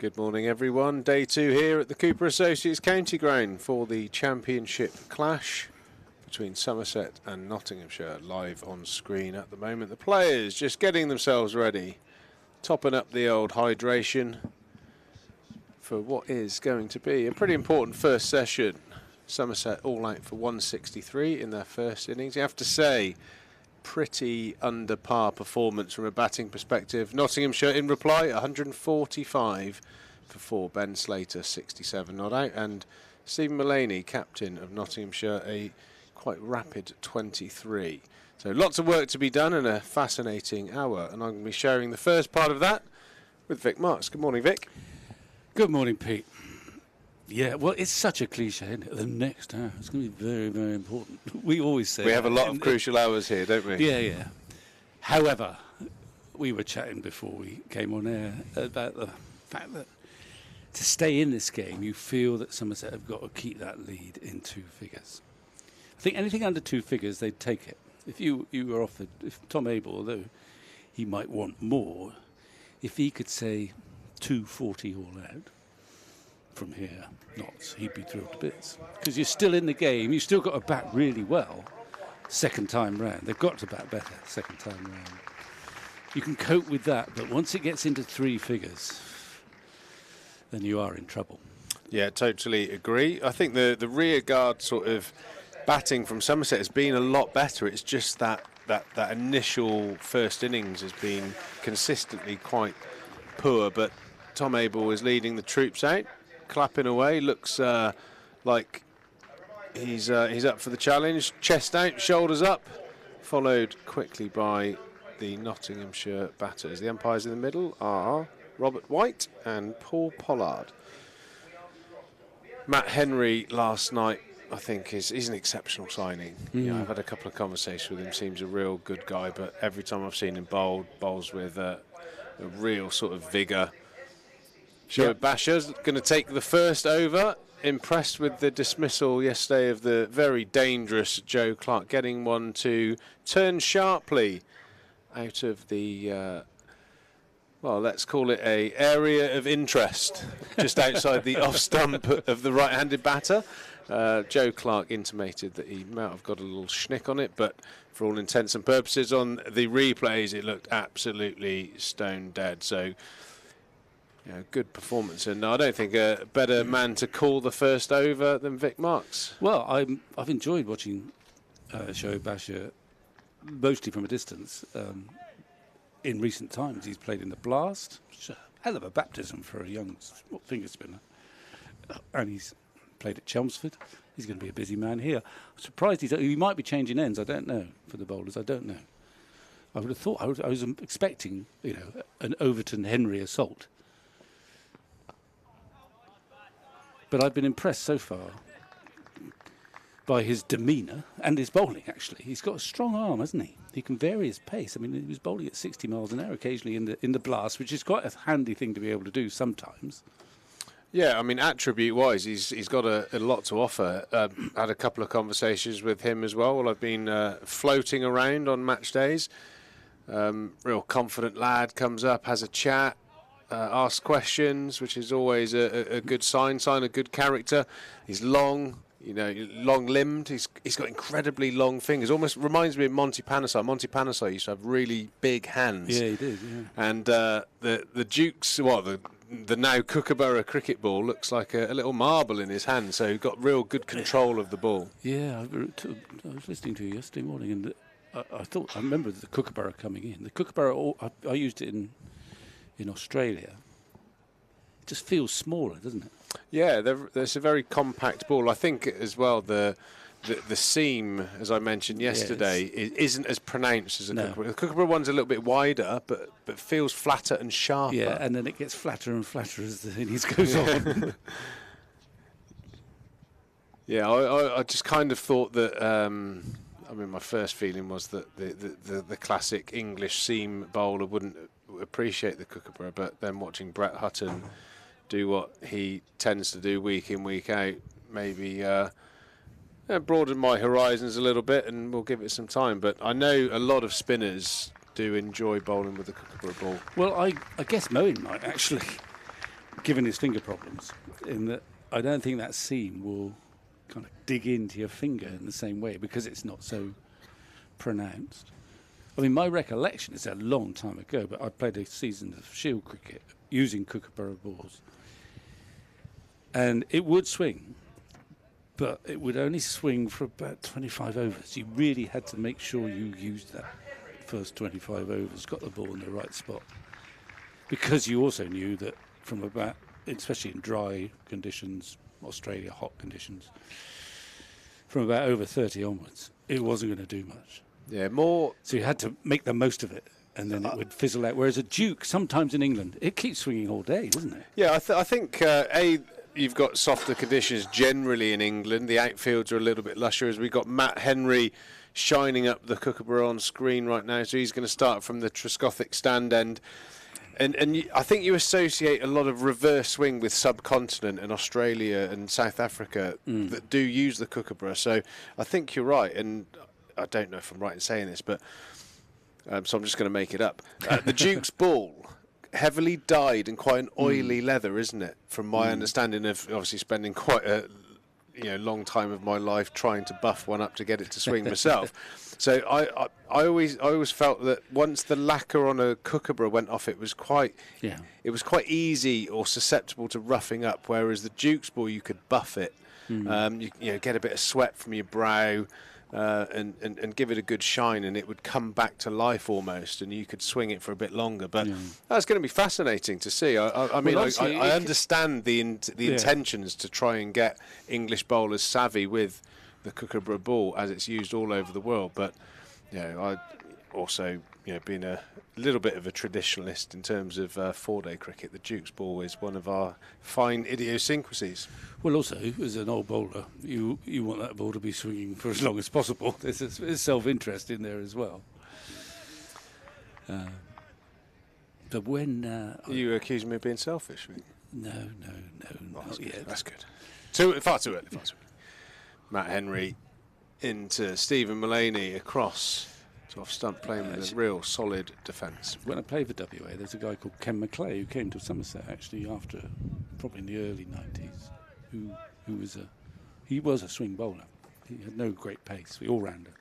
Good morning, everyone. Day 2 here at the Cooper Associates County Ground for the Championship clash between Somerset and Nottinghamshire. Live on screen at the moment. The players just getting themselves ready, topping up the old hydration for what is going to be a pretty important first session. Somerset all out for 163 in their first innings. You have to say, pretty under par performance from a batting perspective. Nottinghamshire in reply, 145 for 4. Ben Slater, 67 not out. And Stephen Mullaney, captain of Nottinghamshire, a quite rapid 23. So lots of work to be done and a fascinating hour. And I'm going to be sharing the first part of that with Vic Marks. Good morning, Vic. Good morning, Pete. Yeah, well, it's such a cliche, isn't it? The next hour. It's going to be very, very important. We always say we have a lot of crucial hours here, don't we? Yeah. However, we were chatting before we came on air about the fact that to stay in this game, you feel that Somerset have got to keep that lead in 2 figures. I think anything under 2 figures, they'd take it. If you were offered, if Tom Abel, although he might want more, if he could say 240 all out, from here, he'd be thrilled to bits. Because you're still in the game, you've still got to bat really well second time round. They've got to bat better second time round. You can cope with that, but once it gets into 3 figures, then you are in trouble. Yeah, totally agree. I think the rear guard sort of batting from Somerset has been a lot better. It's just that initial first innings has been consistently quite poor, but Tom Abel is leading the troops out. Clapping away, looks like he's up for the challenge. Chest out, shoulders up, followed quickly by the Nottinghamshire batters. The umpires in the middle are Robert White and Paul Pollard. Matt Henry last night, I think, he's an exceptional signing. Yeah, I've had a couple of conversations with him. Seems a real good guy, but every time I've seen him bowls with a real sort of vigour. Joe Basher's going to take the first over. Impressed with the dismissal yesterday of the very dangerous Joe Clark, getting one to turn sharply out of the, well, let's call it a area of interest, just outside the off stump of the right-handed batter. Joe Clark intimated that he might have got a little schnick on it, but for all intents and purposes on the replays, it looked absolutely stone dead. So, good performance, and I don't think a better man to call the first over than Vic Marks. Well, I've enjoyed watching Joe Basher, mostly from a distance. In recent times, he's played in the Blast. It's a hell of a baptism for a young finger spinner. And he's played at Chelmsford. He's going to be a busy man here. I'm surprised he might be changing ends. I don't know, for the bowlers. I don't know. I would have thought, I was expecting, an Overton Henry assault. But I've been impressed so far by his demeanour and his bowling, actually. He's got a strong arm, hasn't he? He can vary his pace. I mean, he was bowling at 60 miles an hour occasionally in the Blast, which is quite a handy thing to be able to do sometimes. Yeah, I mean, attribute-wise, he's got a lot to offer. Had a couple of conversations with him as well while I've been floating around on match days. Real confident lad, comes up, has a chat. Ask questions, which is always a good sign of good character. He's long, long-limbed. He's got incredibly long fingers. Almost reminds me of Monty Panesar. Monty Panesar used to have really big hands. Yeah, he did. Yeah. And the Duke's, the now Kookaburra cricket ball looks like a little marble in his hand. So he's got real good control of the ball. Yeah, I was listening to you yesterday morning, and I remember the Kookaburra coming in. The Kookaburra, I used it in Australia. It just feels smaller, doesn't it? Yeah, there's a very compact ball. I think as well the seam, as I mentioned yesterday, isn't as pronounced as a Kookaburra. The Kookaburra one's a little bit wider, but feels flatter and sharper. Yeah, and then it gets flatter and flatter as the innings goes on. Yeah, I just kind of thought that. My first feeling was that the classic English seam bowler wouldn't appreciate the Kookaburra, but then watching Brett Hutton do what he tends to do week in, week out, maybe broaden my horizons a little bit, and we'll give it some time. But I know a lot of spinners do enjoy bowling with the Kookaburra ball. Well, I guess Moeen might actually. given his finger problems, in that I don't think that seam will kind of dig into your finger in the same way because it's not so pronounced. I mean, my recollection is a long time ago, but I played a season of Shield cricket using Kookaburra balls, and it would swing, but it would only swing for about 25 overs. You really had to make sure you used that first 25 overs, got the ball in the right spot, because you also knew that from about, especially in dry conditions, Australia hot conditions, from about over 30 onwards, it wasn't going to do much. Yeah, more. So you had to make the most of it, and then it would fizzle out. Whereas a Duke, sometimes in England, it keeps swinging all day, doesn't it? Yeah, I think you've got softer conditions generally in England. The outfields are a little bit lusher. As we've got Matt Henry shining up the Kookaburra on screen right now, so he's going to start from the Trescothic stand end. And I think you associate a lot of reverse swing with subcontinent and Australia and South Africa that do use the Kookaburra. So I think you're right, and I don't know if I'm right in saying this, but so I'm just going to make it up. The Duke's ball, heavily dyed and quite an oily leather, isn't it? From my understanding of obviously spending quite a long time of my life trying to buff one up to get it to swing myself. So I always felt that once the lacquer on a Kookaburra went off, it was quite easy or susceptible to roughing up. Whereas the Duke's ball, you could buff it, you get a bit of sweat from your brow. And give it a good shine, and it would come back to life almost, and you could swing it for a bit longer. But that's going to be fascinating to see. I mean, I understand the intentions to try and get English bowlers savvy with the Kookaburra ball as it's used all over the world. But I also, being a little bit of a traditionalist in terms of 4-day cricket, the Duke's ball is one of our fine idiosyncrasies. Well, also, as an old bowler, you want that ball to be swinging for as long as possible. There's self-interest in there as well. But when... You accuse me of being selfish? No, not yet. That's good. Far too early. Matt Henry into Stephen Mullaney across to off stump, playing with a real solid defence. When I played for WA, there's a guy called Ken McClay who came to Somerset actually after, probably in the early 90s, who was a swing bowler. He had no great pace, the all-rounder.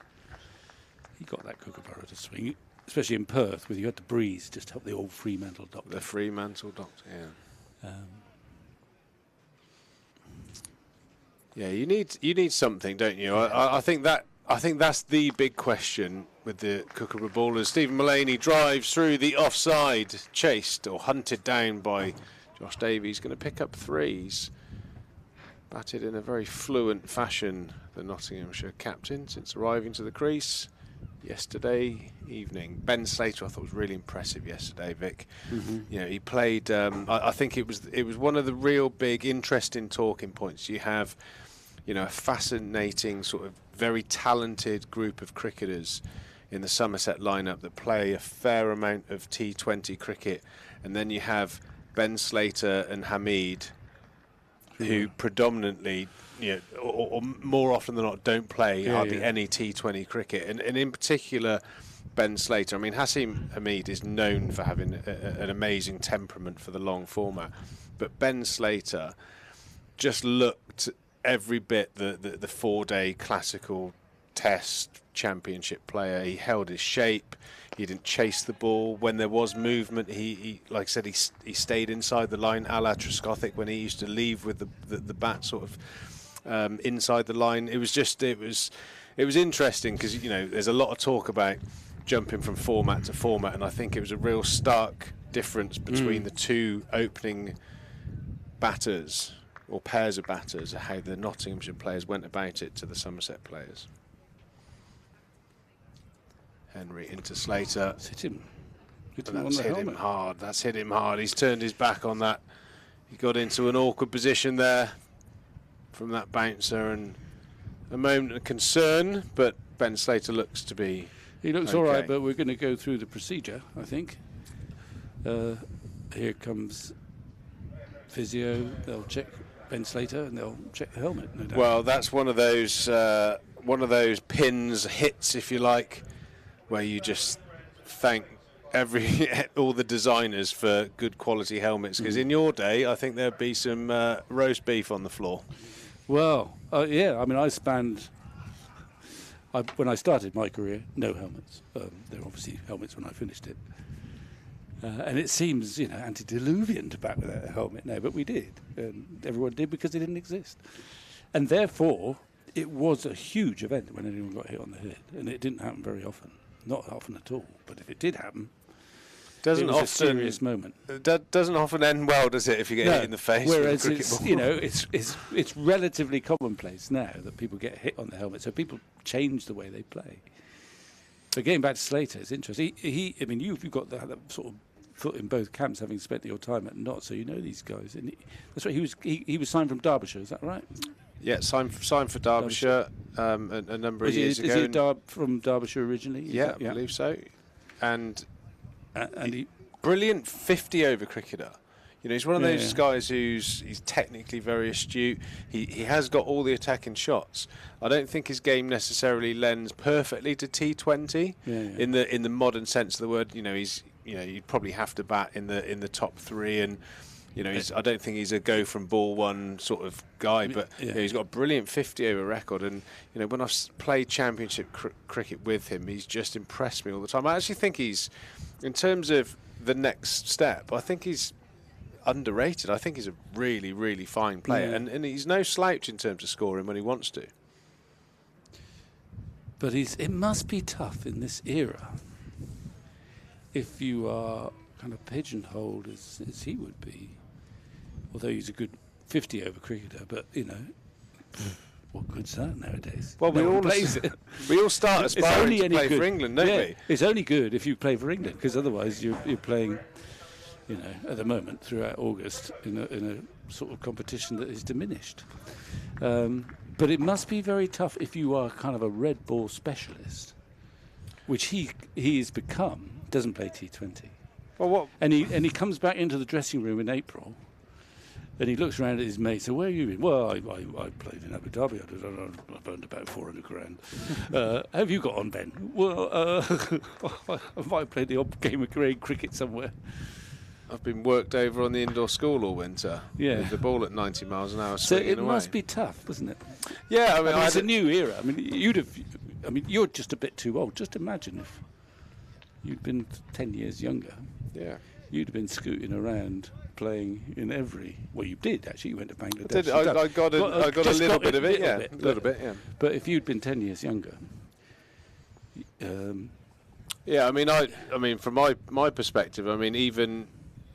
He got that Kookaburra to swing, especially in Perth, where you had the breeze, just help the old Fremantle doctor. The Fremantle doctor, yeah. Yeah, you need something, don't you? I think that's the big question with the Kookaburra bowlers. Stephen Mullaney drives through the offside, chased or hunted down by Josh Davies. Going to pick up threes. Batted in a very fluent fashion, the Nottinghamshire captain, since arriving to the crease yesterday evening. Ben Slater, I thought, was really impressive yesterday, Vic. He played. I think it was one of the real big, interesting talking points. You have, a fascinating sort of very talented group of cricketers in the Somerset lineup that play a fair amount of T20 cricket, and then you have Ben Slater and Hamid, who predominantly, or more often than not, don't play hardly any T20 cricket, and in particular Ben Slater. I mean, Hasim Hamid is known for having an amazing temperament for the long format, but Ben Slater just looked every bit the 4-day classical test championship player. He held his shape. He didn't chase the ball. When there was movement, he like I said, he stayed inside the line, a la Trescothic, when he used to leave with the bat sort of inside the line. It was interesting because there's a lot of talk about jumping from format to format, and I think it was a real stark difference between the two opening batters or pairs of batters, how the Nottinghamshire players went about it to the Somerset players. Henry into Slater. That's hit him. That's hit him hard. That's hit him hard. He's turned his back on that. He got into an awkward position there from that bouncer, and a moment of concern, but Ben Slater looks to be He looks okay. all right, but we're going to go through the procedure, I think. Here comes physio. They'll check Ben Slater and they'll check the helmet, no doubt. Well, that's one of those hits, if you like, where you just thank all the designers for good quality helmets, because in your day I think there'd be some roast beef on the floor. Well, yeah, I mean, when I started my career, no helmets. There were obviously helmets when I finished it. And it seems, antediluvian to back without a helmet now, but we did. Everyone did because it didn't exist. And therefore, it was a huge event when anyone got hit on the head. And it didn't happen very often. Not often at all. But if it did happen, it was a serious moment. Doesn't often end well, does it, if you get hit in the face? Whereas it's relatively commonplace now that people get hit on the helmet. So people change the way they play. But getting back to Slater, it's interesting. You've got that sort of foot in both camps, having spent your time at Nott, so you know these guys. And that's right. He was signed from Derbyshire. Is that right? Yeah, signed for Derbyshire a number of years ago. Is he from Derbyshire originally? Yeah, I believe so. And he brilliant 50-over cricketer. He's one of those guys he's technically very astute. He has got all the attacking shots. I don't think his game necessarily lends perfectly to T20 in the modern sense of the word. You'd probably have to bat in the top three, and I don't think he's a go from ball one sort of guy, but he's got a brilliant 50-over record. And when I've played championship cricket with him, he's just impressed me all the time. I actually think he's, in terms of the next step, I think he's underrated. I think he's a really, really fine player, and he's no slouch in terms of scoring when he wants to. But it must be tough in this era if you are kind of pigeonholed as he would be. Although he's a good 50-over cricketer, but what good's that nowadays? Well, we all start aspiring to play for England, don't we? It's only good if you play for England, because otherwise you're playing, at the moment throughout August in a sort of competition that is diminished. But it must be very tough if you are kind of a red ball specialist, which he has become. Doesn't play T20. Well, what? And he comes back into the dressing room in April, and he looks around at his mates. So where are you been? Well, I played in Abu Dhabi. I earned about 400 grand. Have you got on, Ben? Well, I might play the odd game of grade cricket somewhere. I've been worked over on the indoor school all winter. Yeah, with the ball at 90 miles an hour. So it away. Must be tough, wasn't it? Yeah, I mean it's a new era. You're just a bit too old. Just imagine if you'd been 10 years younger. Yeah. You'd have been scooting around playing in every. Well, you did actually. You went to Bangladesh. I got a little bit of it. Yeah, a little bit. Yeah. But if you'd been 10 years younger. Yeah, I mean, from my perspective,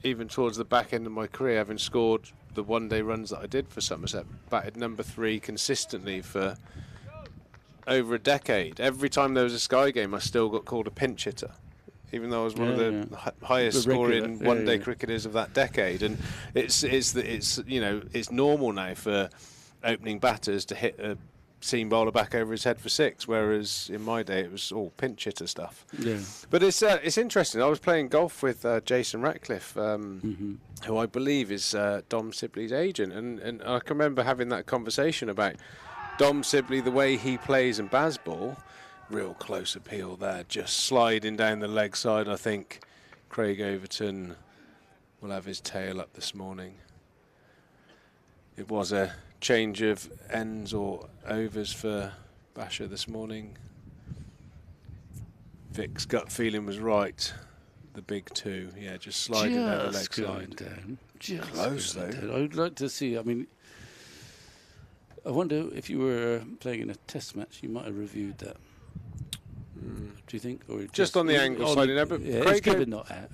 even towards the back end of my career, having scored the one-day runs that I did for Somerset, batted number 3 consistently for over a decade. Every time there was a Sky game, I still got called a pinch hitter, even though I was one of the highest scoring one-day cricketers of that decade. And it's normal now for opening batters to hit a seam bowler back over his head for 6, whereas in my day it was all pinch hitter stuff. Yeah. But it's interesting. I was playing golf with Jason Ratcliffe, who I believe is Dom Sibley's agent, and I can remember having that conversation about Dom Sibley, the way he plays and Bazball. Real close appeal there, just sliding down the leg side. I think Craig Overton will have his tail up this morning. It was a change of ends or overs for Basher this morning. Vic's gut feeling was right. The big 2, just sliding down the leg side. Down. Close though. I would like to see. I wonder if you were playing in a test match, you might have reviewed that. Do you think? Or just on the angle sliding there, but Craig not out.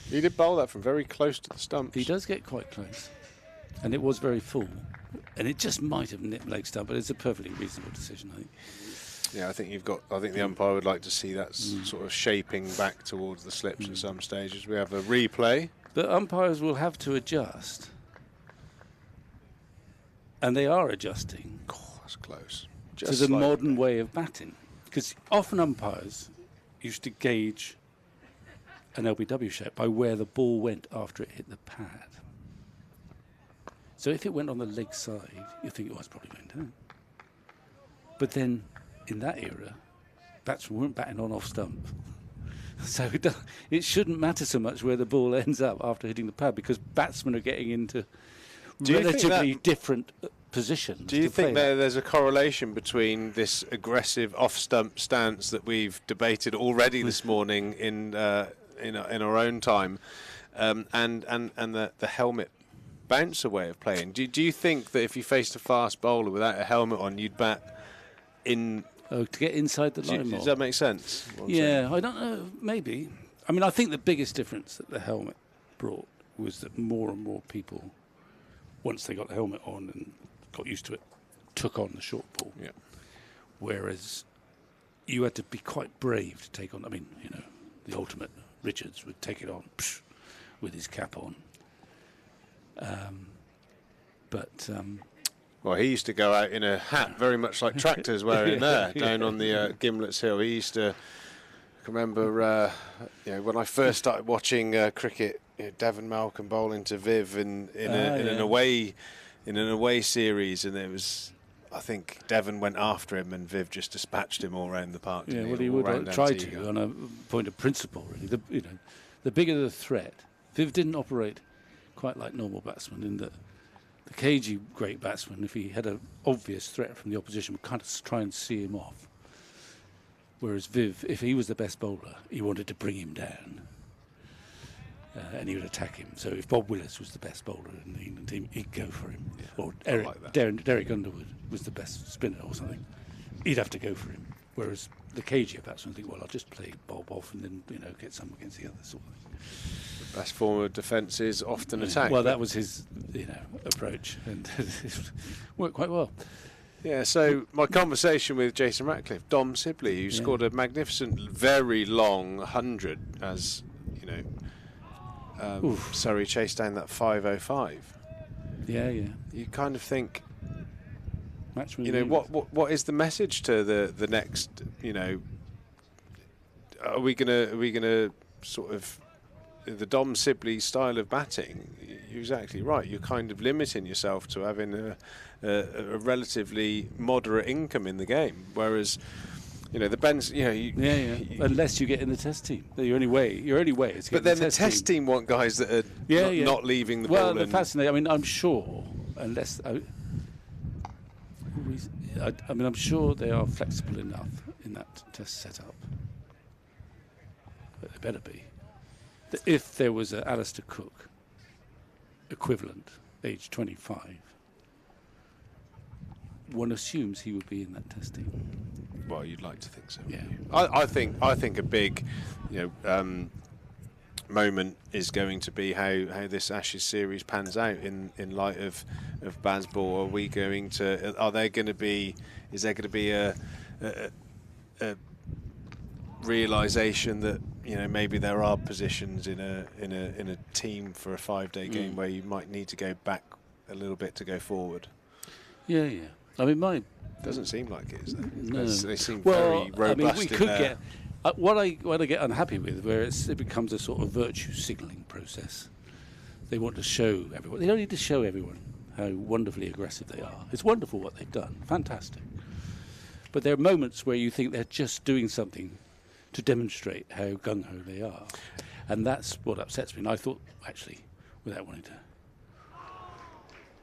He did bowl that from very close to the stumps. He does get quite close, and it was very full, and it just might have nipped leg stump, but it's a perfectly reasonable decision, I think. Yeah, I think the umpire would like to see that sort of shaping back towards the slips at some stages. We have a replay, but umpires will have to adjust, and they are adjusting. Oh, that's close. To the modern way of batting. Because often umpires used to gauge an LBW shape by where the ball went after it hit the pad. So if it went on the leg side, you think, it's probably going down. But then, in that era, batsmen weren't batting on off stump. So it shouldn't matter so much where the ball ends up after hitting the pad, because batsmen are getting into relatively different positions. Do you think there's a correlation between this aggressive off-stump stance that we've debated already this morning in our own time, and the helmet bouncer way of playing? Do you think that if you faced a fast bowler without a helmet on, you'd bat in? Oh, to get inside the line more. Does that make sense? Yeah, I don't know. Maybe. I mean, I think the biggest difference that the helmet brought was that more and more people, once they got the helmet on and got used to it, took on the short ball. Yeah. Whereas you had to be quite brave to take on. I mean, the ultimate Richards would take it on with his cap on. Well, he used to go out in a hat, very much like tractors wearing there, down on the Gimlets Hill. He used to. I can remember, when I first started watching cricket, Devon Malcolm bowling to Viv in an away series, and it was. I think Devon went after him, and Viv just dispatched him all around the park. Yeah, well, he would try to on a point of principle, really. The bigger the threat, Viv didn't operate quite like normal batsmen in that. The cagey great batsman, if he had an obvious threat from the opposition, would kind of try and see him off. Whereas Viv, if he was the best bowler, he wanted to bring him down. And he would attack him. So if Bob Willis was the best bowler in the England team, he'd go for him. Yeah, or Derek Underwood was the best spinner or something. He'd have to go for him. Whereas the cagier batsman would think, well, I'll just play Bob off and then get some against the other sort of thing. Best form of defence is often attack. Well, that was his, approach, and it worked quite well. Yeah. So my conversation with Jason Ratcliffe, Dom Sibley, who scored a magnificent, very long 100, as Surrey chased down that 505. Yeah. You kind of think, Matchman what is the message to the next? Are we gonna sort of the Dom Sibley style of batting? You're exactly right. You're kind of limiting yourself to having a relatively moderate income in the game, whereas the Bens, unless you get in the test team, your only way is to get in the test team. But then the test team want guys that are not leaving the ball. Well, fascinating. I mean, I'm sure, I'm sure they are flexible enough in that test setup. But they better be. If there was an Alistair Cook equivalent, age 25, one assumes he would be in that test team. Well, you'd like to think so. Yeah. I think a big, moment is going to be how this Ashes series pans out in light of Bazball. Is there going to be a realisation that maybe there are positions in a team for a 5-day game where you might need to go back a little bit to go forward? Yeah. I mean, doesn't seem like it, is it? No. They seem very robust. I mean, we could get what I get unhappy with, where it becomes a sort of virtue signalling process. They want to show everyone. They don't need to show everyone how wonderfully aggressive they are. It's wonderful what they've done, fantastic. But there are moments where you think they're just doing something to demonstrate how gung-ho they are. And that's what upsets me. And I thought, actually, without wanting to,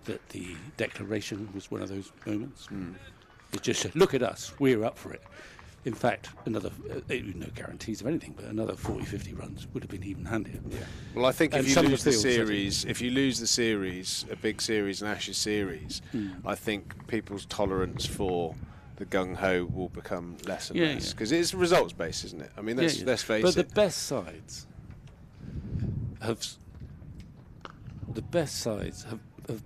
that the declaration was one of those moments. It just said, look at us, we're up for it. In fact, another, no guarantees of anything, but another 40, 50 runs would have been even handier. Yeah. Well, I think if you lose the series, a big series, an Ashes series, I think people's tolerance for the gung-ho will become less and less, because it's results based, isn't it? I mean, let's face it. But the best sides have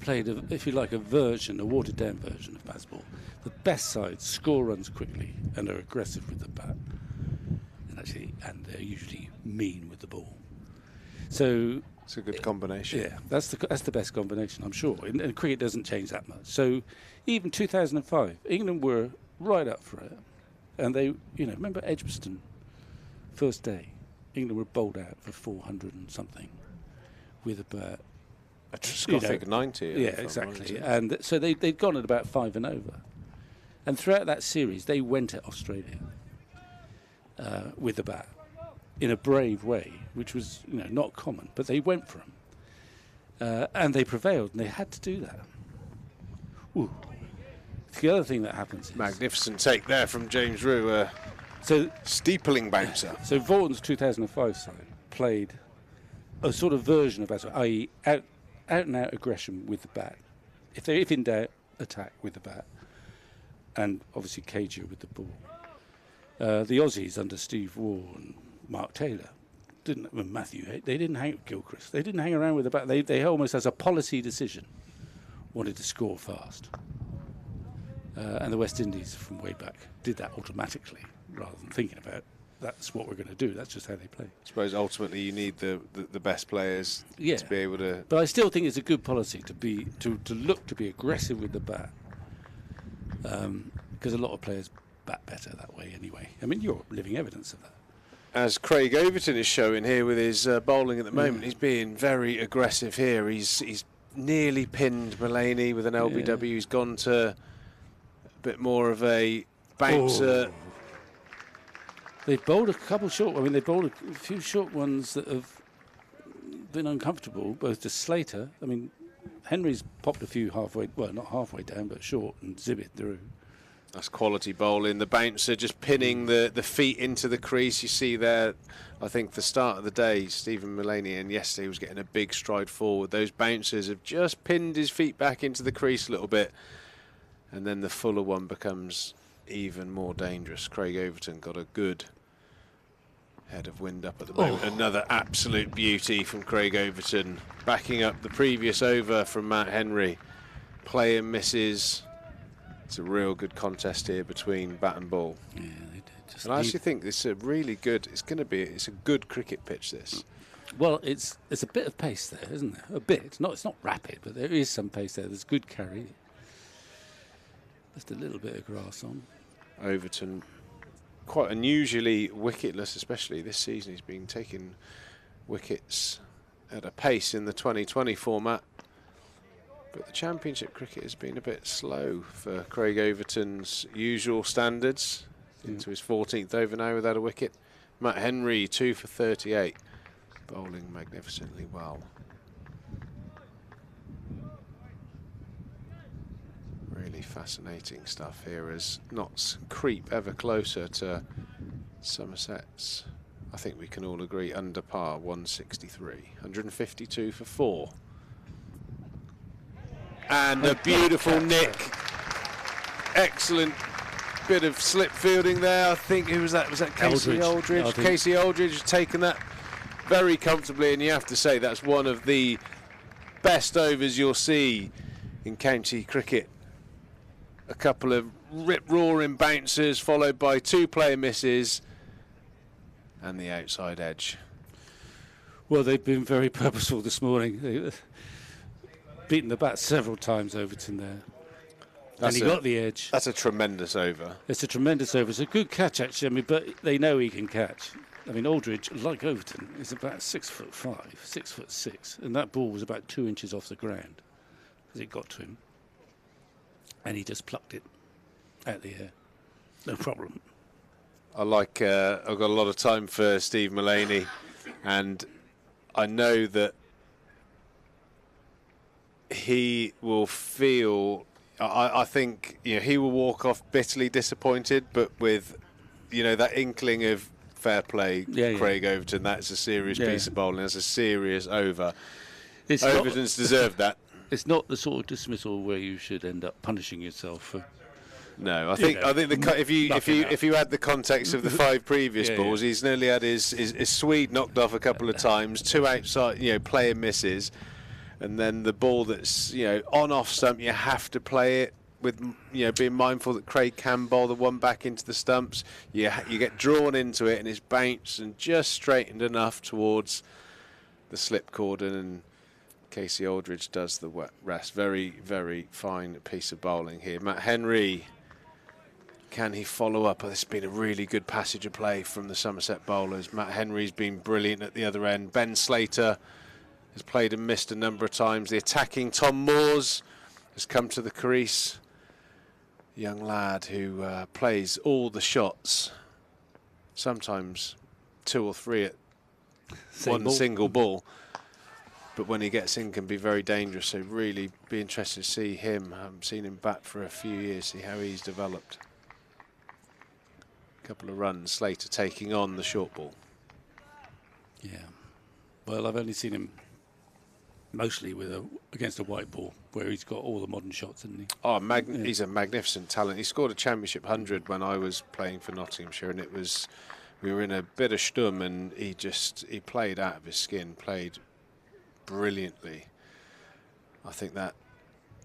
played, if you like, a watered down version of Bazball. The best sides score runs quickly and are aggressive with the bat, and they're usually mean with the ball. So it's a good combination. Yeah, that's the best combination, I'm sure. And cricket doesn't change that much. So even 2005, England were right up for it, and they, remember Edgbaston, first day, England were bowled out for 400 and something with about a Scothic 90. Yeah, exactly. And so they'd gone at about 5 and over. And throughout that series, they went at Australia with the bat. in a brave way, which was not common, but they went for them. And they prevailed, and they had to do that. Ooh. The other thing that happens is... Magnificent take there from James Rue, steepling bouncer. So Vaughan's 2005 side played a sort of version of that, i.e. out-and-out aggression with the bat. If in doubt, attack with the bat. And obviously cagier with the ball. The Aussies under Steve Waugh and Mark Taylor they didn't hang Gilchrist. They didn't hang around with the bat. They almost, as a policy decision, wanted to score fast. And the West Indies from way back did that automatically, rather than thinking about that's what we're going to do. That's just how they play. I suppose ultimately you need the best players to be able to. But I still think it's a good policy to look to be aggressive with the bat, because a lot of players bat better that way anyway. I mean, you're living evidence of that. As Craig Overton is showing here with his bowling at the moment, he's being very aggressive here. He's nearly pinned Mullaney with an LBW. He's gone to a bit more of a bouncer. Oh. They've bowled a couple short. I mean, they've bowled a few short ones that have been uncomfortable, both to Slater. I mean, Henry's popped a few halfway, well, not halfway down, but short, and Zibbit through. That's quality bowling. The bouncer just pinning the feet into the crease. You see there, I think the start of the day, Stephen Mullaney, and yesterday was getting a big stride forward. Those bouncers have just pinned his feet back into the crease a little bit. And then the fuller one becomes even more dangerous. Craig Overton got a good head of wind up at the moment. Another absolute beauty from Craig Overton, backing up the previous over from Matt Henry. Play and misses. It's a real good contest here between bat and ball. Yeah, they did. And I actually think this is a really good. It's a good cricket pitch. This. Well, it's a bit of pace there, isn't there? A bit. It's not rapid, but there is some pace there. There's good carry. Just a little bit of grass on. Overton, quite unusually wicketless, especially this season. He's been taking wickets at a pace in the 2020 format. But the Championship cricket has been a bit slow for Craig Overton's usual standards. Into his 14th over now without a wicket. Matt Henry, 2 for 38, bowling magnificently well. Really fascinating stuff here as Notts creep ever closer to Somerset's, I think we can all agree, under par, 163. 152 for 4. And a beautiful nick. Excellent bit of slip fielding there. I think, who was that? Was that Casey Aldridge? Casey Aldridge has taken that very comfortably, and you have to say that's one of the best overs you'll see in county cricket. A couple of rip-roaring bouncers followed by 2 player misses and the outside edge. Well, they've been very purposeful this morning. They've beaten the bat several times, Overton there. And he got the edge. That's a tremendous over. It's a tremendous over. It's a good catch, actually. I mean, but they know he can catch. I mean, Aldridge, like Overton, is about 6'5", 6'6", and that ball was about 2 inches off the ground as it got to him. And he just plucked it out the air. No problem. I've got a lot of time for Steve Mullaney, and I know that he will feel, I think, he will walk off bitterly disappointed, but with, that inkling of fair play, Craig Overton, that's a serious piece of bowling, that's a serious over. Overton's deserved that. It's not the sort of dismissal where you should end up punishing yourself for. No, I think if you add the context of the 5 previous balls, he's nearly had his Swede knocked off a couple of times, 2 outside, player misses, and then the ball that's on off stump, you have to play it with being mindful that Craig can bowl the one back into the stumps. You get drawn into it, and it's bounced and just straightened enough towards the slip cordon, and Casey Aldridge does the rest. Very, very fine piece of bowling here. Matt Henry, can he follow up? This has been a really good passage of play from the Somerset bowlers. Matt Henry's been brilliant at the other end. Ben Slater has played and missed a number of times. The attacking Tom Moores has come to the crease. Young lad who plays all the shots. Sometimes 2 or 3 at Same one single ball. But when he gets in, can be very dangerous. So really be interested to see him. I haven't seen him bat for a few years, see how he's developed. A couple of runs, Slater taking on the short ball. Yeah. Well, I've only seen him mostly against a white ball, where he's got all the modern shots, isn't he? Oh, he's a magnificent talent. He scored a championship 100 when I was playing for Nottinghamshire, and we were in a bit of stum, and he played out of his skin, played brilliantly. I think that,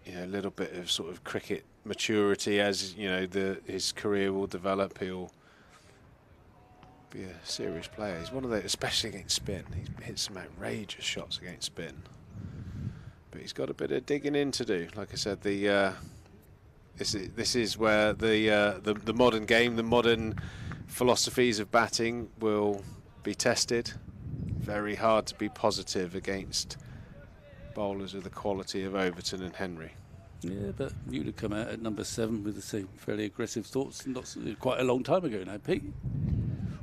a little bit of sort of cricket maturity as his career will develop. He'll be a serious player. He's one of those, especially against spin. He hits some outrageous shots against spin, but he's got a bit of digging in to do. Like I said, this is where the modern game, the modern philosophies of batting will be tested. Very hard to be positive against bowlers of the quality of Overton and Henry. Yeah, but you'd have come out at number 7 with the same fairly aggressive thoughts quite a long time ago now, Pete.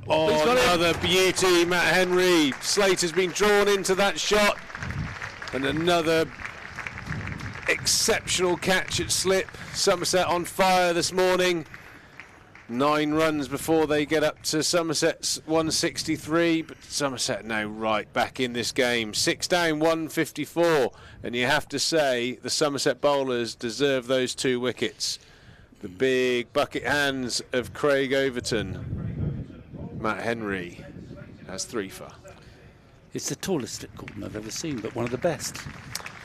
Oh, another beauty, Matt Henry. Slater's been drawn into that shot. And another exceptional catch at slip. Somerset on fire this morning. 9 runs before they get up to Somerset's 163, but Somerset now right back in this game. 6 down, 154, and you have to say the Somerset bowlers deserve those 2 wickets. The big bucket hands of Craig Overton. Matt Henry has 3 for. It's the tallest slip Gordon I've ever seen, but one of the best.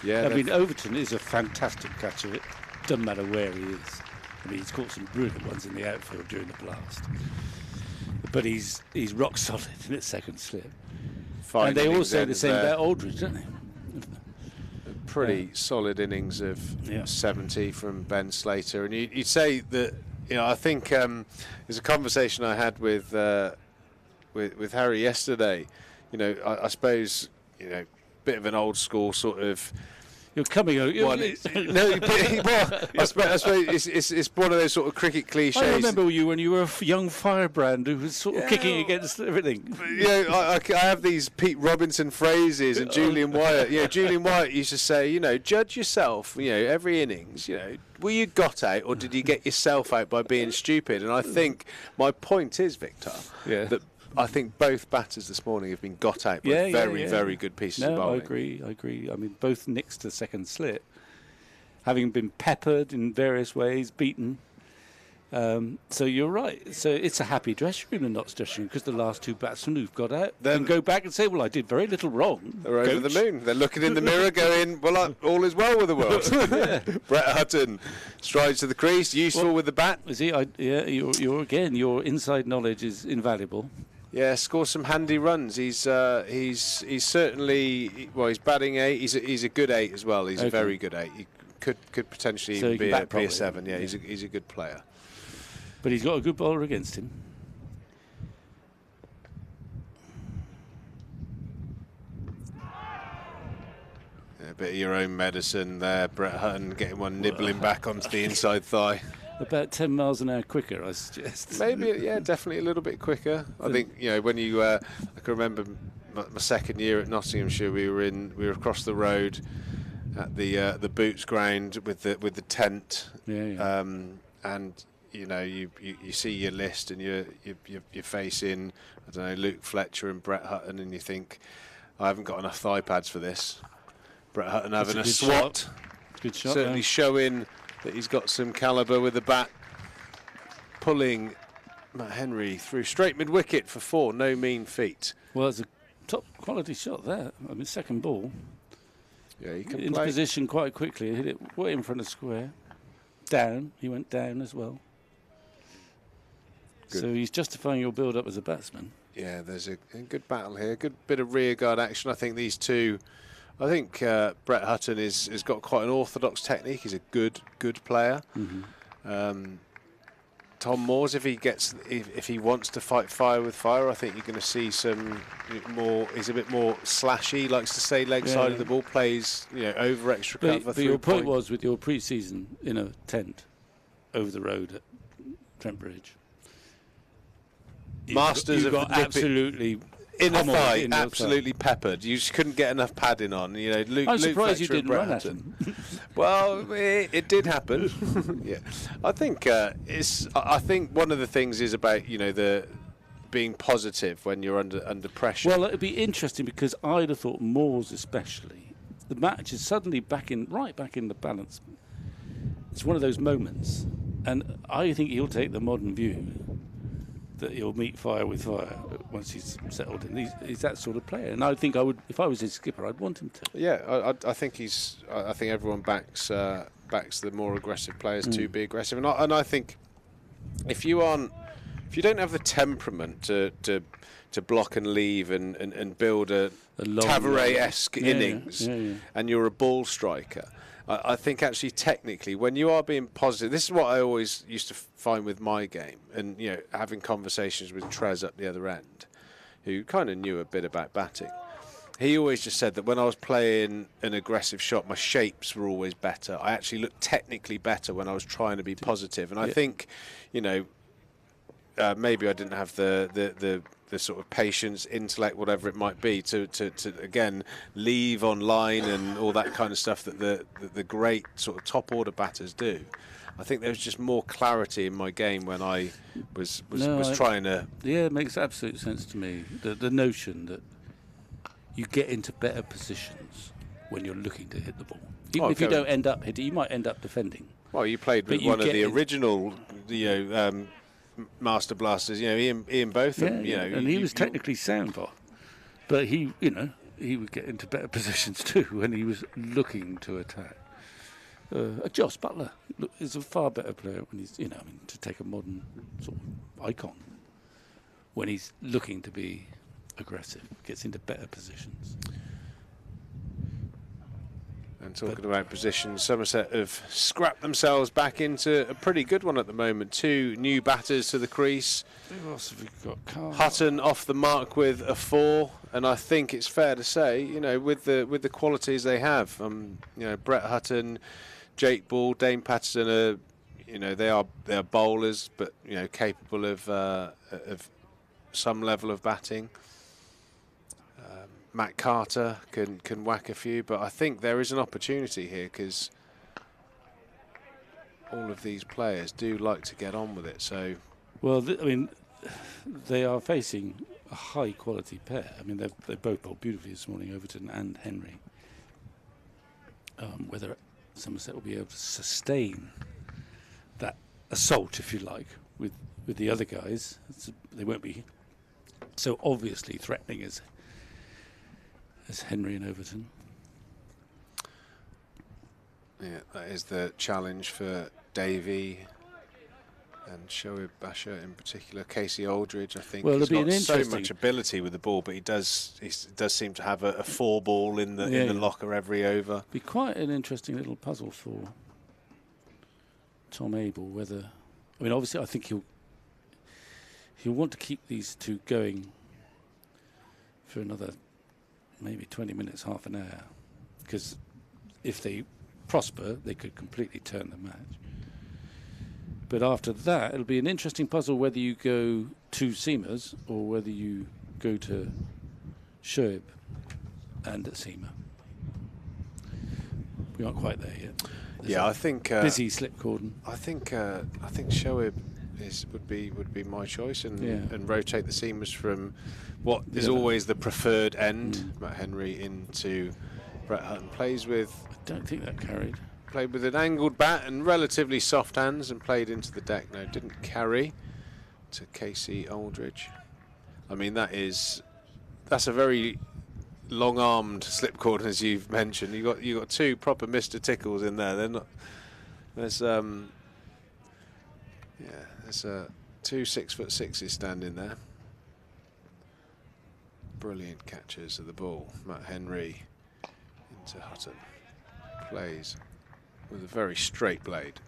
Yeah, I mean, Overton is a fantastic catcher. It doesn't matter where he is. I mean, he's caught some brilliant ones in the outfield during the blast. But he's rock solid in his second slip. And they all say the same about Aldridge, don't they? A pretty solid innings of 70 from Ben Slater. And you'd say that, I think there's a conversation I had with Harry yesterday. I suppose, bit of an old school sort of. You're coming over. I suppose it's one of those sort of cricket cliches. I remember you when you were a young firebrand who was sort of kicking against everything. I have these Pete Robinson phrases and Julian Wyatt. Julian Wyatt used to say, judge yourself. Every innings. Were you got out or did you get yourself out by being stupid? And I think my point is, Victor, that I think both batters this morning have been got out by very good pieces of bowling. I agree. I mean, both nicks to second slip, having been peppered in various ways, beaten. So you're right. So it's a happy dressing room and not dressing room, because the last 2 batsmen who've got out can go back and say, well, I did very little wrong. They're over the moon. They're looking in the mirror going, well, all is well with the world. Brett Hutton strides to the crease, useful with the bat. Is he? Your inside knowledge is invaluable. Yeah, score some handy runs. He's certainly he's batting 8. He's a good 8 as well. He's a very good 8. He could potentially even be a 7. Yeah, he's a good player. But he's got a good bowler against him. A bit of your own medicine there, Brett Hutton, getting one nibbling back onto the inside thigh. About 10 miles an hour quicker, I suggest. Maybe, definitely a little bit quicker. I think when you, I can remember my second year at Nottinghamshire. We were across the road at the Boots ground with the tent. And you see your list and you're facing, I don't know, Luke Fletcher and Brett Hutton, and you think, I haven't got enough thigh pads for this. Brett Hutton having a swat. Good shot. Certainly showing that he's got some calibre with the bat, pulling Matt Henry through straight mid-wicket for 4. No mean feat. Well, it's a top quality shot there. I mean, second ball. Yeah, he can into play. Position quite quickly. Hit it way in front of square. Down. He went down as well. Good. So he's justifying your build-up as a batsman. Yeah, there's a good battle here. Good bit of rear guard action. I think these two. I think Brett Hutton has got quite an orthodox technique. He's a good player. Mm-hmm. Tom Moores, if he wants to fight fire with fire, I think you're going to see some more. He's a bit more slashy. Likes to stay leg side of the ball. Plays over extra cover. But your point was with your pre-season in a tent over the road at Trent Bridge. Masters you of got absolutely in a pummeled fight, in the absolutely peppered. You just couldn't get enough padding on. You know, I'm Luke surprised you Fletcher and didn't Brett run at Hutton. him. Well, it did happen. Yeah, I think I think one of the things is about the being positive when you're under pressure. Well, it'd be interesting because I'd have thought Moores especially. The match is suddenly right back in the balance. It's one of those moments, and I think he'll take the modern view that he'll meet fire with fire once he's settled in. He's that sort of player, and I think I would, if I was his skipper, I'd want him to. Yeah, I think he's. I think everyone backs the more aggressive players to be aggressive, and I think if you don't have the temperament to block and leave and build a Tavares-esque innings, and you're a ball striker, I think actually technically when you are being positive, this is what I always used to find with my game, and having conversations with Trez up the other end, who kind of knew a bit about batting. He always just said that when I was playing an aggressive shot, my shapes were always better. I actually looked technically better when I was trying to be positive, and I think, maybe I didn't have the sort of patience, intellect, whatever it might be, to again leave on line and all that kind of stuff that the great sort of top order batters do. I think there was just more clarity in my game when I was trying to. Yeah, it makes absolute sense to me. The notion that you get into better positions when you're looking to hit the ball. Even if you don't end up hitting, you might end up defending. Well, you played with one of the original, Master Blasters, Ian Botham, and he was technically sound, but he would get into better positions too when he was looking to attack. Joss Butler is a far better player when he's, to take a modern sort of icon, when he's looking to be aggressive, gets into better positions. And talking about positions, Somerset have scrapped themselves back into a pretty good one at the moment. 2 new batters to the crease. Who else have we got? Hutton off the mark with a 4, and I think it's fair to say, with the qualities they have, Brett Hutton, Jake Ball, Dane Patterson are, they are bowlers, but capable of some level of batting. Matt Carter can whack a few, but I think there is an opportunity here because all of these players do like to get on with it. So, well, they are facing a high-quality pair. They both bowled beautifully this morning, Overton and Henry. Whether Somerset will be able to sustain that assault, if you like, with the other guys, they won't be so obviously threatening as Henry and Overton. Yeah, that is the challenge for Davey and Shoaib Basher in particular. Casey Aldridge, I think, well, he's got so much ability with the ball, but he does seem to have a 4 ball in the locker every over. Be quite an interesting little puzzle for Tom Abel. Whether, obviously, I think he'll want to keep these 2 going for another maybe 20 minutes, half an hour, because if they prosper, they could completely turn the match. But after that, it'll be an interesting puzzle whether you go 2 seamers or whether you go to Shoaib and a seamer. We aren't quite there yet. I think busy slip cordon. I think Shoaib would be my choice, and rotate the seamers from what is always the preferred end. Matt Henry into Brett Hutton. Plays with. I don't think that carried. Played with an angled bat and relatively soft hands, and played into the deck. No, didn't carry to Casey Aldridge. That's a very long-armed slip cordon, as you've mentioned. You got 2 proper Mr. Tickles in there. They're not. There's 2 6'6" standing there. Brilliant catches of the ball. Matt Henry into Hutton. Plays with a very straight blade.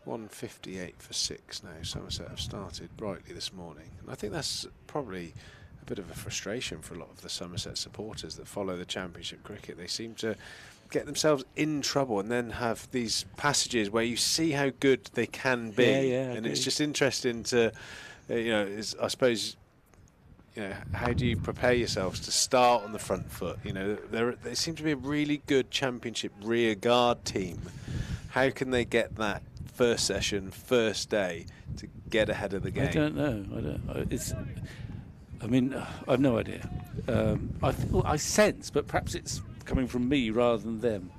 158 for 6 now. Somerset have started brightly this morning, and I think that's probably a bit of a frustration for a lot of the Somerset supporters that follow the Championship cricket. They seem to get themselves in trouble and then have these passages where you see how good they can be, and it's just interesting to, I suppose, how do you prepare yourselves to start on the front foot? They seem to be a really good Championship rear guard team. How can they get that first session, first day, to get ahead of the game? I don't know. I've no idea. I sense, but perhaps it's coming from me rather than them,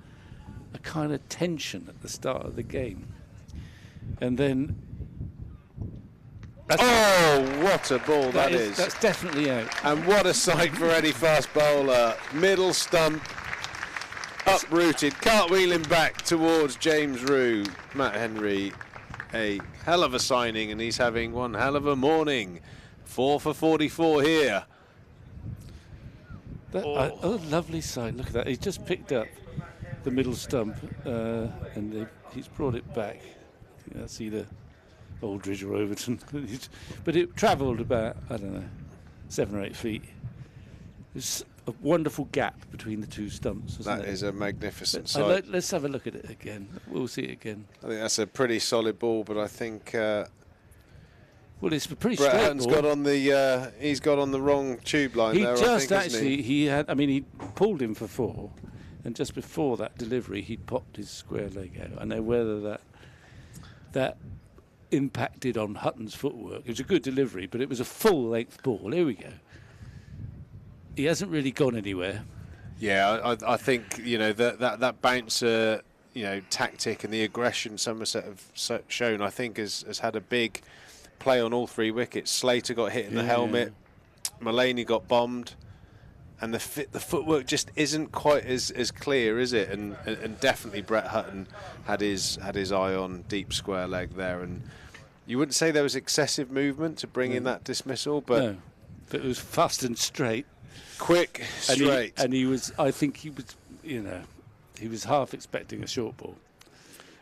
a kind of tension at the start of the game. And then... what a ball that is. That's definitely out. And what a sight for any fast bowler. Middle stump, uprooted, cartwheeling back towards James Rue. Matt Henry, a hell of a signing, and he's having one hell of a morning. 4 for 44 here. Lovely sight. Look at that. He's just picked up the middle stump and he's brought it back. That's either Aldridge or Overton. But it travelled about, 7 or 8 feet. There's a wonderful gap between the two stumps. That is a magnificent sight. Let's have a look at it again. We'll see it again. I think that's a pretty solid ball, but I think... well, it's a pretty Brett straight Hutton's ball. got on the he's got on the wrong tube line there. He pulled him for 4, and just before that delivery, he popped his square leg out. I know whether that impacted on Hutton's footwork. It was a good delivery, but it was a full length ball. Here we go. He hasn't really gone anywhere. Yeah, I think that bouncer tactic and the aggression Somerset have shown, I think, has had a big play on all 3 wickets. Slater got hit in the helmet, Mullaney got bombed, and the footwork just isn't quite as clear, is it? And definitely Brett Hutton had his eye on deep square leg there, and you wouldn't say there was excessive movement to bring in that dismissal, but it was fast and straight, quick, straight, and he was half expecting a short ball.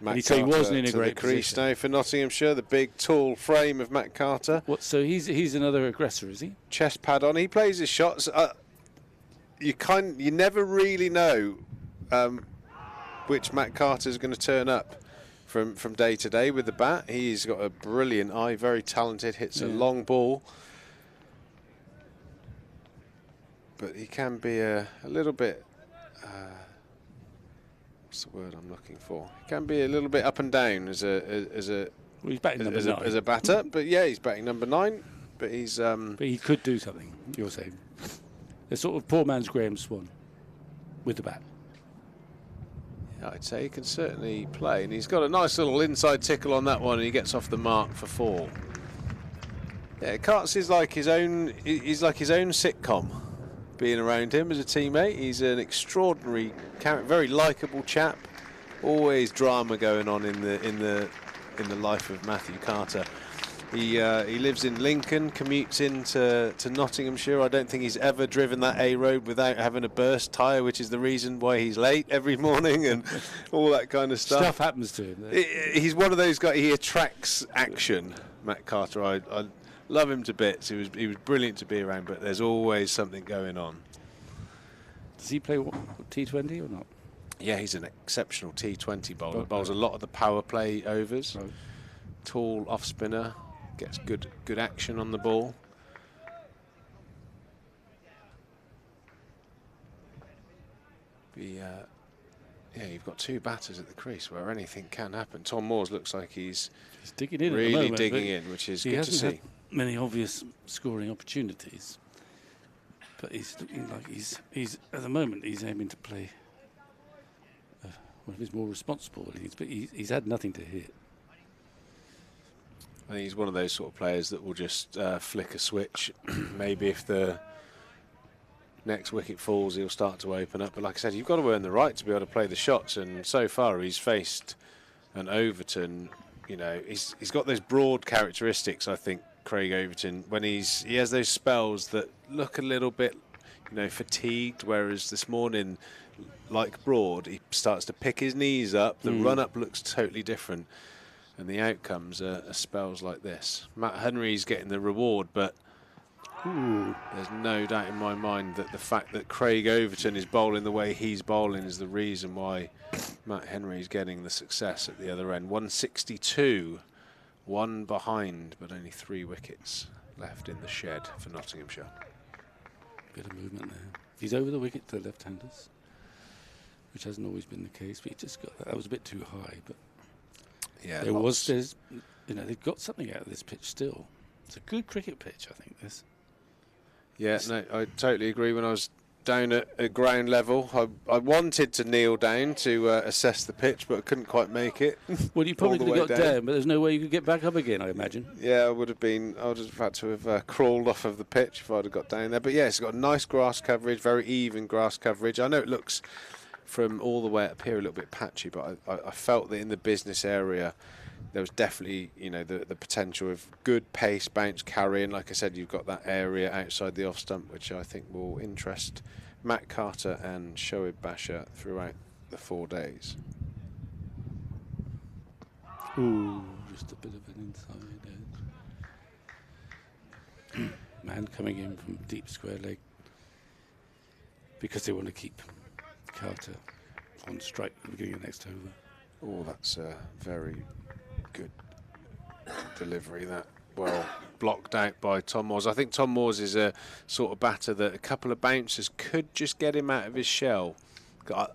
Matt Carter he wasn't in a to great the crease position. now for Nottinghamshire. The big, tall frame of Matt Carter. So he's another aggressor, is he? Chest pad on. He plays his shots. You never really know which Matt Carter is going to turn up from day to day with the bat. He's got a brilliant eye, very talented. Hits a long ball, but he can be a little bit. What's the word I'm looking for? He can be a little bit up and down as a he's batting number 9. As a batter, but he's batting number 9. But he's but he could do something. You're saying a sort of poor man's Graham Swan with the bat. Yeah, I'd say he can certainly play, and he's got a nice little inside tickle on that one, and he gets off the mark for 4. Yeah, Carts is like his own. He's like his own sitcom. Being around him as a teammate, he's an extraordinary, very likeable chap. Always drama going on in the life of Matthew Carter. He lives in Lincoln, commutes into Nottinghamshire. I don't think he's ever driven that A road without having a burst tyre, which is the reason why he's late every morning and all that kind of stuff. Stuff happens to him. He's one of those guys. He attracts action, Matt Carter. I love him to bits. He was brilliant to be around, but there's always something going on. Does he play T20 or not? Yeah, he's an exceptional T20 bowler. Bowls a lot of the power play overs. Right. Tall off spinner, gets good action on the ball. You've got 2 batters at the crease where anything can happen. Tom Moores looks like he's digging in really at the moment, digging in, which is good to see. Had many obvious scoring opportunities, but he's looking like he's at the moment he's aiming to play one of his more responsible innings, but he's had nothing to hit. I think he's one of those sort of players that will just flick a switch. Maybe if the next wicket falls, he'll start to open up. But like I said, you've got to earn the right to be able to play the shots. And so far, he's faced an Overton. He's got those broad characteristics. I think Craig Overton, when he has those spells that look a little bit, fatigued. Whereas this morning, like Broad, he starts to pick his knees up. The run up looks totally different. And the outcomes are spells like this. Matt Henry's getting the reward, but Ooh. There's no doubt in my mind that the fact that Craig Overton is bowling the way he's bowling is the reason why Matt Henry is getting the success at the other end. 162, one behind, but only 3 wickets left in the shed for Nottinghamshire. Bit of movement there. He's over the wicket to the left-handers, which hasn't always been the case, but he just got that was a bit too high. But yeah, there's they've got something out of this pitch still. It's a good cricket pitch, I think. This. Yeah, no, I totally agree. When I was down at ground level, I wanted to kneel down to assess the pitch, but I couldn't quite make it. Well, you probably could have got down, but there's no way you could get back up again, I imagine. Yeah, I would have had to have crawled off of the pitch if I'd have got down there. But yeah, it's got nice grass coverage, very even grass coverage. I know it looks from all the way up here a little bit patchy, but I felt that in the business area there was definitely, the potential of good pace, bounce, carry, and like I said, you've got that area outside the off stump, which I think will interest Matt Carter and Shoaib Basher throughout the 4 days. Ooh, just a bit of an inside edge. Man coming in from deep square leg because they want to keep Carter on strike at the beginning of the next over. Oh, that's a very good delivery. That well blocked out by Tom Moores. I think Tom Moores is a sort of batter that a couple of bouncers could just get him out of his shell. I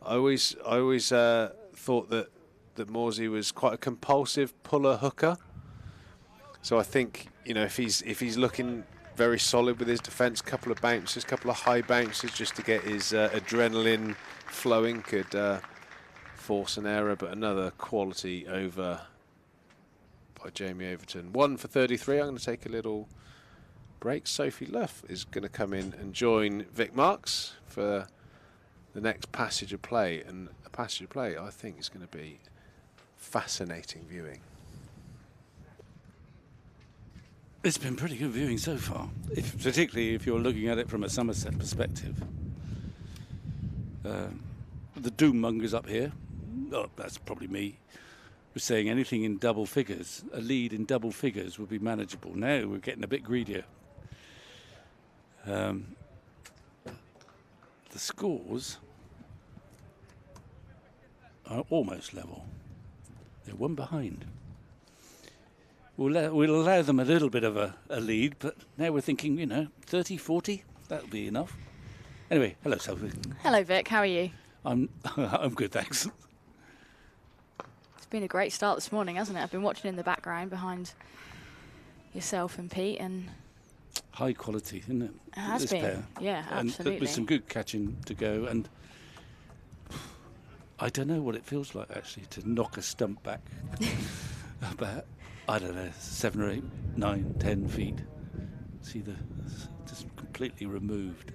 always thought that Morsey was quite a compulsive puller hooker. So I think if he's looking very solid with his defence, couple of bounces, couple of high bounces just to get his adrenaline flowing could force an error, but another quality over by Jamie Overton. 1 for 33. I'm going to take a little break. Sophie Luff is going to come in and join Vic Marks for the next passage of play, and a passage of play I think is going to be fascinating viewing. It's been pretty good viewing so far, particularly if you're looking at it from a Somerset perspective. The doom mongers up here, that's probably me, was saying anything in double figures, a lead in double figures would be manageable. Now we're getting a bit greedier. The scores are almost level. They're one behind. We'll allow them a little bit of a lead, but now we're thinking, 30, 40, that'll be enough. Anyway, hello, Sophie. Hello, Vic. How are you? I'm good, thanks. It's been a great start this morning, hasn't it? I've been watching in the background behind yourself and Pete, and high quality, isn't it? It has this been. Pair. Yeah, and absolutely. There's some good catching to go, and I don't know what it feels like actually to knock a stump back about, I don't know, 7 or 8, 9, 10 feet. See just completely removed.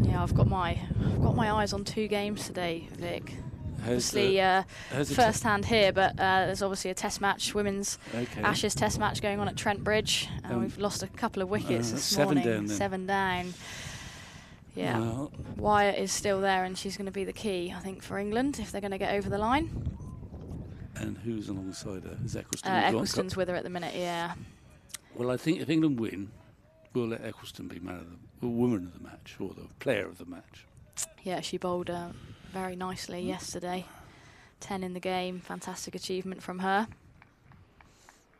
Yeah, I've got my eyes on 2 games today, Vic. Obviously, first hand here, but there's obviously a test match, women's Ashes test match going on at Trent Bridge. We've lost a couple of wickets this morning. 7 down. 7 down. Yeah, well, Wyatt is still there, and she's going to be the key, I think, for England if they're going to get over the line. And who's alongside her? Is Eccleston? Eccleston's with her at the minute. Yeah. Well, I think if England win, we'll let Eccleston be woman of the match or the player of the match. Yeah, she bowled very nicely yesterday. 10 in the game. Fantastic achievement from her.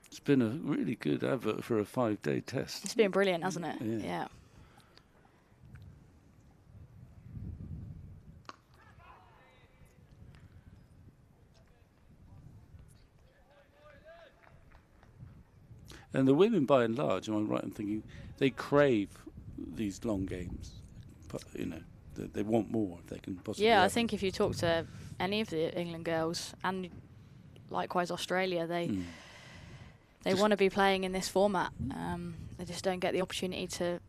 It's been a really good advert for a 5-day test. It's been brilliant, hasn't it? Yeah. And the women, by and large, am I right in thinking, they crave these long games? But, they want more if they can possibly. Yeah, I think if you talk to any of the England girls, and likewise Australia, they want to be playing in this format. They just don't get the opportunity to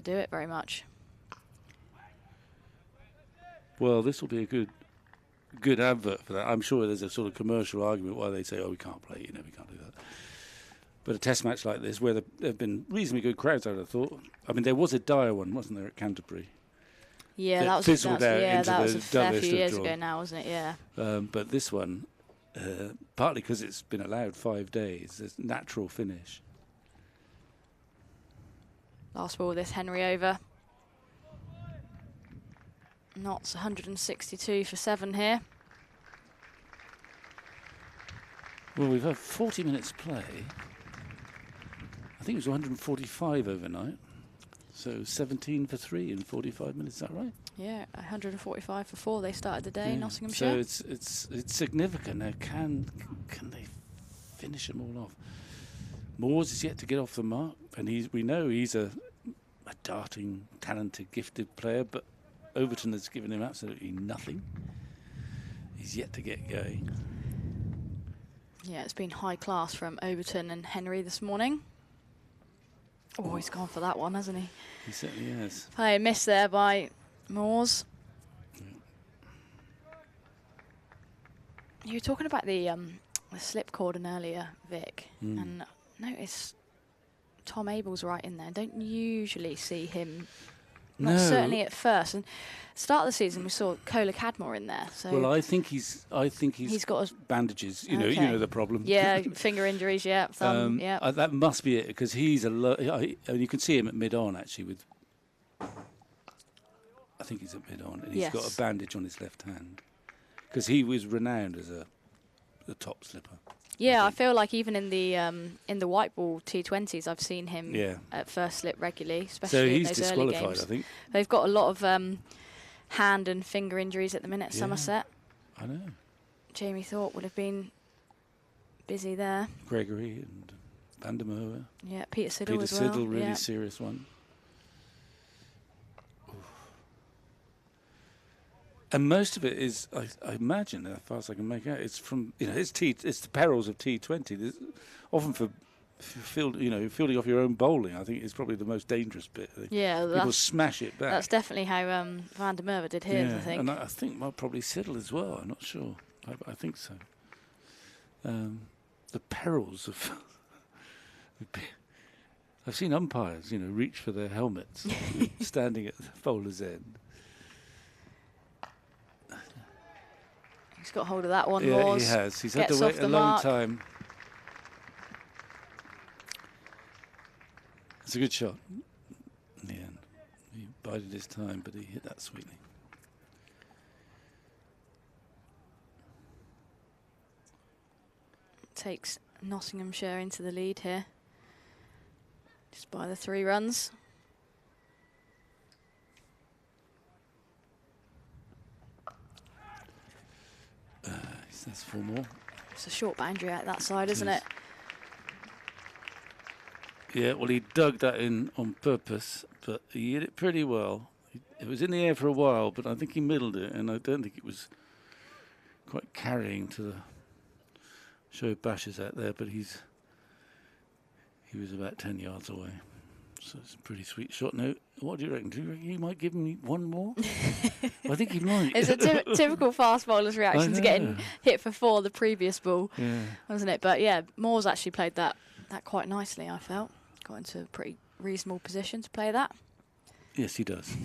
do it very much. Well, this will be a good advert for that. I'm sure there's a sort of commercial argument why they say, we can't play, we can't do that. But a test match like this, where there have been reasonably good crowds, I would have thought. I mean, there was a dire one, wasn't there, at Canterbury? Yeah, that was fizzled out into that was the a fair dullest few of years draws. ago now, wasn't it? Yeah. But this one, partly because it's been allowed 5 days, there's natural finish. Last ball, this Henry over. Knots 162 for 7 here. Well, we've had 40 minutes play. I think it was 145 overnight. So 17 for 3 in 45 minutes, is that right? Yeah, 145 for 4 they started the day, Yeah. Nottinghamshire. So it's significant. Now, can they finish them all off? Moores is yet to get off the mark, and we know he's a darting, talented, gifted player, but Overton has given him absolutely nothing. He's yet to get going. Yeah, it's been high class from Overton and Henry this morning. Oh, he's gone for that one, hasn't he? He certainly has. Play miss there by Moores. Yeah. You were talking about the slip cordon earlier, Vic, and notice Tom Abel's right in there. Don't usually see him. Not certainly at first. And start of the season, we saw Cola Cadmore in there. So well, I think he's got bandages. You know the problem. Yeah, finger injuries. Yeah, thumb. Yeah, that must be it because he's you can see him at mid-on actually with. I think he's at mid-on, and he's got a bandage on his left hand because he was renowned as a top slipper. Yeah, I feel like even in the white ball T20s, I've seen him at first slip regularly, especially in those early games. I think. They've got a lot of hand and finger injuries at the minute at Somerset. I know. Jamie Thorpe would have been busy there. Gregory and Van der Merwe. Yeah, Peter Siddle as well. Peter Siddle, really serious one. And most of it is, I imagine, as far as I can make out, it's from it's the perils of T20. There's often for fielding off your own bowling. I think is probably the most dangerous bit. Yeah, people smash it back. That's definitely how Van der Merwe did his. I think, and I think probably Siddle as well. I'm not sure. I think so. The perils of. I've seen umpires, reach for their helmets, standing at the bowler's end. He's got hold of that one, Yeah, Moores. he has. He's had to wait a long time. It's a good shot in the end. He bided his time, but he hit that sweetly. Takes Nottinghamshire into the lead here. Just by the 3 runs. That's 4 more. It's a short boundary out that side, isn't it? Yeah, well, he dug that in on purpose, but he hit it pretty well. It was in the air for a while, but I think he middled it, and I don't think it was quite carrying to the show bashes out there, but he was about 10 yards away. So it's a pretty sweet shot. Now, what do you reckon? Do you reckon he might give me one more? I think he might. It's a typical fast bowler's reaction to getting hit for 4 the previous ball, wasn't it? But yeah, Moores actually played that quite nicely, I felt. Got into a pretty reasonable position to play that. Yes, he does.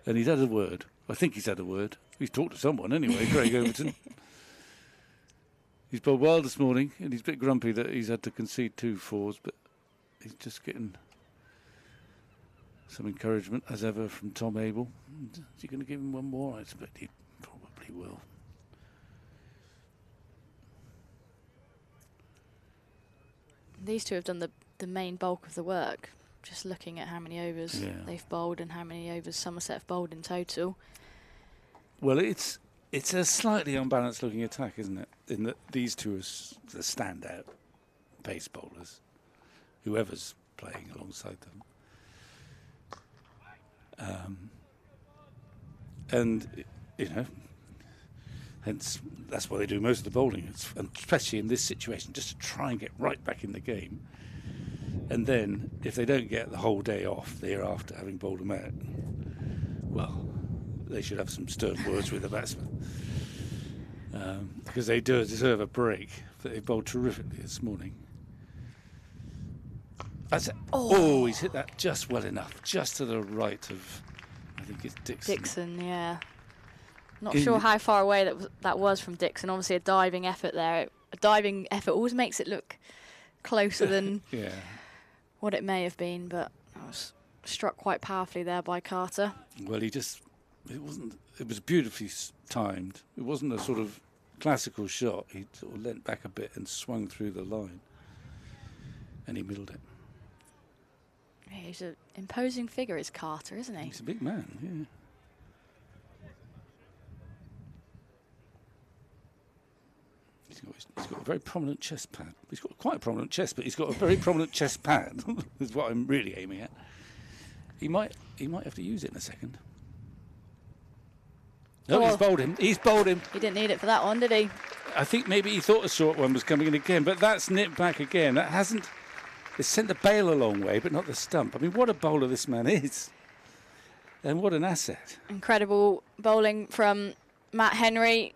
And he's had a word. I think he's had a word. He's talked to someone anyway, Craig Overton. He's bowled well this morning, and he's a bit grumpy that he's had to concede 2 fours, but he's just getting some encouragement, as ever, from Tom Abel. Is he going to give him one more? I expect he probably will. These two have done the main bulk of the work, just looking at how many overs they've bowled and how many overs Somerset have bowled in total. Well, it's a slightly unbalanced looking attack, isn't it? In that these two are the standout pace bowlers, whoever's playing alongside them. And, hence that's why they do most of the bowling, and especially in this situation, just to try and get right back in the game. And then, if they don't get the whole day off thereafter, having bowled them out, well, they should have some stern words with the batsmen. Because they do deserve a break. They bowled terrifically this morning. He's hit that just well enough, just to the right of, I think it's Dixon. Dixon, yeah. Not sure how far away that was from Dixon. Obviously, a diving effort there. A diving effort always makes it look closer than what it may have been, but I was struck quite powerfully there by Carter. Well, it was beautifully timed. It wasn't a sort of classical shot. He sort of leant back a bit and swung through the line, and he middled it. Yeah, he's an imposing figure, is Carter, isn't he? He's a big man, yeah. He's got a very prominent chest pad. He's got quite a prominent chest, but he's got a very prominent chest pad. Is what I'm really aiming at. He might have to use it in a second. No, he's bowled him. He's bowled him. He didn't need it for that one, did he? I think maybe he thought a short one was coming in again, but that's nipped back again. That hasn't. It's sent the bail a long way, but not the stump. I mean, what a bowler this man is, and what an asset. Incredible bowling from Matt Henry.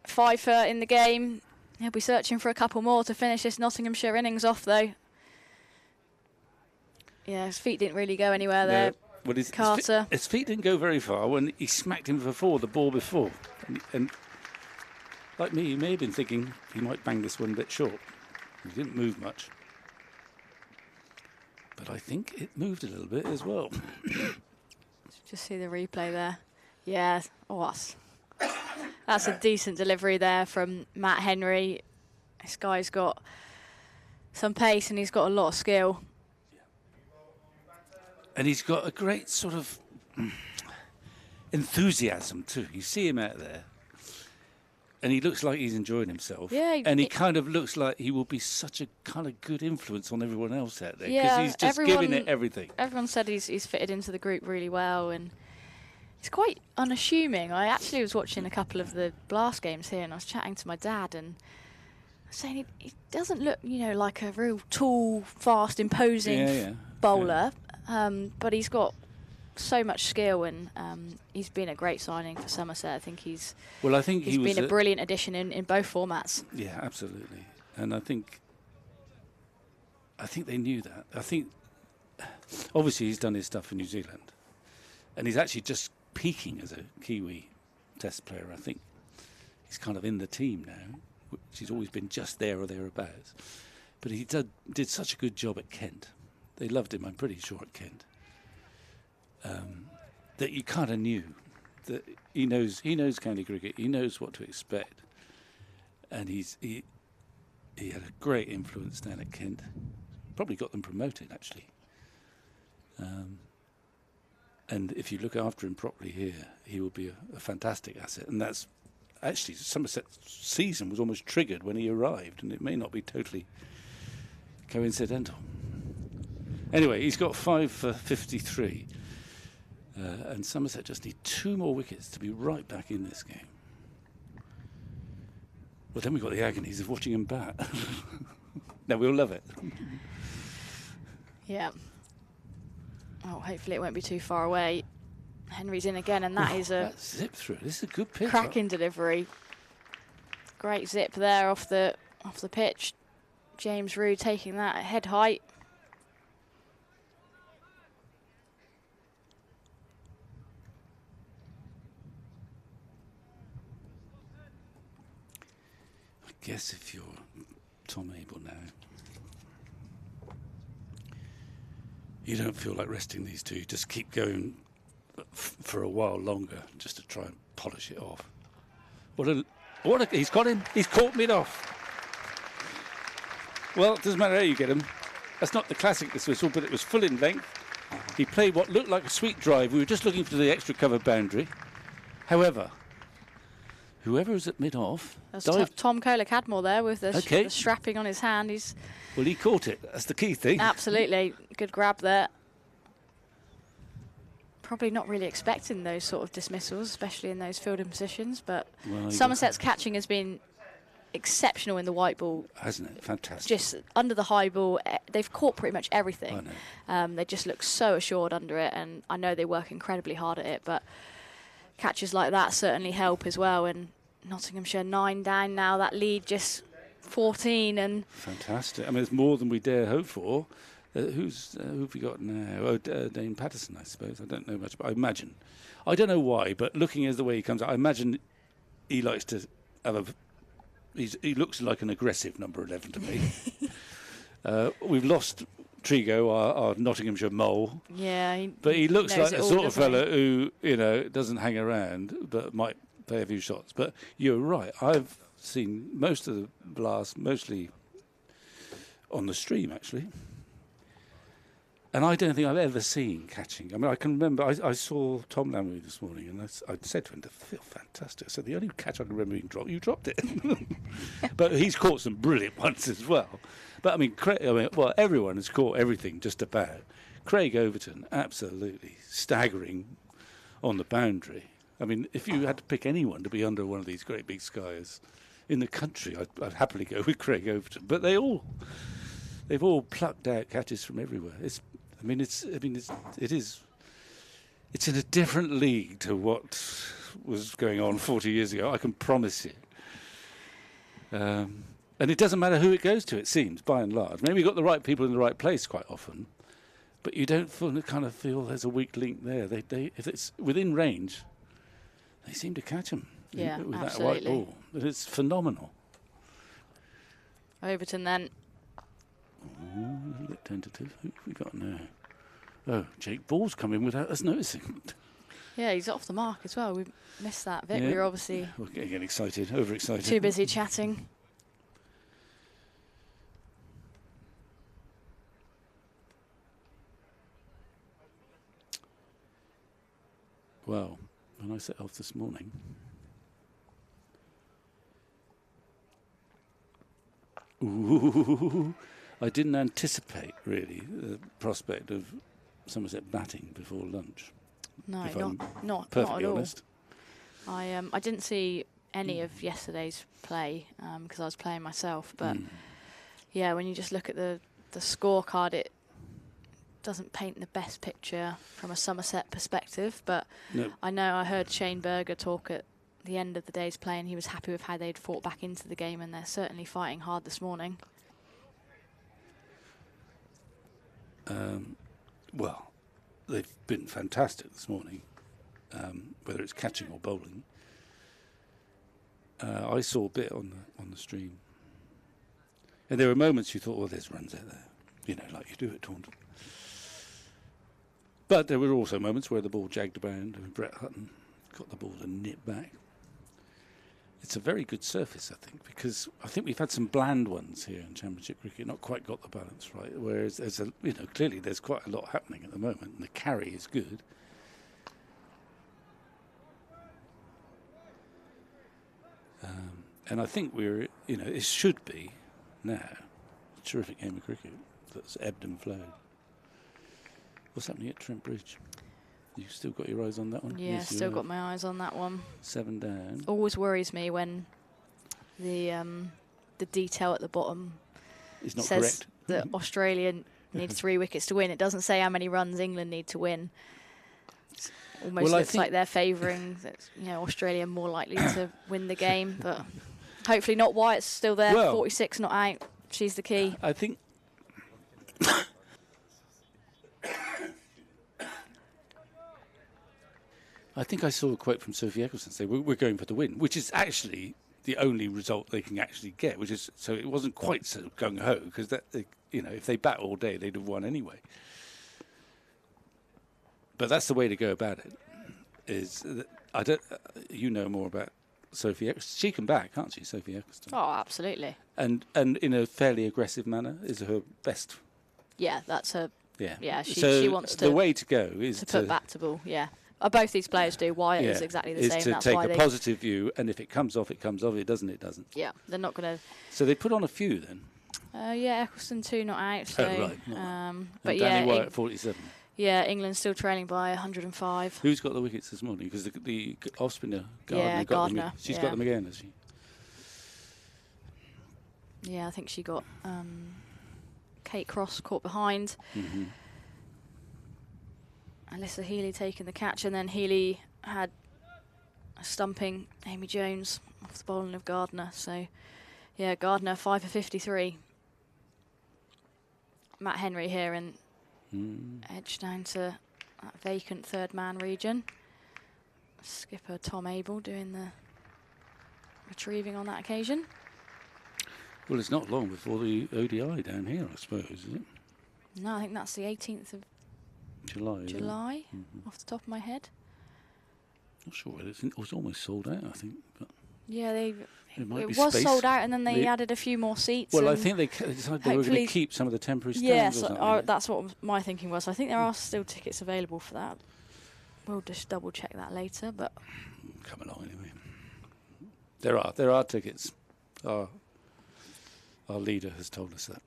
5 for in the game. He'll be searching for a couple more to finish this Nottinghamshire innings off, though. Yeah, his feet didn't really go anywhere there. Well, Carter. His feet didn't go very far when he smacked him for 4 the ball before. And like me, he may have been thinking he might bang this one a bit short. He didn't move much. But I think it moved a little bit as well. Just see the replay there. Yeah, that's a decent delivery there from Matt Henry. This guy's got some pace and he's got a lot of skill. And he's got a great sort of enthusiasm too. You see him out there and he looks like he's enjoying himself. Yeah, and he kind of looks like he will be such a kind of good influence on everyone else out there. Yeah, because he's just giving it everything. Everyone said he's fitted into the group really well and he's quite unassuming. I actually was watching a couple of the Blast games here and I was chatting to my dad and I was saying he doesn't look, like a real tall, fast, imposing bowler, but he's got so much skill and he's been a great signing for Somerset. I think he's been a brilliant addition in both formats. Yeah, absolutely. And I think they knew that. I think obviously he's done his stuff in New Zealand and he's actually just peaking as a Kiwi test player. I think he's kind of in the team now, which he's always been just there or thereabouts. But he did such a good job at Kent. They loved him, I'm pretty sure, at Kent. That you kind of knew that he knows county cricket. He knows what to expect, and he had a great influence down at Kent. Probably got them promoted actually. And if you look after him properly here, he will be a fantastic asset. And that's actually Somerset's season was almost triggered when he arrived, and it may not be totally coincidental. Anyway, he's got 5 for 53, and Somerset just need 2 more wickets to be right back in this game. Well, then we've got the agonies of watching him bat. No, we'll love it. Yeah. Oh, hopefully it won't be too far away. Henry's in again, and that is a zip through. This is a good pitch. Cracking delivery. Great zip there off the pitch. James Rood taking that at head height. I guess if you're Tom Abel now, you don't feel like resting these two. You just keep going for a while longer just to try and polish it off. He's got him. He's caught mid off. Well, it doesn't matter how you get him. That's not the classic dismissal, but it was full in length. He played what looked like a sweet drive. We were just looking for the extra cover boundary. However, whoever was at mid-off... Tom Kohler-Cadmore there with the strapping on his hand. Well, he caught it. That's the key thing. Absolutely. Good grab there. Probably not really expecting those sort of dismissals, especially in those fielding positions, but Somerset's catching has been exceptional in the white ball. Hasn't it? Fantastic. Just under the high ball, they've caught pretty much everything. I know. They just look so assured under it, and I know they work incredibly hard at it, but catches like that certainly help as well. And Nottinghamshire 9 down now, that lead just 14. And fantastic. I mean, it's more than we dare hope for. Who have we got now? Oh, Dane Patterson, I suppose. I don't know much, but I imagine. I don't know why, but looking at the way he comes out, I imagine he likes to have he looks like an aggressive number 11 to me. We've lost Trigo, our Nottinghamshire mole. Yeah. But he looks like the sort of fella who, doesn't hang around, but might play a few shots. But you're right. I've seen most of the blast, mostly on the stream, actually. And I don't think I've ever seen catching. I mean, I can remember, I saw Tom Lamley this morning, and I said to him, "To feel fantastic." So the only catch I can remember being dropped, you dropped it. But he's caught some brilliant ones as well. But I mean, everyone has caught everything just about. Craig Overton, absolutely staggering on the boundary. I mean, if you had to pick anyone to be under one of these great big skies in the country, I'd happily go with Craig Overton. But they've all plucked out catches from everywhere. It's in a different league to what was going on 40 years ago. I can promise you. And it doesn't matter who it goes to, it seems, by and large. Maybe you've got the right people in the right place quite often, but you don't kind of feel there's a weak link there. If it's within range, they seem to catch them with absolutely. that white ball. It's phenomenal. Overton then. A bit tentative. Who have we got now? Oh, Jake Ball's come in without us noticing. Yeah, he's off the mark as well. We missed that, Vic. We were obviously... We're getting excited, overexcited. Too busy chatting. Well, when I set off this morning... Ooh, I didn't anticipate, really, the prospect of Somerset batting before lunch. No, not perfectly at all. honest. I didn't see any of yesterday's play because I was playing myself. But yeah, when you just look at the scorecard, it doesn't paint the best picture from a Somerset perspective. But no. I heard Shane Berger talk at the end of the day's play, and he was happy with how they'd fought back into the game, and they're certainly fighting hard this morning. Well, they've been fantastic this morning, whether it's catching or bowling. I saw a bit on the stream, and there were moments you thought, well, there's runs out there, like you do at Taunton. But there were also moments where the ball jagged around, and Brett Hutton got the ball to nip back. It's a very good surface, I think, because I think we've had some bland ones here in Championship cricket, not quite got the balance right. Whereas there's clearly there's quite a lot happening at the moment, and the carry is good. And I think it should be now a terrific game of cricket that's ebbed and flowed. What's happening at Trent Bridge? You still got your eyes on that one? Yeah, still got my eyes on that one. 7 down. Always worries me when the detail at the bottom is not says correct. That Australia needs 3 wickets to win. It doesn't say how many runs England need to win. It almost looks like they're favouring Australia more likely to win the game, but hopefully not. Wyatt's still there. 46 not out. She's the key. I think. I think I saw a quote from Sophie Eccleston say, we're going for the win, which is actually the only result they can actually get, so it wasn't quite so gung-ho, because if they bat all day, they'd have won anyway. But that's the way to go about it, you know more about Sophie Eccleston. She can bat, can't she, Sophie Eccleston? Oh, absolutely. And in a fairly aggressive manner is her best. Yeah, that's her. Yeah, she wants to. The way to go is to put bat to ball, yeah. Both these players do. Wyatt is exactly the same. Is to take a positive view, and if it comes off, it comes off. It doesn't, it doesn't. Yeah, they're not going to... So they put on a few then? Yeah, Eccleston 2 not out. So, right. But Danny Wyatt 47. Yeah, England still trailing by 105. Who's got the wickets this morning? Because the off-spinner, Gardner, got them. She's got them again, has she? Yeah, I think she got Kate Cross caught behind. Mm-hmm. Alyssa Healy taking the catch, and then Healy had a stumping Amy Jones off the bowling of Gardner. So, yeah, Gardner 5 for 53. Matt Henry here and edge down to that vacant third man region. Skipper Tom Abel doing the retrieving on that occasion. Well, it's not long before the ODI down here, I suppose, is it? No, I think that's the 18th of July, off the top of my head. Not sure. It was almost sold out, I think. But yeah, it was space. sold out, and then they added a few more seats. Well, I think they decided they were going to keep some of the temporary stands. Yes, that's what my thinking was. I think there are still tickets available for that. We'll just double check that later. But come along anyway. There are tickets. Our leader has told us that.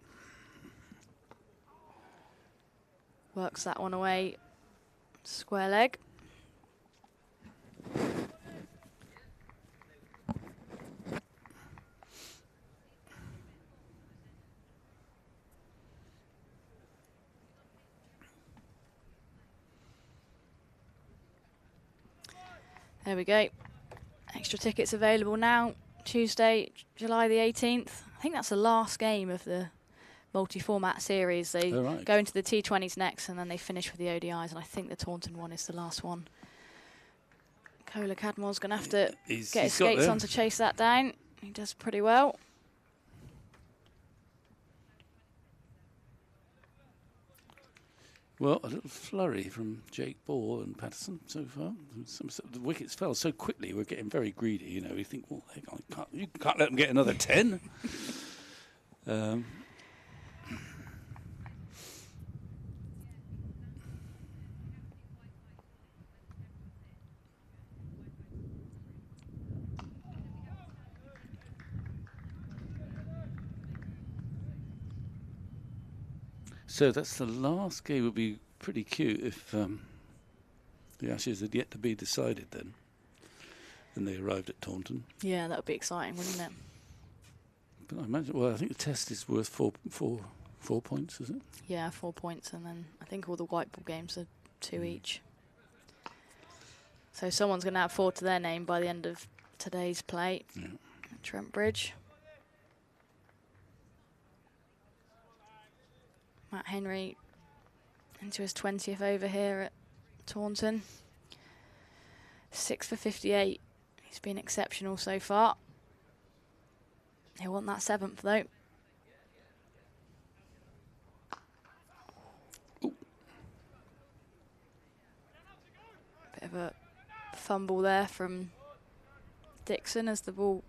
Works that one away. Square leg. There we go. Extra tickets available now. Tuesday, July the 18th. I think that's the last game of the multi-format series. They go into the T20s next, and then they finish with the ODIs, and I think the Taunton one is the last one. Kola Cadmore's going to have to get his skates on to chase that down. He does pretty well. Well, a little flurry from Jake Ball and Patterson so far. The wickets fell so quickly, we're getting very greedy. You know, we think, well, hang on, you can't let them get another 10. So that's the last game. Would be pretty cute if the Ashes had yet to be decided then, and they arrived at Taunton. Yeah, that would be exciting, wouldn't it? But I imagine. Well, I think the Test is worth four points, is it? Yeah, 4 points, and then I think all the white ball games are 2 each. So someone's going to add 4 to their name by the end of today's play. Yeah. At Trent Bridge. Matt Henry into his 20th over here at Taunton. 6 for 58. He's been exceptional so far. He'll want that 7th though. Ooh. Bit of a fumble there from Dixon as the ball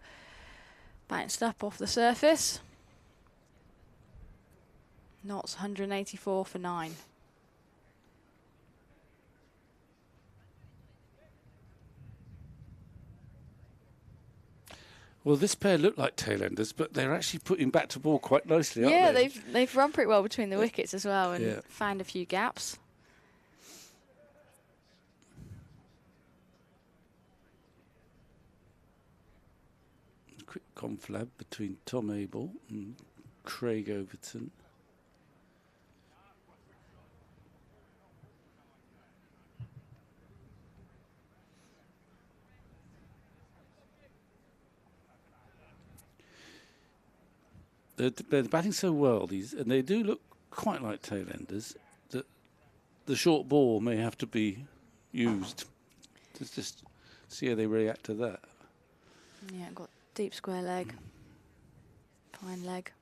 bounced up off the surface. Notts 184 for 9. Well, this pair look like tail-enders, but they're actually putting back to ball quite nicely, aren't they? Yeah, they've run pretty well between the wickets as well and found a few gaps. A quick conflab between Tom Abel and Craig Overton. They're batting so well, and they do look quite like tail-enders, that the short ball may have to be used. Just see how they react to that. Yeah, got deep square leg, fine leg.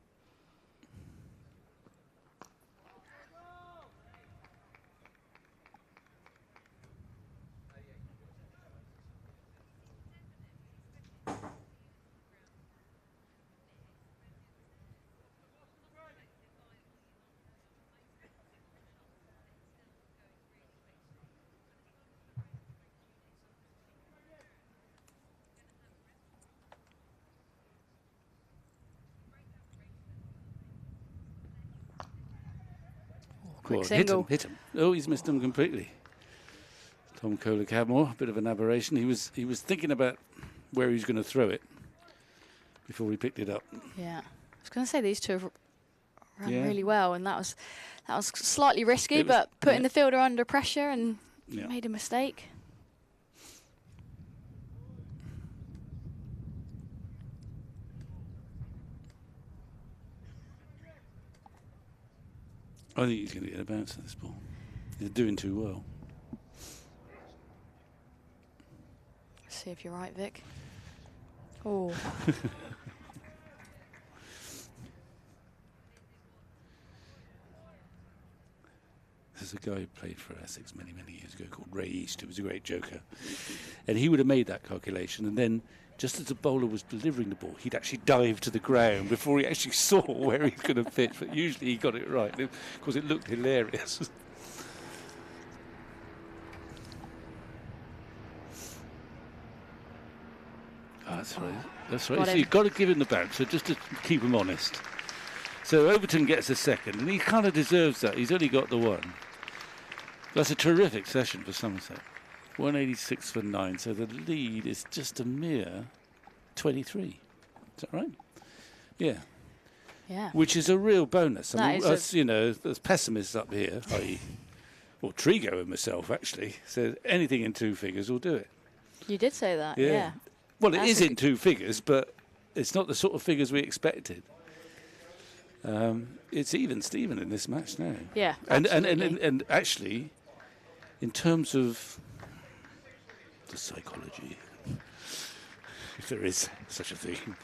Quick single. Hit him. Oh, he's missed him completely. Tom Kola Cadmore, a bit of an aberration. He was thinking about where he was going to throw it before he picked it up. Yeah, I was going to say these two have run really well, and that was slightly risky, but putting the fielder under pressure and made a mistake. I think he's going to get a bounce on this ball. He's doing too well. See if you're right, Vic. Oh. There's a guy who played for Essex many, many years ago called Ray East, who was a great joker. And he would have made that calculation, and then just as the bowler was delivering the ball, he'd actually dive to the ground before he actually saw where he's going to pitch. But usually he got it right, because it looked hilarious. That's right. That's right. So you've got to give him the bounce, so just to keep him honest. So Overton gets a second, and he kind of deserves that. He's only got the one. That's a terrific session for Somerset. 186 for 9, so the lead is just a mere 23. Is that right? Yeah. Yeah. Which is a real bonus. I mean, us, there's pessimists up here, i.e., well, Trigo and myself actually said anything in 2 figures will do it. You did say that, yeah. Well, it is in 2 figures, but it's not the sort of figures we expected. It's even Steven in this match now. Yeah, and actually, in terms of the psychology, if there is such a thing,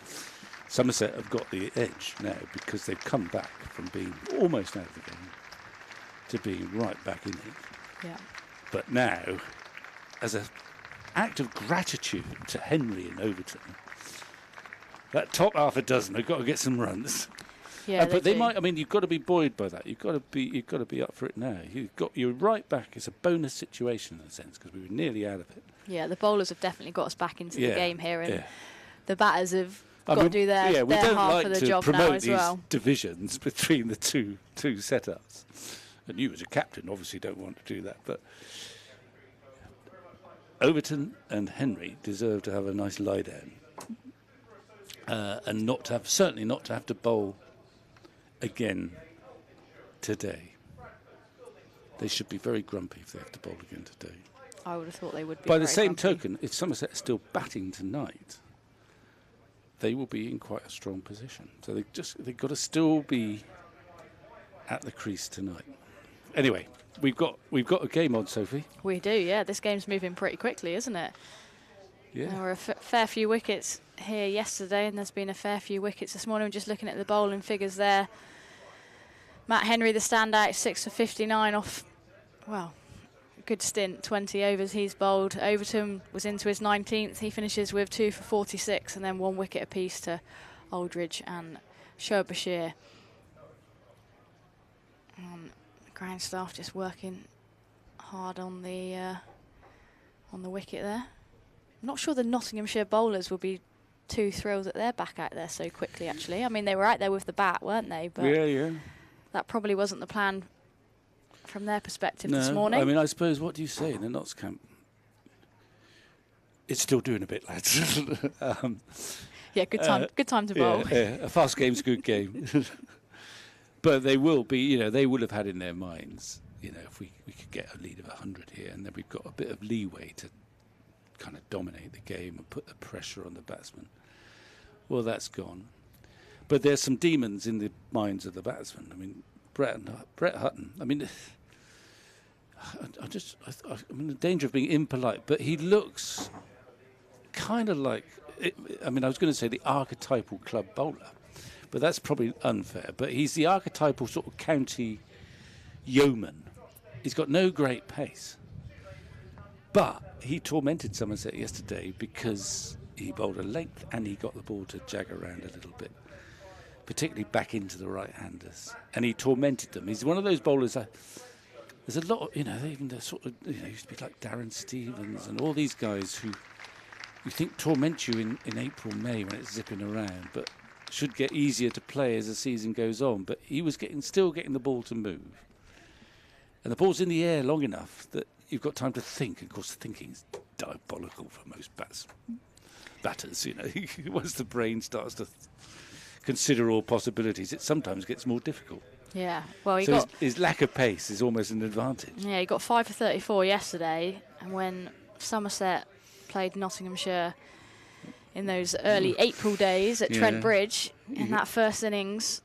Somerset have got the edge now because they've come back from being almost out of the game to being right back in it. Yeah. But now, as an act of gratitude to Henry and Overton, that top half a dozen have got to get some runs. Yeah, but they might. I mean, you've got to be buoyed by that. You've got to be up for it now. You're right back. It's a bonus situation in a sense because we were nearly out of it. Yeah, the bowlers have definitely got us back into the game here, and the batters have got to do their we don't half like of the to job promote now as these well. divisions between the two setups. And you, as a captain, obviously don't want to do that. But Overton and Henry deserve to have a nice lie down, and certainly not to have to bowl again today. They should be very grumpy if they have to bowl again today. I would have thought they would be. By the same grumpy. token, if Somerset are still batting tonight, they will be in quite a strong position. So they've got to still be at the crease tonight. Anyway, we've got a game on, Sophie. We do, yeah. This game's moving pretty quickly, isn't it? Yeah. There were a fair few wickets here yesterday, and there's been a fair few wickets this morning. Just looking at the bowling figures there. Matt Henry, the standout, 6 for 59 off, well, good stint, 20 overs he's bowled. Overton was into his 19th. He finishes with 2 for 46 and then 1 wicket apiece to Aldridge and Sherbashir. Ground staff just working hard on the wicket there. I'm not sure the Nottinghamshire bowlers will be too thrilled that they're back out there so quickly, actually. I mean, they were out there with the bat, weren't they? But yeah. That probably wasn't the plan from their perspective this morning. I mean, I suppose, what do you say in the Notts camp? It's still doing a bit, lads. Yeah, good time to bowl. Yeah, a fast game's a good game. But they will be, they will have had in their minds, if we could get a lead of 100 here, and then we've got a bit of leeway to kind of dominate the game and put the pressure on the batsman. Well, that's gone. But there's some demons in the minds of the batsmen. I mean, Brett Hutton. I mean, I'm in the danger of being impolite, but he looks kind of like, I was going to say the archetypal club bowler, but that's probably unfair. But he's the archetypal sort of county yeoman. He's got no great pace. But he tormented Somerset yesterday because he bowled a length and he got the ball to jag around a little bit, particularly back into the right-handers. And he tormented them. He's one of those bowlers that there's a lot of, they sort of, used to be like Darren Stevens and all these guys who you think torment you in April, May when it's zipping around, but should get easier to play as the season goes on. But he was still getting the ball to move. And the ball's in the air long enough that you've got time to think. Of course, thinking is diabolical for most batters, Once the brain starts to consider all possibilities, it sometimes gets more difficult. Yeah, well, his lack of pace is almost an advantage. Yeah, he got 5 for 34 yesterday, and when Somerset played Nottinghamshire in those early April days at Trent Bridge, in that first innings,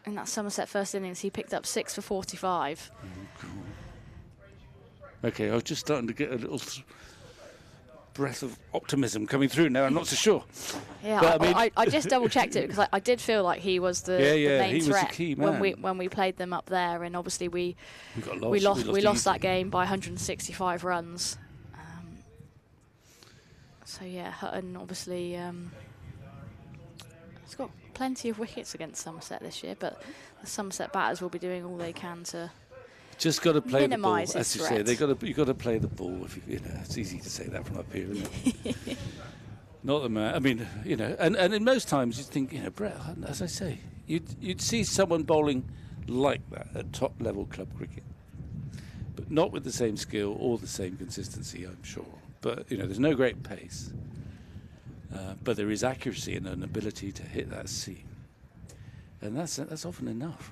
in that Somerset first innings, he picked up 6 for 45. Okay, I was just starting to get a little breath of optimism coming through now. I'm not so sure. Yeah, but I just double checked it because I did feel like he was the main threat was the key man. when we played them up there, and obviously we lost that game by 165 runs. So yeah, Hutton obviously has got plenty of wickets against Somerset this year, but the Somerset batters will be doing all they can to just got to play the ball, as you threat. say. You've got to play the ball. If you know, it's easy to say that from up here, isn't it? Not the man. I mean, you know, and in most times you think, you know, Brett Hutton, as I say, you'd see someone bowling like that at top level club cricket, but not with the same skill or the same consistency, I'm sure. But you know, there's no great pace, but there is accuracy and an ability to hit that seam, and that's often enough.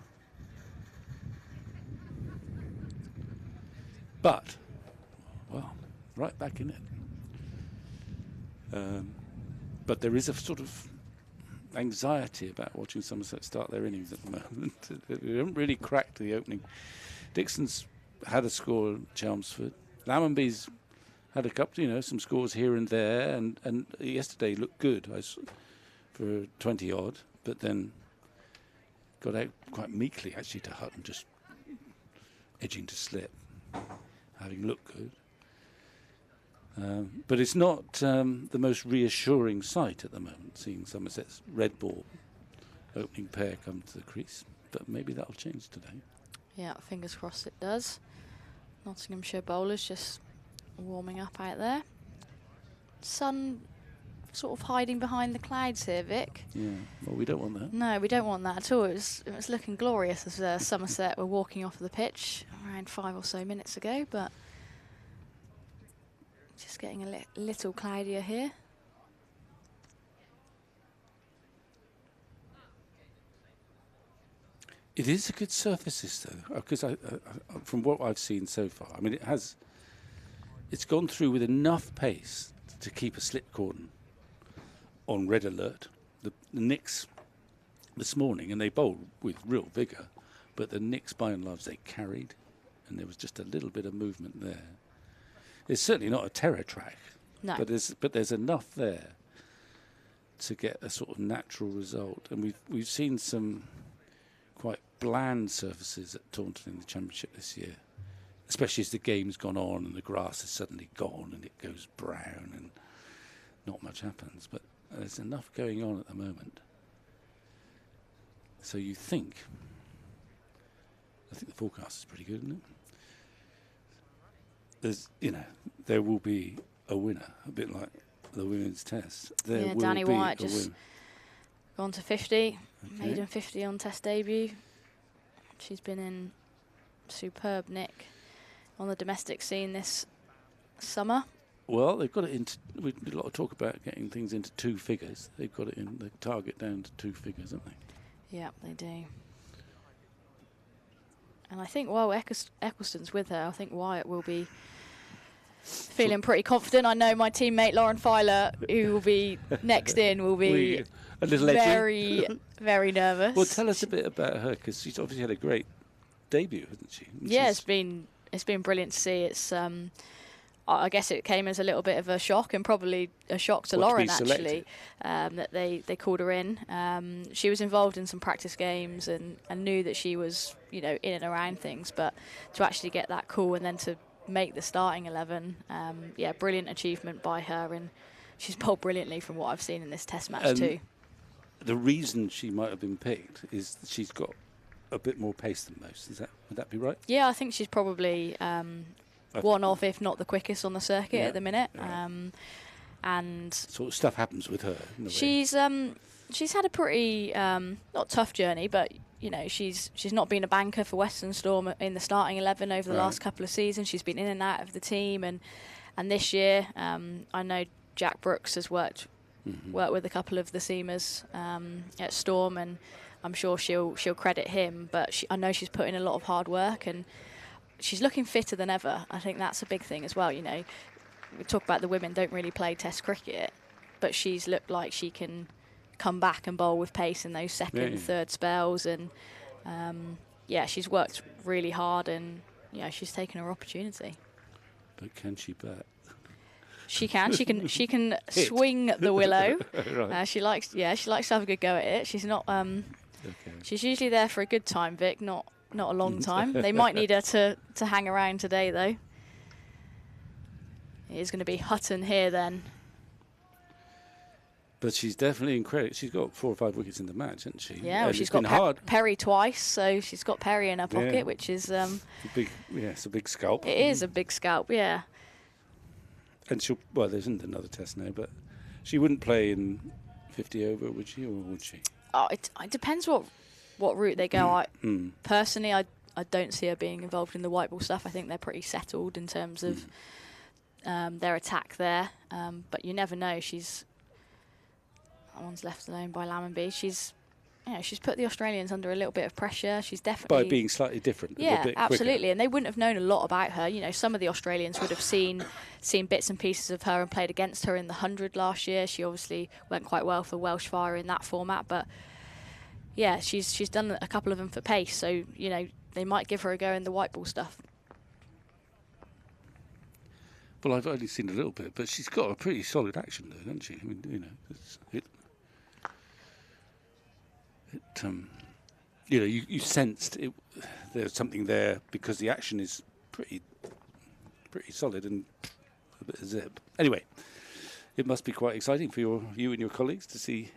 But, well, right back in it. But there is a sort of anxiety about watching Somerset start their innings at the moment. They haven't really cracked the opening. Dixon's had a score at Chelmsford. Lammonby's had a couple, you know, some scores here and there, and yesterday looked good for 20 odd, but then got out quite meekly actually to Hutton, just edging to slip, having looked good. But it's not the most reassuring sight at the moment, seeing Somerset's red ball opening pair come to the crease. But maybe that'll change today. Yeah, fingers crossed it does. Nottinghamshire bowlers just warming up out there. Sun sort of hiding behind the clouds here, Vic. Yeah, well, we don't want that. No, we don't want that at all. It was looking glorious as Somerset were walking off the pitch around 5 or so minutes ago, but just getting a little cloudier here. It is a good surface, though, because from what I've seen so far, I mean, it's gone through with enough pace to keep a slip cordon on red alert. The nicks this morning, and they bowled with real vigour, but the nicks by and large they carried, and there was just a little bit of movement there. It's certainly not a terror track, no. but there's enough there to get a sort of natural result, and we've seen some quite bland surfaces at Taunton in the Championship this year, especially as the game's gone on and the grass is suddenly gone and it goes brown and not much happens. But there's enough going on at the moment. So I think the forecast is pretty good, isn't it? There's, you know, there will be a winner, a bit like the women's test. There will Danny be White a just win. gone to 50, Okay. maiden 50 on test debut. She's been in superb nick on the domestic scene this summer. Well, they've got it into. We did a lot of talk about getting things into 2 figures. They've got it in the target down to 2 figures, haven't they? Yeah, they do. And I think while Eccleston's with her, I think Wyatt will be feeling pretty confident. I know my teammate Lauren Filer, who will be next in, will be a little very, very nervous. Well, tell us a bit about her, because she's obviously had a great debut, hasn't she? Yeah, it's been brilliant to see. It's I guess it came as a little bit of a shock, and probably a shock to Lauren actually, that they called her in. She was involved in some practice games and knew that she was, you know, in and around things, but to actually get that call and then to make the starting 11, yeah, brilliant achievement by her, and she's bowled brilliantly from what I've seen in this Test match too. The reason she might have been picked is that she's got a bit more pace than most. Would that be right? Yeah, I think she's probably one of, if not the quickest on the circuit at the minute. Yeah. And sort of stuff happens with her. She's had a pretty not tough journey, but you know, she's not been a banker for Western Storm in the starting 11 over the last couple of seasons. She's been in and out of the team, and this year I know Jack Brooks has worked with a couple of the seamers at Storm, and I'm sure she'll credit him. But I know she's put in a lot of hard work, and she's looking fitter than ever. I think that's a big thing as well. You know, we talk about the women don't really play Test cricket, but she's looked like she can come back and bowl with pace in those second, third spells, and Yeah, she's worked really hard, and she's taken her opportunity. But can she bat? She can. She can swing the willow. Right. She likes to have a good go at it. She's not. Okay. She's usually there for a good time, Vic. Not a long time. They might need her to hang around today, though. It is going to be Hutton here then. But she's definitely in credit. She's got 4 or 5 wickets in the match, hasn't she? Yeah, well, she's got Perry twice, so she's got Perry in her pocket, which is it's a big scalp. It is a big scalp, yeah. And there isn't another test now, but she wouldn't play in 50 over, would she, or would she? Oh, it depends what route they go. Personally, I don't see her being involved in the white ball stuff. I think they're pretty settled in terms of their attack there. But you never know. That one's left alone by Lammonby. She's put the Australians under a little bit of pressure. She's definitely... By being slightly different. Yeah, a bit absolutely. quicker. And they wouldn't have known a lot about her. Some of the Australians would have seen bits and pieces of her and played against her in the 100 last year. She obviously went quite well for Welsh Fire in that format. But, yeah, she's done a couple of them for pace. So, they might give her a go in the white ball stuff. Well, I've only seen a little bit, but she's got a pretty solid action there, hasn't she? I mean, you sensed there's something there because the action is pretty solid and a bit of zip. Anyway, it must be quite exciting for you and your colleagues to see.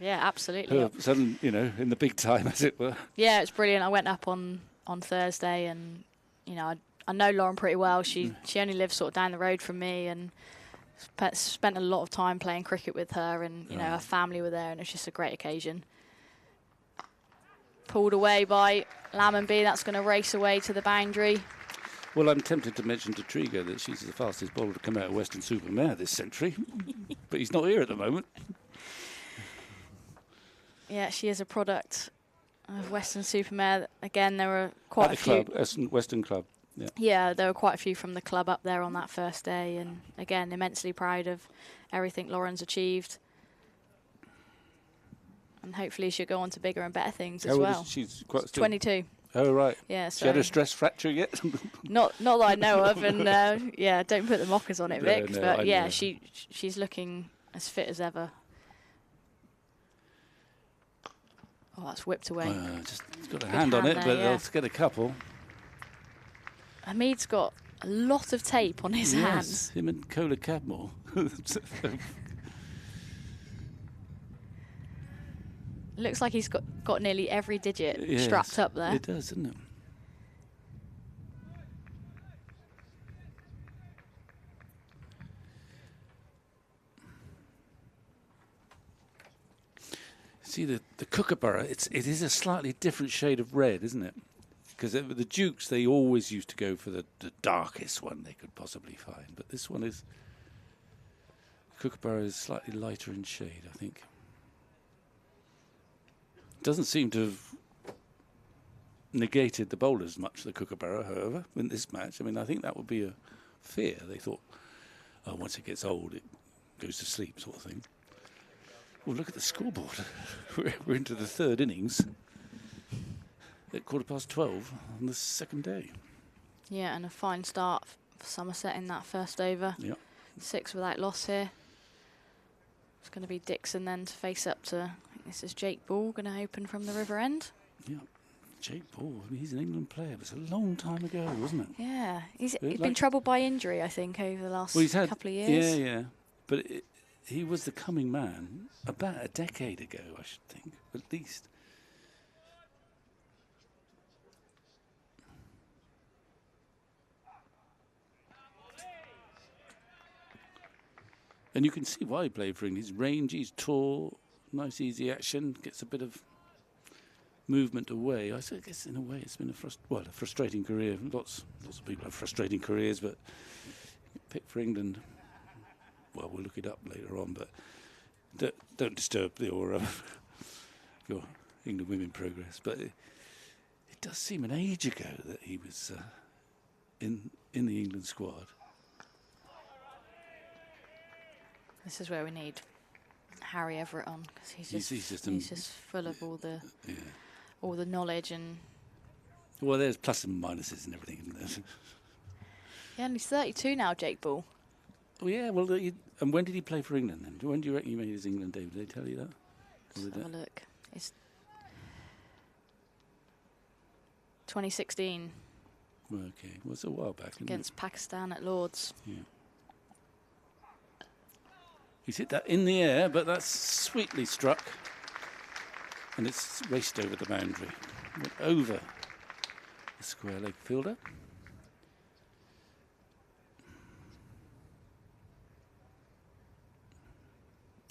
Yeah, absolutely. Her sudden, in the big time, as it were. Yeah, it's brilliant. I went up on Thursday, and I know Lauren pretty well. She only lives sort of down the road from me, and spent a lot of time playing cricket with her, and her family were there, and it was just a great occasion. Pulled away by Lammonby. That's going to race away to the boundary. Well, I'm tempted to mention to Trigo that she's the fastest bowler to come out of Western-super-Mare this century, but he's not here at the moment. Yeah, she is a product of Western-super-Mare. Again, there were quite a few. Western Club. Yeah, there were quite a few from the club up there on that first day, and again, immensely proud of everything Lauren's achieved. And hopefully she'll go on to bigger and better things as well. She's quite 22. Oh, right. Yeah, so she had a stress fracture yet? not that I know of, and don't put the mockers on it, Vic. No, but yeah, she's looking as fit as ever. Oh, that's whipped away. Just got a hand on it, but let's get a couple. Hamid's got a lot of tape on his hands. Him and Cola Cadmore. Looks like he's got nearly every digit strapped up there. It does, doesn't it? See, the Kookaburra, it is a slightly different shade of red, isn't it? Because the Dukes, they always used to go for the darkest one they could possibly find. But this one is... Kookaburra is slightly lighter in shade, I think. Doesn't seem to have negated the bowlers much, the Kookaburra, however, in this match. I mean, I think that would be a fear. They thought, once it gets old, it goes to sleep, sort of thing. Well, look at the scoreboard. We're into the third innings at 12:15 on the second day. Yeah, and a fine start for Somerset in that first over. Yeah. 6 without loss here. It's going to be Dixon then to face up to... This is Jake Ball going to open from the River End. Yeah, Jake Ball. I mean, he's an England player, but it's a long time ago, wasn't it? Yeah, he's been troubled by injury, I think, over the last couple of years. Yeah. But he was the coming man about a decade ago, I should think, at least. And you can see why he played for England. He's rangy, he's tall, nice easy action, gets a bit of movement away. I guess in a way it's been a frustrating career. Lots of people have frustrating careers, but pick for England. Well, we'll look it up later on, but don't disturb your England women progress. But it does seem an age ago that he was in the England squad. This is where we need Harry Everett on, because he's just full of all the all the knowledge and. Well, there's plus and minuses and everything, isn't there? Yeah, and he's 32 now, Jake Ball. Oh yeah, well, and when did he play for England then? When do you reckon he made his England debut? Did they tell you that? Let's have a look. It's 2016. Okay, well, it's a while back. Against Pakistan at Lord's. Yeah. He's hit that in the air, but that's sweetly struck. And it's raced over the boundary. Went over the square leg fielder.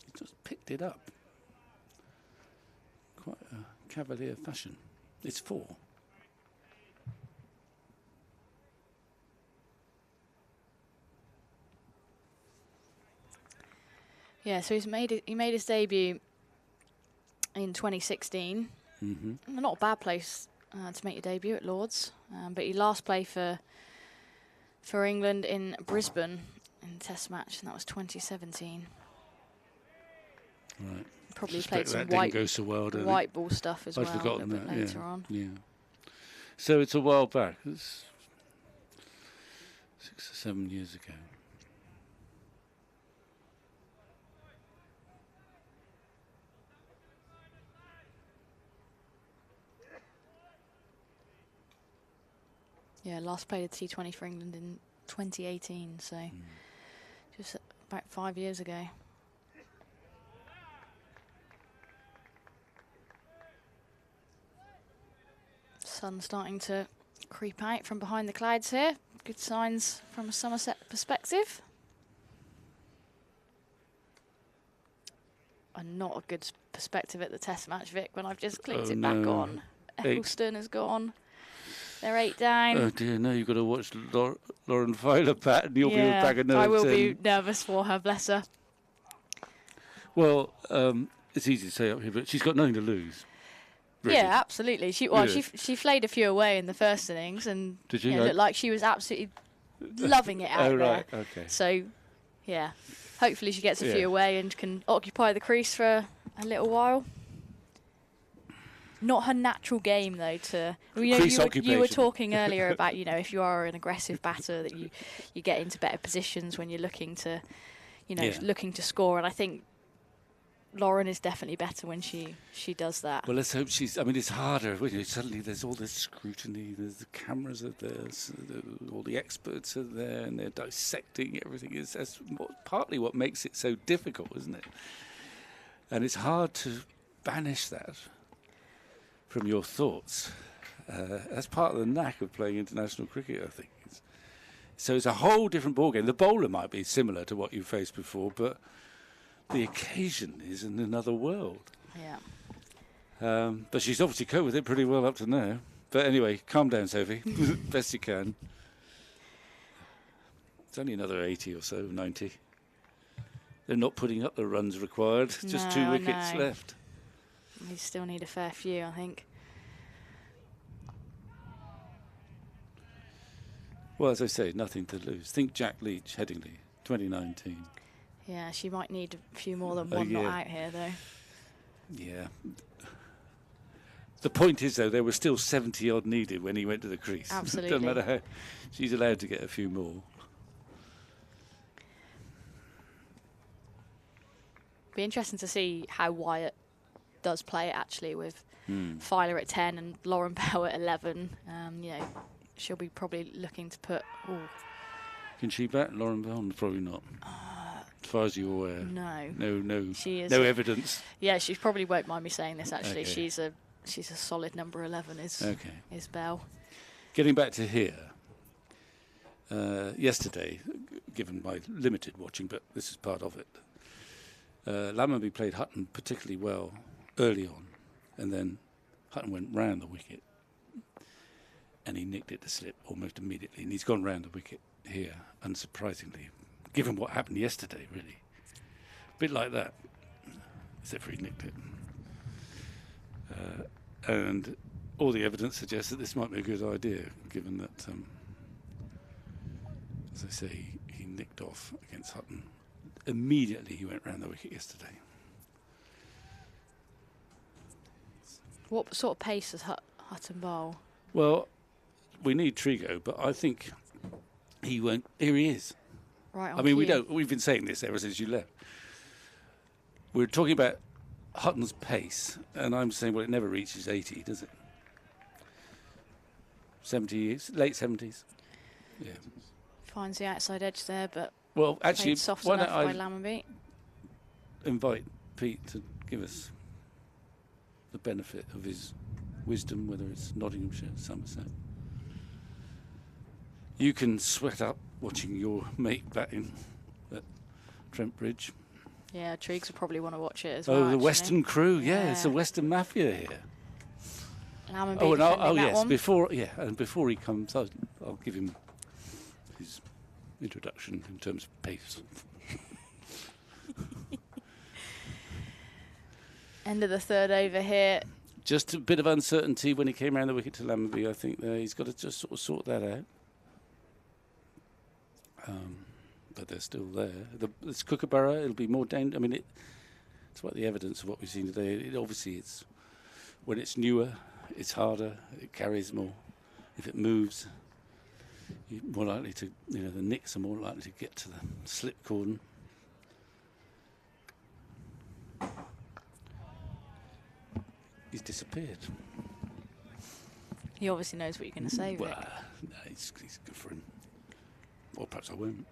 He just picked it up. Quite a cavalier fashion. It's 4. Yeah, so he made his debut in 2016. Mm-hmm. Not a bad place to make your debut at Lord's, but he last played for England in Brisbane in a Test match, and that was 2017. Right. Probably played some white ball stuff as well. I'd forgotten that. Later on. Yeah. So it's a while back. It's 6 or 7 years ago. Yeah, last played a T20 for England in 2018, so just about 5 years ago. Sun starting to creep out from behind the clouds here. Good signs from a Somerset perspective. And not a good perspective at the Test match, Vic, when I've just clicked it back on. Eccleston has gone. They're 8 down. Oh dear, no, you've got to watch Lauren Fowler, Pat, and you'll be a bag of nerves. I will be nervous for her, bless her. Well, it's easy to say up here, but she's got nothing to lose. Really. Yeah, absolutely. She flayed a few away in the first innings, and did she? It looked like she was absolutely loving it out there. Right, okay. So, yeah, hopefully she gets a few away and can occupy the crease for a little while. Not her natural game, though. You were talking earlier about, if you are an aggressive batter, that you get into better positions when you're looking to, looking to score. And I think Lauren is definitely better when she does that. Well, let's hope she's. I mean, it's harder. Suddenly there's all this scrutiny. There's the cameras are there. So all the experts are there, and they're dissecting everything. That's partly what makes it so difficult, isn't it? And it's hard to banish that from your thoughts. That's part of the knack of playing international cricket, I think. So it's a whole different ballgame. The bowler might be similar to what you faced before, but the occasion is in another world. Yeah. But she's obviously coped with it pretty well up to now. But anyway, calm down, Sophie. Best you can. It's only another 80 or so, 90. They're not putting up the runs required. Just 2 wickets left. We still need a fair few, I think. Well, as I say, nothing to lose. Think Jack Leach, Headingley, 2019. Yeah, she might need a few more than one not out here, though. Yeah. The point is, though, there were still 70-odd needed when he went to the crease. Absolutely. Doesn't matter how. She's allowed to get a few more. Be interesting to see how Wyatt does play it, actually, with Fowler at 10 and Lauren Bell at 11. She'll be probably looking to put... Ooh. Can she bat Lauren Bell? Probably not. As far as you're aware. No. She is no evidence. Yeah, she probably won't mind me saying this, actually. Okay. She's a solid number 11, is Bell. Getting back to here. Yesterday, given my limited watching, but this is part of it, Lammonby played Hutton particularly well early on, and then Hutton went round the wicket, and he nicked it to slip almost immediately, and he's gone round the wicket here, unsurprisingly, given what happened yesterday, really. A bit like that, except for he nicked it. And all the evidence suggests that this might be a good idea, given that, as I say, he nicked off against Hutton. Immediately he went round the wicket yesterday. What sort of pace does Hutton bowl? Well, we need Trigo, but I think he won't. Here he is. Right. I mean, we've been saying this ever since you left. We're talking about Hutton's pace, and I'm saying, well, it never reaches 80, does it? 70s, late 70s. Yeah. Finds the outside edge there, but well, actually, soft why enough don't by I Lammonby. invite Pete to give us the benefit of his wisdom, whether it's Nottinghamshire, Somerset. You can sweat up watching your mate batting at Trent Bridge. Yeah, Triggs will probably want to watch it as well. Oh, the actually. Western crew, yeah, it's the Western Mafia here. Lammonby yes, one. before he comes, I'll give him his introduction in terms of pace. End of the third over here. Just a bit of uncertainty when he came around the wicket to Lammonby. I think he's got to just sort of sort that out. But they're still there. It's Kookaburra. It'll be more dangerous. I mean, it's about the evidence of what we've seen today. Obviously, it's when it's newer, it's harder. It carries more. If it moves, you're more likely to. The nicks are more likely to get to the slip cordon. He's disappeared. He obviously knows what you're going to say. Well, no, it's good for him. Or perhaps I won't.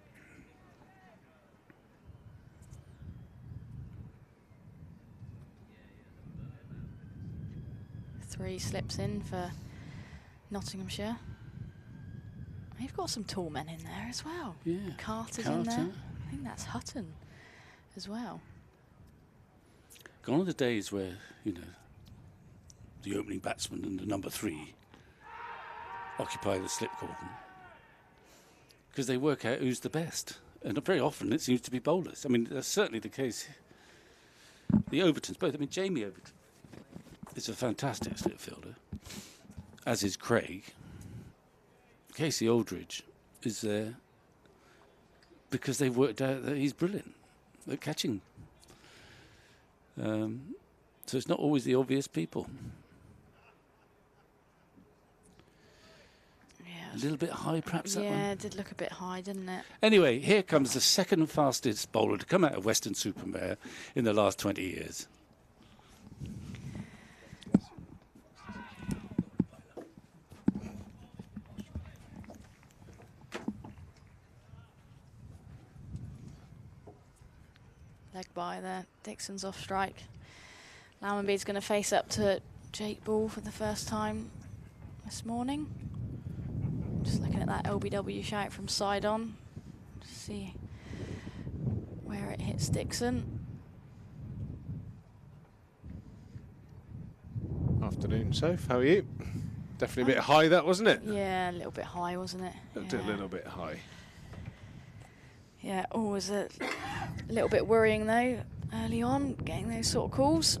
Three slips in for Nottinghamshire. They've got some tall men in there as well. Yeah. Carter's in there. I think that's Hutton as well. Gone are the days where, the opening batsman and the number 3 occupy the slip cordon. Because they work out who's the best. And very often it seems to be bowlers. I mean, that's certainly the case. The Overtons, both. I mean, Jamie Overton is a fantastic slip fielder, as is Craig. Casey Aldridge is there because they've worked out that he's brilliant at catching. So it's not always the obvious people. A little bit high, perhaps, that one? Yeah, it did look a bit high, didn't it? Anyway, here comes the second fastest bowler to come out of Western-super-Mare in the last 20 years. Leg by there. Dixon's off strike. Lammonby's going to face up to Jake Ball for the first time this morning. Just looking at that LBW shout from side on to see where it hits Dixon. Afternoon, Soph. How are you? Definitely a bit high, that, wasn't it? Yeah, a little bit high, wasn't it? Looked a little bit high. Yeah, always a little bit worrying, though, early on, getting those sort of calls.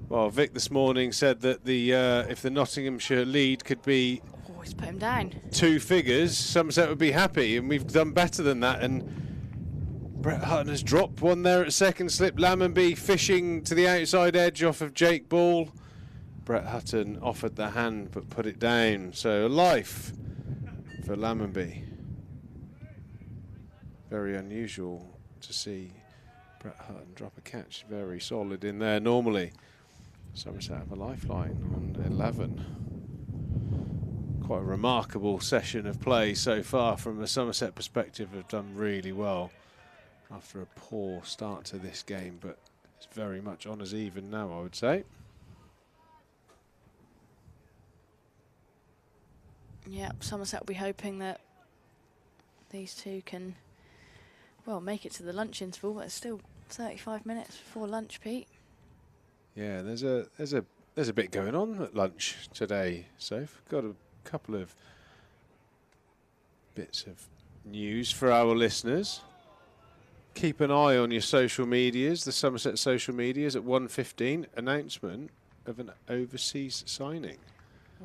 Well, Vic this morning said that if the Nottinghamshire lead could be Always put him down. 2 figures, Somerset would be happy, and we've done better than that. And Brett Hutton has dropped one there at second slip. Lammonby fishing to the outside edge off of Jake Ball. Brett Hutton offered the hand but put it down. So a life for Lammonby. Very unusual to see Brett Hutton drop a catch. Very solid in there normally. Somerset have a lifeline on 11. Quite a remarkable session of play so far from a Somerset perspective. Have done really well after a poor start to this game, but it's very much on as even now, I would say. Yeah, Somerset will be hoping that these two can, well, make it to the lunch interval, but it's still 35 minutes before lunch, Pete. Yeah, there's a bit going on at lunch today, Soph. Got a couple of bits of news for our listeners. Keep an eye on your social medias, the Somerset social medias at 1:15, announcement of an overseas signing.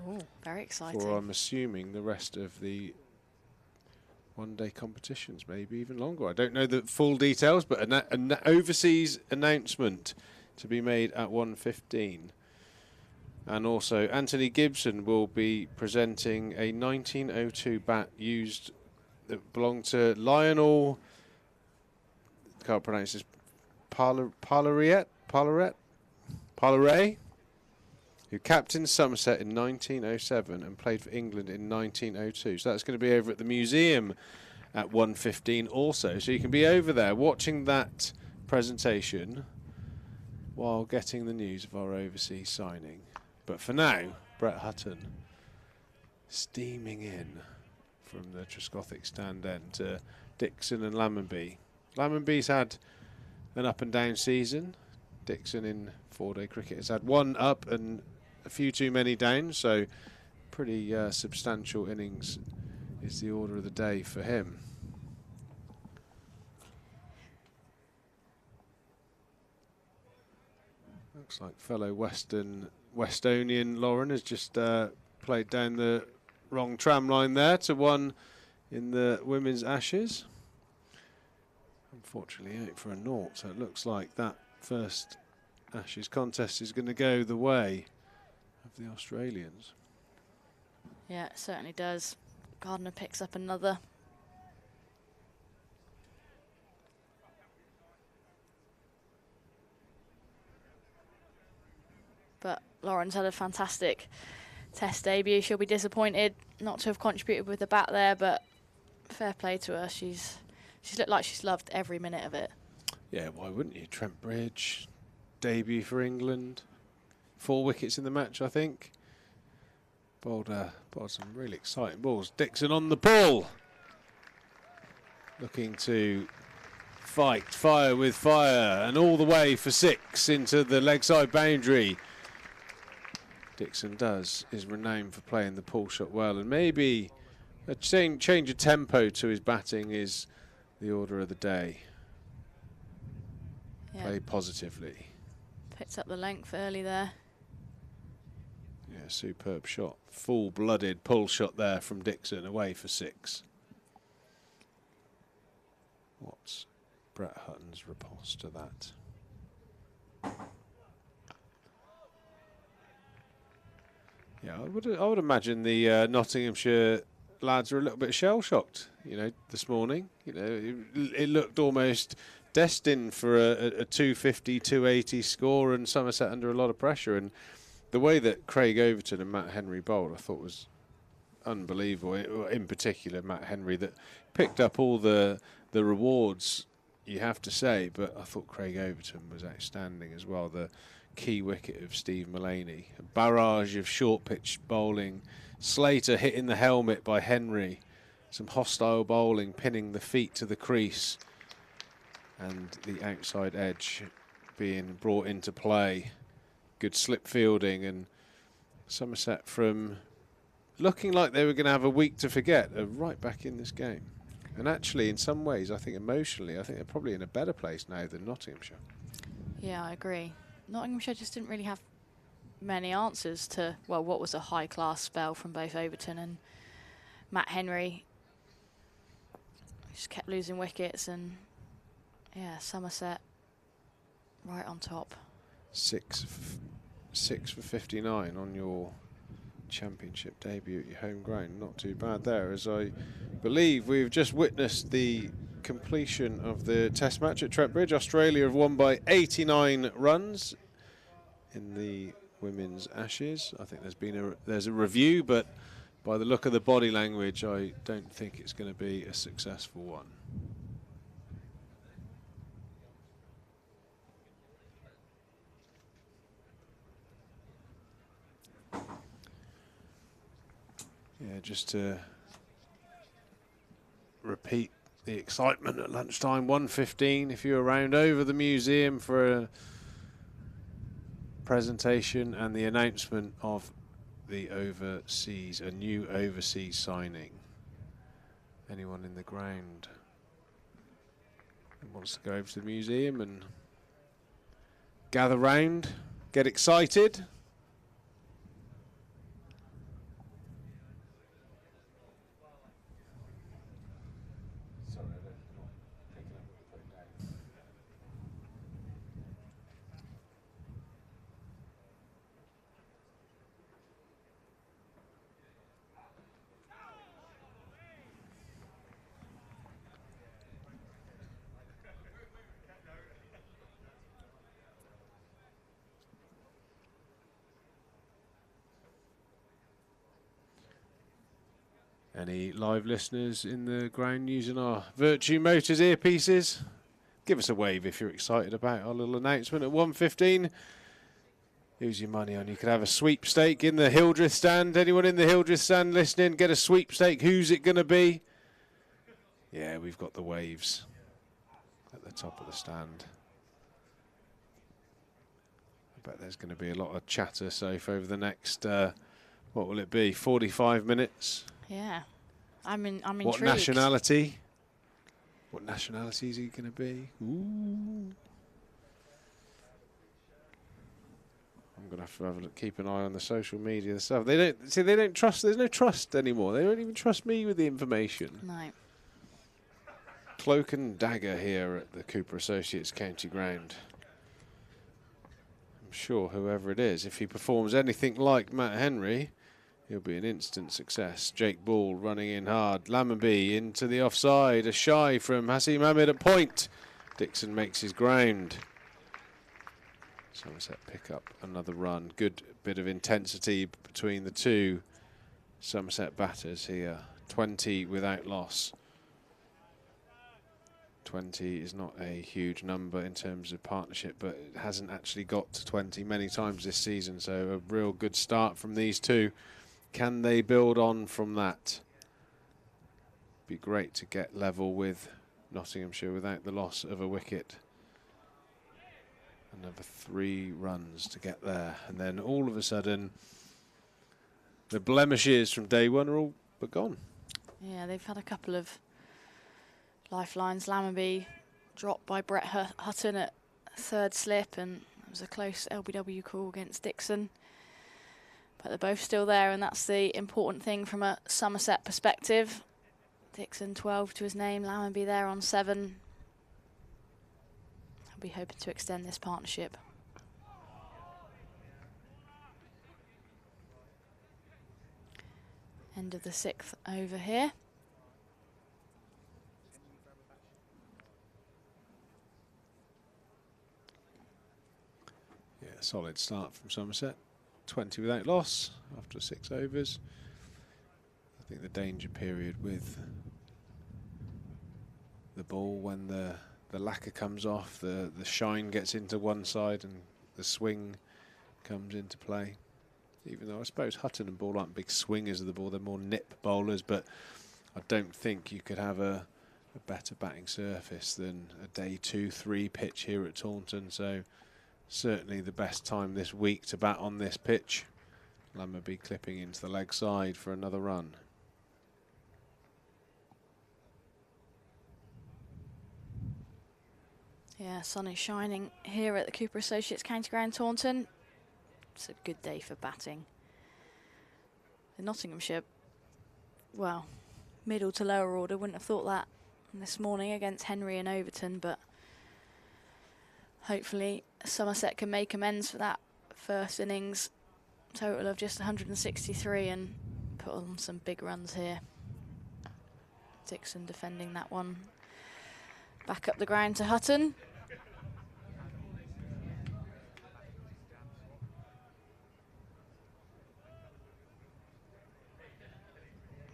Oh, very exciting. For, I'm assuming, the rest of the one-day competitions, maybe even longer. I don't know the full details, but an overseas announcement to be made at 1:15. And also Anthony Gibson will be presenting a 1902 bat used that belonged to Lionel, can't pronounce this, Parleray, who captained Somerset in 1907 and played for England in 1902. So that's going to be over at the museum at 1:15 also. So you can be over there watching that presentation while getting the news of our overseas signing. But for now, Brett Hutton steaming in from the Trescothick stand end to Dixon and Lammonby. Lammonby's had an up and down season. Dixon in 4-day cricket has had one up and a few too many downs, so pretty substantial innings is the order of the day for him. Looks like fellow Westonian Lauren has just played down the wrong tram line there to one in the women's Ashes. Unfortunately, out for a naught, so it looks like that first Ashes contest is going to go the way of the Australians. Yeah, it certainly does. Gardner picks up another. But Lauren's had a fantastic Test debut. She'll be disappointed not to have contributed with the bat there, but fair play to her. She's looked like she's loved every minute of it. Yeah, why wouldn't you? Trent Bridge, debut for England. 4 wickets in the match, I think. Bowled some really exciting balls. Dixon on the ball. Looking to fight fire with fire, and all the way for 6 into the leg side boundary. Dixon is renowned for playing the pull shot well, and maybe a change of tempo to his batting is the order of the day. Yeah. Play positively. Picked up the length early there. Yeah, superb shot. Full-blooded pull shot there from Dixon, away for 6. What's Brett Hutton's riposte to that? Yeah, I would imagine the Nottinghamshire lads are a little bit shell-shocked, this morning. It looked almost destined for a 250, 280 score, and Somerset under a lot of pressure. And the way that Craig Overton and Matt Henry bowled, I thought was unbelievable. In particular, Matt Henry, that picked up all the rewards, you have to say, but I thought Craig Overton was outstanding as well. The key wicket of Steve Mullaney, a barrage of short pitch bowling, Slater hitting the helmet by Henry, some hostile bowling pinning the feet to the crease, and the outside edge being brought into play. Good slip fielding, and Somerset, from looking like they were going to have a week to forget, are right back in this game. And actually, in some ways, I think emotionally, I think they're probably in a better place now than Nottinghamshire. Yeah, I agree. Nottinghamshire just didn't really have many answers to, well, what was a high-class spell from both Overton and Matt Henry. Just kept losing wickets, and yeah, Somerset right on top. 6 for 59 on your championship debut at your home ground. Not too bad there, as I believe we've just witnessed the completion of the Test match at Trent Bridge. Australia have won by 89 runs in the women's Ashes. I think there's a review, but by the look of the body language, I don't think it's going to be a successful one. Yeah, just to repeat the excitement at lunchtime, 1:15, if you're around, over the museum for a presentation and the announcement of the a new overseas signing. Anyone in the ground who wants to go over to the museum and gather round, get excited? Any live listeners in the ground using our Virtue Motors earpieces? Give us a wave if you're excited about our little announcement at 1:15. Who's your money on? You could have a sweepstake in the Hildreth stand. Anyone in the Hildreth stand listening? Get a sweepstake. Who's it going to be? Yeah, we've got the waves at the top of the stand. I bet there's going to be a lot of chatter, Soph, over the next, what will it be, 45 minutes? Yeah, I'm intrigued. What nationality? What nationality is he going to be? Ooh. I'm going to have a look, keep an eye on the social media and stuff. They don't trust, there's no trust anymore. They don't even trust me with the information. No. Cloak and dagger here at the Cooper Associates County Ground. I'm sure whoever it is, if he performs anything like Matt Henry, he'll be an instant success. Jake Ball running in hard. Lammonby into the offside. A shy from Hasim Ahmed at point. Dixon makes his ground. Somerset pick up another run. Good bit of intensity between the two Somerset batters here. 20 without loss. 20 is not a huge number in terms of partnership, but it hasn't actually got to 20 many times this season, so a real good start from these two. Can they build on from that? Be great to get level with Nottinghamshire without the loss of a wicket. Another 3 runs to get there, and then all of a sudden the blemishes from day one are all but gone. Yeah, they've had a couple of lifelines. Lammonby dropped by Brett Hutton at 3rd slip, and it was a close LBW call against Dixon. But they're both still there, and that's the important thing from a Somerset perspective. Dixon 12 to his name, Lammonby there on 7. I'll be hoping to extend this partnership. End of the 6th over here. Yeah, solid start from Somerset. 20 without loss after 6 overs. I think the danger period with the ball, when the lacquer comes off, the shine gets into one side and the swing comes into play. Even though I suppose Hutton and Ball aren't big swingers of the ball, they're more nip bowlers, but I don't think you could have a better batting surface than a day 2-3 pitch here at Taunton. So certainly the best time this week to bat on this pitch. Lammonby clipping into the leg side for another run. Yeah, sun is shining here at the Cooper Associates County Ground, Taunton. It's a good day for batting. The Nottinghamshire, well, middle to lower order, wouldn't have thought that this morning against Henry and Overton, but hopefully Somerset can make amends for that first innings total of just 163 and put on some big runs here. Dixon defending that one. Back up the ground to Hutton.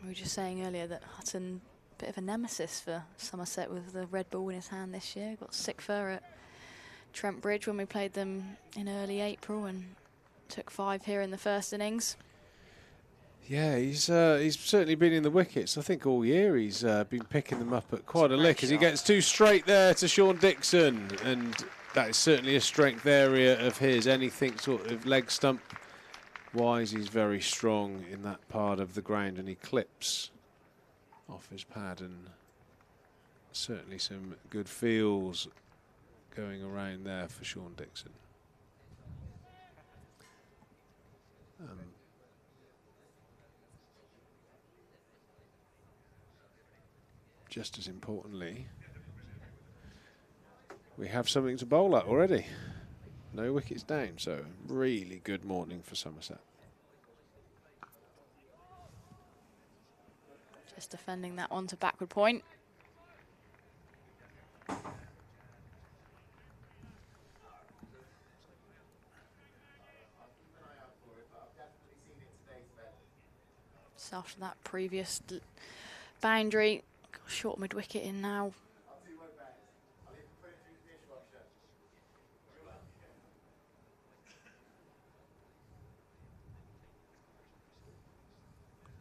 We were just saying earlier that Hutton, a bit of a nemesis for Somerset with the red ball in his hand this year. Got sick fur at Trent Bridge when we played them in early April and took 5 here in the first innings. Yeah, he's certainly been in the wickets. I think all year he's been picking them up at quite a lick as he gets 2 straight there to Sean Dixon, and that is certainly a strength area of his. Anything sort of leg stump wise, he's very strong in that part of the ground, and he clips off his pad, and certainly some good feels going around there for Sean Dixon. Just as importantly, we have something to bowl at already. No wickets down, so really good morning for Somerset. Just defending that one to backward point. So after that previous boundary, short mid-wicket in now.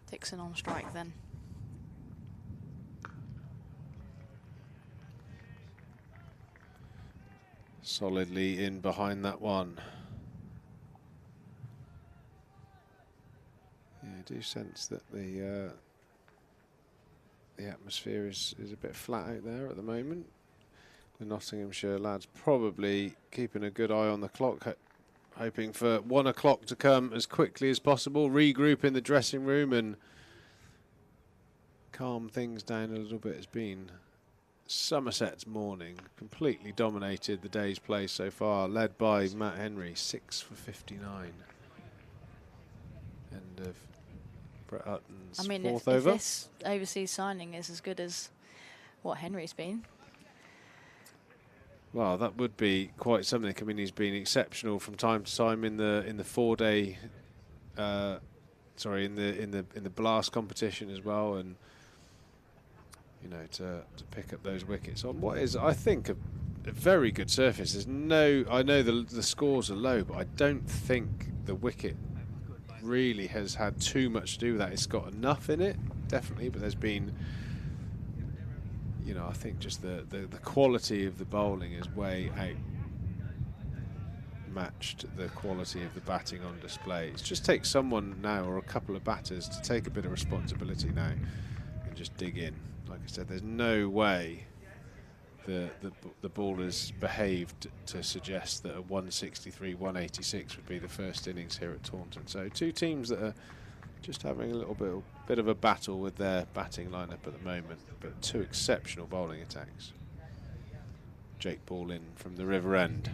Dixon on strike then. Solidly in behind that one. Yeah, I do sense that the atmosphere is a bit flat out there at the moment. The Nottinghamshire lads probably keeping a good eye on the clock, hoping for 1 o'clock to come as quickly as possible, regroup in the dressing room and calm things down a little bit. Has been Somerset's morning, completely dominated the day's play so far, led by Matt Henry, 6 for 59. End of Brett Hutton's fourth over. If this overseas signing is as good as what Henry's been. Well, that would be quite something. I mean, he's been exceptional from time to time in the 4-day, sorry, in the blast competition as well, and you know, to pick up those wickets on what is, I think, a very good surface. There's no, I know the scores are low, but I don't think the wicket really has had too much to do with that. It's got enough in it, definitely, but there's been, you know, I think just the quality of the bowling is way outmatched the quality of the batting on display. It just takes someone now, or a couple of batters, to take a bit of responsibility now and just dig in. Like I said, there's no way the ballers behaved to suggest that a 163, 186 would be the first innings here at Taunton. So two teams that are just having a little bit of a battle with their batting lineup at the moment, but two exceptional bowling attacks. Jake Ball in from the River End.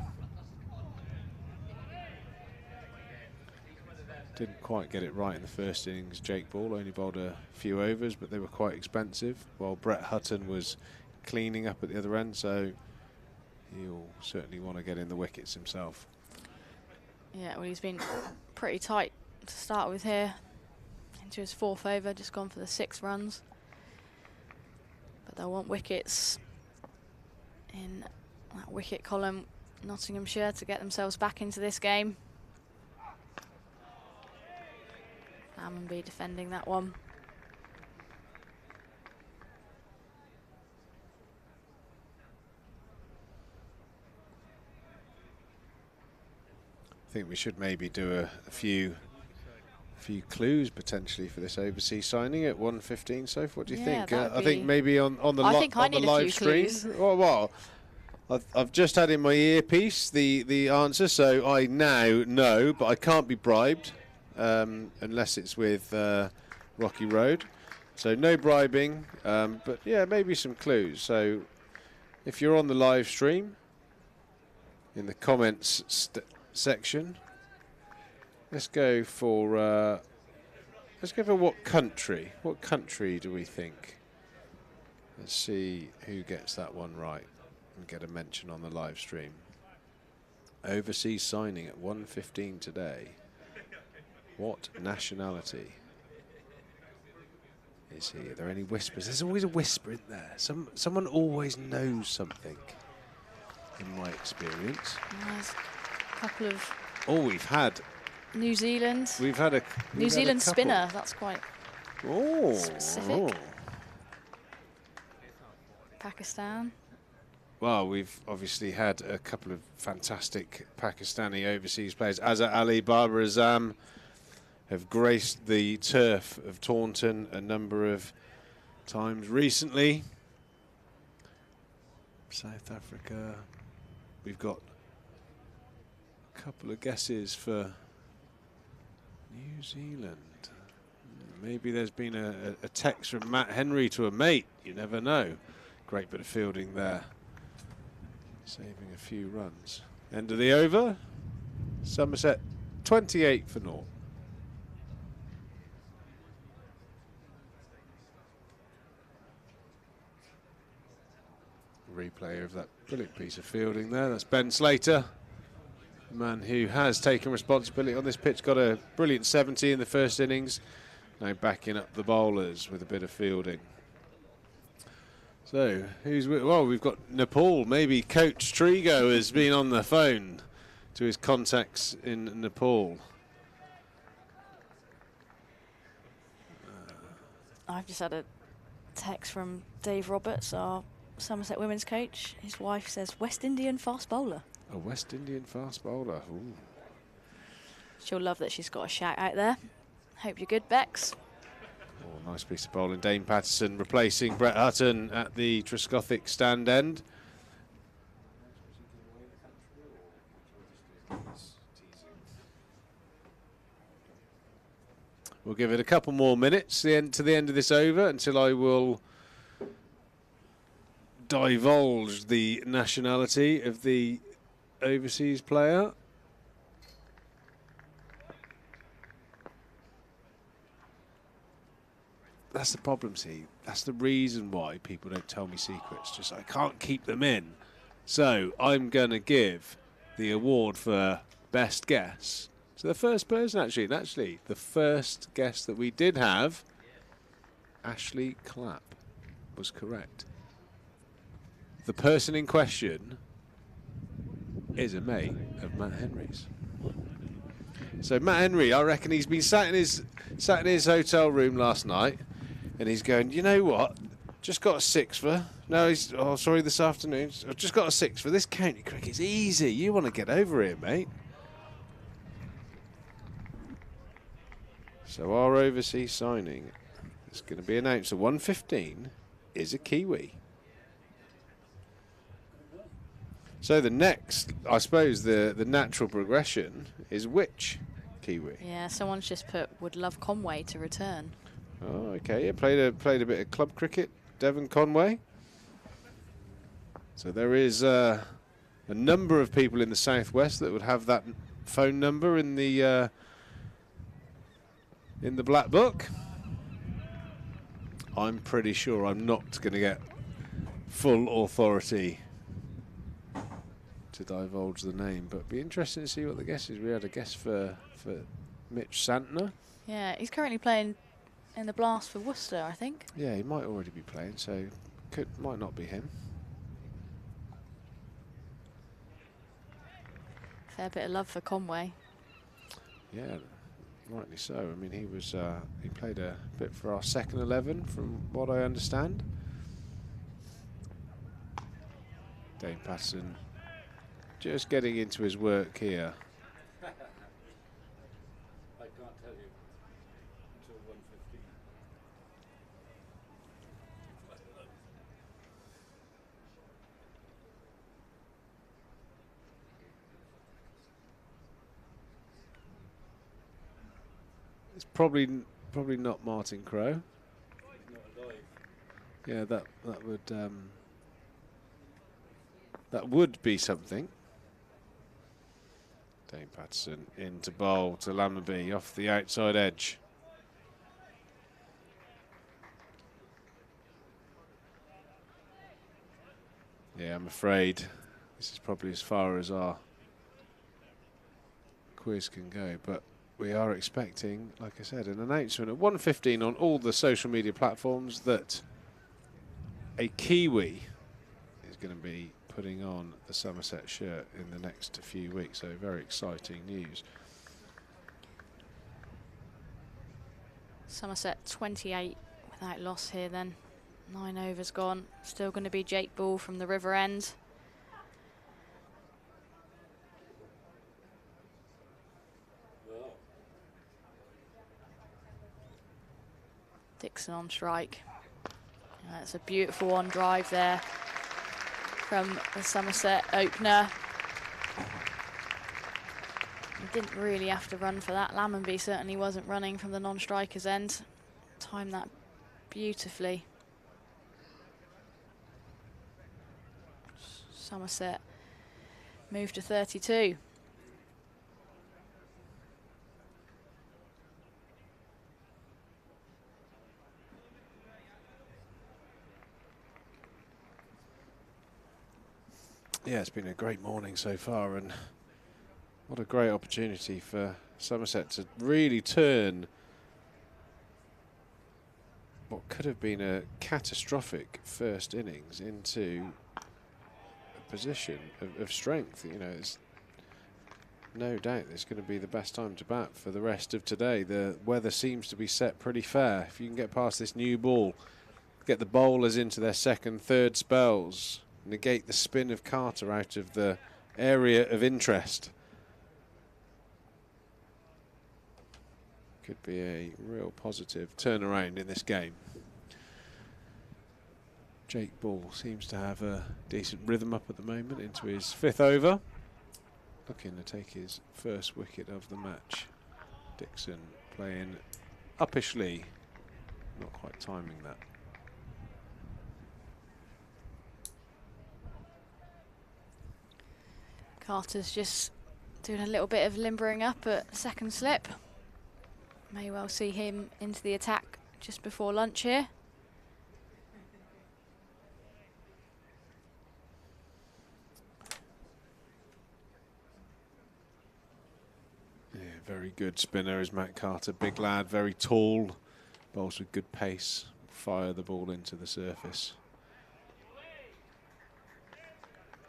Didn't quite get it right in the first innings. Jake Ball only bowled a few overs, but they were quite expensive, while Brett Hutton was cleaning up at the other end, so he'll certainly want to get in the wickets himself. Yeah, well, he's been pretty tight to start with here. Into his 4th over, just gone for the 6 runs. But they'll want wickets in that wicket column, Nottinghamshire, to get themselves back into this game. Almonby defending that one. I think we should maybe do a few clues potentially for this overseas signing at 1:15. Soph, what do you think? I think maybe on the live stream. Well, I've just had in my earpiece the answer, so I now know, but I can't be bribed unless it's with Rocky Road. So no bribing, but yeah, maybe some clues. So if you're on the live stream, in the comments section, let's go for what country? What country do we think? Let's see who gets that one right and get a mention on the live stream. Overseas signing at 1:15 today. What nationality is he? Are there any whispers? There's always a whisper in there. Someone always knows something, in my experience. There's a couple of... Oh, we've had... New Zealand. We've had a New Zealand spinner. That's quite specific. Oh. Pakistan. Well, we've obviously had a couple of fantastic Pakistani overseas players. Azhar Ali, Babar Azam have graced the turf of Taunton a number of times recently. South Africa. We've got a couple of guesses for New Zealand. Maybe there's been a text from Matt Henry to a mate. You never know. Great bit of fielding there. Saving a few runs. End of the over. Somerset 28 for 0. Replay of that brilliant piece of fielding there. That's Ben Slater, the man who has taken responsibility on this pitch. Got a brilliant 70 in the first innings. Now backing up the bowlers with a bit of fielding. So, well, we've got Nepal. Maybe Coach Trigo has been on the phone to his contacts in Nepal. I've just had a text from Dave Roberts, our Somerset women's coach. His wife says West Indian fast bowler. A West Indian fast bowler. Ooh. She'll love that she's got a shout out there. Hope you're good, Bex. Oh, nice piece of bowling. Dane Patterson replacing Brett Hutton at the Trescothick stand end. We'll give it a couple more minutes to the end of this over until I will divulge the nationality of the overseas player. That's the problem, see. That's the reason why people don't tell me secrets. Just I can't keep them in. So I'm going to give the award for best guess to the first person, actually. The first guess that we did have, Ashley Clapp, was correct. The person in question is a mate of Matt Henry's. So Matt Henry, I reckon he's been sat in his hotel room last night, and he's going, you know what? Just got a six for. No, this afternoon. I've just got a six for. This county cricket's easy. You want to get over here, mate. So our overseas signing is going to be announced at 1:15 is a Kiwi. So the next, I suppose, the natural progression is which Kiwi? Yeah, someone's just put would love Conway to return. Oh, okay. Yeah, played a bit of club cricket, Devon Conway. So there is a number of people in the southwest that would have that phone number in the black book. I'm pretty sure I'm not going to get full authority to divulge the name, but it'd be interesting to see what the guess is. We had a guess for Mitch Santner. Yeah, he's currently playing in the Blast for Worcester, I think. Yeah, he might already be playing, so might not be him. Fair bit of love for Conway. Yeah, rightly so. I mean, he played a bit for our second 11, from what I understand. Dane Patterson just getting into his work here. I can't tell you until 1:15. It's probably not Martin Crowe. He's not alive. Yeah, that would be something. Dane Patterson into bowl to Lammerby off the outside edge. Yeah, I'm afraid this is probably as far as our quiz can go, but we are expecting, like I said, an announcement at 1:15 on all the social media platforms that a Kiwi is going to be putting on the Somerset shirt in the next few weeks. So very exciting news. Somerset 28 without loss here then. 9 overs gone. Still going to be Jake Ball from the River End. Dixon on strike. That's a beautiful on drive there from the Somerset opener. He didn't really have to run for that. Lammonby certainly wasn't running from the non-striker's end. Timed that beautifully. Somerset moved to 32. Yeah, it's been a great morning so far, and what a great opportunity for Somerset to really turn what could have been a catastrophic first innings into a position of strength. You know, there's no doubt it's going to be the best time to bat for the rest of today. The weather seems to be set pretty fair. If you can get past this new ball, get the bowlers into their second, third spells, negate the spin of Carter out of the area of interest, could be a real positive turnaround in this game. Jake Ball seems to have a decent rhythm up at the moment into his 5th over. Looking to take his first wicket of the match. Dixon playing uppishly, not quite timing that. Carter's just doing a little bit of limbering up at second slip. May well see him into the attack just before lunch here. Yeah, very good spinner is Matt Carter. Big lad, very tall, bowls with good pace, fire the ball into the surface.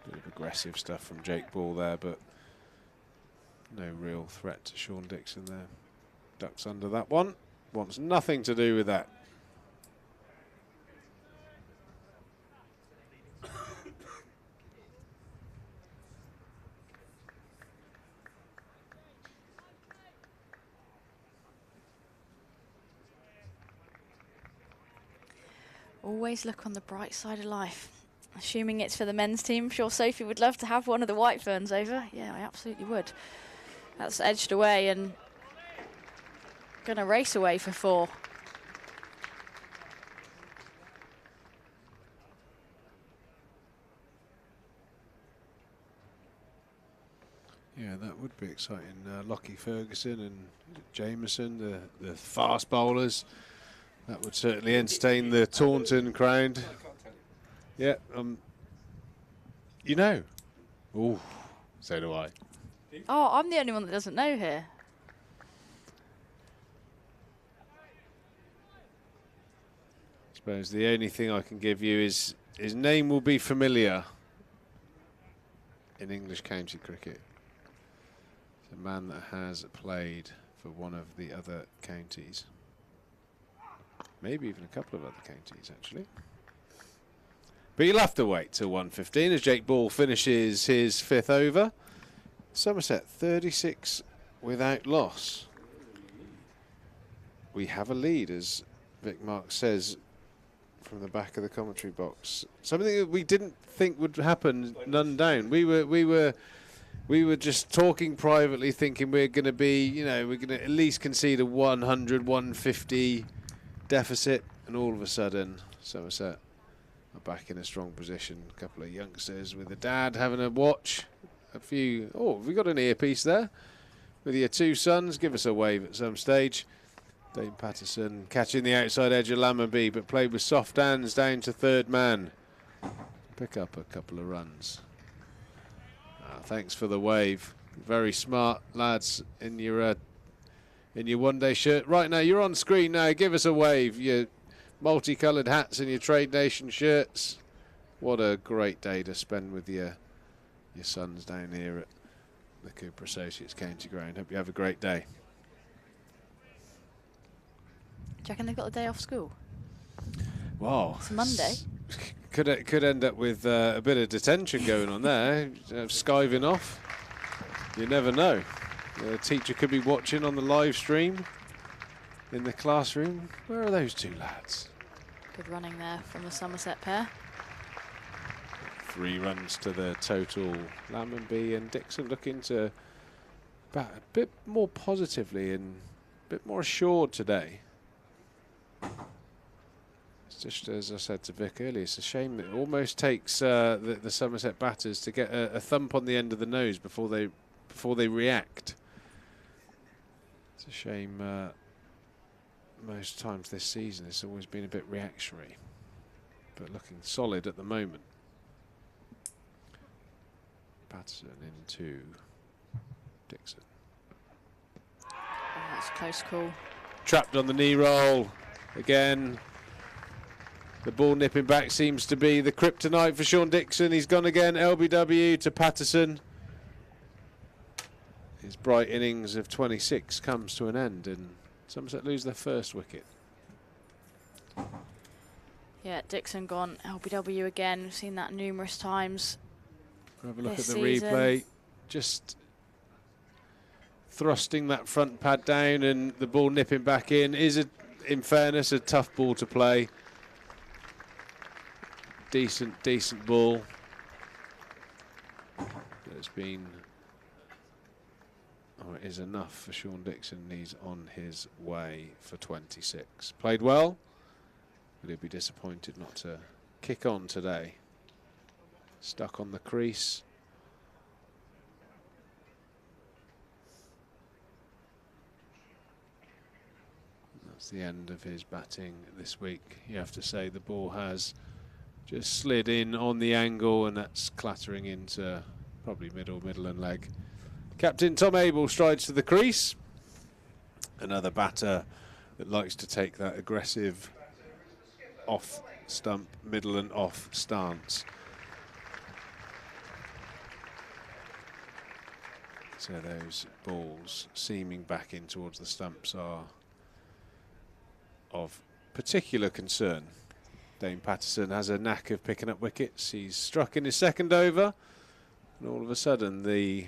Bit of aggressive stuff from Jake Ball there, but no real threat to Sean Dixon there. Ducks under that one. Wants nothing to do with that. Always look on the bright side of life. Assuming it's for the men's team, I'm sure Sophie would love to have one of the White Ferns over. Yeah, I absolutely would. That's edged away and gonna race away for 4. Yeah, that would be exciting. Lockie Ferguson and Jameson, the fast bowlers. That would certainly entertain the Taunton crowd. Yeah, you know. Ooh, so do I. Oh, I'm the only one that doesn't know here. I suppose the only thing I can give you is his name will be familiar in English county cricket. It's a man that has played for one of the other counties. Maybe even a couple of other counties, actually. But you'll have to wait till 1:15 as Jake Ball finishes his 5th over. Somerset 36 without loss. We have a lead, as Vic Marks says from the back of the commentary box. Something that we didn't think would happen, none down. We were just talking privately, thinking we're going to be, you know, we're going to at least concede a 100, 150 deficit, and all of a sudden Somerset are back in a strong position. A couple of youngsters with a dad having a watch. A few, oh, have we got an earpiece there? With your 2 sons, give us a wave at some stage. Dane Patterson catching the outside edge of Lammonby, but played with soft hands down to 3rd man. Pick up a couple of runs. Thanks for the wave. Very smart lads in your one-day shirt. Right now, you're on screen now. Give us a wave. Your multicoloured hats and your Trade Nation shirts. What a great day to spend with your sons down here at the Cooper Associates County Ground. Hope you have a great day. Do you reckon they've got the day off school? Wow. It's Monday. Could end up with a bit of detention going on there. Skiving off. You never know. The teacher could be watching on the live stream in the classroom. Where are those 2 lads? Good running there from the Somerset pair. 3 runs to the total. Lammonby and Dixon looking to bat a bit more positively and a bit more assured today. It's just as I said to Vic earlier, it's a shame that it almost takes the Somerset batters to get a thump on the end of the nose before they react. It's a shame. Most times this season it's always been a bit reactionary, but looking solid at the moment. Patterson into Dixon. Oh, that's a close call. Trapped on the knee roll again. The ball nipping back seems to be the kryptonite for Sean Dixon. He's gone again, LBW to Patterson. His bright innings of 26 comes to an end, and Somerset lose their first wicket. Yeah, Dixon gone LBW again. We've seen that numerous times. Have a look at the season. replay. Just thrusting that front pad down and the ball nipping back in is, in fairness, a tough ball to play. Decent ball. It's been, it is enough for Sean Dixon. He's on his way for 26. Played well, but he'll be disappointed not to kick on today. Stuck on the crease. That's the end of his batting this week. You have to say the ball has just slid in on the angle, and that's clattering into probably middle and leg. Captain Tom Abel strides to the crease. Another batter that likes to take that aggressive off stump, middle and off stance. So those balls seaming back in towards the stumps are of particular concern. Dane Patterson has a knack of picking up wickets. He's struck in his second over, and all of a sudden the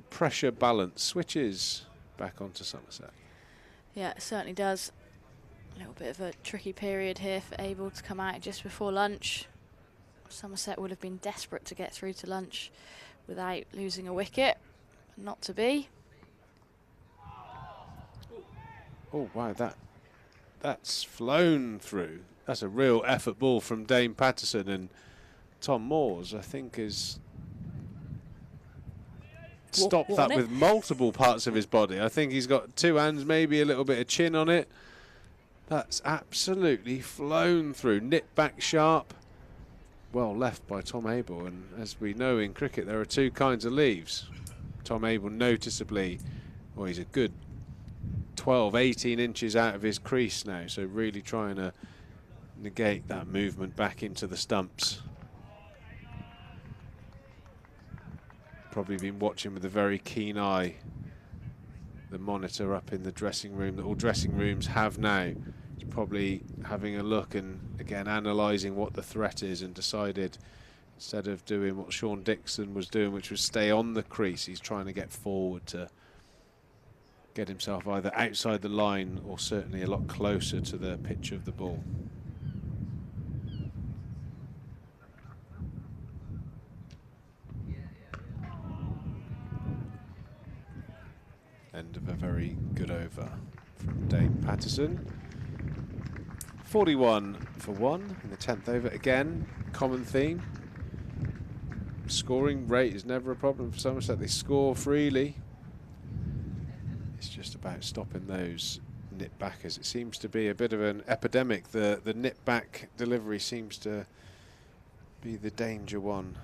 pressure balance switches back onto Somerset. Yeah, it certainly does. A little bit of a tricky period here for Abel to come out just before lunch. Somerset would have been desperate to get through to lunch without losing a wicket. Not to be. Oh wow, that's flown through. That's a real effort ball from Dane Patterson, and Tom Moores, I think, is stopped that with multiple parts of his body. I think he's got two hands, maybe a little bit of chin on it. That's absolutely flown through. Nipped back sharp. Well left by Tom Abel, and as we know in cricket, there are two kinds of leaves. Tom Abel noticeably, well, he's a good 12, 18 inches out of his crease now, so really trying to negate that movement back into the stumps. Probably been watching with a very keen eye the monitor up in the dressing room that all dressing rooms have now. He's probably having a look and again analysing what the threat is, and decided instead of doing what Sean Dixon was doing, which was stay on the crease, he's trying to get forward to get himself either outside the line or certainly a lot closer to the pitch of the ball. End of a very good over from Dane Patterson. 41 for 1 in the 10th over. Again, common theme. Scoring rate is never a problem for Somerset. They score freely. It's just about stopping those nip backers. It seems to be a bit of an epidemic. The nip back delivery seems to be the danger one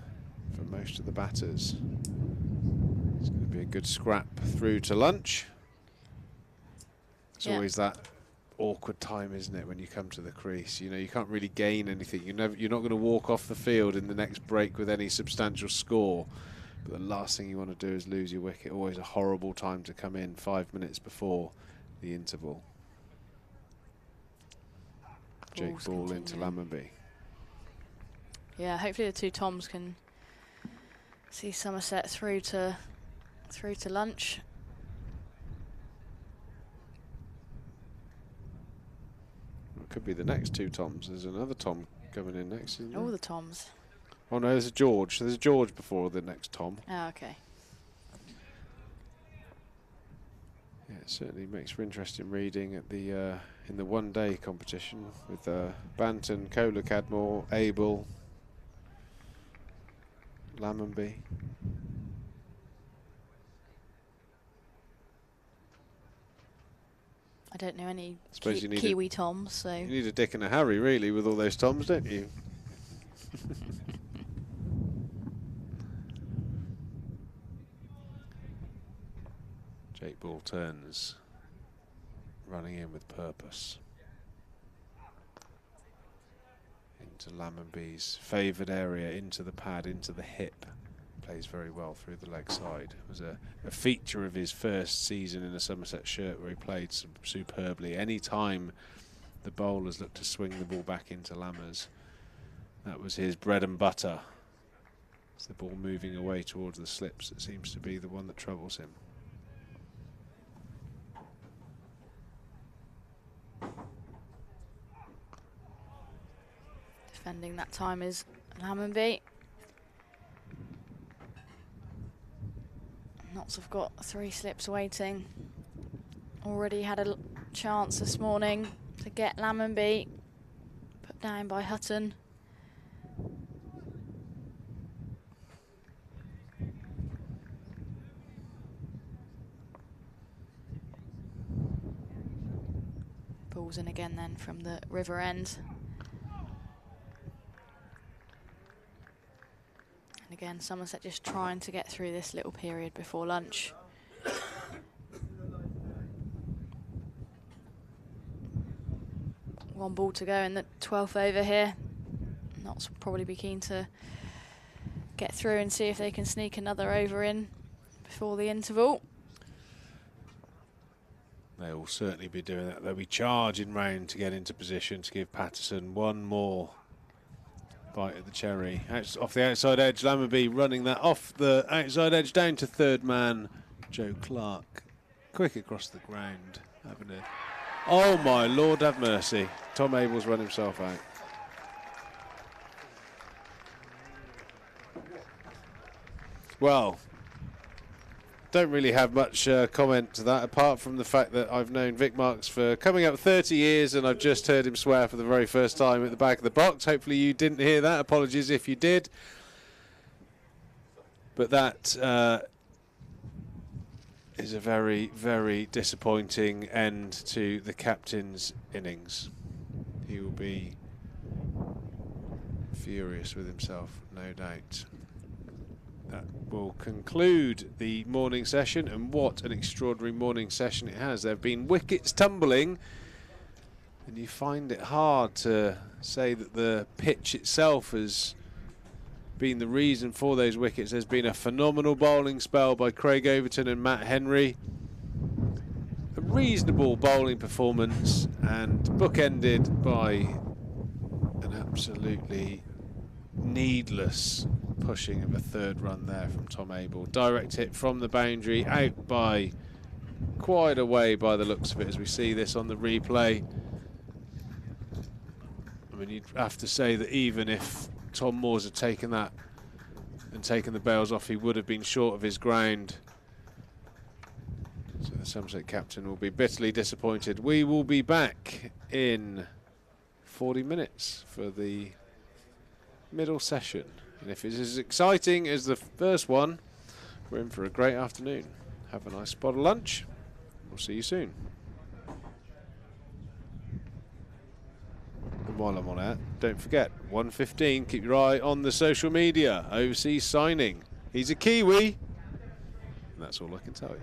for most of the batters. It's going to be a good scrap through to lunch. It's always that awkward time, isn't it, when you come to the crease? You know, you can't really gain anything. You're not going to walk off the field in the next break with any substantial score. But the last thing you want to do is lose your wicket. Always a horrible time to come in 5 minutes before the interval. Jake Ball into Lammonby. Yeah, hopefully the two Toms can see Somerset through to lunch. It could be the next two Toms. There's another Tom coming in next, isn't there? All the Toms. Oh no, there's a George. There's a George before the next Tom. Oh, okay. Yeah, it certainly makes for interesting reading at the in the one-day competition with Banton, Kohler, Cadmore, Abel, Lammonby. I don't know any you Kiwi Toms, so you need a Dick and a Harry, really, with all those Toms, don't you? Jake Ball turns, running in with purpose. into Lammonby's favoured area, into the pad, into the hip. Plays very well through the leg side. It was a feature of his first season in a Somerset shirt where he played superbly. Any time the bowlers looked to swing the ball back into Lammers, that was his bread and butter. It's the ball moving away towards the slips that seems to be the one that troubles him. Defending that time is Lammonby. Notts have got 3 slips waiting. Already had a chance this morning to get Lammonby put down by Hutton. Ball's in again then from the river end. And again, Somerset just trying to get through this little period before lunch. One ball to go in the 12th over here. Notts will probably be keen to get through and see if they can sneak another over in before the interval. They will certainly be doing that. They'll be charging round to get into position to give Patterson one more bite at the cherry. Off the outside edge, Lammonby running that off the outside edge down to third man, Joe Clark. Quick across the ground. Having a... Oh my Lord have mercy. Tom Abel's run himself out. Well, don't really have much comment to that, apart from the fact that I've known Vic Marks for coming up 30 years and I've just heard him swear for the very first time at the back of the box. Hopefully you didn't hear that. Apologies if you did. But that is a very, very disappointing end to the captain's innings. He will be furious with himself, no doubt. That will conclude the morning session, and what an extraordinary morning session it has. There have been wickets tumbling, and you find it hard to say that the pitch itself has been the reason for those wickets. There's been a phenomenal bowling spell by Craig Overton and Matt Henry. A reasonable bowling performance, and bookended by an absolutely needless pushing of a third run there from Tom Abel. Direct hit from the boundary, out by quite a way by the looks of it, as we see this on the replay. I mean, you'd have to say that even if Tom Moores had taken that and taken the bails off, he would have been short of his ground. So the Somerset captain will be bitterly disappointed. We will be back in 40 minutes for the middle session. And if it's as exciting as the first one, we're in for a great afternoon. Have a nice spot of lunch. We'll see you soon. And while I'm on air, don't forget, 1:15, keep your eye on the social media. Overseas signing. He's a Kiwi. And that's all I can tell you.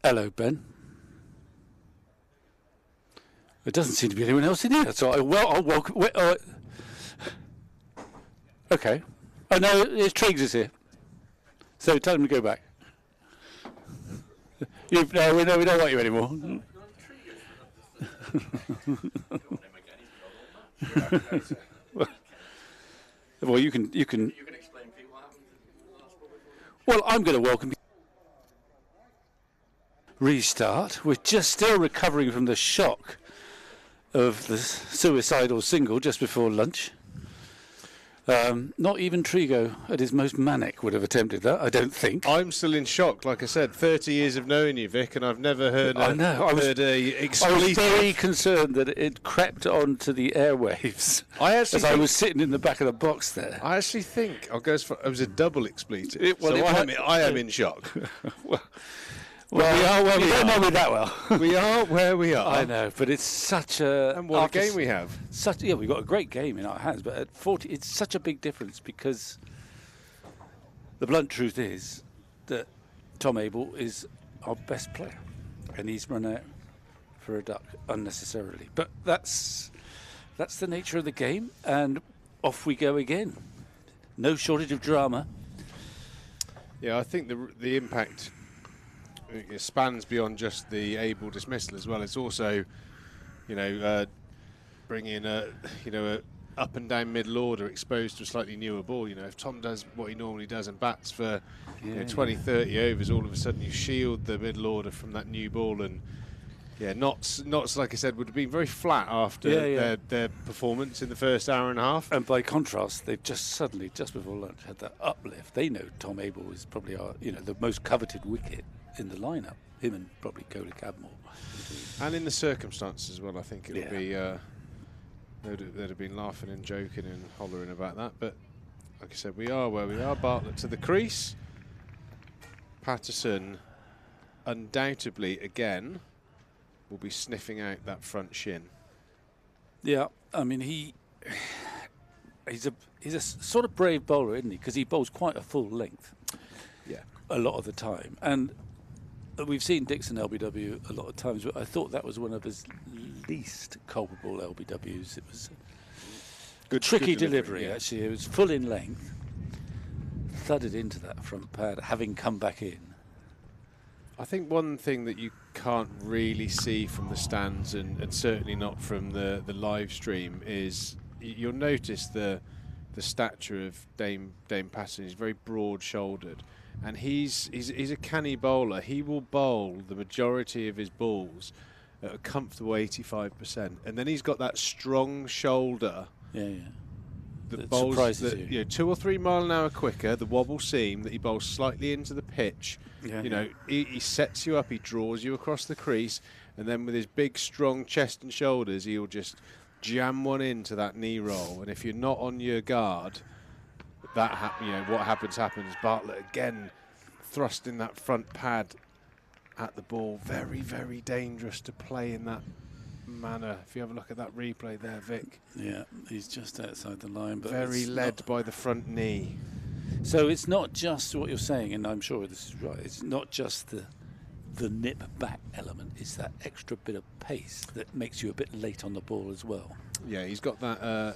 Hello, Ben. There doesn't seem to be anyone else in here, so I'll welcome... okay. Oh, no, Triggs is here. So tell him to go back. We don't want you anymore. Well, you can explain people what happened in the last 4 weeks. Well, I'm going to welcome you. Restart. We're just still recovering from the shock of the suicidal single just before lunch. Not even Trigo at his most manic would have attempted that, I don't think. I'm still in shock. Like I said, 30 years of knowing you, Vic, and I've never heard I was very concerned that it crept onto the airwaves as I was sitting in the back of the box there. I actually think it was a double expletive. I am in shock. Well, we are where we are. You don't know me that well. We are where we are. I know, but it's such a... And what a game we have. We've got a great game in our hands, but at 40, it's such a big difference because the blunt truth is that Tom Abel is our best player, and he's run out for a duck unnecessarily. But that's the nature of the game, and off we go again. No shortage of drama. Yeah, I think the impact... It spans beyond just the Abel dismissal as well. It's also, bringing a up and down middle order exposed to a slightly newer ball. If Tom does what he normally does and bats for 20, 30 overs, all of a sudden you shield the middle order from that new ball. And Notts, like I said, would have been very flat after their performance in the first hour and a half. And by contrast, they've just before lunch, had that uplift. They know Tom Abel is probably the most coveted wicket in the lineup, him and probably Kohli Cadmore. And in the circumstances as well, I think it would be, they'd have been laughing and joking and hollering about that. But like I said, we are where we are. Bartlett to the crease. Patterson, undoubtedly, again, will be sniffing out that front shin. Yeah, I mean, he's a sort of brave bowler, isn't he? Because he bowls quite a full length. Yeah. A lot of the time. And we've seen Dixon LBW a lot of times, but I thought that was one of his least culpable LBWs. It was a tricky delivery, actually. It was full in length, thudded into that front pad, having come back in. I think one thing that you can't really see from the stands, and certainly not from the live stream, is you'll notice the stature of Dame Patterson. He's very broad-shouldered. And he's a canny bowler. He will bowl the majority of his balls at a comfortable 85%, and then he's got that strong shoulder. That bowls surprises you. 2 or 3 mile an hour quicker. The wobble seam that he bowls slightly into the pitch. He sets you up. He draws you across the crease, and then with his big, strong chest and shoulders, he'll just jam one into that knee roll. And if you're not on your guard, what happens. Bartlett again thrusting that front pad at the ball. Very, very dangerous to play in that manner. If you have a look at that replay there, Vic. Yeah, he's just outside the line. But very led by the front knee. So it's not just what you're saying, and I'm sure this is right. It's not just the nip back element. It's that extra bit of pace that makes you a bit late on the ball as well. Yeah, he's got that.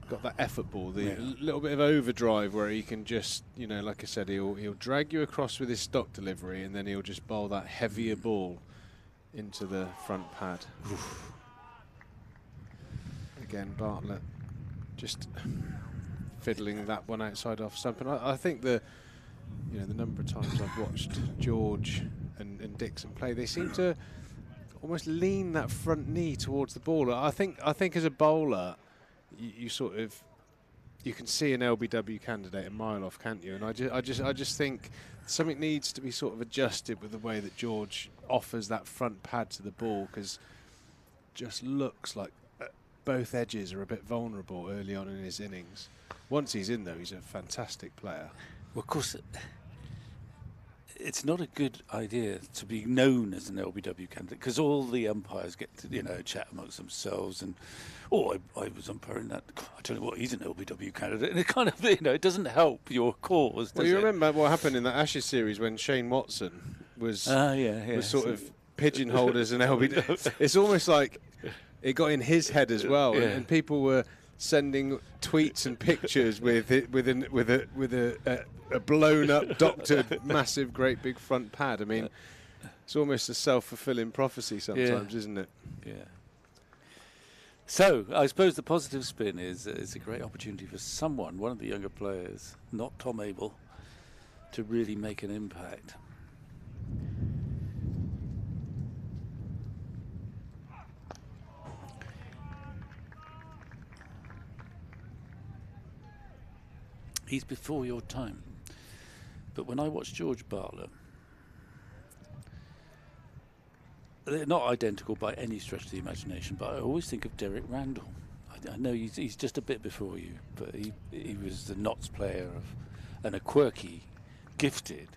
Got that effort ball, the little bit of overdrive where he can just, like I said, he'll drag you across with his stock delivery, and then he'll just bowl that heavier ball into the front pad. Oof. Again, Bartlett just fiddling that one outside off stump. And I think the number of times I've watched George and Dixon play, they seem to almost lean that front knee towards the ball. I think as a bowler, you can see an LBW candidate a mile off, can't you? And I just think something needs to be sort of adjusted with the way that George offers that front pad to the ball, because just looks like both edges are a bit vulnerable early on in his innings. Once he's in, though, he's a fantastic player. Well, of course, it's not a good idea to be known as an LBW candidate, because all the umpires get to, chat amongst themselves and, I was umpiring that. I don't know what, he's an LBW candidate. And it kind of, it doesn't help your cause, does Well, you remember what happened in that Ashes series when Shane Watson was sort of pigeonholed as an LBW. It's almost like it got in his head as well, and people were sending tweets and pictures with a blown up, doctored, massive, great big front pad. I mean, it's almost a self-fulfilling prophecy sometimes, isn't it? Yeah. So I suppose the positive spin is it's a great opportunity for someone, one of the younger players, not Tom Abel, to really make an impact. He's before your time. But when I watch George Bartlett, they're not identical by any stretch of the imagination, but I always think of Derek Randall. I know he's just a bit before you, but he was the Notts player and a quirky, gifted.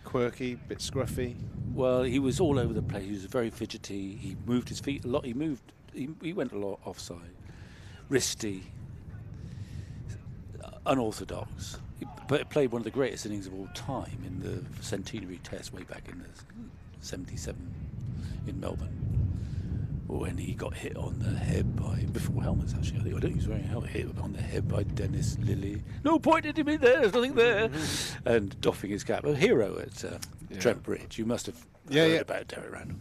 Quirky, bit scruffy. Well, he was all over the place. He was very fidgety. He moved his feet a lot. He went a lot offside. Wristy. Unorthodox. But he played one of the greatest innings of all time in the centenary test way back in the 77 in Melbourne, when he got hit on the head before helmets, actually. I think, I don't think he was wearing a helmet. Hit on the head by Dennis Lilly. No point in him in there, there's nothing there. And doffing his cap. A hero at Trent Bridge. You must have heard about Derek Randall.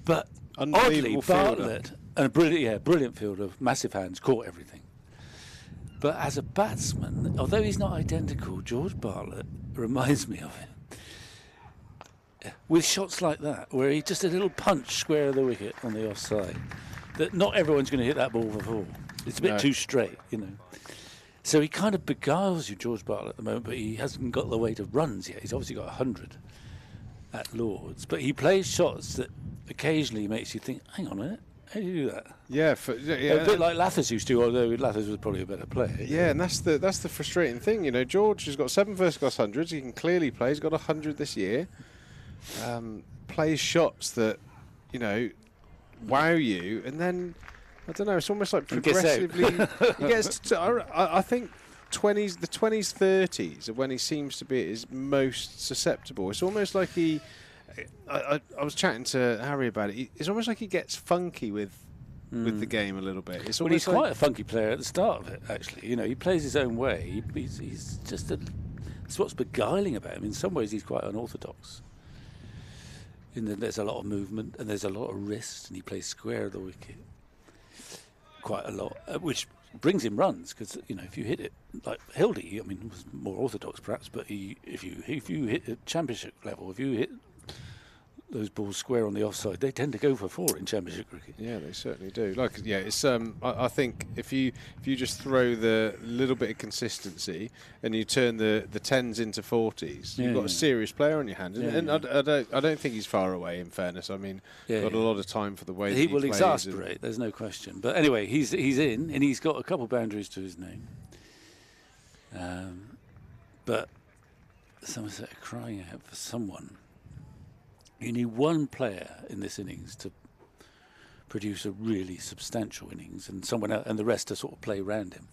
But oddly, Bartlett, and a brilliant fielder, massive hands, caught everything. But as a batsman, although he's not identical, George Bartlett reminds me of him. With shots like that, where he just a little punch square of the wicket on the offside, that not everyone's going to hit that ball for four. It's a bit too straight, you know. So he kind of beguiles you, George Bartlett, at the moment, but he hasn't got the weight of runs yet. He's obviously got 100 at Lord's, but he plays shots that occasionally makes you think, hang on a minute, how do you do that? Yeah, a bit like Lathers used to, although Lathers was probably a better player. Yeah, and that's the frustrating thing. You know, George has got 7 first-class hundreds. He can clearly play. He's got 100 this year. Plays shots that, you know, wow you, and then I don't know. It's almost like progressively. He gets to, I think the 20s, 30s are when he seems to be at his most susceptible. It's almost like I was chatting to Harry about it. It's almost like he gets funky with the game a little bit. Well, he's quite a funky player at the start of it, actually. You know, he plays his own way. He's just that's what's beguiling about him. In some ways, he's quite unorthodox. There's a lot of movement and there's a lot of wrist, and he plays square of the wicket quite a lot, which brings him runs, because, you know, if you hit it like Hildy, I mean, was more orthodox perhaps, but if you hit at championship level, if you hit those balls square on the offside, they tend to go for 4 in championship cricket. Yeah, they certainly do. It's I think if you just throw the little bit of consistency and you turn the 10s into 40s, you've got a serious player on your hands. And I don't think he's far away, in fairness. I mean, got a lot of time for the way he will exasperate. There's no question. But anyway, he's in, and he's got a couple of boundaries to his name. But Somerset are crying out for someone. You need one player in this innings to produce a really substantial innings, and someone else, and the rest to sort of play around him.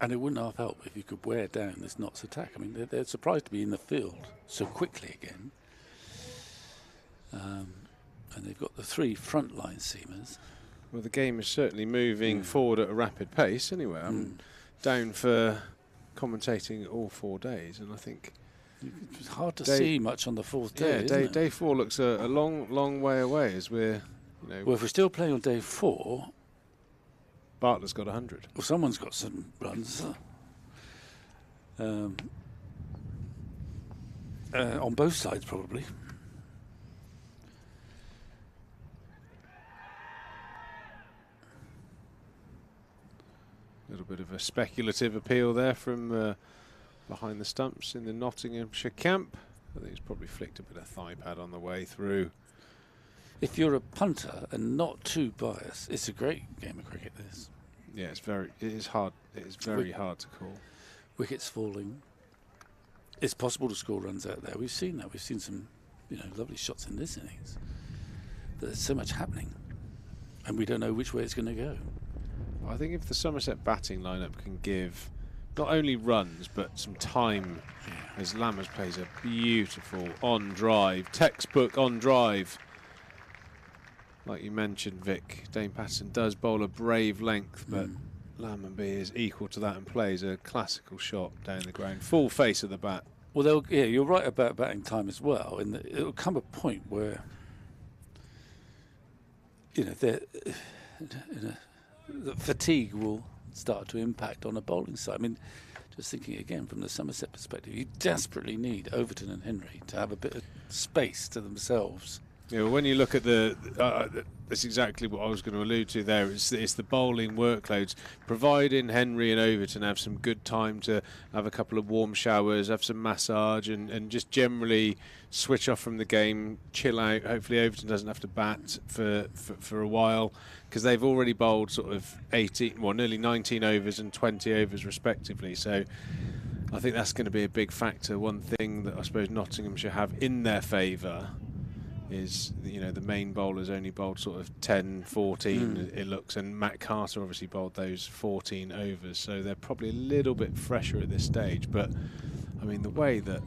And it wouldn't have helped if you could wear down this Notts attack. I mean, they're surprised to be in the field so quickly again. And they've got the 3 frontline seamers. Well, the game is certainly moving forward at a rapid pace anyway. I'm down for commentating all 4 days, and I think it's hard to see much on the 4th day. Yeah, day 4 looks a long way away, as we're, you know. Well, if we're still playing on day 4, Bartlett's got 100. Well, someone's got some runs. On both sides, probably. A little bit of a speculative appeal there from behind the stumps in the Nottinghamshire camp. I think he's probably flicked a bit of thigh pad on the way through. If you're a punter and not too biased, it's a great game of cricket, this. Yeah, it is hard. It is very hard to call. Wickets falling. It's possible to score runs out there. We've seen that. We've seen some, you know, lovely shots in this innings. But there's so much happening, and we don't know which way it's going to go. I think if the Somerset batting lineup can give not only runs but some time, as Lammers plays a beautiful on drive, textbook on drive. Like you mentioned, Vic, Dane Patterson does bowl a brave length, but Lammonby is equal to that and plays a classical shot down the ground, full face of the bat. Well, you're right about batting time as well. And it'll come a point where, the fatigue will start to impact on a bowling side. I mean, just thinking again from the Somerset perspective, you desperately need Overton and Henry to have a bit of space to themselves. Yeah, well, when you look at that's exactly what I was going to allude to there. It's the bowling workloads. Providing Henry and Overton have some good time to have a couple of warm showers, have some massage, and just generally switch off from the game, chill out. Hopefully Overton doesn't have to bat for a while, because they've already bowled sort of nearly 19 overs and 20 overs respectively. So I think that's going to be a big factor. One thing that I suppose Nottinghamshire have in their favour is, the main bowlers only bowled sort of 10, 14 it looks, and Matt Carter obviously bowled those 14 overs, so they're probably a little bit fresher at this stage. But I mean, the way that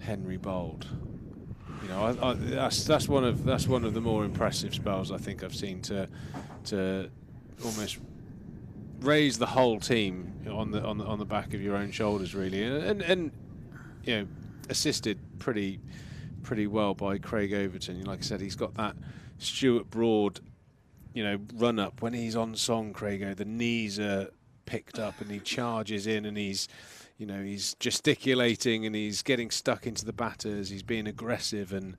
Henry bowled, that's one of the more impressive spells I think I've seen to almost raise the whole team on the back of your own shoulders, really, and assisted pretty well by Craig Overton. Like I said, he's got that Stuart Broad, run up when he's on song. Craig, the knees are picked up and he charges in, and he's gesticulating and he's getting stuck into the batters. He's being aggressive, and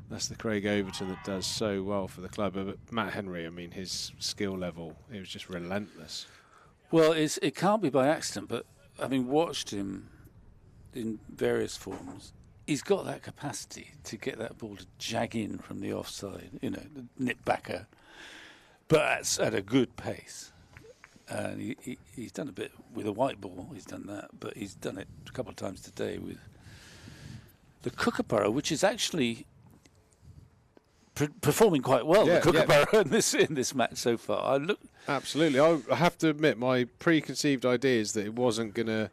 that's the Craig Overton that does so well for the club. But Matt Henry, I mean, his skill level, it was just relentless. Well, it can't be by accident, but having watched him in various forms, he's got that capacity to get that ball to jag in from the offside, the nip backer, but at a good pace. And he's done a bit with a white ball, he's done that, but he's done it a couple of times today with the Kookaburra, which is actually performing quite well, the Kookaburra in this match so far. Absolutely. I have to admit, my preconceived idea is that it wasn't going to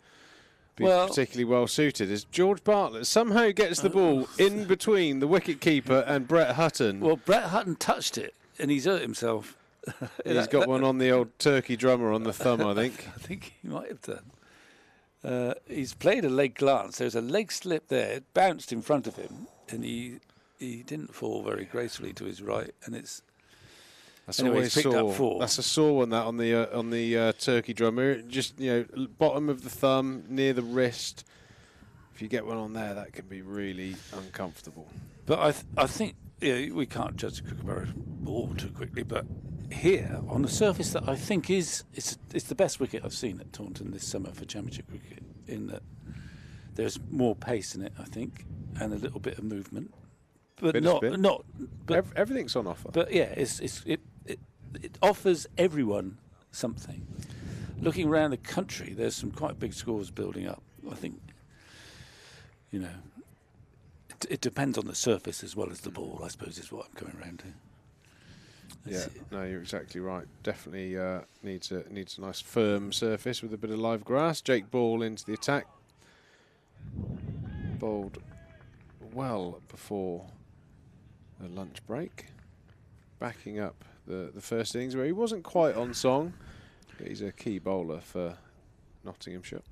be particularly well suited, as George Bartlett somehow gets the ball in between the wicket-keeper and Brett Hutton. Well, Brett Hutton touched it, and he's hurt himself. He's got one on the old turkey drummer on the thumb, I think. I think he might have done. He's played a leg glance. There's a leg slip there. It bounced in front of him, and he didn't fall very gracefully to his right, and it's... That's always sore. That's a sore one, that on the turkey drummer. Just bottom of the thumb, near the wrist. If you get one on there, that can be really uncomfortable. But I think we can't judge the Kookaburra ball too quickly. But here, on a surface that I think it's the best wicket I've seen at Taunton this summer for Championship cricket, in that there's more pace in it, I think, and a little bit of movement. But everything's on offer. But yeah, it offers everyone something. Looking around the country, there's some quite big scores building up. I think, it depends on the surface as well as the ball, I suppose, is what I'm coming around to. No, you're exactly right. Definitely needs a nice firm surface with a bit of live grass. Jake Ball into the attack. Bowled well before the lunch break, backing up the first innings where he wasn't quite on song, but he's a key bowler for Nottinghamshire.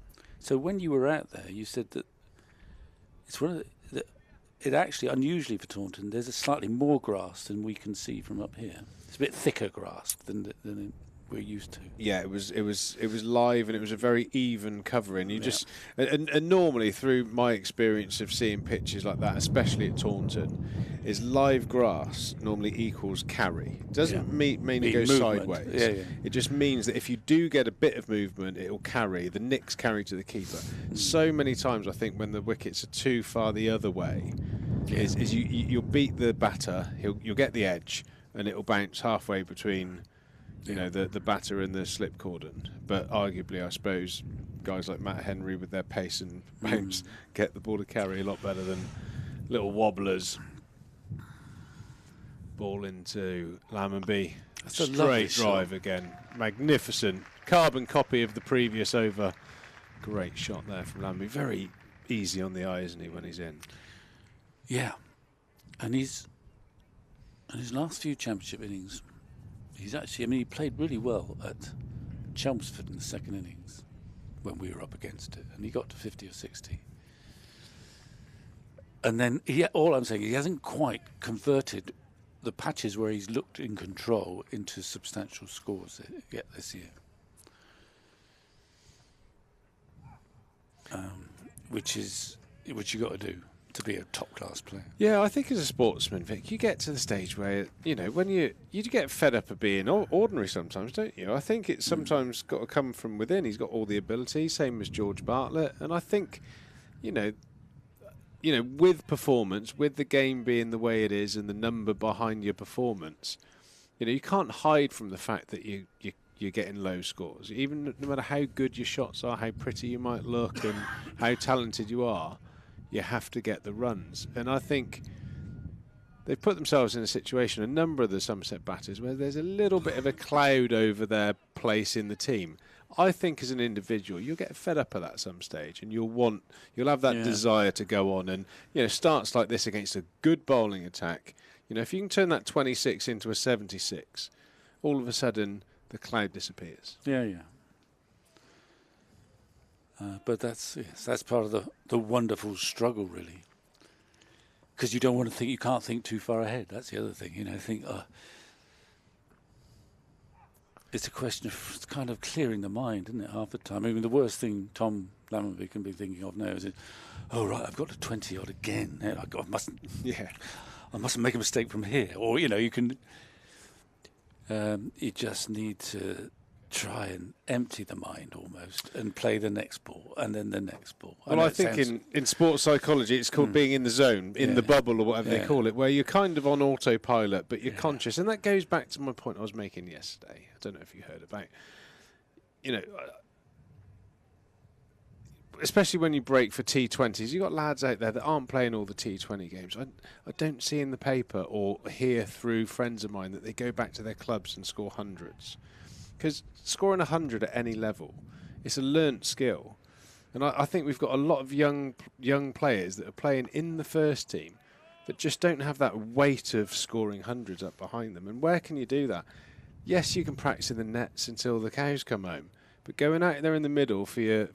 So when you were out there, you said that it's one of it actually, unusually for Taunton, there's a slightly more grass than we can see from up here. It's a bit thicker grass than we're used to. Yeah, it was live, and it was a very even covering. You just and normally, through my experience of seeing pitches like that, especially at Taunton, is live grass normally equals carry. It doesn't mainly go sideways. It just means that if you do get a bit of movement, it will carry. The nicks carry to the keeper. So many times, I think, when the wickets are too far the other way, is you'll beat the batter. You'll get the edge, and it will bounce halfway between the batter and the slip cordon. But arguably, I suppose, guys like Matt Henry with their pace and bounce get the ball to carry a lot better than little wobblers. Ball into Lammonby. Straight drive again. Magnificent. Carbon copy of the previous over. Great shot there from Lambie. Very easy on the eye, isn't he, when he's in? Yeah. And he's... in his last few championship innings, he's actually... I mean, he played really well at Chelmsford in the second innings when we were up against it. And he got to 50 or 60. And then, all I'm saying, he hasn't quite converted the patches where he's looked in control into substantial scores yet this year. Which you got to do to be a top-class player. Yeah, I think as a sportsman, Vic, you get to the stage where, when you get fed up of being ordinary sometimes, don't you? I think it's sometimes got to come from within. He's got all the ability, same as George Bartlett. And I think, with performance, with the game being the way it is and the number behind your performance, you can't hide from the fact that you're getting low scores. Even no matter how good your shots are, how pretty you might look and how talented you are, you have to get the runs. And I think they've put themselves in a situation, a number of the Somerset batters, where there's a little bit of a cloud over their place in the team. I think as an individual, you'll get fed up at that some stage, and you'll have that desire to go on. And starts like this against a good bowling attack. If you can turn that 26 into a 76, all of a sudden the cloud disappears. Yeah. But that's part of the wonderful struggle, really. Because you don't want to think, you can't think too far ahead. That's the other thing, it's a question of kind of clearing the mind, isn't it, half the time? I mean, the worst thing Tom Lammonby can be thinking of now is, oh, right, I've got a 20-odd again. I mustn't make a mistake from here. Or, you can... you just need to try and empty the mind almost and play the next ball and then the next ball. Well, I think in sports psychology it's called being in the zone, in the bubble or whatever they call it, where you're kind of on autopilot but you're conscious. And that goes back to my point I was making yesterday. I don't know if you heard about, especially when you break for T20s, you've got lads out there that aren't playing all the T20 games. I don't see in the paper or hear through friends of mine that they go back to their clubs and score hundreds. Because scoring 100 at any level, it's a learnt skill. And I think we've got a lot of young players that are playing in the first team that just don't have that weight of scoring hundreds up behind them. And where can you do that? Yes, you can practice in the nets until the cows come home. But going out there in the middle for your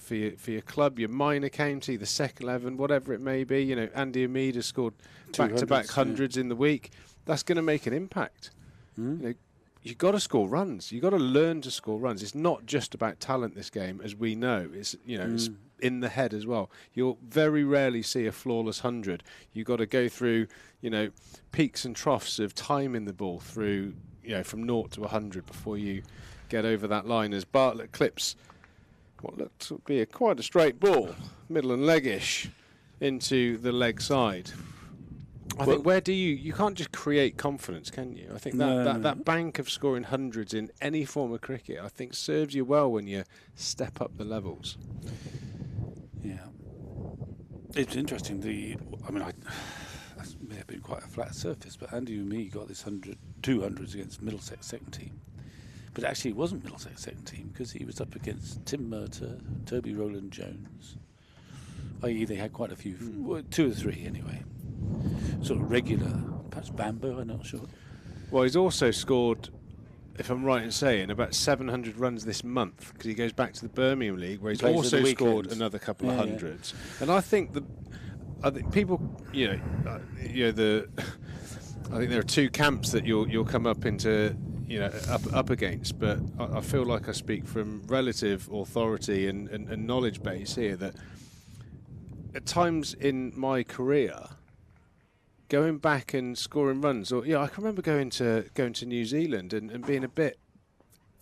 club, your minor county, the second 11, whatever it may be, Andy Amid has scored back-to-back hundreds in the week. That's going to make an impact. You've got to score runs. You've got to learn to score runs. It's not just about talent, this game, as we know. It's it's in the head as well. You'll very rarely see a flawless 100. You've got to go through, peaks and troughs of timing the ball through, from 0 to 100 before you get over that line, as Bartlett clips what looked to be quite a straight ball, middle and leggish, into the leg side. I think where do you can't just create confidence, can you? I think that bank of scoring hundreds in any form of cricket, I think, serves you well when you step up the levels. Yeah, it's interesting. That may have been quite a flat surface, but Andy Amid got this 200s against Middlesex second team. But actually, it wasn't Middlesex second team because he was up against Tim Murtagh, Toby Rowland-Jones. I.e., they had quite a few, 2 or 3 anyway. Sort of regular, perhaps Bambo, I'm not sure. Well, he's also scored, if I'm right in saying, about 700 runs this month because he goes back to the Birmingham League where he's also scored another couple of hundreds. Yeah. And I think people, I think there are 2 camps that you'll come up into, up against. But I feel like I speak from relative authority and knowledge base here that at times in my career, going back and scoring runs, or I can remember going to New Zealand and being a bit,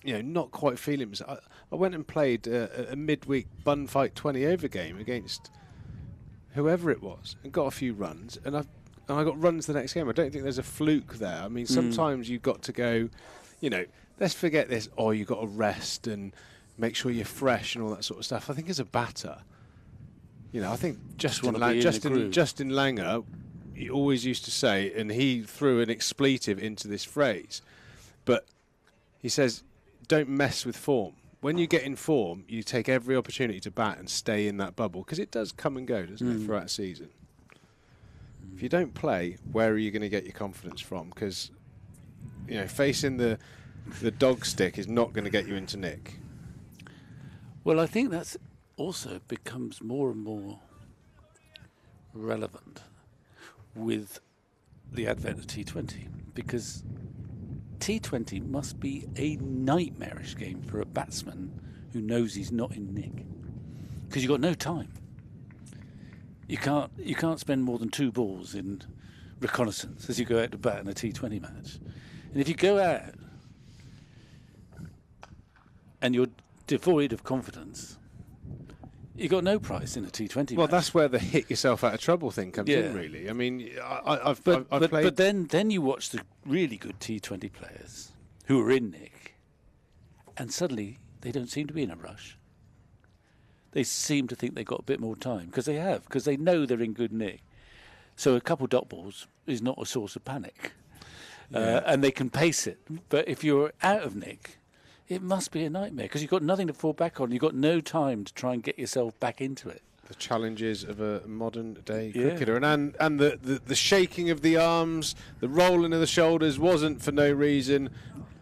not quite feeling it. I went and played a midweek bun fight 20 over game against whoever it was and got a few runs, and I got runs the next game. I don't think there's a fluke there. I mean, sometimes you've got to go, let's forget this. Oh, you've got to rest and make sure you're fresh and all that sort of stuff. I think as a batter, I think Justin Langer, he always used to say, and he threw an expletive into this phrase, but he says, don't mess with form. When you get in form, you take every opportunity to bat and stay in that bubble, because it does come and go, doesn't it, throughout a season. If you don't play, where are you going to get your confidence from? Because, facing the dog stick is not going to get you into nick. Well, I think that's also becomes more and more relevant with the advent of T20, because T20 must be a nightmarish game for a batsman who knows he's not in nick, because you've got no time. You can't spend more than 2 balls in reconnaissance as you go out to bat in a T20 match. And if you go out and you're devoid of confidence, you've got no price in a T20 match. Well, that's where the hit yourself out of trouble thing comes in, really. I mean, I've played... But then you watch the really good T20 players who are in nick, and suddenly they don't seem to be in a rush. They seem to think they've got a bit more time, because they know they're in good nick. So a couple dot balls is not a source of panic. And they can pace it. But if you're out of nick, it must be a nightmare, because you've got nothing to fall back on. You've got no time to try and get yourself back into it. The challenges of a modern-day cricketer. And the shaking of the arms, the rolling of the shoulders wasn't for no reason.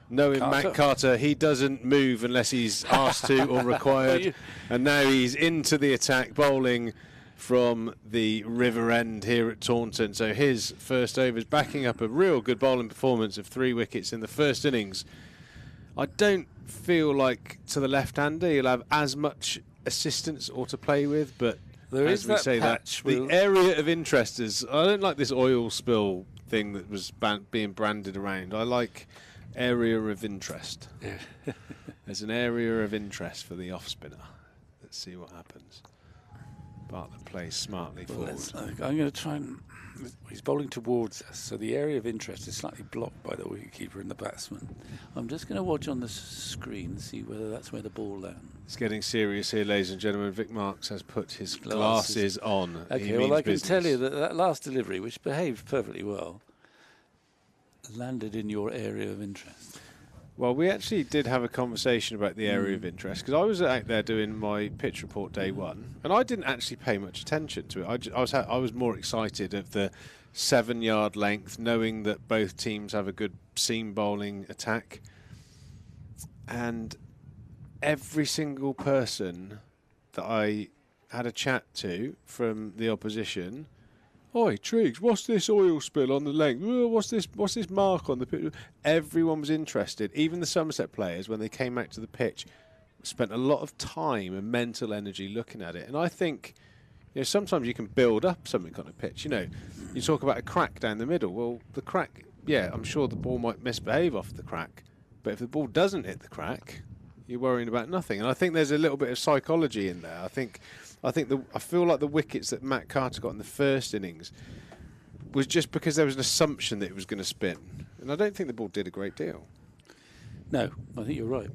Knowing Matt Carter, he doesn't move unless he's asked to or required. And now he's into the attack, bowling from the river end here at Taunton. So his first over is backing up a real good bowling performance of 3 wickets in the first innings. I don't feel like to the left-hander he'll have as much assistance or to play with, but there as is we that say, patch that the area of interest is... I don't like this oil spill thing that was being branded around. I like... area of interest. There's an area of interest for the off spinner. Let's see what happens. Bartlett plays smartly forward. I'm going to try and... He's bowling towards us, so the area of interest is slightly blocked by the wicketkeeper and the batsman. I'm just going to watch on the screen and see whether that's where the ball lands. It's getting serious here, ladies and gentlemen. Vic Marks has put his glasses on. Okay, well, I can tell you that last delivery, which behaved perfectly well, landed in your area of interest. Well, we actually did have a conversation about the area of interest, because I was out there doing my pitch report day one, and I didn't actually pay much attention to it. I was more excited of the 7-yard length, knowing that both teams have a good seam bowling attack, and every single person that I had a chat to from the opposition... Oi, Triggs, what's this oil spill on the length? What's this mark on the pitch? Everyone was interested. Even the Somerset players, when they came out to the pitch, spent a lot of time and mental energy looking at it. And I think, sometimes you can build up something on a pitch. You talk about a crack down the middle. Well, the crack, I'm sure the ball might misbehave off the crack. But if the ball doesn't hit the crack, you're worrying about nothing. And I think there's a little bit of psychology in there. I feel like the wickets that Matt Carter got in the first innings was just because there was an assumption that it was going to spin. And I don't think the ball did a great deal. No, I think you're right.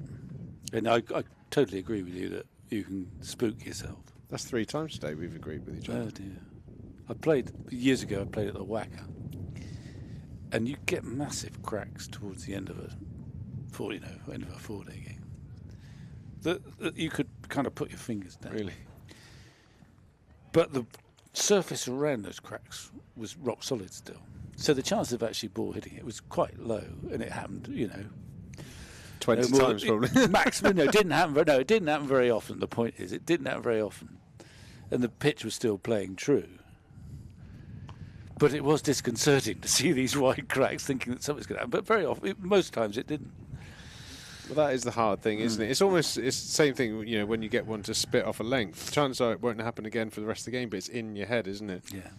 And I totally agree with you that you can spook yourself. That's 3 times today we've agreed with each other. Oh, dear. Years ago, I played at the Wacker. And you get massive cracks towards the end of end of a 4-day game. That you could kind of put your fingers down. Really? But the surface around those cracks was rock solid still. So the chance of actually ball hitting it was quite low, and it happened, 20 times probably. Maximum, it didn't happen very often. The point is, it didn't happen very often. And the pitch was still playing true. But it was disconcerting to see these wide cracks thinking that something's going to happen. But very often, most times it didn't. Well, that is the hard thing, isn't it? It's the same thing, when you get one to spit off a length. Chances are it won't happen again for the rest of the game, but it's in your head, isn't it? Yeah.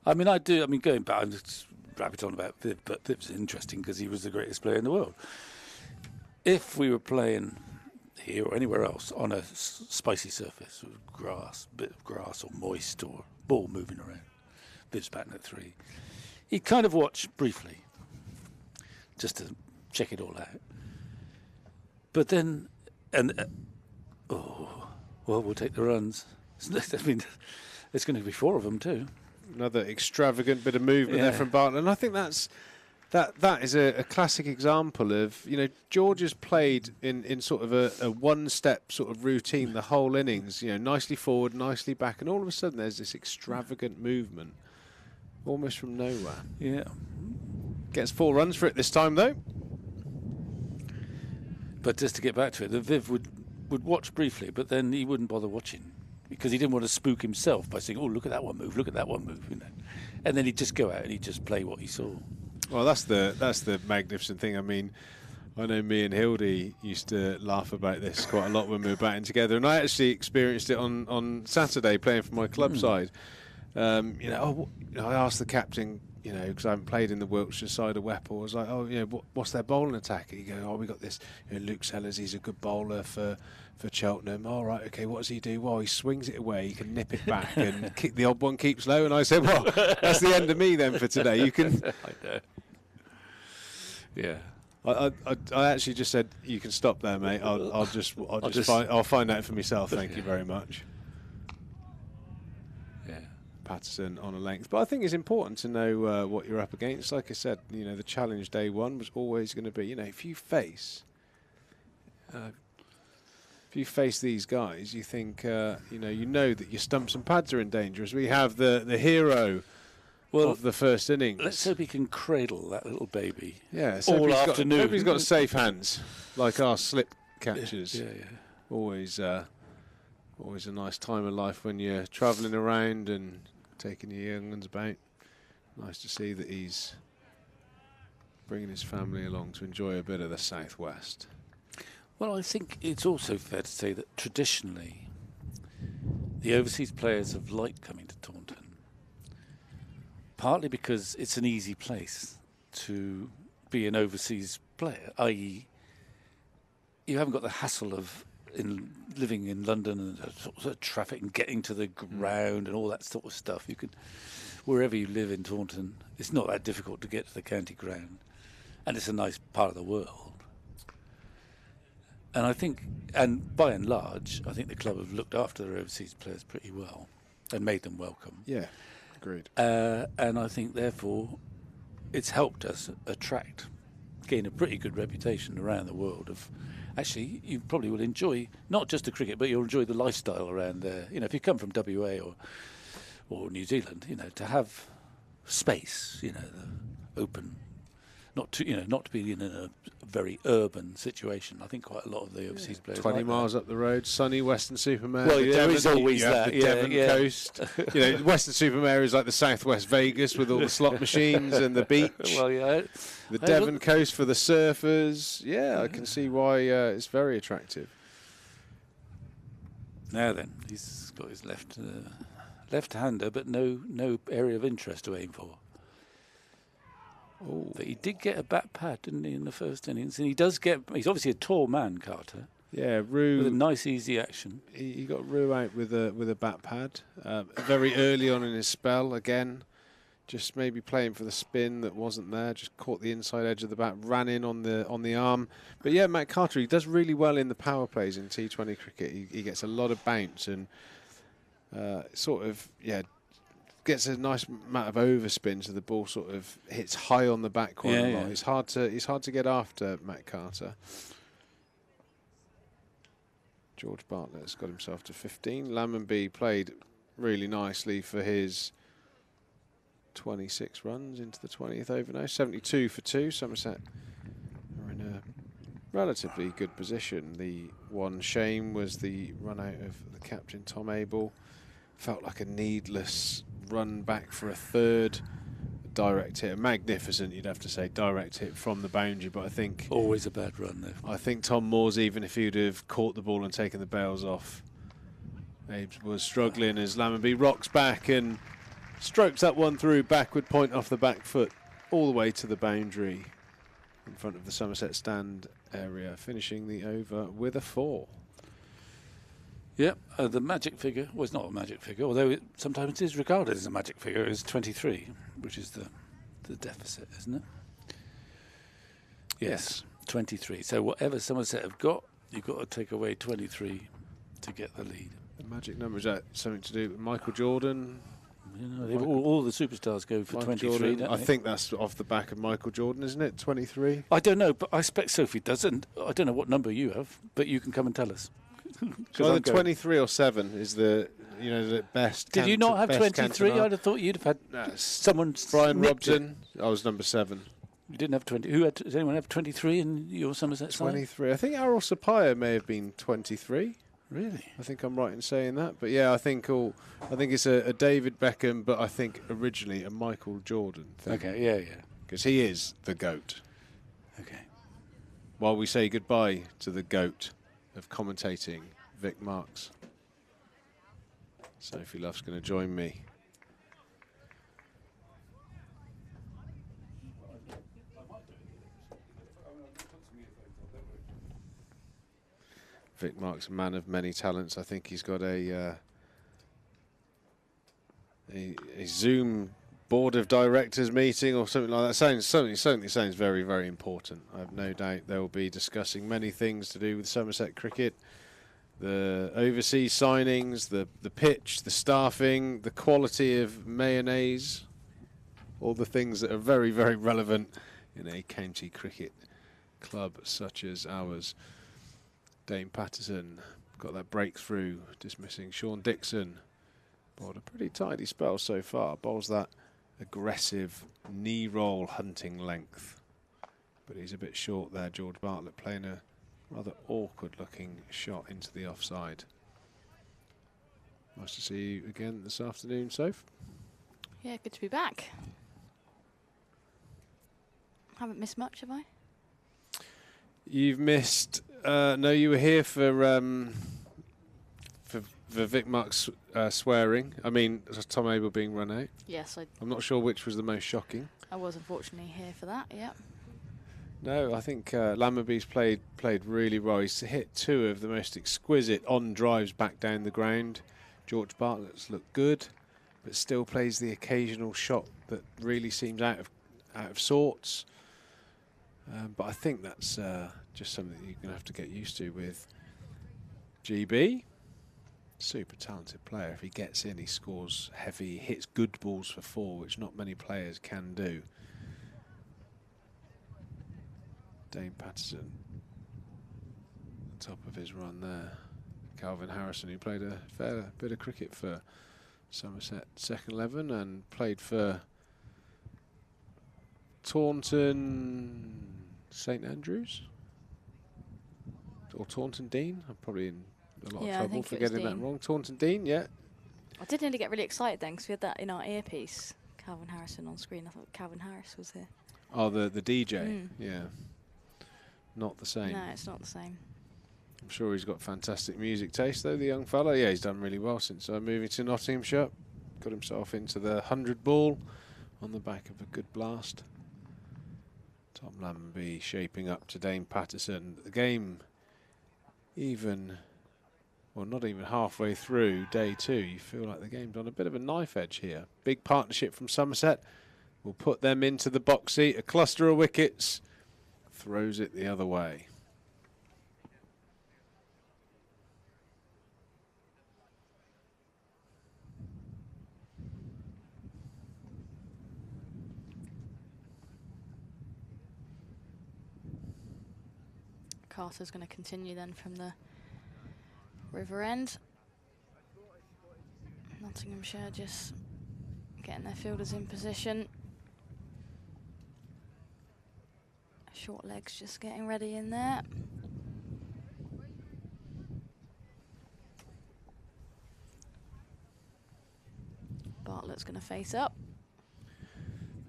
Going back, I'm just rabbit on about Viv, but Viv's interesting because he was the greatest player in the world. If we were playing here or anywhere else on a spicy surface with bit of grass or moist or ball moving around, Viv's batting at 3, he'd kind of watch briefly just to check it all out. But then, we'll take the runs. It's going to be 4 of them too. Another extravagant bit of movement there from Bartlett. And I think that's That is a classic example of, George has played in sort of a one-step sort of routine the whole innings, nicely forward, nicely back, and all of a sudden there's this extravagant movement, almost from nowhere. Yeah. Gets 4 runs for it this time, though. But just to get back to it, the Viv would watch briefly, but then he wouldn't bother watching because he didn't want to spook himself by saying, "Oh, look at that one move, look at that one move," and then he'd just go out and he'd just play what he saw. Well, that's the magnificent thing. I mean, I know me and Hildy used to laugh about this quite a lot when we were batting together, and I actually experienced it on Saturday playing for my club side. I asked the captain, because I haven't played in the Wiltshire side of Whipple. I was like, what's their bowling attack? And he goes, we got this, Luke Sellers, he's a good bowler for Cheltenham. All right, okay, what does he do? Well, he swings it away, he can nip it back, and the odd one keeps low. And I said, well, that's the end of me then for today. You can. I know. Yeah. I actually just said, you can stop there, mate. I'll find out for myself. Thank you very much. Patterson on a length, but I think it's important to know what you're up against. Like I said, the challenge day one was always going to be, if you face these guys, you think, you know that your stumps and pads are in danger. As we have the hero of the first innings. Let's hope he can cradle that little baby. Yeah, all afternoon. Hope he's got safe hands, like our slip catchers. Yeah. Always a nice time of life when you're travelling around and taking your young ones about. Nice to see that he's bringing his family along to enjoy a bit of the southwest. Well, I think it's also fair to say that traditionally the overseas players have liked coming to Taunton, partly because it's an easy place to be an overseas player, i.e. you haven't got the hassle of living in London and sort of traffic and getting to the ground and all that sort of stuff. You can, wherever you live in Taunton, it's not that difficult to get to the county ground, and it's a nice part of the world. And I think, and by and large, I think the club have looked after their overseas players pretty well and made them welcome. Yeah, agreed. And I think, therefore, it's helped us gain a pretty good reputation around the world of. Actually, you probably will enjoy not just the cricket, but you'll enjoy the lifestyle around there. If you come from WA or New Zealand, to have space, the open, not to be in a very urban situation. I think quite a lot of the overseas players 20 like miles that. up the road, sunny Western-super-Mare. Well, there is always that. The Devon coast. Western-super-Mare is like the Southwest Vegas with all the slot machines and the beach. Well, yeah. The Devon coast for the surfers. Yeah, I can see why it's very attractive. Now then, he's got his left-hander, but no area of interest to aim for. Oh, but he did get a bat pad, didn't he, in the first innings? And he's obviously a tall man, Carter. Yeah, Rue with a nice, easy action. He got Rue out with a bat pad very early on in his spell. Again, just maybe playing for the spin that wasn't there. Just caught the inside edge of the bat, ran in on the arm. But yeah, Matt Carter, he does really well in the power plays in T20 cricket. He gets a lot of bounce and gets a nice amount of overspin, so the ball sort of hits high on the back quite a lot. Yeah. It's hard to get after Matt Carter. George Bartlett's got himself to 15. Lammonby played really nicely for his 26 runs into the 20th over now. 72 for 2. Somerset are in a relatively good position. The one shame was the run out of the captain, Tom Abel. Felt like a needless run back for a third. Direct hit, magnificent, you'd have to say, direct hit from the boundary, but I think always a bad run there. I think Tom Moores, even if he'd have caught the ball and taken the bails off, Abe was struggling as Lammonby rocks back and strokes that one through backward point off the back foot all the way to the boundary in front of the Somerset stand area, finishing the over with a 4. Yep, the magic figure was not a magic figure, although sometimes it is regarded as a magic figure, is 23, which is the deficit, isn't it? Yes, 23. So whatever Somerset have got, you've got to take away 23 to get the lead. The magic number, is that something to do with Michael Jordan? You know, all the superstars go for 23. Jordan, don't I they? think that's off the back of Michael Jordan, isn't it? 23. I don't know, but I expect Sophie doesn't. I don't know what number you have, but you can come and tell us. So either 23 or 7 is the the best. Did you not have 23? Cantona. I'd have thought you'd have had someone. Brian nicked it. Robson. I was number 7. You didn't have 20. Who had? Does anyone have 23 in your Somerset side? 23. I think Errol Sapaya may have been 23. Really? I think I'm right in saying that. But yeah, I think it's a David Beckham, but I think originally a Michael Jordan thing. Okay. Yeah. Because he is the GOAT. Okay. While we say goodbye to the GOAT of commentating, Vic Marks. Sophie Luff's going to join me. Vic Marks, a man of many talents. I think he's got a Zoom board of directors meeting or something like that. Certainly sounds very, very important. I have no doubt they will be discussing many things to do with Somerset cricket. The overseas signings, the pitch, the staffing, the quality of mayonnaise, all the things that are very, very relevant in a county cricket club such as ours. Dane Patterson got that breakthrough, dismissing Sean Dixon. Bowled a pretty tidy spell so far. Bowls that aggressive knee roll hunting length. But he's a bit short there. George Bartlett playing a rather awkward looking shot into the offside. Nice to see you again this afternoon, Soph. Yeah, good to be back. Haven't missed much, have I? You've missed. No, you were here for Vic Marks swearing. I mean, Tom Abel being run out. Yes, I'm not sure which was the most shocking. I was unfortunately here for that. Yeah. No, I think Lammerby's played really well. He's hit 2 of the most exquisite on drives back down the ground. George Bartlett's looked good, but still plays the occasional shot that really seems out of sorts. But I think that's just something that you're going to have to get used to with GB. Super talented player. If he gets in, he scores heavy, hits good balls for 4, which not many players can do. Dane Patterson, top of his run there. Calvin Harrison, who played a fair bit of cricket for Somerset second 11 and played for Taunton St Andrews or Taunton Dean. I'm probably in a lot of trouble for getting that wrong. Taunton Dean, yeah. I did nearly get really excited then because we had that in our earpiece. Calvin Harrison on screen. I thought Calvin Harris was here. Oh, the DJ, yeah. Not the same. No, it's not the same. I'm sure he's got fantastic music taste, though, the young fella. Yeah, he's done really well since moving to Nottinghamshire. Got himself into the 100 ball on the back of a good blast. Tom Lamberby shaping up to Dane Patterson. The game, not even halfway through day 2, you feel like the game's on a bit of a knife edge here. Big partnership from Somerset will put them into the box seat. A cluster of wickets. Throws it the other way. Carter's going to continue then from the river end. Nottinghamshire just getting their fielders in position. Short legs just getting ready in there. Bartlett's going to face up.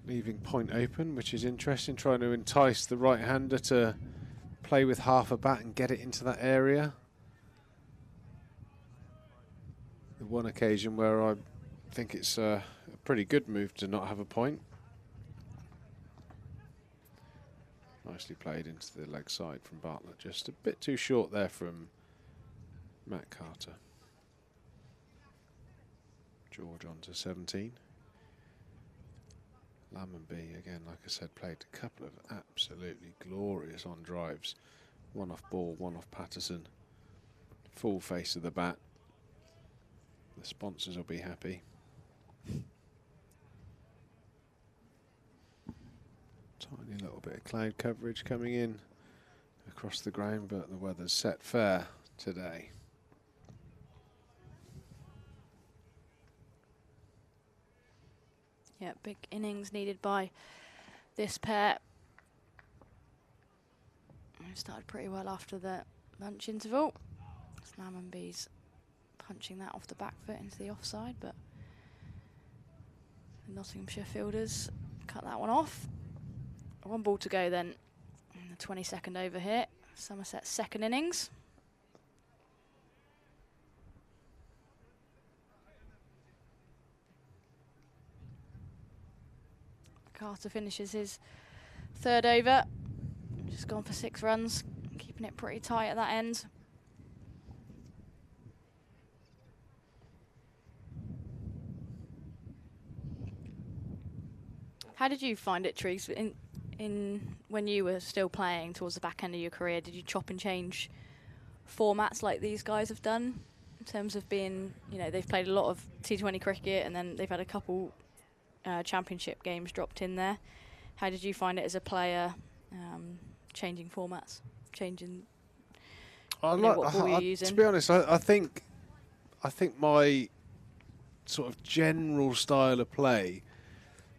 Leaving point open, which is interesting, trying to entice the right-hander to play with half a bat and get it into that area. The one occasion where I think it's a pretty good move to not have a point. Nicely played into the leg side from Bartlett. Just a bit too short there from Matt Carter. George on to 17. Lamberby, again, like I said, played a couple of absolutely glorious on drives. One off ball, one off Patterson. Full face of the bat. The sponsors will be happy. Tiny little bit of cloud coverage coming in across the ground, but the weather's set fair today. Yeah, big innings needed by this pair. Started pretty well after the lunch interval. Slam and Bees punching that off the back foot into the offside, but the Nottinghamshire fielders cut that one off. 1 ball to go then in the 22nd over here. Somerset's second innings. Carter finishes his 3rd over. Just gone for 6 runs, keeping it pretty tight at that end. How did you find it, Trees, in when you were still playing towards the back end of your career? Did you chop and change formats like these guys have done in terms of being, you know, they've played a lot of T20 cricket and then they've had a couple championship games dropped in there. How did you find it as a player, changing formats, changing what ball you're using? To be honest, I think my sort of general style of play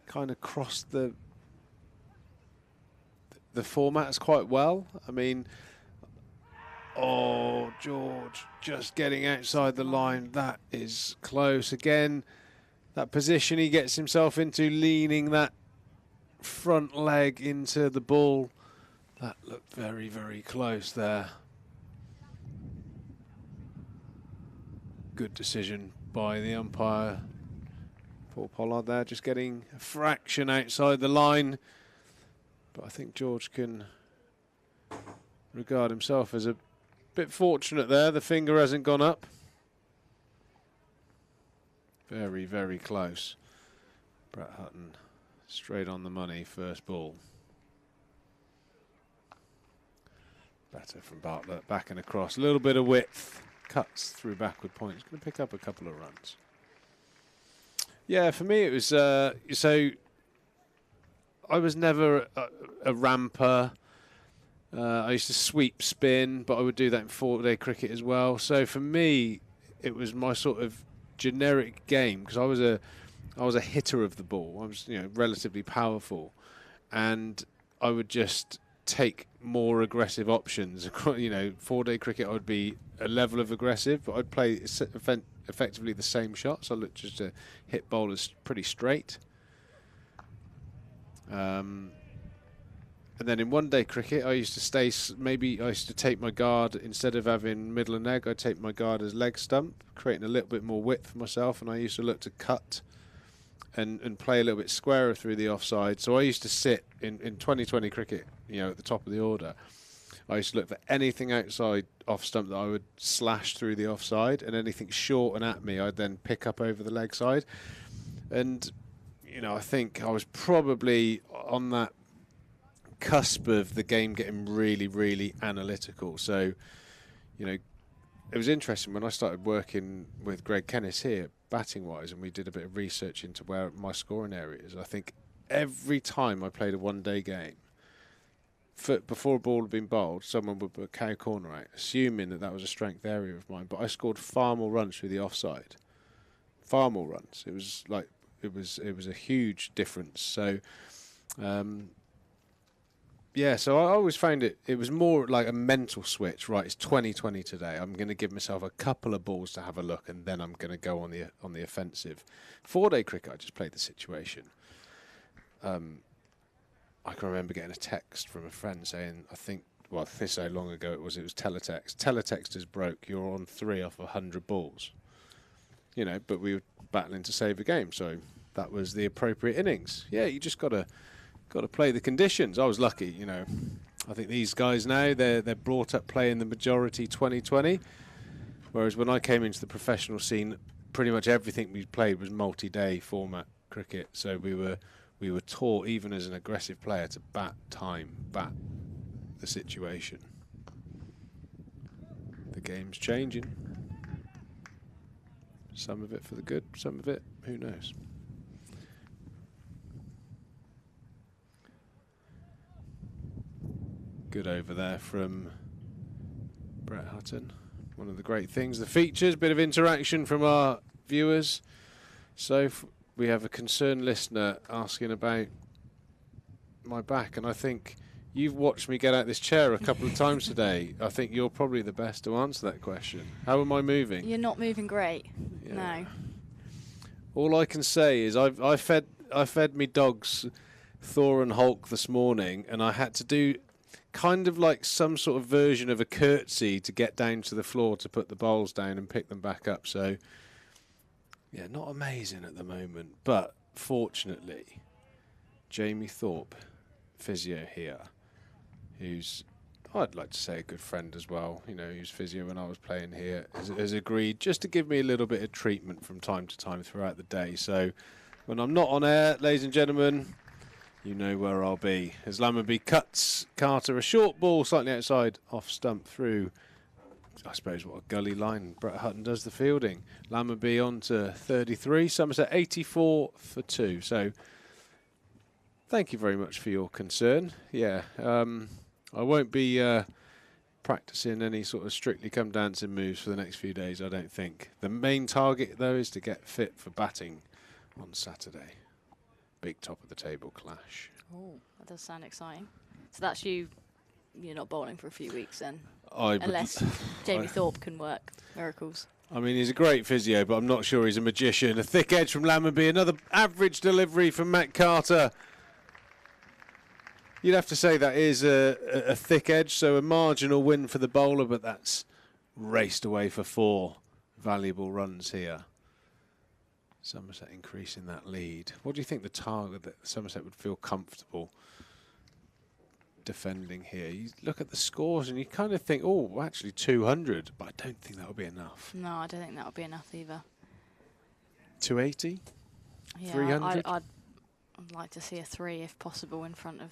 kind of crossed the formats quite well. I mean, oh, George, just getting outside the line. That is close. Again, that position he gets himself into, leaning that front leg into the ball. That looked very, very close there. Good decision by the umpire. Paul Pollard there, just getting a fraction outside the line. But I think George can regard himself as a bit fortunate there. The finger hasn't gone up. Very, very close. Brett Hutton straight on the money, first ball. Better from Bartlett, back and across. A little bit of width, cuts through backward point. He's going to pick up a couple of runs. Yeah, for me it was, so I was never a ramper. I used to sweep spin, but I would do that in 4-day cricket as well. So for me, it was my sort of generic game, because I was a hitter of the ball. I was, you know, relatively powerful, and I would just take more aggressive options. You know, 4-day cricket, I would be a level of aggressive, but I'd play effectively the same shots. I looked just to hit bowlers pretty straight. And then in 1-day cricket, I used to stay, maybe I used to take my guard, instead of having middle and leg, I'd take my guard as leg stump, creating a little bit more width for myself, and I used to look to cut and play a little bit squarer through the offside. So I used to sit in 2020 cricket, you know, at the top of the order. I used to look for anything outside off stump that I would slash through the offside, and anything short and at me, I'd then pick up over the leg side. And, you know, I think I was probably on that cusp of the game getting really, really analytical. So, you know, it was interesting when I started working with Greg Kennis here, batting wise, and we did a bit of research into where my scoring area is. I think every time I played a 1-day game, before a ball had been bowled, someone would put a cow corner out, assuming that that was a strength area of mine. But I scored far more runs through the offside, far more runs. It was like it was a huge difference. So. Yeah, so I always found it was more like a mental switch. Right, it's 2020 today. I'm going to give myself a couple of balls to have a look, and then I'm going to go on the offensive. 4-day cricket, I just played the situation. I can remember getting a text from a friend saying, I think, well, this is how long ago it was teletext. Teletext is broke. You're on 3 off 100 balls. You know, but we were battling to save a game, so that was the appropriate innings. Yeah, you just got to play the conditions. I was lucky, you know. I think these guys now, they're brought up playing the majority 2020, whereas when I came into the professional scene, pretty much everything we played was multi-day format cricket. So we were taught, even as an aggressive player, to bat the situation. The game's changing. Some of it for the good, some of it, who knows. Good over there from Brett Hutton. One of the great things, the features, bit of interaction from our viewers. So we have a concerned listener asking about my back, and I think you've watched me get out this chair a couple of times today. I think you're probably the best to answer that question. How am I moving? You're not moving great. Yeah. No. All I can say is I fed me dogs Thor and Hulk this morning, and I had to do kind of like some sort of version of a curtsy to get down to the floor to put the bowls down and pick them back up. So yeah, not amazing at the moment, but fortunately Jamie Thorpe, physio here, who's, I'd like to say, a good friend as well, you know, who's physio when I was playing here, has agreed just to give me a little bit of treatment from time to time throughout the day. So when I'm not on air, ladies and gentlemen, you know where I'll be. As Lammerby cuts Carter a short ball slightly outside, off stump through, I suppose, what a gully line. Brett Hutton does the fielding. Lammerby on to 33, Somerset 84 for 2. So thank you very much for your concern. Yeah, I won't be practicing any sort of Strictly Come Dancing moves for the next few days, I don't think. The main target, though, is to get fit for batting on Saturday. Big top of the table clash. Oh, that does sound exciting. So that's you're not bowling for a few weeks then? Unless Jamie Thorpe can work miracles. I mean, he's a great physio, but I'm not sure he's a magician. A thick edge from Lammerby, another average delivery from Matt Carter. You'd have to say that is a thick edge, so a marginal win for the bowler, but that's raced away for 4 valuable runs here. Somerset increasing that lead. What do you think the target that Somerset would feel comfortable defending here? You look at the scores and you kind of think, oh, actually 200, but I don't think that would be enough. No, I don't think that would be enough either. 280? Yeah, 300? I'd like to see a 3 if possible in front of.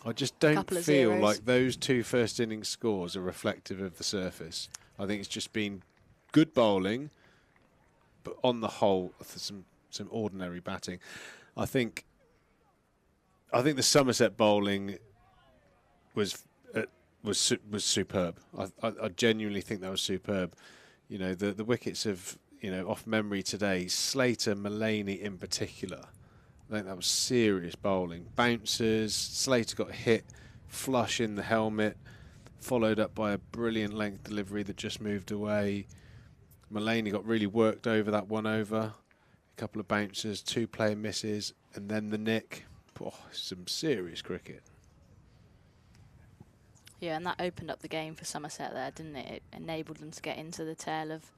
I just don't feel like those 2 first innings scores are reflective of the surface. I think it's just been good bowling, but on the whole, some ordinary batting. I think the Somerset bowling was superb. I genuinely think that was superb. You know, the wickets of, you know, off memory today, Slater, Mullaney in particular. I think that was serious bowling. Bouncers, Slater got hit flush in the helmet, followed up by a brilliant length delivery that just moved away. Mullaney got really worked over that one over. A couple of bouncers, 2 player misses, and then the nick. Oh, some serious cricket. Yeah, and that opened up the game for Somerset there, didn't it? It enabled them to get into the tail of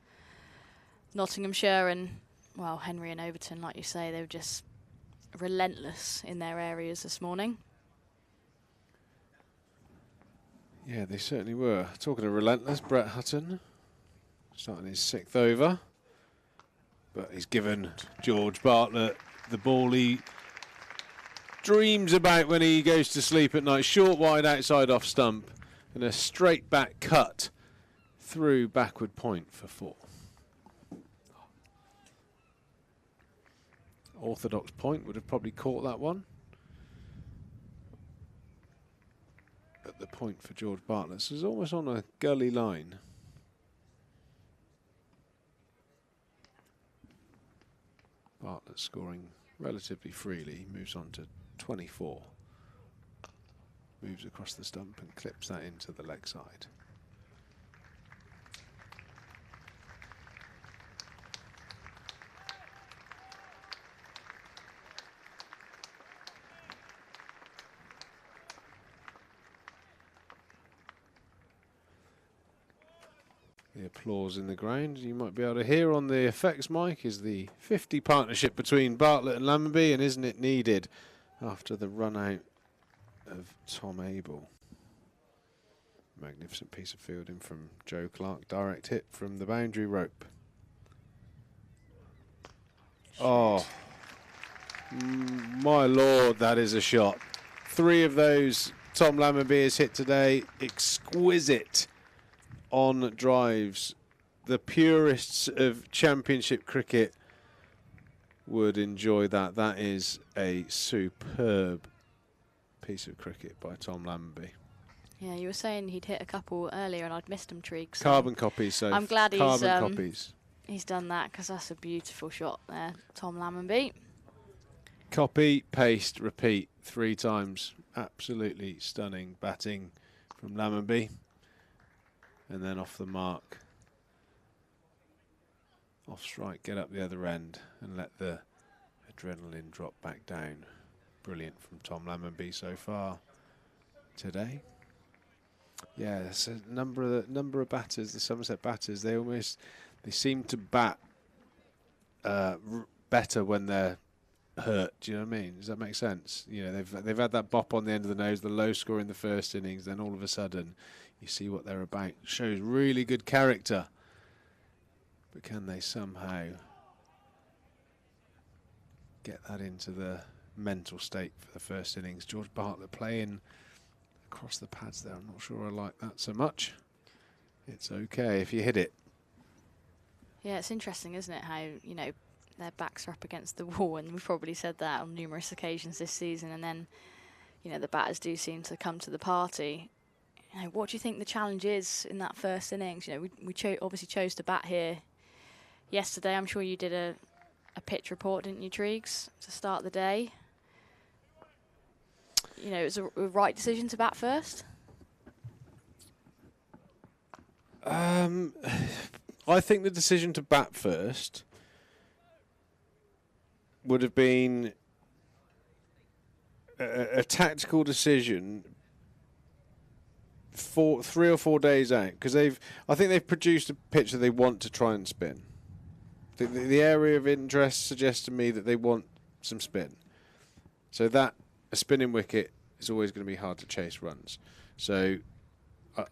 Nottinghamshire and, well, Henry and Overton, like you say, they were just relentless in their areas this morning. Yeah, they certainly were. Talking of relentless, Brett Hutton starting his 6th over, but he's given George Bartlett the ball he dreams about when he goes to sleep at night. Short wide outside off stump and a straight back cut through backward point for 4. Orthodox point would have probably caught that one. But the point for George Bartlett. So it's almost on a gully line. Bartlett scoring relatively freely. Moves on to 24. Moves across the stump and clips that into the leg side. The applause in the ground you might be able to hear on the effects mic is the 50 partnership between Bartlett and Lammerby, and isn't it needed after the run out of Tom Abel. Magnificent piece of fielding from Joe Clark, direct hit from the boundary rope. Oh, my lord, that is a shot. 3 of those Tom Lammerby has hit today, exquisite on drives. The purists of championship cricket would enjoy that. That is a superb piece of cricket by Tom Lammerby. Yeah, you were saying he'd hit a couple earlier and I'd missed them, Triggs. So Carbon copies, so I'm glad copies. He's done that, because that's a beautiful shot there, Tom Lammonby. Copy, paste, repeat 3 times. Absolutely stunning batting from Lammonby. And then off the mark. Off strike, get up the other end and let the adrenaline drop back down. Brilliant from Tom Lammonby so far today. Yeah, there's a number of batters, the Somerset batters, they seem to bat better when they're hurt. Do you know what I mean? Does that make sense? You know, they've had that bop on the end of the nose, the low score in the first innings, then all of a sudden you see what they're about. Shows really good character. But can they somehow get that into the mental state for the first innings? George Bartlett playing across the pads there. I'm not sure I like that so much. It's okay if you hit it. Yeah, it's interesting, isn't it, how, you know, their backs are up against the wall, and we've probably said that on numerous occasions this season, and then, you know, the batters do seem to come to the party. You know, what do you think the challenge is in that first innings? You know, we obviously chose to bat here yesterday. I'm sure you did a pitch report, didn't you, Triggs, to start the day? You know, it was a right decision to bat first? I think the decision to bat first would have been a tactical decision 3 or 4 days out, because I think they've produced a pitch that they want to try and spin. The area of interest suggests to me that they want some spin. So that a spinning wicket is always going to be hard to chase runs. So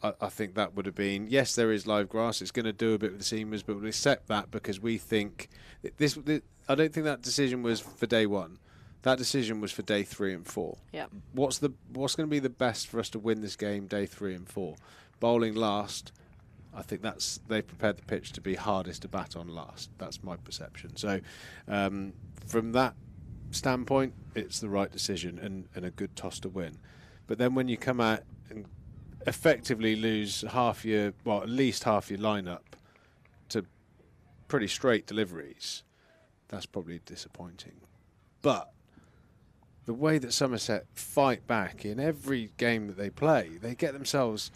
I think that would have been, yes, there is live grass. It's going to do a bit with the seamers, but we'll accept that because we think this. I don't think that decision was for day 1. That decision was for day 3 and 4. Yeah. What's going to be the best for us to win this game day 3 and 4? Bowling last. I think they've prepared the pitch to be hardest to bat on last. That's my perception. So from that standpoint, it's the right decision and a good toss to win. But then when you come out and effectively lose at least half your lineup to pretty straight deliveries, that's probably disappointing. But the way that Somerset fight back in every game that they play, they get themselves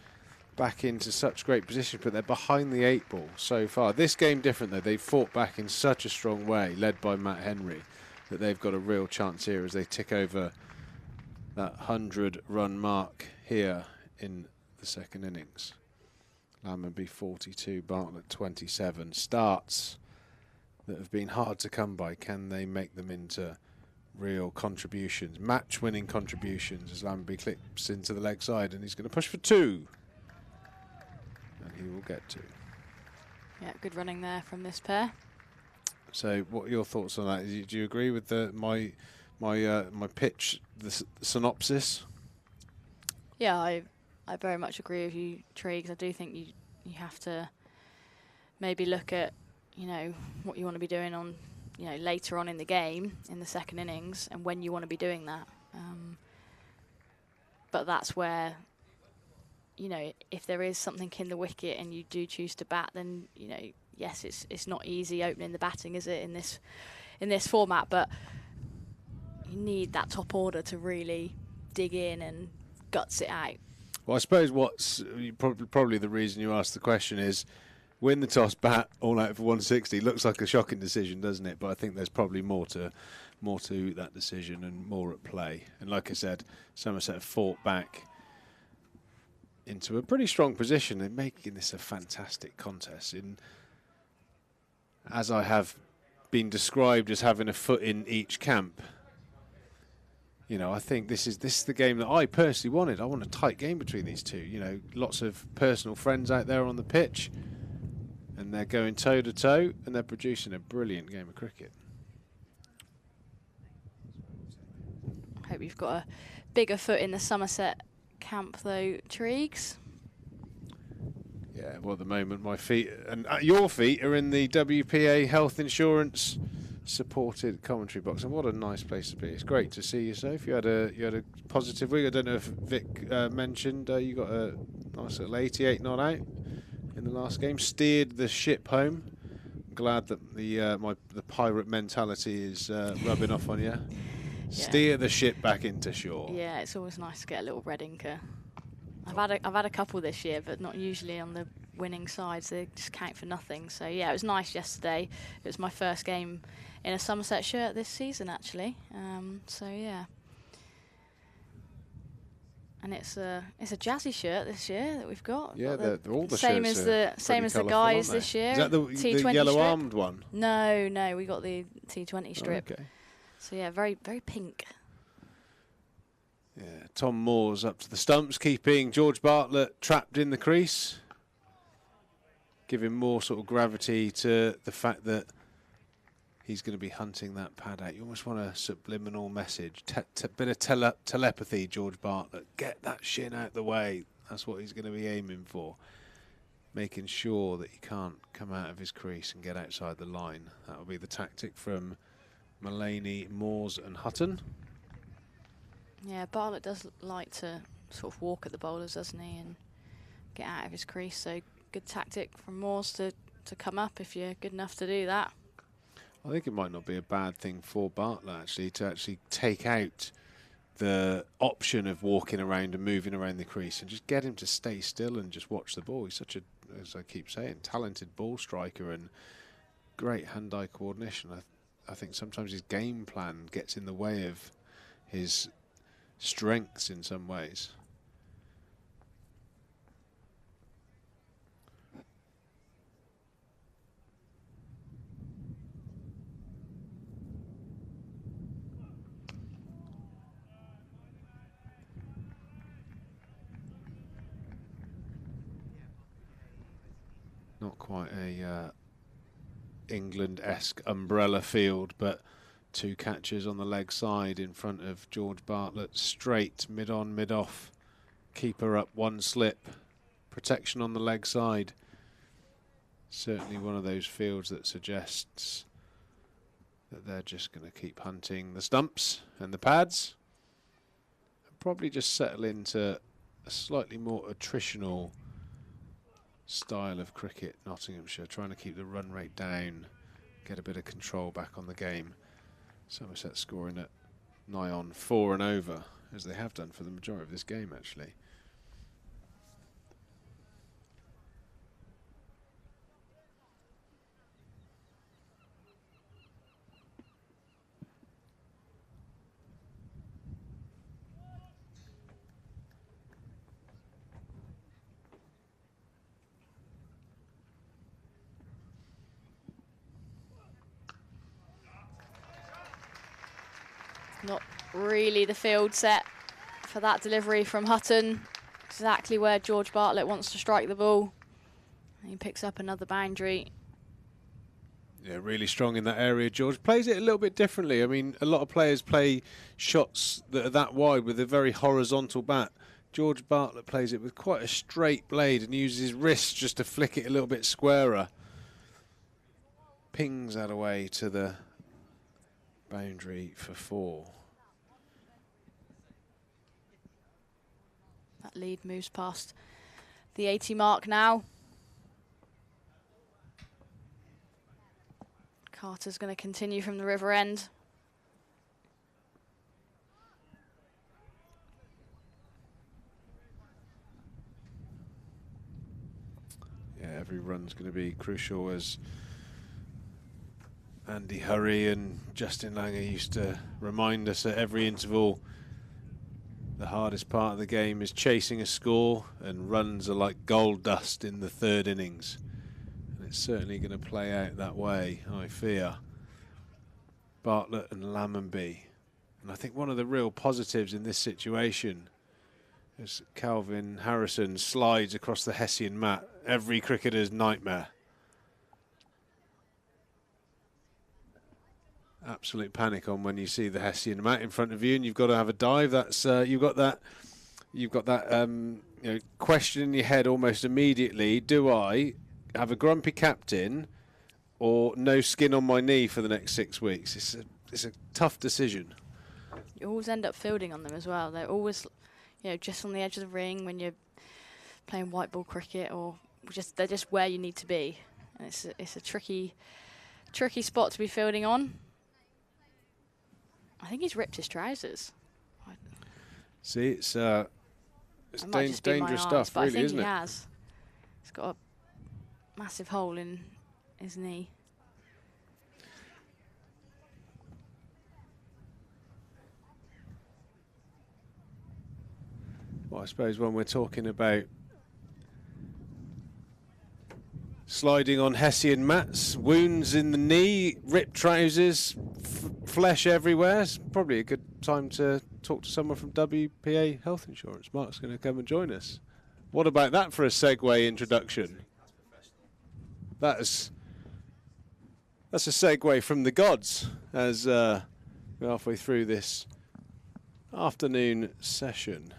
back into such great position, but they're behind the 8 ball so far. This game different though, they've fought back in such a strong way, led by Matt Henry, that they've got a real chance here as they tick over that 100-run mark here in the second innings. Lammonby 42, Bartlett 27. Starts that have been hard to come by. Can they make them into real contributions, match-winning contributions, as Lammonby clips into the leg side and he's going to push for 2. And he will get 2. Yeah, good running there from this pair. So what are your thoughts on that? Do you agree with my pitch, the synopsis? Yeah, I very much agree with you, Triggs. I do think you have to maybe look at, you know, what you want to be doing on, you know, later on in the game, in the second innings, and when you want to be doing that. But that's where, you know, if there is something in the wicket and you do choose to bat, then, you know, yes, it's not easy opening the batting, is it, in this format? But you need that top order to really dig in and guts it out. Well, I suppose what's probably the reason you asked the question is win the toss, bat, all out for 160. Looks like a shocking decision, doesn't it? But I think there's probably more to that decision and more at play. And like I said, Somerset have fought back into a pretty strong position. They're making this a fantastic contest. As I have been described as having a foot in each camp, you know, I think this is the game that I personally wanted. I want a tight game between these two. You know, lots of personal friends out there on the pitch, and they're going toe to toe, and they're producing a brilliant game of cricket. I hope you've got a bigger foot in the Somerset camp, though, Triggs. Yeah, well, at the moment, my feet and your feet are in the WPA health insurance supported commentary box, and what a nice place to be. It's great to see you, Soph. You had a positive week. I don't know if Vic mentioned you got a nice little 88 not out in the last game. Steered the ship home. Glad that the pirate mentality is rubbing off on you. Steer the ship back into shore. Yeah, it's always nice to get a little red inker. I've had a couple this year, but not usually on the winning sides. They just count for nothing. So yeah, it was nice yesterday. It was my first game in a Somerset shirt this season, actually. So yeah, and it's a jazzy shirt this year that we've got. Yeah, they're all the same shirts as the guys this year. Is that the yellow strip. armed one? No, we got the T20 strip. Oh, okay. So yeah, very pink. Yeah, Tom Moore's up to the stumps, keeping George Bartlett trapped in the crease, giving more sort of gravity to the fact that he's going to be hunting that pad out. You almost want a subliminal message, bit of telepathy, George Bartlett. Get that shin out the way. That's what he's going to be aiming for, making sure that he can't come out of his crease and get outside the line. That will be the tactic from Mulaney, Moores and Hutton. Yeah, Bartlett does like to sort of walk at the bowlers, doesn't he, and get out of his crease. So good tactic from Moores to come up if you're good enough to do that. I think it might not be a bad thing for Bartlett actually to take out the option of walking around and moving around the crease and just get him to stay still and just watch the ball. He's such a, as I keep saying, talented ball striker and great hand-eye coordination. I think sometimes his game plan gets in the way of his strengths in some ways. Not quite a England-esque umbrella field, but two catches on the leg side in front of George Bartlett. Straight, mid-on, mid-off. Keeper up, one slip. Protection on the leg side. Certainly one of those fields that suggests that they're just going to keep hunting the stumps and the pads. And probably just settle into a slightly more attritional style of cricket, Nottinghamshire. Trying to keep the run rate down, get a bit of control back on the game. Somerset scoring at nigh on 4 and over, as they have done for the majority of this game, actually. Not really the field set for that delivery from Hutton. Exactly where George Bartlett wants to strike the ball. He picks up another boundary. Yeah, really strong in that area. George plays it a little bit differently. I mean, a lot of players play shots that are that wide with a very horizontal bat. George Bartlett plays it with quite a straight blade and uses his wrists just to flick it a little bit squarer. Pings that away to the boundary for 4. That lead moves past the 80 mark now. Carter's going to continue from the river end. Yeah, every run's going to be crucial, as Andy Hurry and Justin Langer used to remind us at every interval. The hardest part of the game is chasing a score, and runs are like gold dust in the 3rd innings. And it's certainly going to play out that way, I fear. Bartlett and Lammonby. And I think one of the real positives in this situation is Calvin Harrison slides across the Hessian mat. Every cricketer's nightmare. Absolute panic on when you see the Hessian mat in front of you, and you've got to have a dive. That's you've got that question in your head almost immediately. Do I have a grumpy captain, or no skin on my knee for the next 6 weeks. It's a tough decision. You always end up fielding on them as well. They're always, just on the edge of the ring when you're playing white ball cricket, or they're just where you need to be. And it's a tricky spot to be fielding on. I think he's ripped his trousers. See, it's dangerous stuff, really, isn't it? I think he has. He's got a massive hole in his knee. Well, I suppose when we're talking about sliding on Hessian mats, wounds in the knee, ripped trousers, flesh everywhere, it's probably a good time to talk to someone from WPA Health Insurance. Mark's going to come and join us. What about that for a segue introduction? That's a segue from the gods as we're halfway through this afternoon session.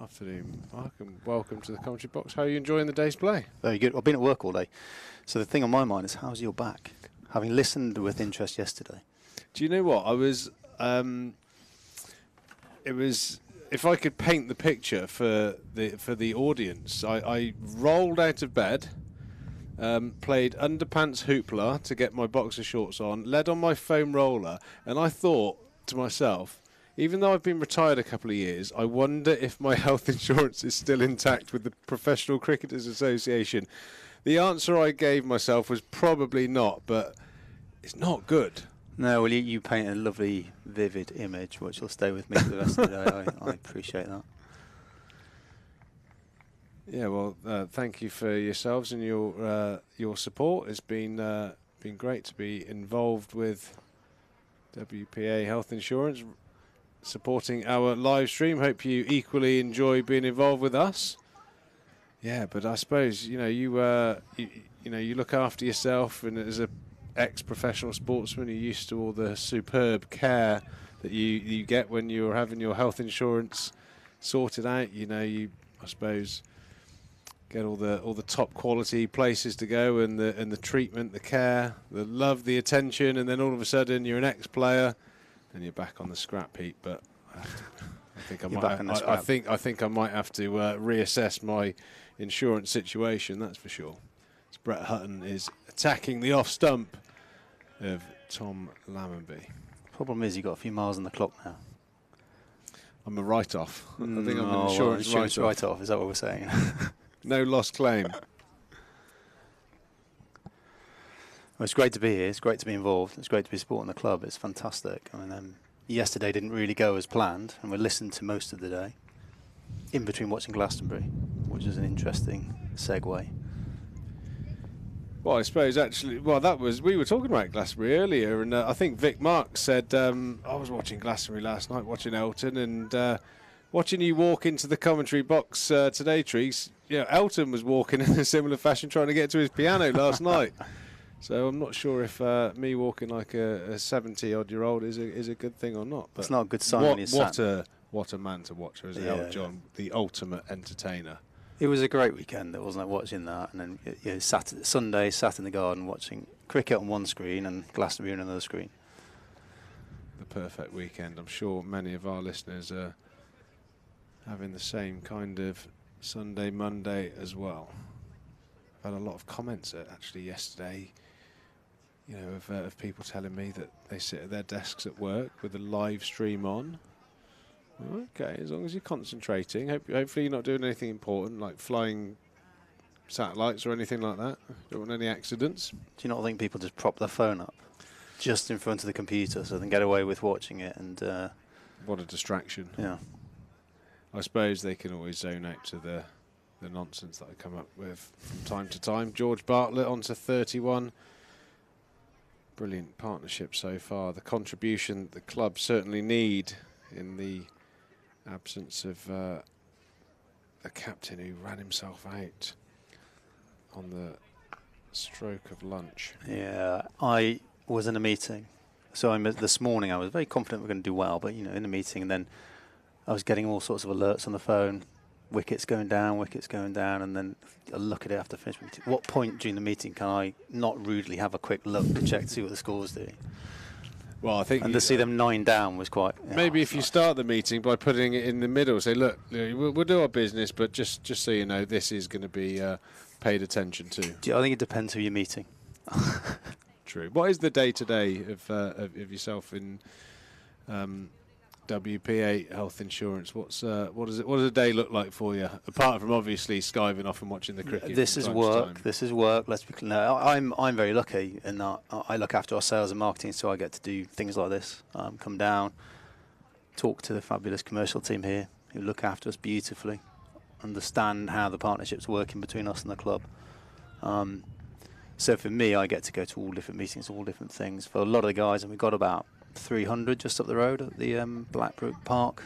Afternoon, Mark, and welcome to the commentary box. How are you enjoying the day's play? Very good. I've been at work all day. So the thing on my mind is, how's your back? Having listened with interest yesterday. Do you know what? It was, if I could paint the picture for the audience, I rolled out of bed, played underpants hoopla to get my boxer shorts on, led on my foam roller, and I thought to myself, even though I've been retired a couple of years, I wonder if my health insurance is still intact with the Professional Cricketers Association. The answer I gave myself was probably not, but it's not good. No, well, you paint a lovely, vivid image, which will stay with me for the rest of the day. I appreciate that. Yeah, well, thank you for yourselves and your support. It's been great to be involved with WPA Health Insurance, supporting our live stream. Hope you equally enjoy being involved with us. Yeah, but I suppose you look after yourself, and as a ex-professional sportsman, you're used to all the superb care that you get when you're having your health insurance sorted out. I suppose get all the top quality places to go, and the treatment, the care, the love, the attention, and then all of a sudden you're an ex-player. And you're back on the scrap heap, but I think I might have to reassess my insurance situation. That's for sure. As Brett Hutton is attacking the off stump of Tom Lammonby. Problem is, you've got a few miles on the clock now. I'm a write-off. I think I'm an insurance write-off. Is that what we're saying? No lost claim. Well, it's great to be here. It's great to be involved. It's great to be supporting the club. It's fantastic. I mean, yesterday didn't really go as planned, and we listened to most of the day in between watching Glastonbury, which is an interesting segue. Well, I suppose actually, we were talking about Glastonbury earlier, and I think Vic Marks said, I was watching Glastonbury last night, watching Elton, and watching you walk into the commentary box today, Trees. Elton was walking in a similar fashion, trying to get to his piano last night. So I'm not sure if me walking like a 70-odd-year-old is a good thing or not. But it's not a good sign when you're what a man to watch, isn't Elton John, the ultimate entertainer. It was a great weekend, wasn't it, watching that, and then Sunday sat in the garden watching cricket on one screen and Glastonbury on another screen. The perfect weekend. I'm sure many of our listeners are having the same kind of Sunday, Monday as well. I've had a lot of comments actually yesterday, of people telling me that they sit at their desks at work with a live stream on. Okay, as long as you're concentrating. Hopefully you're not doing anything important like flying satellites or anything like that. Don't want any accidents. Do you not think people just prop their phone up just in front of the computer so they can get away with watching it? And what a distraction. Yeah. I suppose they can always zone out to the nonsense that I come up with from time to time. George Bartlett on to 31. Brilliant partnership so far. The contribution the club certainly need in the absence of a captain who ran himself out on the stroke of lunch. Yeah, I was in a meeting. So this morning I was very confident we're going to do well, but in the meeting, and then I was getting all sorts of alerts on the phone. wickets going down, and then I look at it after finish meeting. What point during the meeting can I not rudely have a quick look to check to see what the score's doing? Well, I think, and to see them 9 down was quite. Maybe if you start the meeting by putting it in the middle, say, look, we'll do our business, but just so you know, this is going to be paid attention to. I think it depends who you're meeting. True. What is the day-to-day of yourself in WPA health insurance? What does a day look like for you? Apart from obviously skiving off and watching the cricket. This is work. This is work. Let's be clear. No, I'm very lucky in that I look after our sales and marketing, so I get to do things like this. Come down, talk to the fabulous commercial team here who look after us beautifully, understand how the partnership's working between us and the club. So for me, I get to go to all different meetings, all different things. For a lot of the guys, and we've got about 300 just up the road at the Blackbrook Park.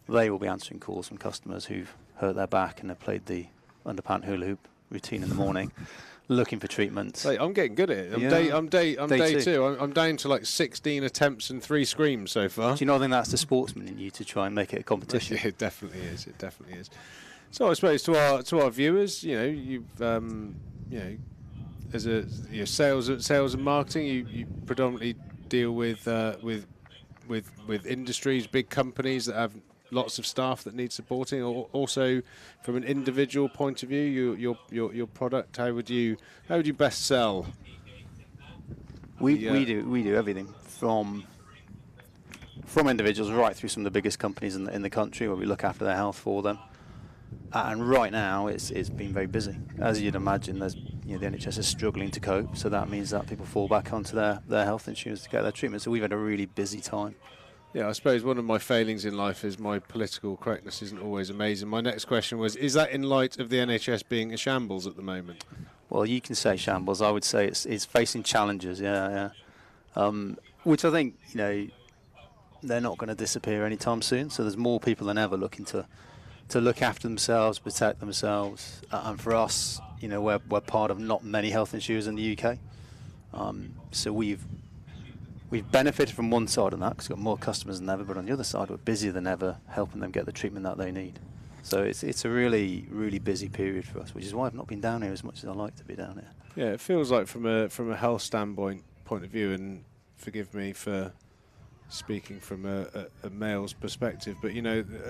They will be answering calls from customers who've hurt their back and have played the underpant hula hoop routine in the morning, looking for treatments. Hey, I'm getting good at it. I'm day two. I'm down to like 16 attempts and 3 screams so far. Do you not think that's the sportsman in you to try and make it a competition? It definitely is. It definitely is. So I suppose to our viewers, you've as a sales and marketing, you predominantly deal with industries, big companies that have lots of staff that need supporting. Or also, from an individual point of view, your product, how would you best sell? We do everything from individuals right through some of the biggest companies in the country, where we look after their health for them. And right now, it's been very busy. As you'd imagine, the NHS is struggling to cope, so that means that people fall back onto their health insurance to get their treatment. So we've had a really busy time. Yeah, I suppose one of my failings in life is my political correctness isn't always amazing. My next question was, is that in light of the NHS being a shambles at the moment? Well, you can say shambles. I would say it's facing challenges, yeah. Which I think, they're not going to disappear anytime soon. So there's more people than ever looking to look after themselves, protect themselves, and for us, we're part of not many health insurers in the UK. So we've benefited from one side of that because we've got more customers than ever, but on the other side, we're busier than ever, helping them get the treatment that they need. So it's a really, really busy period for us, which is why I've not been down here as much as I like to be down here. Yeah, it feels like from a health standpoint point of view, and forgive me for speaking from a male's perspective, but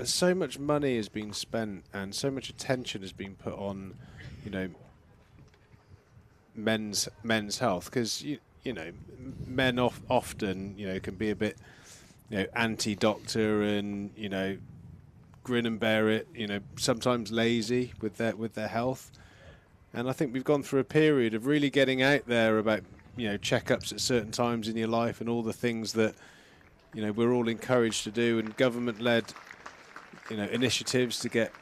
so much money has been spent and so much attention has been put on men's health, because men often can be a bit anti-doctor and grin and bear it, sometimes lazy with their health. And I think we've gone through a period of really getting out there about checkups at certain times in your life and all the things that we're all encouraged to do, and government-led, initiatives to get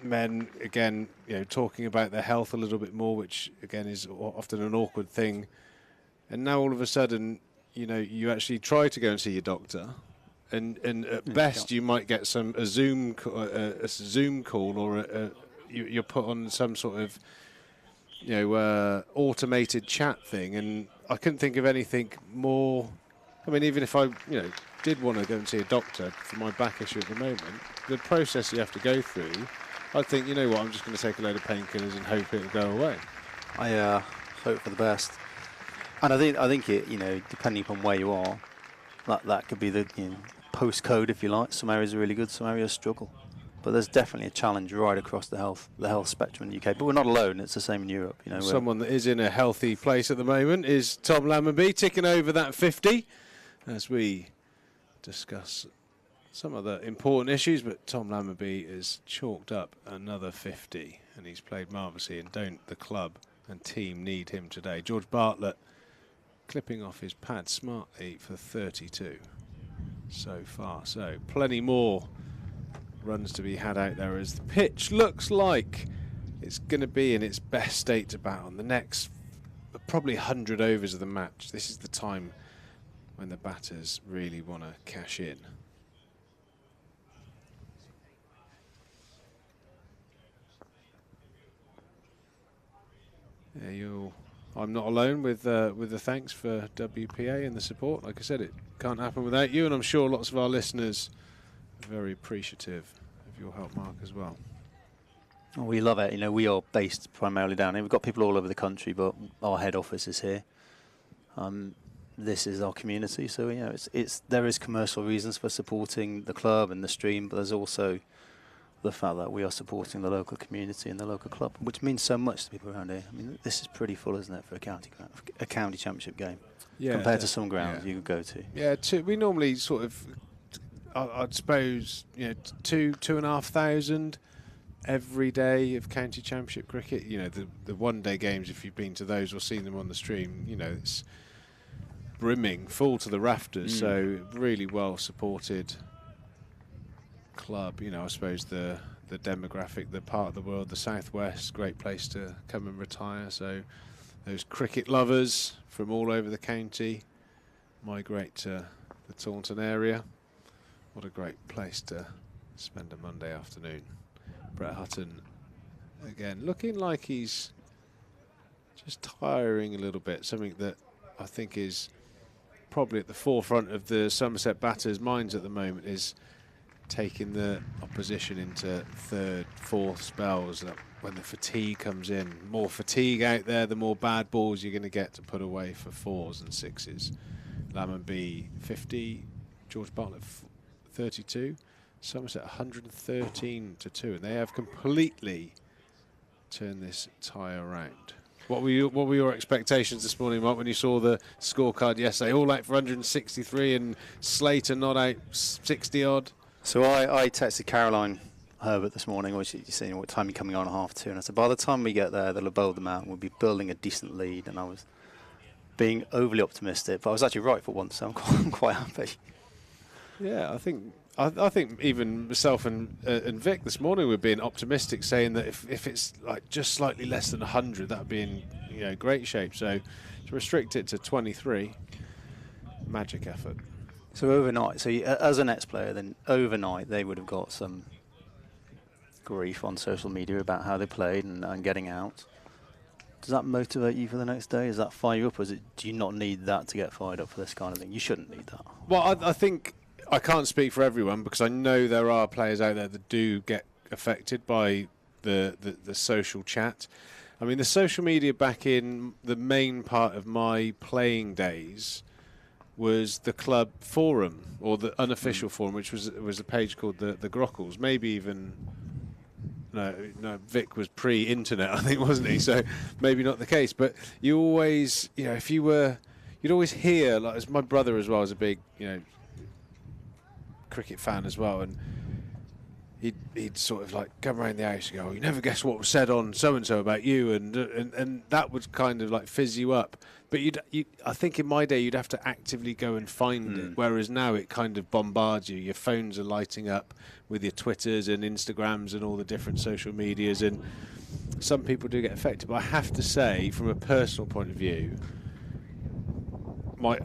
men, again, talking about their health a little bit more, which, again, is often an awkward thing. And now all of a sudden, you actually try to go and see your doctor, and at best you might get a Zoom call, or you're put on some sort of, automated chat thing. And I couldn't think of anything more. I mean, even if I, did want to go and see a doctor for my back issue at the moment, the process you have to go through, I'd think, I'm just going to take a load of painkillers and hope it'll go away. I hope for the best. And I think it, depending upon where you are, that could be the postcode, if you like. Some areas are really good, some areas struggle. But there's definitely a challenge right across the health spectrum in the UK. But we're not alone. It's the same in Europe. Someone that is in a healthy place at the moment is Tom Lammonby, ticking over that 50 as we discuss some other important issues. But Tom Lammonby has chalked up another 50, and he's played marvellously. And don't the club and team need him today? George Bartlett clipping off his pad smartly for 32 so far. So plenty more runs to be had out there, as the pitch looks like it's going to be in its best state to bat on the next probably 100 overs of the match. This is the time when the batters really want to cash in. Yeah, I'm not alone with the thanks for WPA and the support. Like I said, it can't happen without you, and I'm sure lots of our listeners very appreciative of your help, Mark, as well. Oh, we love it. You know, we are based primarily down here. We've got people all over the country, but our head office is here. This is our community, so you know, there is commercial reasons for supporting the club and the stream, but there's also the fact that we are supporting the local community and the local club, which means so much to people around here. I mean, this is pretty full, isn't it, for a county championship game, compared to some grounds you could go to. Yeah, we normally sort of, I'd suppose, you know, 2,500 every day of county championship cricket. You know, the one-day games, if you've been to those or seen them on the stream, you know, it's brimming, full to the rafters. So really well supported club. You know, I suppose the demographic, the part of the world, the southwest, great place to come and retire. So those cricket lovers from all over the county migrate to the Taunton area. What a great place to spend a Monday afternoon. Brett Hutton again looking like he's just tiring a little bit, something that I think is probably at the forefront of the Somerset batters' minds at the moment, is taking the opposition into third, fourth spells. When the fatigue comes in, more fatigue out there, the more bad balls you're going to get to put away for 4s and 6s. Lammonby 50, George Bartlett 32, Somerset 113 to 2, and they have completely turned this tie around. What were your expectations this morning, Mark, when you saw the scorecard yesterday? All out for 163 and Slater not out 60 odd. So I texted Caroline Herbert this morning, which you saying what time you're coming on at 2:30, and I said by the time we get there, they'll have bowled them out and we'll be building a decent lead. And I was being overly optimistic, but I was actually right for once, so I'm quite happy. Yeah, I think even myself and Vic this morning were being optimistic, saying that if it's like just slightly less than 100, that'd be in great shape. So to restrict it to 23, magic effort. So overnight, as a Nets player, then overnight they would have got some grief on social media about how they played and getting out. Does that motivate you for the next day? Does that fire you up, or do you not need that to get fired up for this kind of thing? You shouldn't need that. Well, I think I can't speak for everyone, because I know there are players out there that do get affected by the social chat. I mean, the social media back in the main part of my playing days was the club forum, or the unofficial forum, which was a page called the Grockles. Maybe even no, Vic was pre-internet, I think, wasn't he? So maybe not the case. But you always, if you'd always hear, like, as my brother as well is a big, cricket fan as well, and he'd sort of like come around the house and go, "Oh, you never guess what was said on so and so about you," and that would kind of like fizz you up. But I think in my day you'd have to actively go and find it, whereas now it kind of bombards you. Your phones are lighting up with your Twitters and Instagrams and all the different social medias, and some people do get affected. But I have to say, from a personal point of view, my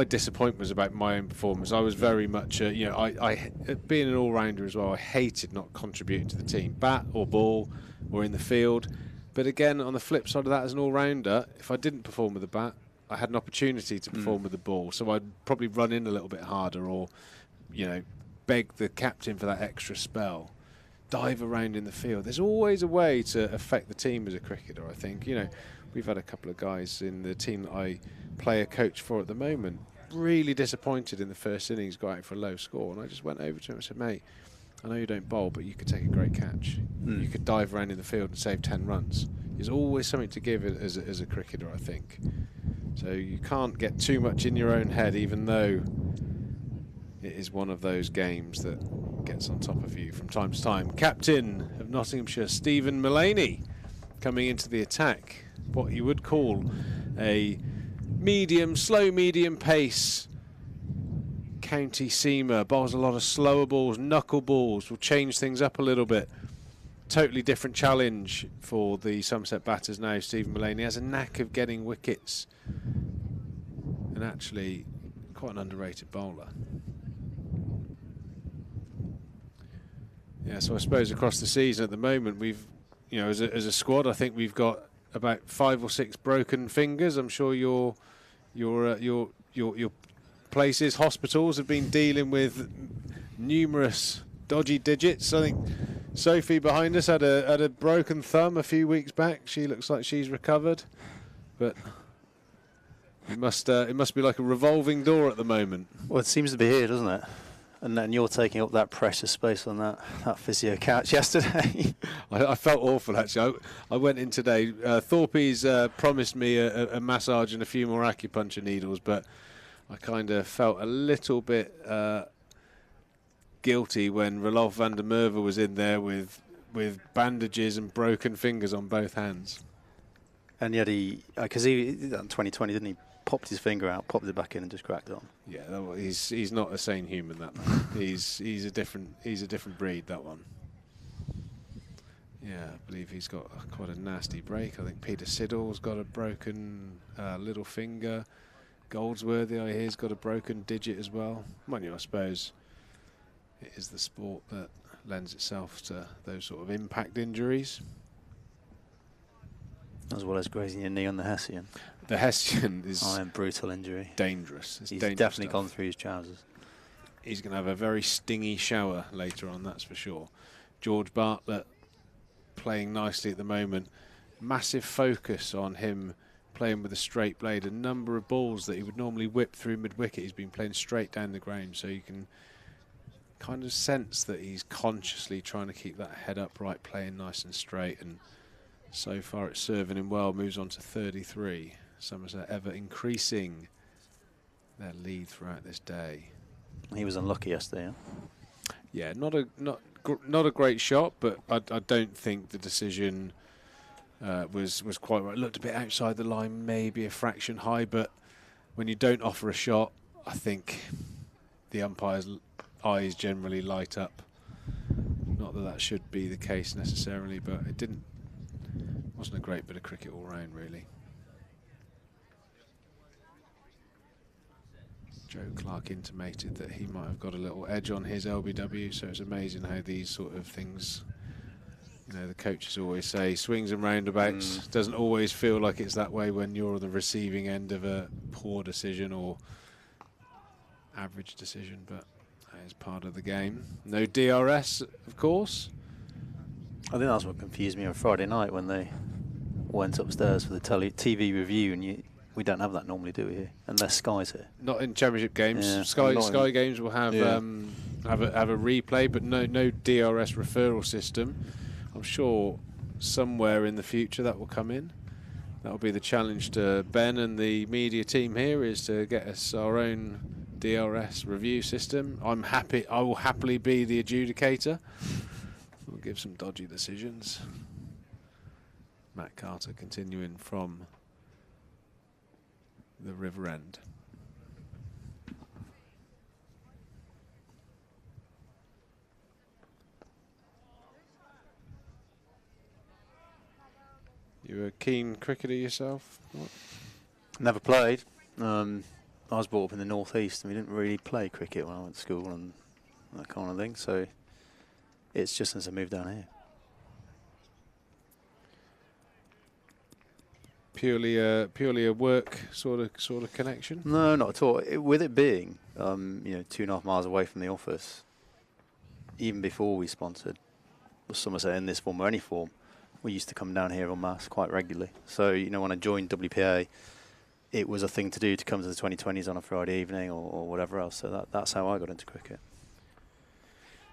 disappointment was about my own performance. I was very much, I being an all-rounder as well, I hated not contributing to the team, bat or ball or in the field. But again, on the flip side of that, as an all-rounder, if I didn't perform with the bat, I had an opportunity to perform with the ball. So I'd probably run in a little bit harder, or, beg the captain for that extra spell, dive around in the field. There's always a way to affect the team as a cricketer, I think. We've had a couple of guys in the team that I play a coach for at the moment, really disappointed in the first innings, got out for a low score, and I just went over to him and said, "Mate, I know you don't bowl, but you could take a great catch. You could dive around in the field and save 10 runs. There's always something to give as a cricketer, I think. So you can't get too much in your own head, even though it is one of those games that gets on top of you from time to time. Captain of Nottinghamshire, Stephen Mullaney, coming into the attack. What you would call a slow medium pace county seamer. Bowls a lot of slower balls, knuckle balls, will change things up a little bit. Totally different challenge for the Somerset batters now. Stephen Mullaney has a knack of getting wickets, and actually quite an underrated bowler. Yeah, so I suppose across the season at the moment, we've, as a squad, I think we've got about 5 or 6 broken fingers. I'm sure your places, hospitals, have been dealing with numerous dodgy digits. I think Sophie behind us had a broken thumb a few weeks back. She looks like she's recovered, but it must be like a revolving door at the moment. Well, it seems to be here, doesn't it? And then you're taking up that precious space on that physio couch yesterday. I felt awful, actually. I went in today. Thorpe's promised me a massage and a few more acupuncture needles, but I kind of felt a little bit guilty when Rolf van der Merwe was in there with bandages and broken fingers on both hands. And yet because he did that in 2020, didn't he? Popped his finger out, popped it back in, and just cracked it on. Yeah, he's not a sane human. That man. he's a different breed. That one. Yeah, I believe he's got quite a nasty break. I think Peter Siddle's got a broken little finger. Goldsworthy, I hear, has got a broken digit as well. Mind you, I suppose it is the sport that lends itself to those sort of impact injuries. As well as grazing your knee on the Hessian. The Hessian is a brutal injury. Dangerous. It's He's dangerous definitely stuff. gone through his trousers. He's going to have a very stingy shower later on, that's for sure. George Bartlett playing nicely at the moment. Massive focus on him playing with a straight blade. A number of balls that he would normally whip through mid-wicket, he's been playing straight down the ground, so you can kind of sense that he's consciously trying to keep that head upright, playing nice and straight, and so far it's serving him well. Moves on to 33. Somerset ever increasing their lead throughout this day. He was unlucky yesterday. Yeah, not a great shot, but I don't think the decision was quite right. Looked a bit outside the line, maybe a fraction high, but when you don't offer a shot, I think the umpire's eyes generally light up. Not that should be the case necessarily, but it wasn't a great bit of cricket all round, really. Joe Clark intimated that he might have got a little edge on his LBW, so it's amazing how these sort of things, the coaches always say, swings and roundabouts. Doesn't always feel like it's that way when you're on the receiving end of a poor decision or average decision, but that is part of the game. No DRS, of course. I think that's what confused me on Friday night when they went upstairs for the TV review, and we don't have that normally, do we? Here, unless Sky's here. Not in Championship games. Yeah. Sky games will have a replay, but no DRS referral system. I'm sure somewhere in the future that will come in. That will be the challenge to Ben and the media team here, is to get us our own DRS review system. I'm happy. I will happily be the adjudicator. We'll give some dodgy decisions. Matt Carter continuing from the River End. You a keen cricketer yourself? What? Never played. I was brought up in the northeast, and we didn't really play cricket when I went to school and that kind of thing. So it's just since I moved down here. Purely a work sort of connection? No, not at all. With it being 2.5 miles away from the office, even before we sponsored Somerset in this form or any form, we used to come down here en masse quite regularly. So when I joined WPA, it was a thing to do to come to the 2020s on a Friday evening or whatever else. So that's how I got into cricket.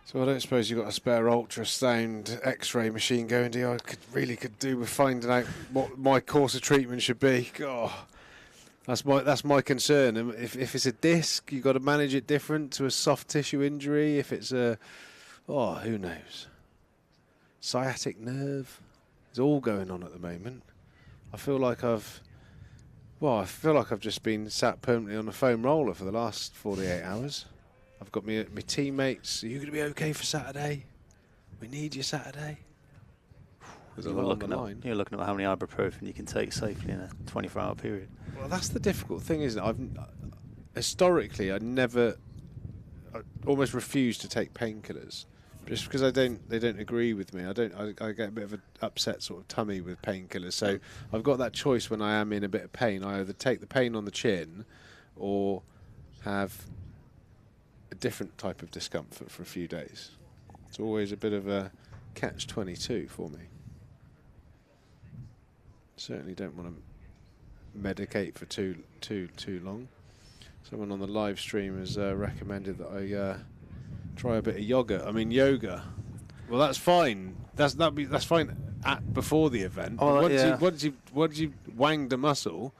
So I don't suppose you've got a spare ultrasound X-ray machine going, do you? I could do with finding out what my course of treatment should be. God, that's my concern. And if it's a disc, you've got to manage it different to a soft tissue injury. If it's who knows? Sciatic nerve. It's all going on at the moment. I feel like I've just been sat permanently on a foam roller for the last 48 hours. I've got my teammates. Are you going to be okay for Saturday? We need you Saturday. There's a lot on the line. You're looking at how many ibuprofen you can take safely in a 24-hour period. Well, that's the difficult thing, isn't it? Historically, I almost refuse to take painkillers, just because they don't agree with me. I get a bit of an upset sort of tummy with painkillers. So I've got that choice when I am in a bit of pain. I either take the pain on the chin, or have a different type of discomfort for a few days. It's always a bit of a catch-22 for me. Certainly don't want to medicate for too long. Someone on the live stream has recommended that I try a bit of yoga. I mean yoga. Well, that's fine. That's fine before the event. Oh, once you wanged a muscle,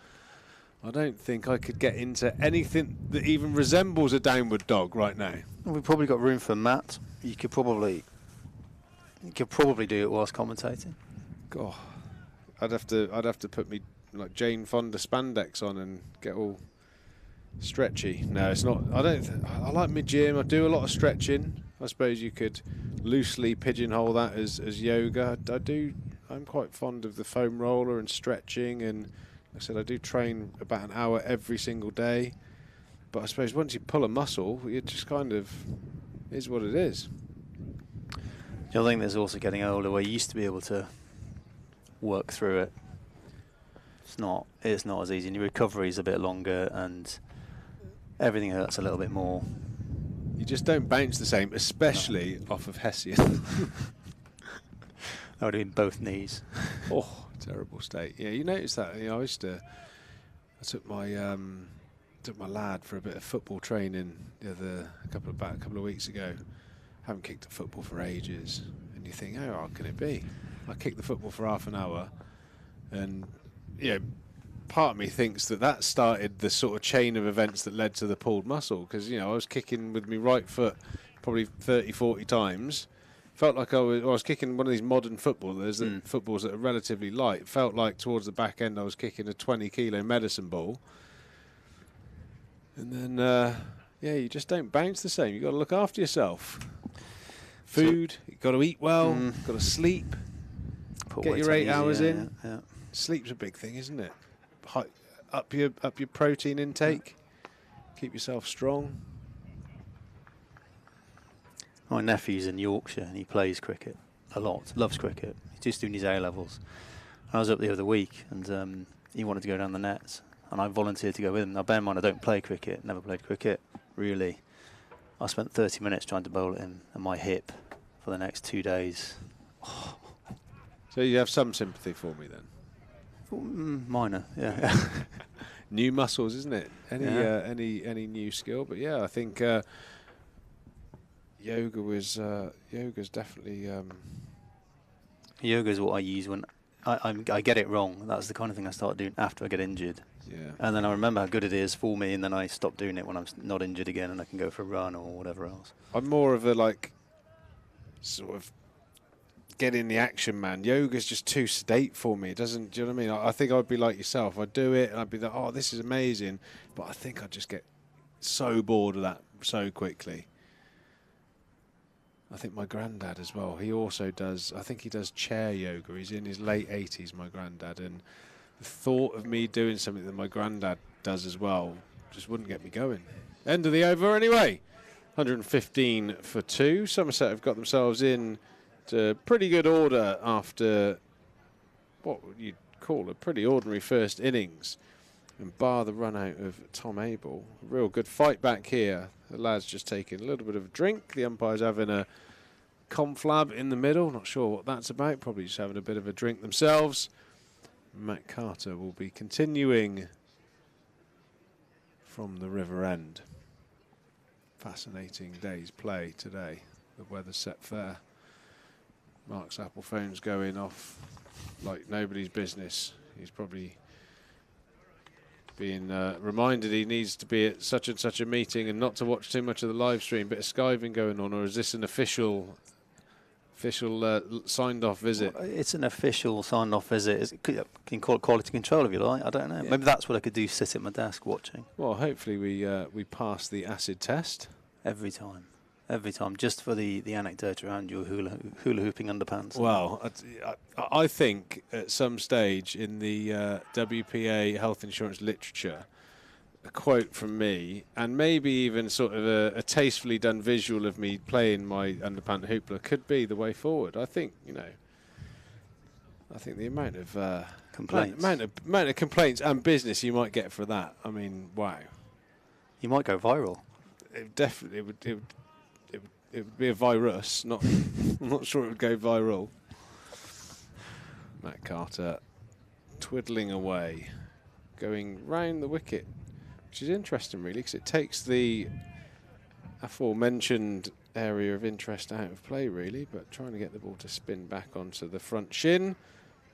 I don't think I could get into anything that even resembles a downward dog right now. We've probably got room for Matt. You could probably do it whilst commentating. God, I'd have to put me like Jane Fonda spandex on and get all stretchy. No, it's not. I like my gym. I do a lot of stretching. I suppose you could loosely pigeonhole that as yoga. I'm quite fond of the foam roller and stretching, and like I said, I do train about an hour every single day. But I suppose once you pull a muscle, it just kind of is what it is. The other thing that's also getting older, where you used to be able to work through it. It's not as easy, and your recovery is a bit longer, and everything hurts a little bit more. You just don't bounce the same, especially off of Hessian. That would have been both knees. Oh, terrible state. Yeah, you notice that. You know, I took my lad for a bit of football training a couple of weeks ago. Haven't kicked a football for ages, and you think, how hard can it be? I kicked the football for half an hour, and part of me thinks that started the sort of chain of events that led to the pulled muscle, because I was kicking with my right foot probably 30-40 times. Felt like I was kicking one of these modern footballers, footballs that are relatively light. Felt like towards the back end I was kicking a 20-kilo medicine ball. And then, you just don't bounce the same. You've got to look after yourself. Food, you've got to eat well, got to sleep, get your 8 hours in. Yeah. Sleep's a big thing, isn't it? Up your protein intake, keep yourself strong. My nephew's in Yorkshire and he plays cricket a lot, loves cricket. He's just doing his A-levels. I was up the other week and he wanted to go down the nets and I volunteered to go with him. Now bear in mind I don't play cricket, never played cricket, really. I spent 30 minutes trying to bowl it in and my hip for the next 2 days. Oh. So you have some sympathy for me then? Minor, yeah. New muscles, isn't it? Any new skill, but I think yoga's definitely. Yoga is what I use when I get it wrong. That's the kind of thing I start doing after I get injured. Yeah. And then I remember how good it is for me, and then I stop doing it when I'm not injured again, and I can go for a run or whatever else. I'm more of a sort of get in the action man. Yoga's just too sedate for me. It doesn't. Do you know what I mean? I think I'd be like yourself. I'd do it and I'd be like, oh, this is amazing. But I think I'd just get so bored of that so quickly. I think my granddad as well. He also does. I think he does chair yoga. He's in his late 80s, my granddad, and the thought of me doing something that my granddad does as well just wouldn't get me going. End of the over anyway. 115 for 2. Somerset have got themselves in to pretty good order after what you'd call a pretty ordinary first innings. And bar the run out of Tom Abel. A real good fight back here. The lad's just taking a little bit of a drink. The umpire's having a conflab in the middle. Not sure what that's about. Probably just having a bit of a drink themselves. Matt Carter will be continuing from the River End. Fascinating day's play today. The weather's set fair. Mark's Apple phone's going off like nobody's business. He's probably being reminded he needs to be at such and such a meeting and not to watch too much of the live stream. Bit of skiving going on, or is this an official signed off visit? Well, it's an official signed off visit. You can call it quality control if you like. I don't know. Yeah. Maybe that's what I could do, sit at my desk watching. Well, hopefully we pass the acid test. Every time, just for the anecdote around your hula hooping underpants. Well, I think at some stage in the WPA health insurance literature, a quote from me, and maybe even sort of a tastefully done visual of me playing my underpant hoopla could be the way forward. I think the amount of complaints, amount of complaints and business you might get for that. I mean, wow. You might go viral. It definitely would. it would be a virus. Not, I'm not sure it would go viral. Matt Carter twiddling away, going round the wicket, which is interesting really, because it takes the aforementioned area of interest out of play really, but trying to get the ball to spin back onto the front shin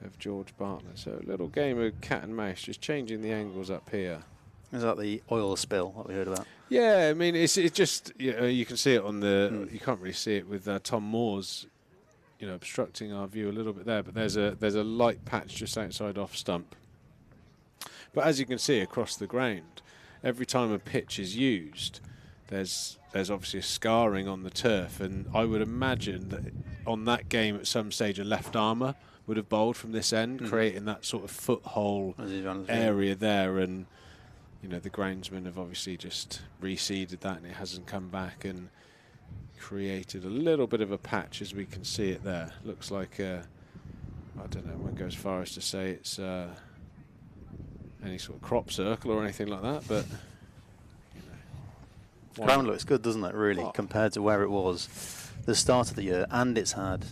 of George Bartlett. So a little game of cat and mouse, just changing the angles up here. Is that the oil spill that we heard about? Yeah, I mean, it's just, you can see it on the, you can't really see it with Tom Moore's, obstructing our view a little bit there, but there's a light patch just outside off stump. But as you can see across the ground, every time a pitch is used, there's obviously a scarring on the turf, and I would imagine that on that game at some stage a left armour would have bowled from this end, creating that sort of foothole area there, and the groundsmen have obviously just reseeded that and it hasn't come back and created a little bit of a patch, as we can see it there. Looks like, I don't know, I won't go as far as to say it's any sort of crop circle or anything like that, but the ground looks good, doesn't it, really, compared to where it was the start of the year, and it's had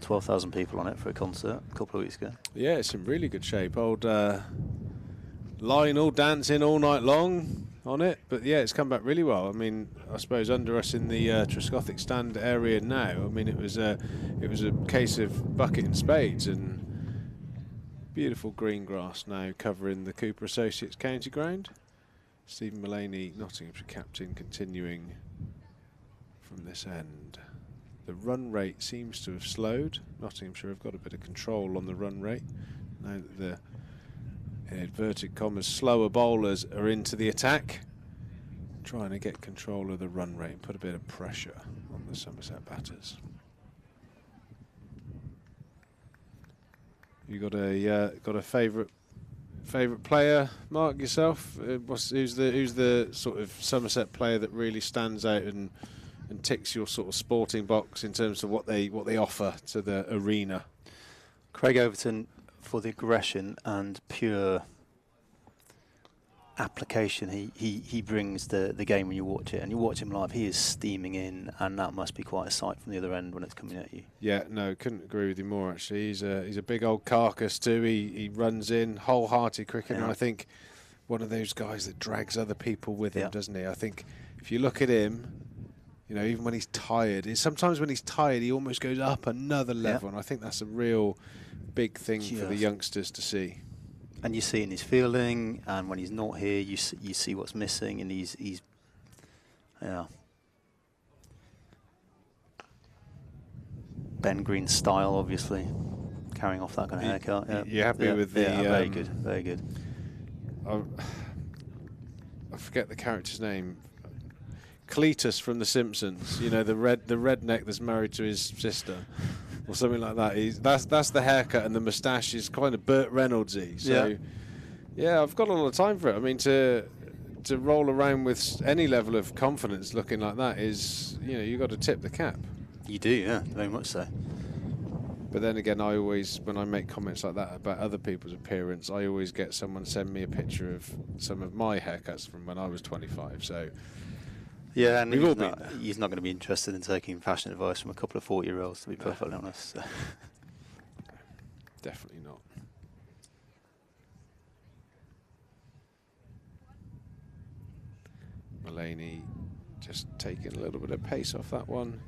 12,000 people on it for a concert a couple of weeks ago. Yeah, it's in really good shape. Old Lionel dancing all night long on it, but yeah, it's come back really well. I mean, I suppose under us in the Trescothic stand area now, I mean, it was a case of bucket and spades, and beautiful green grass now covering the Cooper Associates county ground. Stephen Mullaney, Nottinghamshire captain, continuing from this end. The run rate seems to have slowed. Nottinghamshire have got a bit of control on the run rate now that the, in inverted commas, slower bowlers are into the attack, trying to get control of the run rate and put a bit of pressure on the Somerset batters. You got a favourite player, Mark, yourself? Who's the sort of Somerset player that really stands out and ticks your sort of sporting box in terms of what they offer to the arena? Craig Overton, for the aggression and pure application he brings the game when you watch it, and you watch him live, he is steaming in, and that must be quite a sight from the other end when it's coming at you. Yeah, no, couldn't agree with you more actually. He's a big old carcass too. He runs in, wholehearted cricket, and I think one of those guys that drags other people with him, doesn't he? I think if you look at him, even when he's tired, sometimes when he's tired he almost goes up another level, and I think that's a real big thing for the youngsters to see. And you see in his fielding, and when he's not here, you see what's missing, and he's Ben Green's style, obviously, carrying off that kind of haircut. You're happy with the? Very good, very good. I forget the character's name. Cletus from The Simpsons. The redneck that's married to his sister, or something like that. That's the haircut, and the moustache is kind of Burt Reynolds-y. So, yeah, I've got a lot of time for it. I mean, to roll around with any level of confidence looking like that is, you've got to tip the cap. You do, yeah, very much so. But then again, I always, when I make comments like that about other people's appearance, I always get someone send me a picture of some of my haircuts from when I was 25. So. Yeah, and he's not going to be interested in taking fashion advice from a couple of 40-year-olds, to be perfectly honest. So. Definitely not. Mullaney just taking a little bit of pace off that one.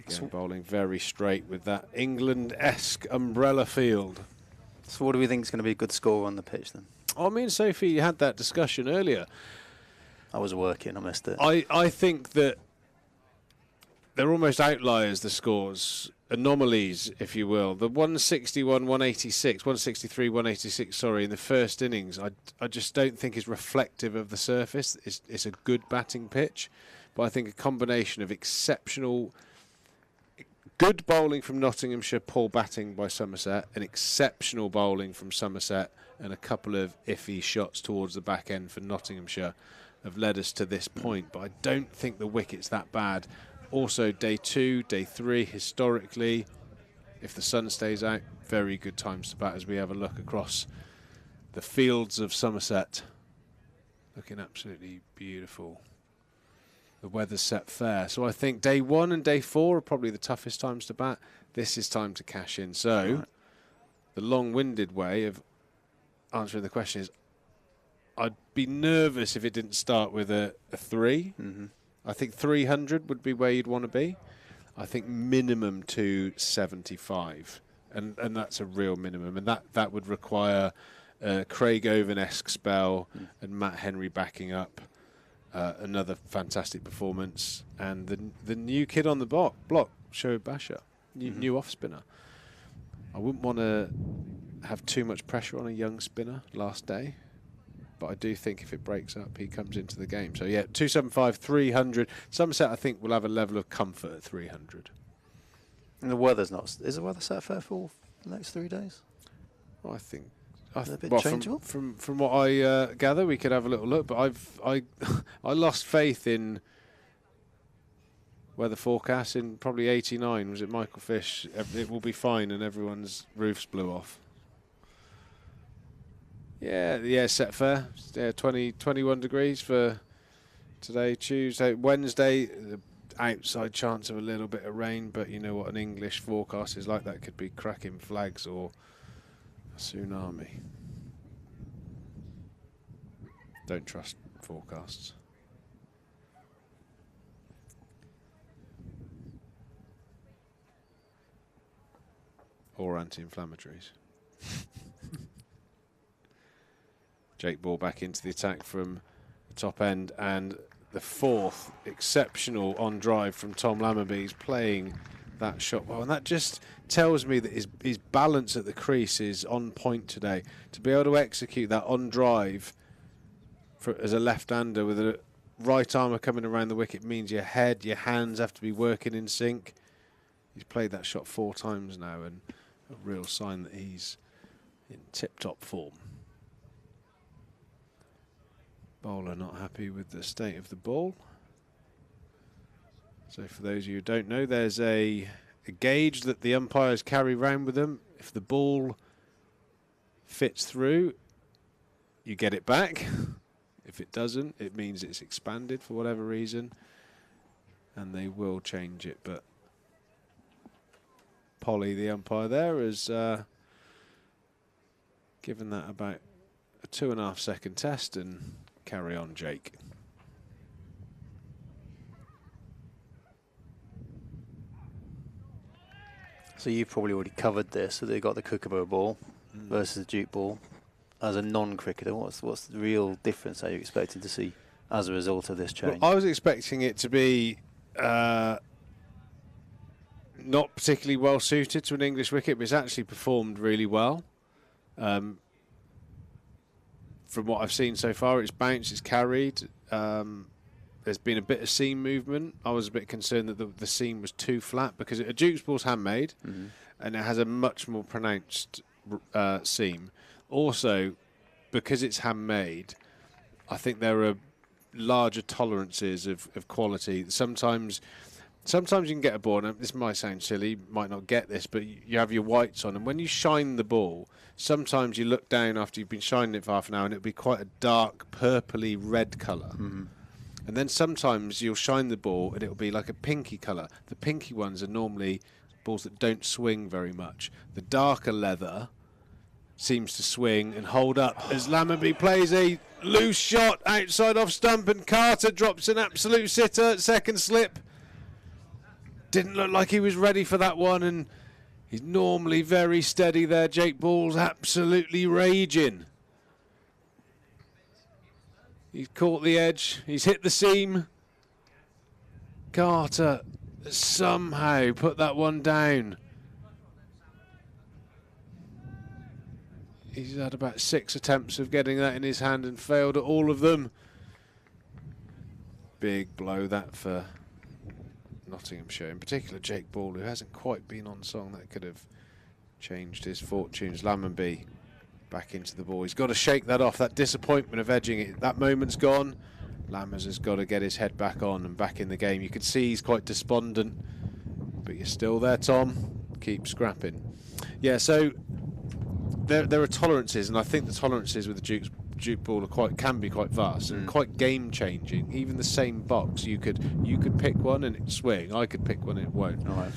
Again, bowling very straight with that England-esque umbrella field. So what do we think is going to be a good score on the pitch then? Oh, me and Sophie had that discussion earlier. I was working, I missed it. I think that they're almost outliers, the scores, anomalies, if you will. The 161, 186, 163, 186, sorry, in the first innings, I just don't think is reflective of the surface. It's a good batting pitch, but I think a combination of exceptional, good bowling from Nottinghamshire, poor batting by Somerset, and exceptional bowling from Somerset, and a couple of iffy shots towards the back end for Nottinghamshire have led us to this point, but I don't think the wicket's that bad. Also, day 2, day 3, historically, if the sun stays out, very good times to bat as we have a look across the fields of Somerset. Looking absolutely beautiful. the weather's set fair. So I think day 1 and day 4 are probably the toughest times to bat. This is time to cash in. So the long-winded way of answering the question is, I'd be nervous if it didn't start with a 3. Mm-hmm. I think 300 would be where you'd want to be. I think minimum 275, and that's a real minimum, and that would require Craig Owen-esque spell and Matt Henry backing up, another fantastic performance, and the new kid on the block, Shoaib Bashir, new off spinner. I wouldn't want to have too much pressure on a young spinner last day, but I do think if it breaks up, he comes into the game. So yeah, 275, 300. Somerset, I think, will have a level of comfort at 300. And the weather's not. Is the weather set fair for the next 3 days? Well, I think. A bit changeable? From what I gather, we could have a little look. But I lost faith in weather forecast in probably '89. Was it Michael Fish? It will be fine, and everyone's roofs blew off. Yeah, set fair. Yeah, 21 degrees for today, Tuesday. Wednesday, the outside chance of a little bit of rain, but you know what an English forecast is like. That could be cracking flags or a tsunami. Don't trust forecasts. Or anti-inflammatories. Jake Ball back into the attack from the top end, and the 4th exceptional on drive from Tom Lammerby. He's playing that shot well, and that just tells me that his balance at the crease is on point today. To be able to execute that on drive as a left-hander with a right armour coming around the wicket means your head, your hands have to be working in sync. He's played that shot 4 times now, and a real sign that he's in tip-top form. Bowler not happy with the state of the ball. So for those of you who don't know, there's a gauge that the umpires carry around with them. If the ball fits through, you get it back. If it doesn't, it means it's expanded for whatever reason, and they will change it. But Polly, the umpire there, has given that about a 2.5 second test, and carry on, Jake. So you've probably already covered this. So they've got the Kookaburra ball versus the Duke ball. As a non-cricketer, what's the real difference are you expecting to see as a result of this change? Well, I was expecting it to be not particularly well suited to an English wicket, but it's actually performed really well. From what I've seen so far, it's bounced, it's carried. There's been a bit of seam movement. I was a bit concerned that the seam was too flat, because a Duke's ball's handmade, and it has a much more pronounced seam. Also, because it's handmade, I think there are larger tolerances of quality. Sometimes you can get a ball, and this might sound silly, you might not get this, but you have your whites on, and when you shine the ball, sometimes you look down after you've been shining it for half an hour and it'll be quite a dark purpley red colour. And then sometimes you'll shine the ball and it'll be like a pinky colour. The pinky ones are normally balls that don't swing very much. The darker leather seems to swing and hold up as Lammerby plays a loose shot outside off stump, and Carter drops an absolute sitter at second slip. Didn't look like he was ready for that one, and he's normally very steady there. Jake Ball's absolutely raging. He's caught the edge. He's hit the seam. Carter somehow put that one down. He's had about 6 attempts of getting that in his hand and failed at all of them. Big blow that for Nottinghamshire, in particular Jake Ball, who hasn't quite been on song. That could have changed his fortunes. Lammerby back into the ball. He's got to shake that off, that disappointment of edging it. That moment's gone. Lammers has got to get his head back on and back in the game. You can see he's quite despondent, but you're still there, Tom. Keep scrapping. Yeah, so there are tolerances, and I think the tolerances with the Duke ball can be quite vast and quite game changing. Even the same box, you could pick one and it swing. I could pick one and it won't. All right.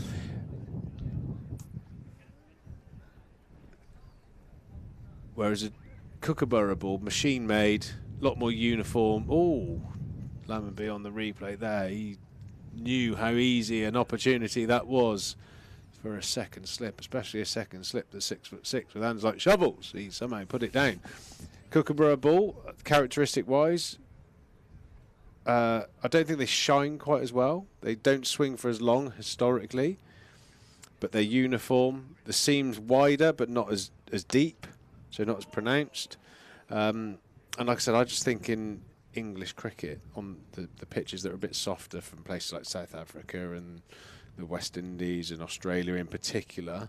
Whereas a Kookaburra ball, machine made, a lot more uniform. Oh, Lammonby on the replay there. He knew how easy an opportunity that was for a second slip, especially a second slip that's 6'6" with hands like shovels. He somehow put it down. Kookaburra ball, characteristic wise, I don't think they shine quite as well. They don't swing for as long historically, but they're uniform. The seam's wider, but not as deep, so not as pronounced. And like I said, I just think in English cricket, on the pitches that are a bit softer from places like South Africa and the West Indies and Australia in particular,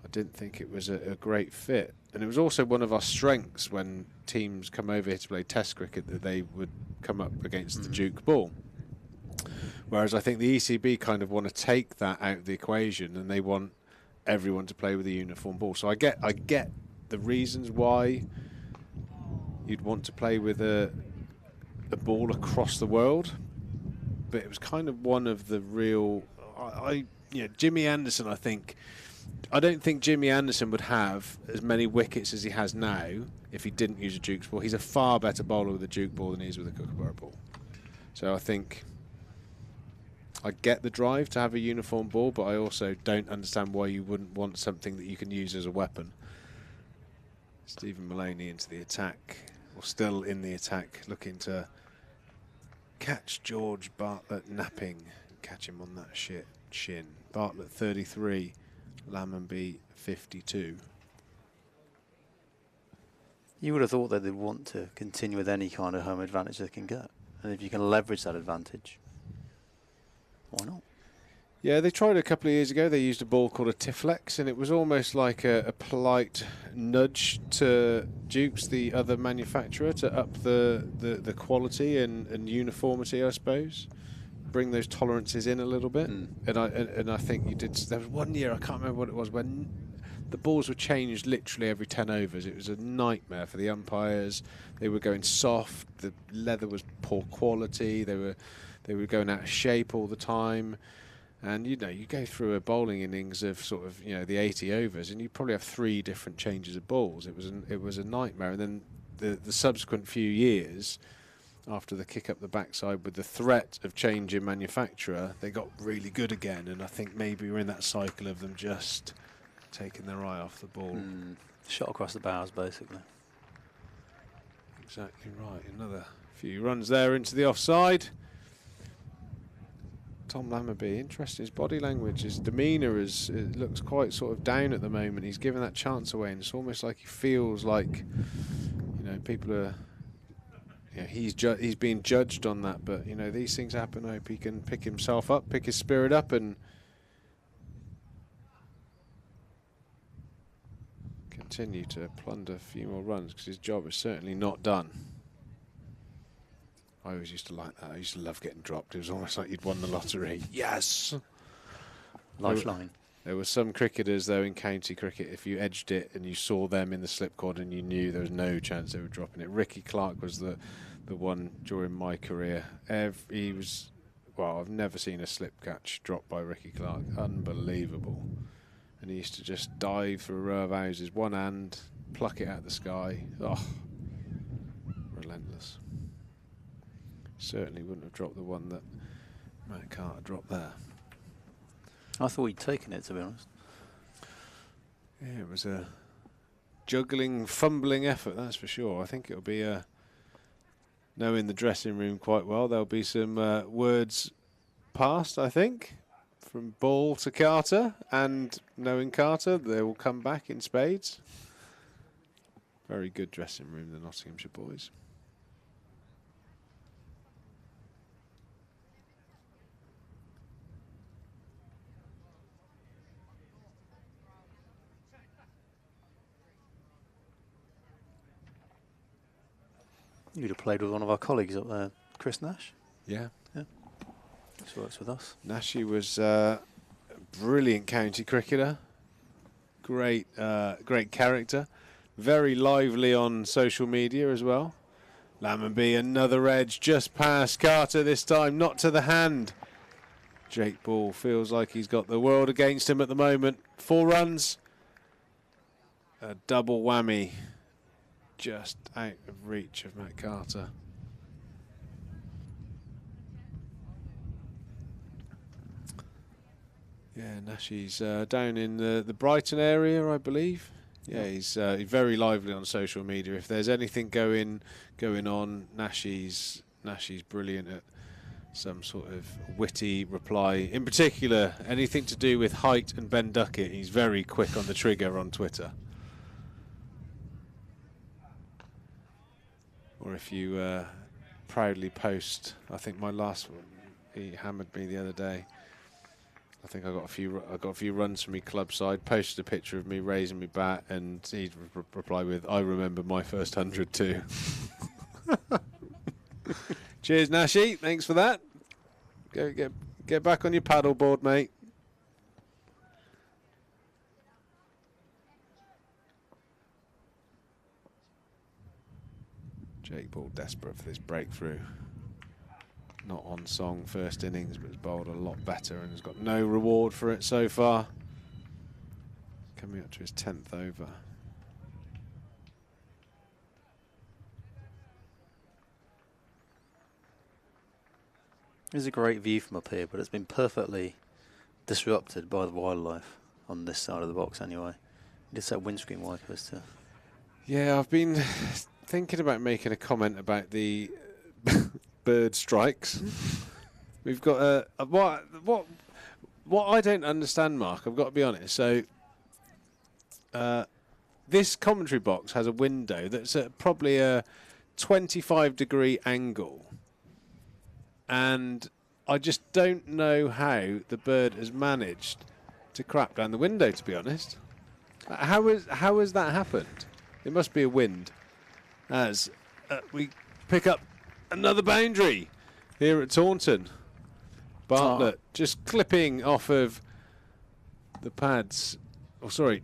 I didn't think it was a great fit. And it was also one of our strengths when teams come over here to play Test cricket, that they would come up against the Duke ball. Whereas I think the ECB kind of want to take that out of the equation, and they want everyone to play with a uniform ball. So I get the reasons why you'd want to play with a ball across the world, but it was kind of one of the real. Jimmy Anderson, I don't think Jimmy Anderson would have as many wickets as he has now if he didn't use a Duke's ball. He's a far better bowler with a Duke ball than he is with a Kookaburra ball. So I think I get the drive to have a uniform ball, but I also don't understand why you wouldn't want something that you can use as a weapon. Stephen Maloney into the attack, or still in the attack, looking to catch George Bartlett napping. Catch him on that shin. Bartlett 33, Lammonby 52. You would have thought that they'd want to continue with any kind of home advantage they can get. And if you can leverage that advantage, why not? Yeah, they tried a couple of years ago. They used a ball called a Tiflex, and it was almost like a polite nudge to Dukes, the other manufacturer, to up the quality and uniformity, I suppose. Bring those tolerances in a little bit. And I think you did. There was one year, I can't remember what it was, when the balls were changed literally every 10 overs. It was a nightmare for the umpires. They were going soft. The leather was poor quality. They were going out of shape all the time. And you go through a bowling innings of sort of the 80 overs, and you probably have 3 different changes of balls. It was a nightmare. And then the subsequent few years, after the kick up the backside with the threat of change in manufacturer, they got really good again. And I think maybe we're in that cycle of them just taking their eye off the ball. Shot across the bows, basically. Exactly right. Another few runs there into the offside. Tom Lammonby, interesting. His body language, his demeanour it looks quite sort of down at the moment. He's given that chance away, and it's almost like he feels like, people are. He's being judged on that, but these things happen. I hope he can pick himself up, pick his spirit up, and continue to plunder a few more runs, because his job is certainly not done. I always used to like that. I used to love getting dropped. It was almost like you'd won the lottery. Yes! Lifeline. There were some cricketers, though, in county cricket, if you edged it and you saw them in the slip cord and you knew there was no chance they were dropping it. Ricky Clark was the one during my career. He was, I've never seen a slip catch dropped by Ricky Clark. Unbelievable. And he used to just dive for a row of houses, one hand, pluck it out of the sky. Oh, relentless. Certainly wouldn't have dropped the one that Matt Carter dropped there. I thought he'd taken it, to be honest. Yeah, it was a juggling, fumbling effort, that's for sure. I think it'll be knowing the dressing room quite well. There'll be some words passed, I think, from Ball to Carter, and knowing Carter, they will come back in spades. Very good dressing room, the Nottinghamshire boys. You'd have played with one of our colleagues up there, Chris Nash. Yeah. He works with us. Nashy was a brilliant county cricketer. Great character. very lively on social media as well. Lammonby, another edge just past Carter this time, not to the hand. Jake Ball feels like he's got the world against him at the moment. 4 runs, a double whammy, just out of reach of Matt Carter. Yeah, Nashi's down in the Brighton area, I believe. Yeah, he's very lively on social media. If there's anything going on, Nashi's brilliant at some sort of witty reply. In particular, anything to do with height and Ben Duckett, he's very quick on the trigger on Twitter. Or if you proudly post, I think my last one, he hammered me the other day. I think I got a few runs from me club side. Posted a picture of me raising me bat, and he'd reply with, "I remember my first 100 too." Cheers, Nashi. Thanks for that. Go get back on your paddleboard, mate. Jake Ball desperate for this breakthrough. Not on song first innings, but has bowled a lot better and has got no reward for it so far. Coming up to his 10th over. There's a great view from up here, but it's been perfectly disrupted by the wildlife on this side of the box anyway. You just set windscreen wipers to... Yeah, I've been thinking about making a comment about the bird strikes. We've got what I don't understand, Mark, I've got to be honest. So this commentary box has a window that's at probably a 25-degree angle. And I just don't know how the bird has managed to crap down the window, to be honest. How has that happened? It must be a wind. As we pick up another boundary here at Taunton. Bartlett just clipping off of the pads. Oh, sorry,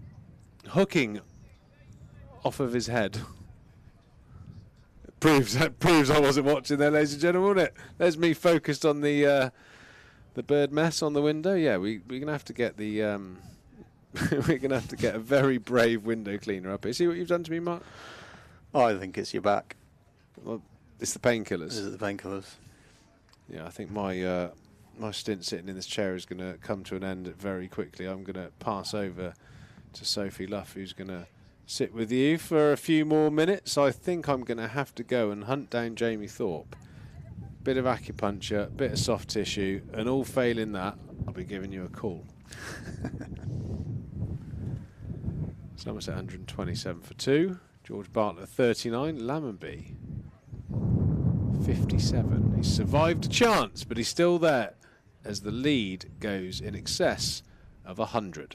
hooking off of his head. That proves I wasn't watching there, ladies and gentlemen, wouldn't it? There's me focused on the bird mess on the window. Yeah, we're gonna have to get the we're gonna have to get a very brave window cleaner up here. See what you've done to me, Mark? Oh, I think it's your back. Well, it's the painkillers. Is it the painkillers? Yeah, I think my my stint sitting in this chair is going to come to an end very quickly. I'm going to pass over to Sophie Luff, who's going to sit with you for a few more minutes. I think I'm going to have to go and hunt down Jamie Thorpe. Bit of acupuncture, bit of soft tissue, and all failing that, I'll be giving you a call. Somerset 127 for 2. George Bartlett 39. Lammonby 57. He's survived a chance, but he's still there as the lead goes in excess of 100.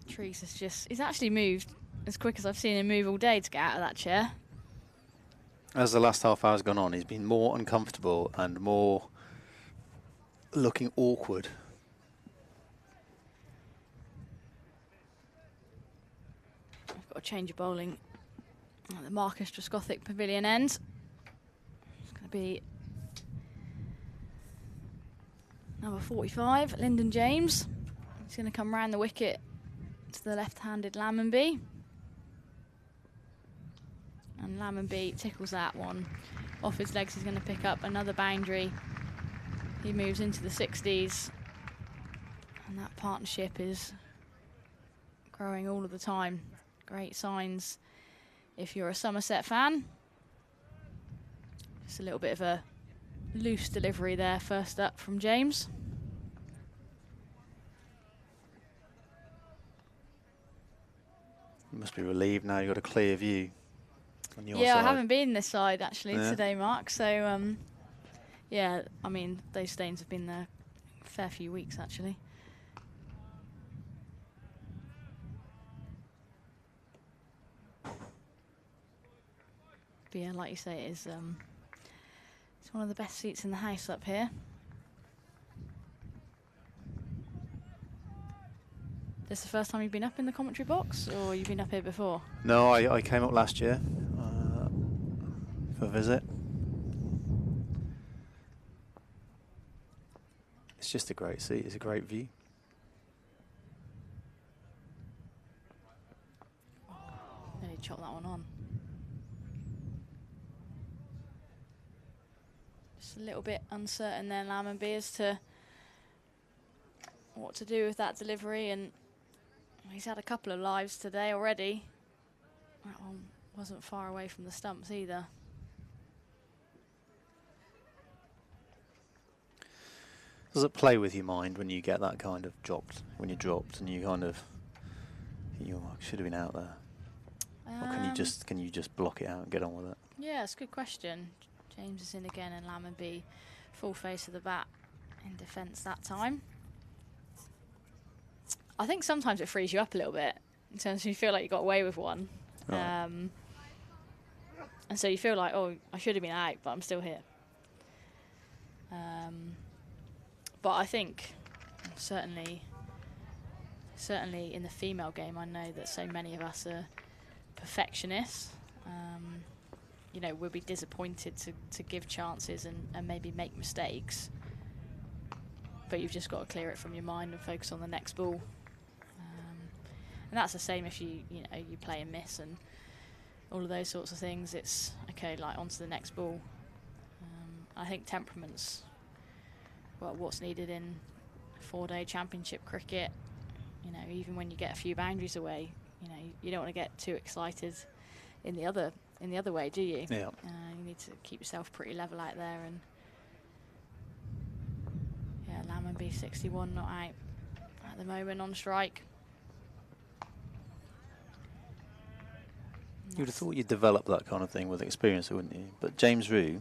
Trees is just, he's actually moved as quick as I've seen him move all day to get out of that chair. As the last half hour's gone on, he's been more uncomfortable and more looking awkward. I've got a change of bowling at the Marcus Trescothick Pavilion end. It's going to be number 45, Lyndon James. He's going to come round the wicket to the left-handed Lammonby. And Lammonby tickles that one. Off his legs, he's going to pick up another boundary. He moves into the 60s. And that partnership is growing all of the time. Great signs if you're a Somerset fan. Just a little bit of a loose delivery there first up from James. You must be relieved now you've got a clear view on your yeah, side. I haven't been this side actually today, Mark. So, Yeah, I mean, those stains have been there a fair few weeks, actually. But yeah, like you say, it's one of the best seats in the house up here. This the first time you've been up in the commentary box, or you've been up here before? No, I came up last year for a visit. It's just a great seat. It's a great view. Nearly chopped that one on. Just a little bit uncertain there, Lammonby, as to what to do with that delivery, and he's had a couple of lives today already. That one wasn't far away from the stumps either. Does it play with your mind when you get that kind of dropped, when you're dropped and you kind of, you should have been out there? Or can you just block it out and get on with it? Yeah, it's a good question. James is in again, and Lammonby full face of the bat in defence that time. I think sometimes it frees you up a little bit in terms of you feel like you got away with one. Right. And so you feel like, oh, I should have been out, but I'm still here. But I think certainly in the female game, I know that so many of us are perfectionists. You know, we'll be disappointed to give chances and maybe make mistakes. But you've just got to clear it from your mind and focus on the next ball. And that's the same if you play and miss and all of those sorts of things. It's okay, like on to the next ball. I think temperament's what's needed in 4-day championship cricket. You know, even when you get a few boundaries away, you know, you don't want to get too excited in the other way, do you? Yeah. You need to keep yourself pretty level out there. And yeah, Lammonby 61 not out at the moment on strike. You would have thought you'd develop that kind of thing with experience, wouldn't you? But James Rue,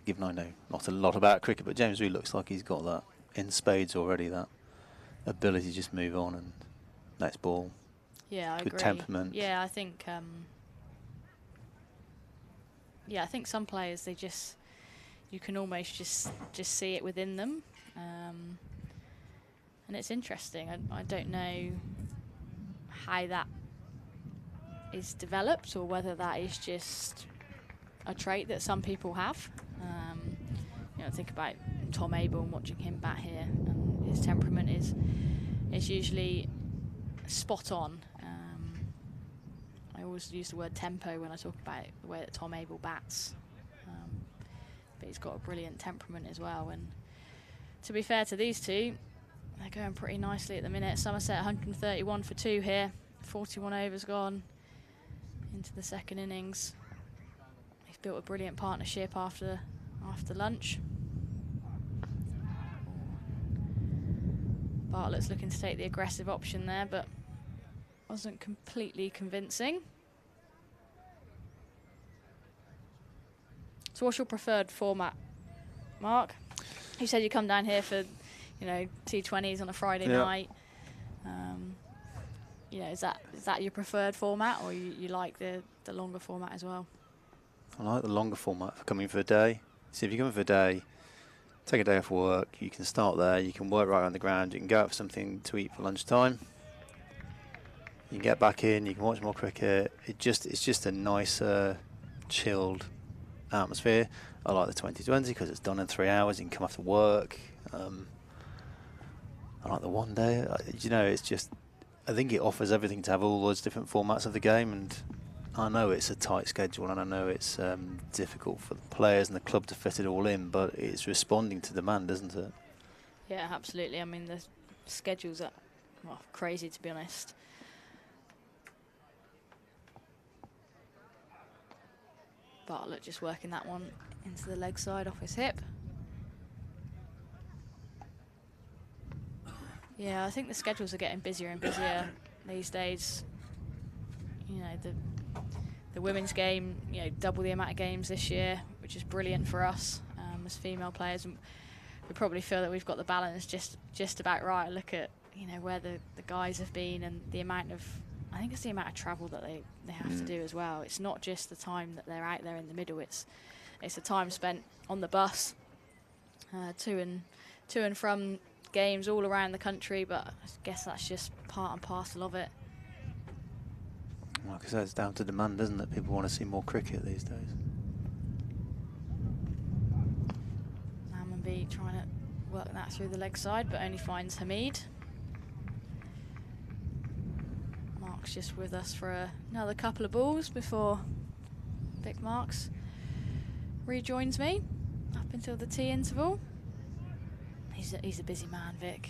given I know not a lot about cricket, but James Rue looks like he's got that in spades already, that ability to just move on and next ball. Yeah, I Good agree. temperament. Yeah, I think I think some players, you can almost just see it within them. And it's interesting. I don't know how that is developed or whether that is just a trait that some people have. You know, think about Tom Abel and watching him bat here, and his temperament is usually spot on. I always use the word tempo when I talk about the way that Tom Abel bats, but he's got a brilliant temperament as well. And to be fair to these two, they're going pretty nicely at the minute. Somerset 131 for 2 here, 41 overs gone into the second innings. They've built a brilliant partnership after lunch. Bartlett's looking to take the aggressive option there, but wasn't completely convincing. So what's your preferred format, Mark? You said you come down here for, you know, T20s on a Friday night. You know, is that your preferred format, or you like the longer format as well? I like the longer format for coming for a day. See, if you come for a day, take a day off work, you can start there, you can work right on the ground, you can go out for something to eat for lunchtime. You can get back in, you can watch more cricket. It's just a nicer, chilled atmosphere. I like the 2020 because it's done in 3 hours, you can come after work. I like the one day. You know, it's just, I think it offers everything to have all those different formats of the game, and I know it's a tight schedule and I know it's difficult for the players and the club to fit it all in, but it's responding to demand, isn't it? Yeah, absolutely. I mean, the schedules are crazy, to be honest. Bartlett just working that one into the leg side off his hip. Yeah, I think the schedules are getting busier and busier these days. You know, the women's game, you know, double the amount of games this year, which is brilliant for us. The as female players, and we probably feel that we've got the balance just about right. Look at where the guys have been, and the amount of, I think it's the amount of travel that they have to do as well. It's not just the time that they're out there in the middle. It's the time spent on the bus, to and from games all around the country. But I guess that's just part and parcel of it. Like I said, it's down to demand, isn't it? People want to see more cricket these days. Lammonby trying to work that through the leg side, but only finds Hamid. Mark's just with us for another couple of balls before Vic Marks rejoins me up until the tea interval. He's a busy man, Vic.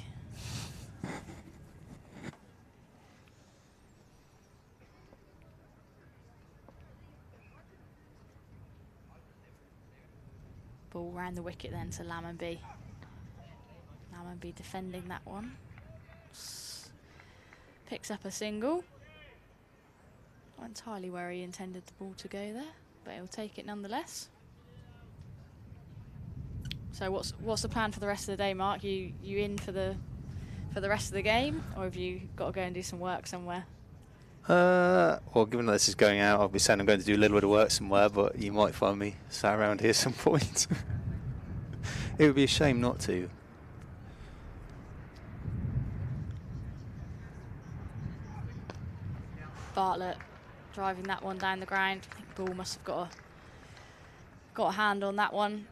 Ball round the wicket then to Lammonby. Lammonby defending that one. Picks up a single. Not entirely where he intended the ball to go there, but he'll take it nonetheless. So what's the plan for the rest of the day, Mark? You in for the rest of the game, or have you got to go and do some work somewhere? Well, given that this is going out, I'll be saying I'm going to do a little bit of work somewhere, but you might find me sat around here some point. It would be a shame not to. Bartlett driving that one down the ground. I think Ball must have got a hand on that one.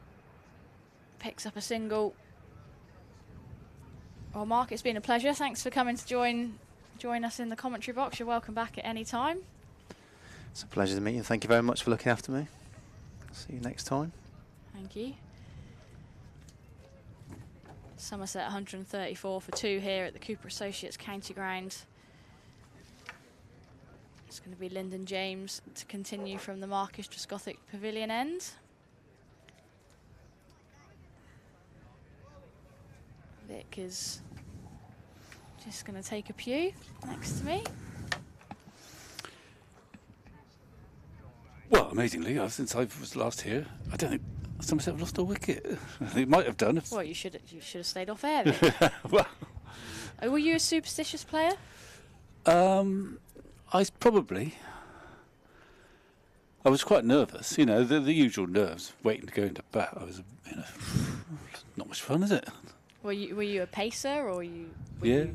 Picks up a single. Well, Mark, it's been a pleasure. Thanks for coming to join us in the commentary box. You're welcome back at any time. It's a pleasure to meet you. Thank you very much for looking after me. See you next time. Thank you. Somerset 134 for 2 here at the Cooper Associates County Ground. It's going to be Lyndon James to continue from the Marcus Trescothick Pavilion end. Vic is just going to take a pew next to me. Well, amazingly, since I was last here, I don't think Somerset have lost a wicket. They might have done. Well, you should have stayed off air, Vic. Well, were you a superstitious player? I was quite nervous. You know, the usual nerves, waiting to go into bat. I was, not much fun, is it? Were you a pacer, or you? Yeah.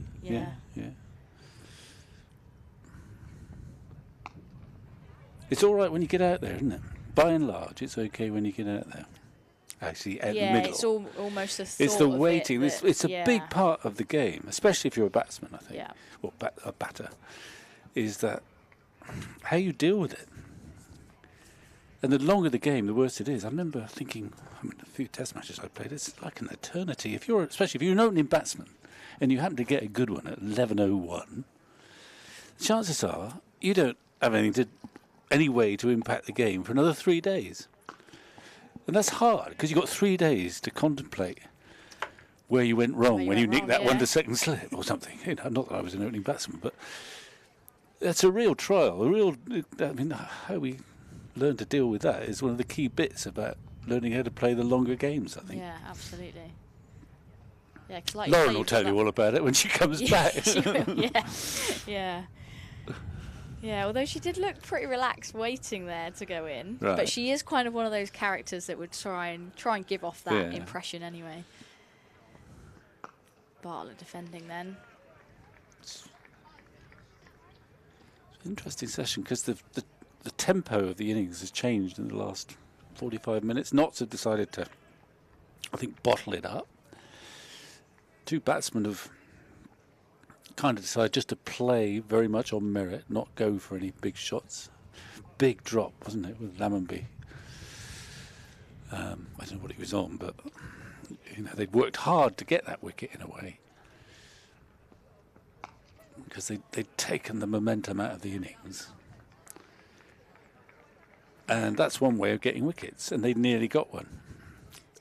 It's all right when you get out there, isn't it? By and large, it's okay when you get out there. Actually, at the middle. It's almost a thought. It's the waiting. It it's a big part of the game, especially if you're a batsman, I think. Yeah. Or a batter, is that how you deal with it. And the longer the game, the worse it is. I remember thinking, a few Test matches I played, it's like an eternity. Especially if you're an opening batsman, and you happen to get a good one at 11:01, chances are you don't have any way to impact the game for another 3 days. And that's hard, because you've got 3 days to contemplate where you went wrong when you nicked that one to second slip or something. Not that I was an opening batsman, but that's a real trial. How we learn to deal with that is one of the key bits about learning how to play the longer games, I think. Yeah, absolutely. Yeah, 'cause like Lauren will tell you all about it when she comes back. She will, yeah. Yeah, although she did look pretty relaxed waiting there to go in. Right. But she is kind of one of those characters that would try and give off that impression anyway. Bartlett defending then. It's an interesting session, because the tempo of the innings has changed in the last 45 minutes. Notts have decided to, I think, bottle it up. 2 batsmen have kind of decided just to play very much on merit, not go for any big shots. Big drop, wasn't it, with Lammonby? I don't know what he was on, but they'd worked hard to get that wicket in a way, because they'd taken the momentum out of the innings. And that's one way of getting wickets, and they nearly got one.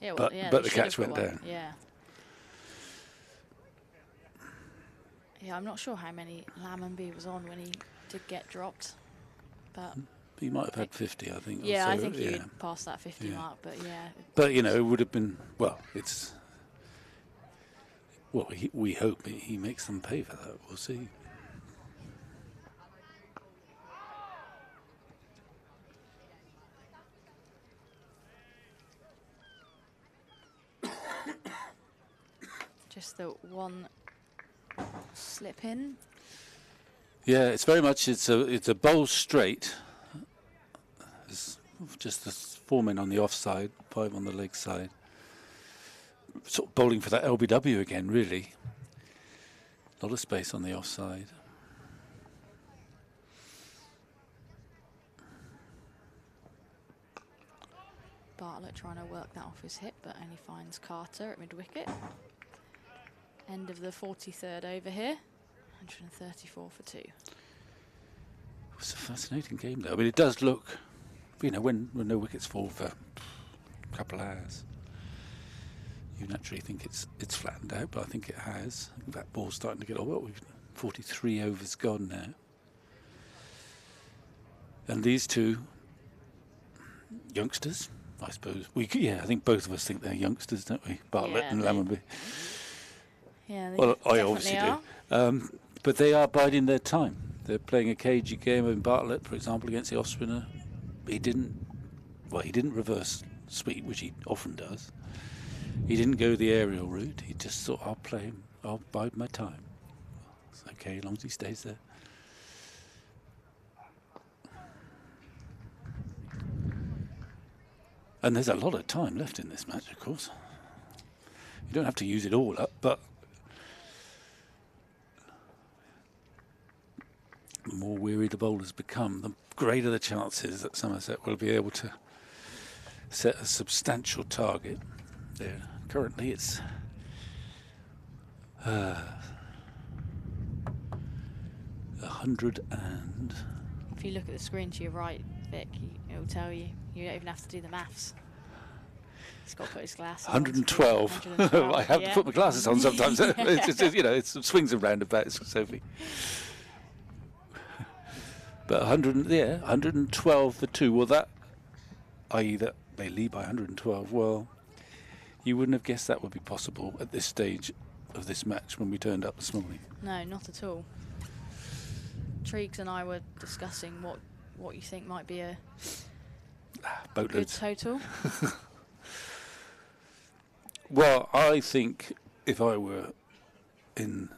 Yeah, well, but the catch went down. Yeah. Yeah, I'm not sure how many Lammonby was on when he did get dropped, but He might have had 50, I think. Yeah, so, I think he'd passed that 50 mark, but yeah. But, it would have been, we hope he makes them pay for that. We'll see. Just the one slip in. Yeah, it's very much, it's a bowl straight. There's just the 4 men on the offside, 5 on the leg side. Sort of bowling for that LBW again, really. A lot of space on the offside. Bartlett trying to work that off his hip, but only finds Carter at mid-wicket. End of the 43rd over here. 134 for 2. It's a fascinating game, though. I mean, it does look, when no wickets fall for a couple of hours, you naturally think it's flattened out, but I think it has. I think that ball's starting to get over. We've 43 overs gone now. And these two youngsters, I suppose. I think both of us think they're youngsters, don't we? Bartlett and Lammonby. Yeah, well, I obviously do. But they are biding their time. They're playing a cagey game. In Bartlett, for example, against the off-spinner, he didn't reverse sweep, which he often does. He didn't go the aerial route. He just thought, I'll bide my time. It's okay, as long as he stays there. And there's a lot of time left in this match, of course. You don't have to use it all up, but the more weary the bowlers become, the greater the chances that Somerset will be able to set a substantial target. There, currently it's 100 and... If you look at the screen to your right, Vic, it'll tell you. You don't even have to do the maths. He's got to put his glasses 112. on. 112. I have to put my glasses on sometimes. It's just, it swings and roundabouts, Sophie. But 112 for 2. Well, that, i.e. that they lead by 112, well, you wouldn't have guessed that would be possible at this stage of this match when we turned up this morning. No, not at all. Triggs and I were discussing what you think might be a good total. Well, I think if I were in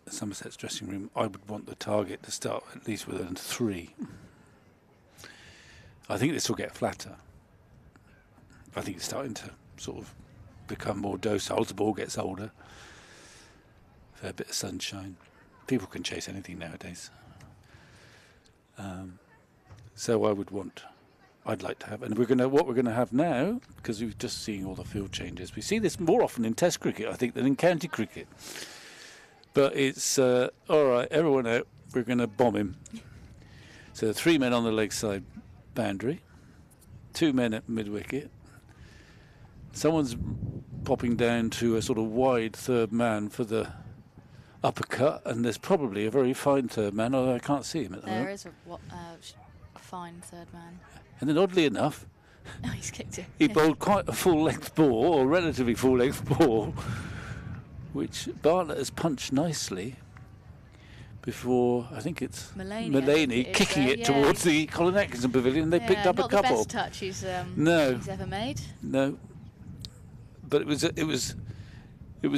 Somerset's dressing room, I would want the target to start at least with a 3. I think this will get flatter. I think it's starting to sort of become more docile as the ball gets older. A fair bit of sunshine. People can chase anything nowadays. So I'd like to have, and what we're going to have now, because we've just seen all the field changes. We see this more often in Test cricket, I think, than in county cricket. But it's all right. Everyone out. We're going to bomb him. So 3 men on the leg side boundary, 2 men at mid wicket. Someone's popping down to a sort of wide third man for the uppercut, and there's probably a very fine third man, although I can't see him at the moment. There is a fine third man. And then oddly enough, he's kicked it. He bowled quite a full-length ball, or relatively full-length ball, which Bartlett has punched nicely before, I think it's Mullaney kicking it towards the Colin Atkinson pavilion. They picked up a couple. Not the best touch he's ever made. No, but it was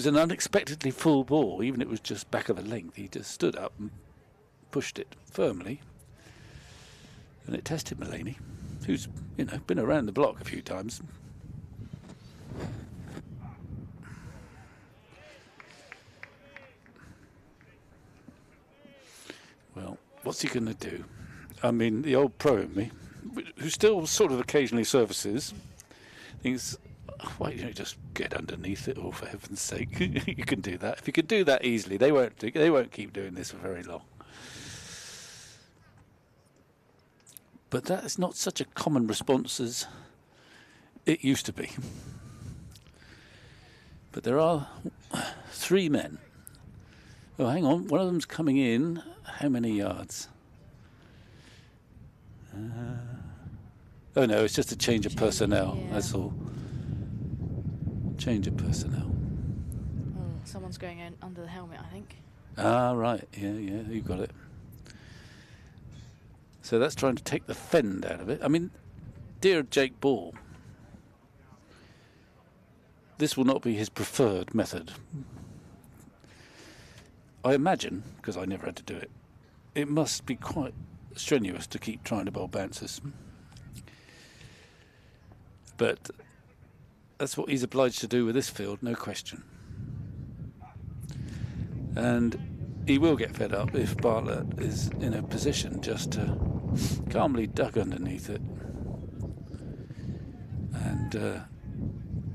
an unexpectedly full ball, even if it was just back of a length. He just stood up and pushed it firmly, and it tested Mullaney, who's been around the block a few times. Well, what's he going to do? I mean, the old pro in me, who still sort of occasionally services, thinks, why don't you just get underneath it all, for heaven's sake? You can do that. If you can do that easily, they won't keep doing this for very long. But that is not such a common response as it used to be. But there are 3 men. Oh, hang on. One of them's coming in. How many yards? Oh no, it's just a change of personnel. Yeah. That's all. Change of personnel. Oh, someone's going in under the helmet, I think. Ah, right. Yeah, you got it. So that's trying to take the fend out of it. I mean, dear Jake Ball, this will not be his preferred method. I imagine, because I never had to do it, it must be quite strenuous to keep trying to bowl bouncers. But that's what he's obliged to do with this field, no question. And he will get fed up if Bartlett is in a position just to calmly duck underneath it and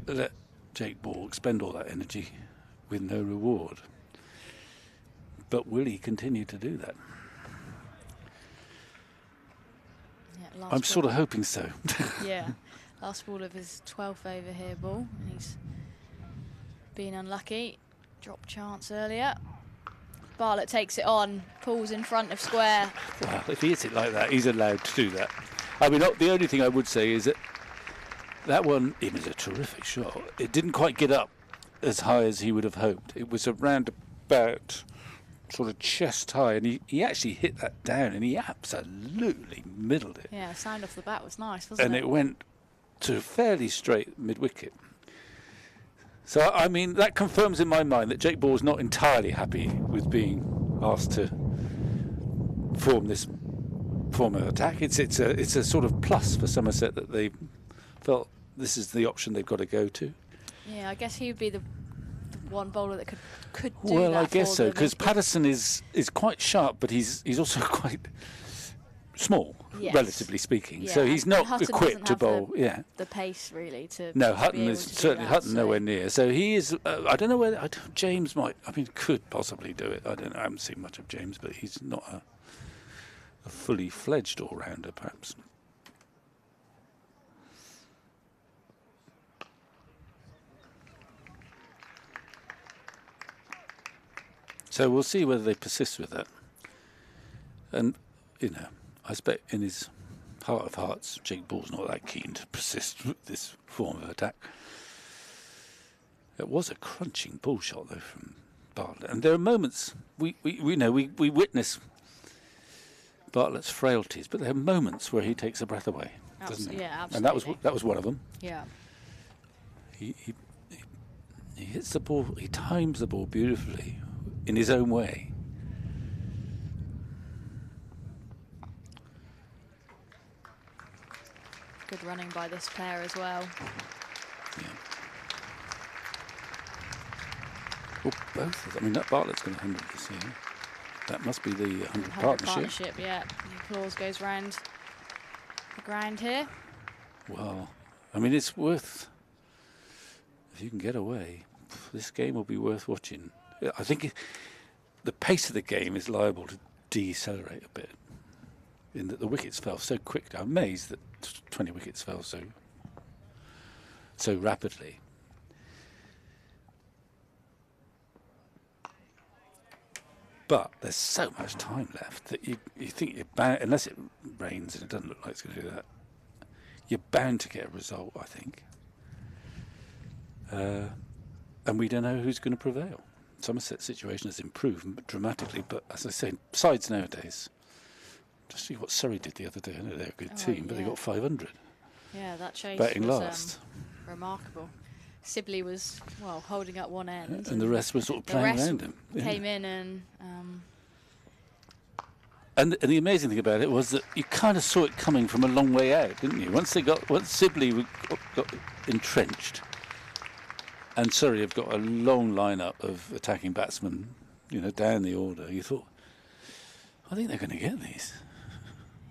let Jake Ball expend all that energy with no reward. But will he continue to do that? Yeah, I'm sort of hoping so. Yeah, last ball of his 12th over here, Ball, and he's been unlucky. Drop chance earlier. Bartlett takes it on, pulls in front of square. Well, if he hits it like that, he's allowed to do that. I mean, the only thing I would say is that that one, it was a terrific shot. It didn't quite get up as high as he would have hoped. It was around about sort of chest high, and he actually hit that down, and he absolutely middled it. Yeah, sound off the bat was nice, wasn't and it? And it went to fairly straight mid-wicket. So, I mean, that confirms in my mind that Jake Ball's not entirely happy with being asked to form this form of attack. It's a sort of plus for Somerset that they felt this is the option they've got to go to. Yeah, I guess he would be the one bowler that could do well, that. I guess so, because maybe. Patterson is quite sharp, but he's also quite small, yes. relatively speaking. Yeah, so he's not Hutton equipped to bowl. The pace really to. No, to Hutton be able is to do certainly that, Hutton so. nowhere near. So he is. I don't know whether James might. I mean, could possibly do it. I don't know. I haven't seen much of James, but he's not a fully fledged all-rounder, perhaps. So we'll see whether they persist with that. And, you know, I expect in his heart of hearts, Jake Ball's not that keen to persist with this form of attack. It was a crunching ball shot, though, from Bartlett. And there are moments, we witness Bartlett's frailties, but there are moments where he takes a breath away, doesn't he? Yeah, absolutely. And that was one of them. Yeah. He hits the ball, he times the ball beautifully in his own way. Good running by this player as well. Yeah. Well, both of them. I mean, that Bartlett's going to 100 this year. That must be the 100 partnership. Yeah. The applause goes round the ground here. Well, I mean, it's worth... If you can get away, this game will be worth watching. I think the pace of the game is liable to decelerate a bit, in that the wickets fell so quick. I'm amazed that 20 wickets fell so rapidly. But there's so much time left that you think you're bound, unless it rains, and it doesn't look like it's going to do that, you're bound to get a result, I think. And we don't know who's going to prevail. Somerset's situation has improved dramatically, but as I say, sides nowadays, just see what Surrey did the other day. I know they're a good team, but they got 500. Yeah, that chase batting was last. Remarkable. Sibley was, holding up one end. And the rest were sort of playing around him. Came in and... And the amazing thing about it was that you kind of saw it coming from a long way out, didn't you? Once Sibley got entrenched, and Surrey have got a long lineup of attacking batsmen, down the order, you thought, I think they're going to get these.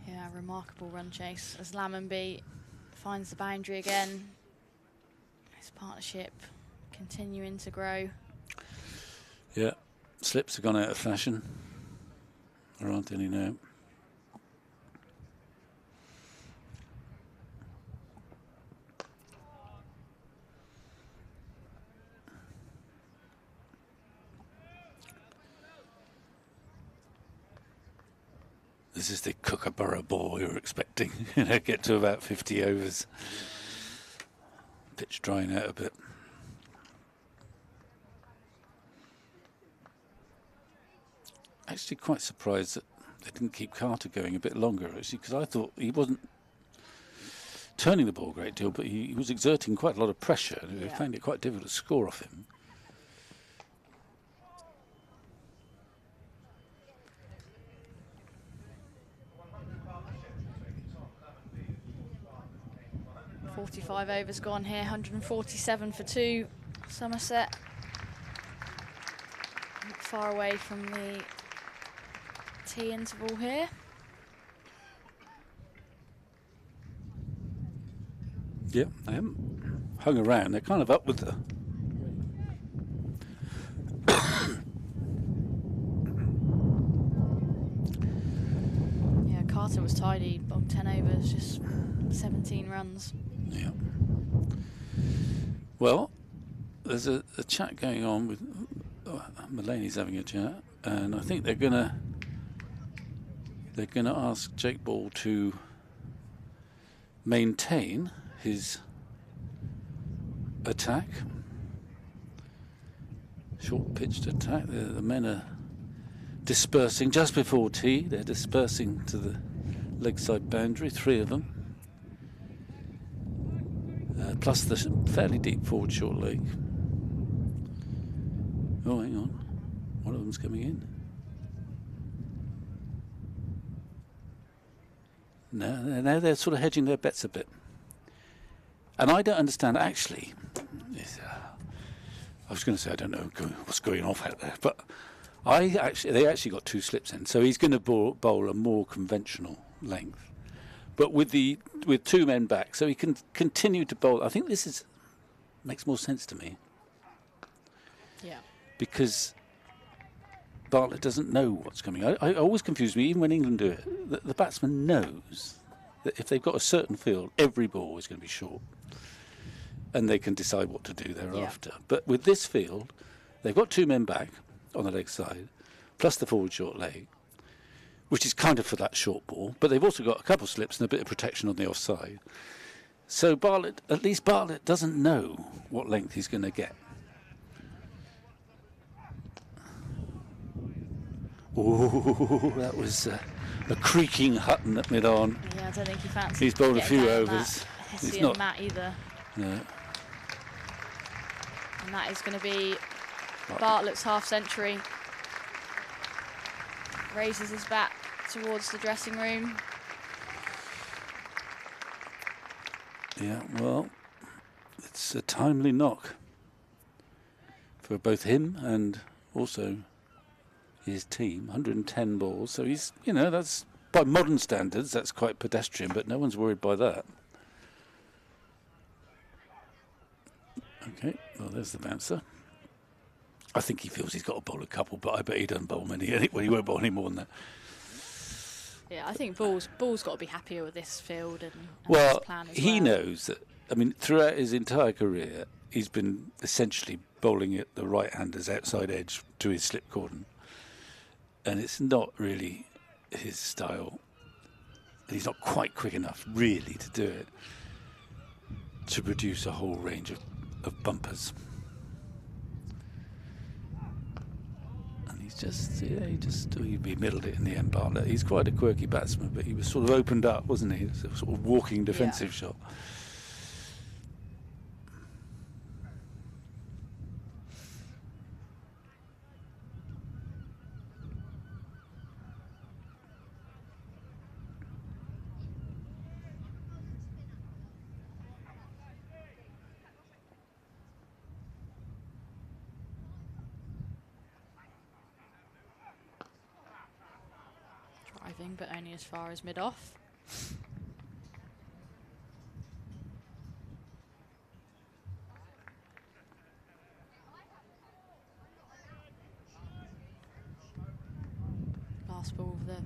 Yeah, remarkable run chase as Lammonby finds the boundary again. His partnership continuing to grow. Yeah, slips have gone out of fashion. There aren't any now. this is the Kookaburra ball we were expecting. Get to about 50 overs. Pitch drying out a bit. Actually quite surprised that they didn't keep Carter going a bit longer, actually, because I thought he wasn't turning the ball a great deal, but he was exerting quite a lot of pressure. I found it quite difficult to score off him. .45 overs gone here, 147 for 2. Somerset not far away from the tea interval here. Yeah, they haven't hung around. They're kind of up with the... Yeah, Carter was tidy, bottom 10 overs, just 17 runs. Yeah. Well, there's a chat going on with... Mulaney's having a chat, and I think they're gonna ask Jake Ball to maintain his attack, short pitched attack. The men are dispersing just before tea. They're dispersing to the leg side boundary, 3 of them, plus the fairly deep forward short leg. Oh, hang on, one of them's coming in. Now they're sort of hedging their bets a bit. And I don't understand, actually. I was going to say I don't know what's going off out there, but they actually got 2 slips in, so he's going to bowl a more conventional length, but with 2 men back, so he can continue to bowl. I think this makes more sense to me. Yeah. Because Bartlett doesn't know what's coming. I always confuse me, even when England do it. The batsman knows that if they've got a certain field, every ball is going to be short, and they can decide what to do thereafter. Yeah. But with this field, they've got 2 men back on the leg side, plus the forward short leg, which is kind of for that short ball, but they've also got a couple of slips and a bit of protection on the offside. So at least Bartlett doesn't know what length he's going to get. Oh, that was a creaking Hutton at mid-on. Yeah, I don't think he fancies. He's bowled a few overs. He's not Matt either. No. And that is going to be Bartlett's half century. Raises his bat towards the dressing room. Yeah, well, it's a timely knock for both him and also his team. 110 balls, so he's, that's by modern standards, that's quite pedestrian, but no one's worried by that. Okay, well, there's the bouncer. I think he feels he's got to bowl a couple, but I bet he doesn't bowl many anyway. He won't bowl any more than that. Yeah, I think Ball's got to be happier with this field and well, his plan as he knows that. I mean, throughout his entire career, he's been essentially bowling at the right-hander's outside edge to his slip cordon, and it's not really his style. He's not quite quick enough, really, to do it, to produce a whole range of bumpers. He middled it in the end, Bartlett. He's quite a quirky batsman, but he was sort of opened up, wasn't he? It was a sort of walking defensive shot. But only as far as mid-off. Last ball of the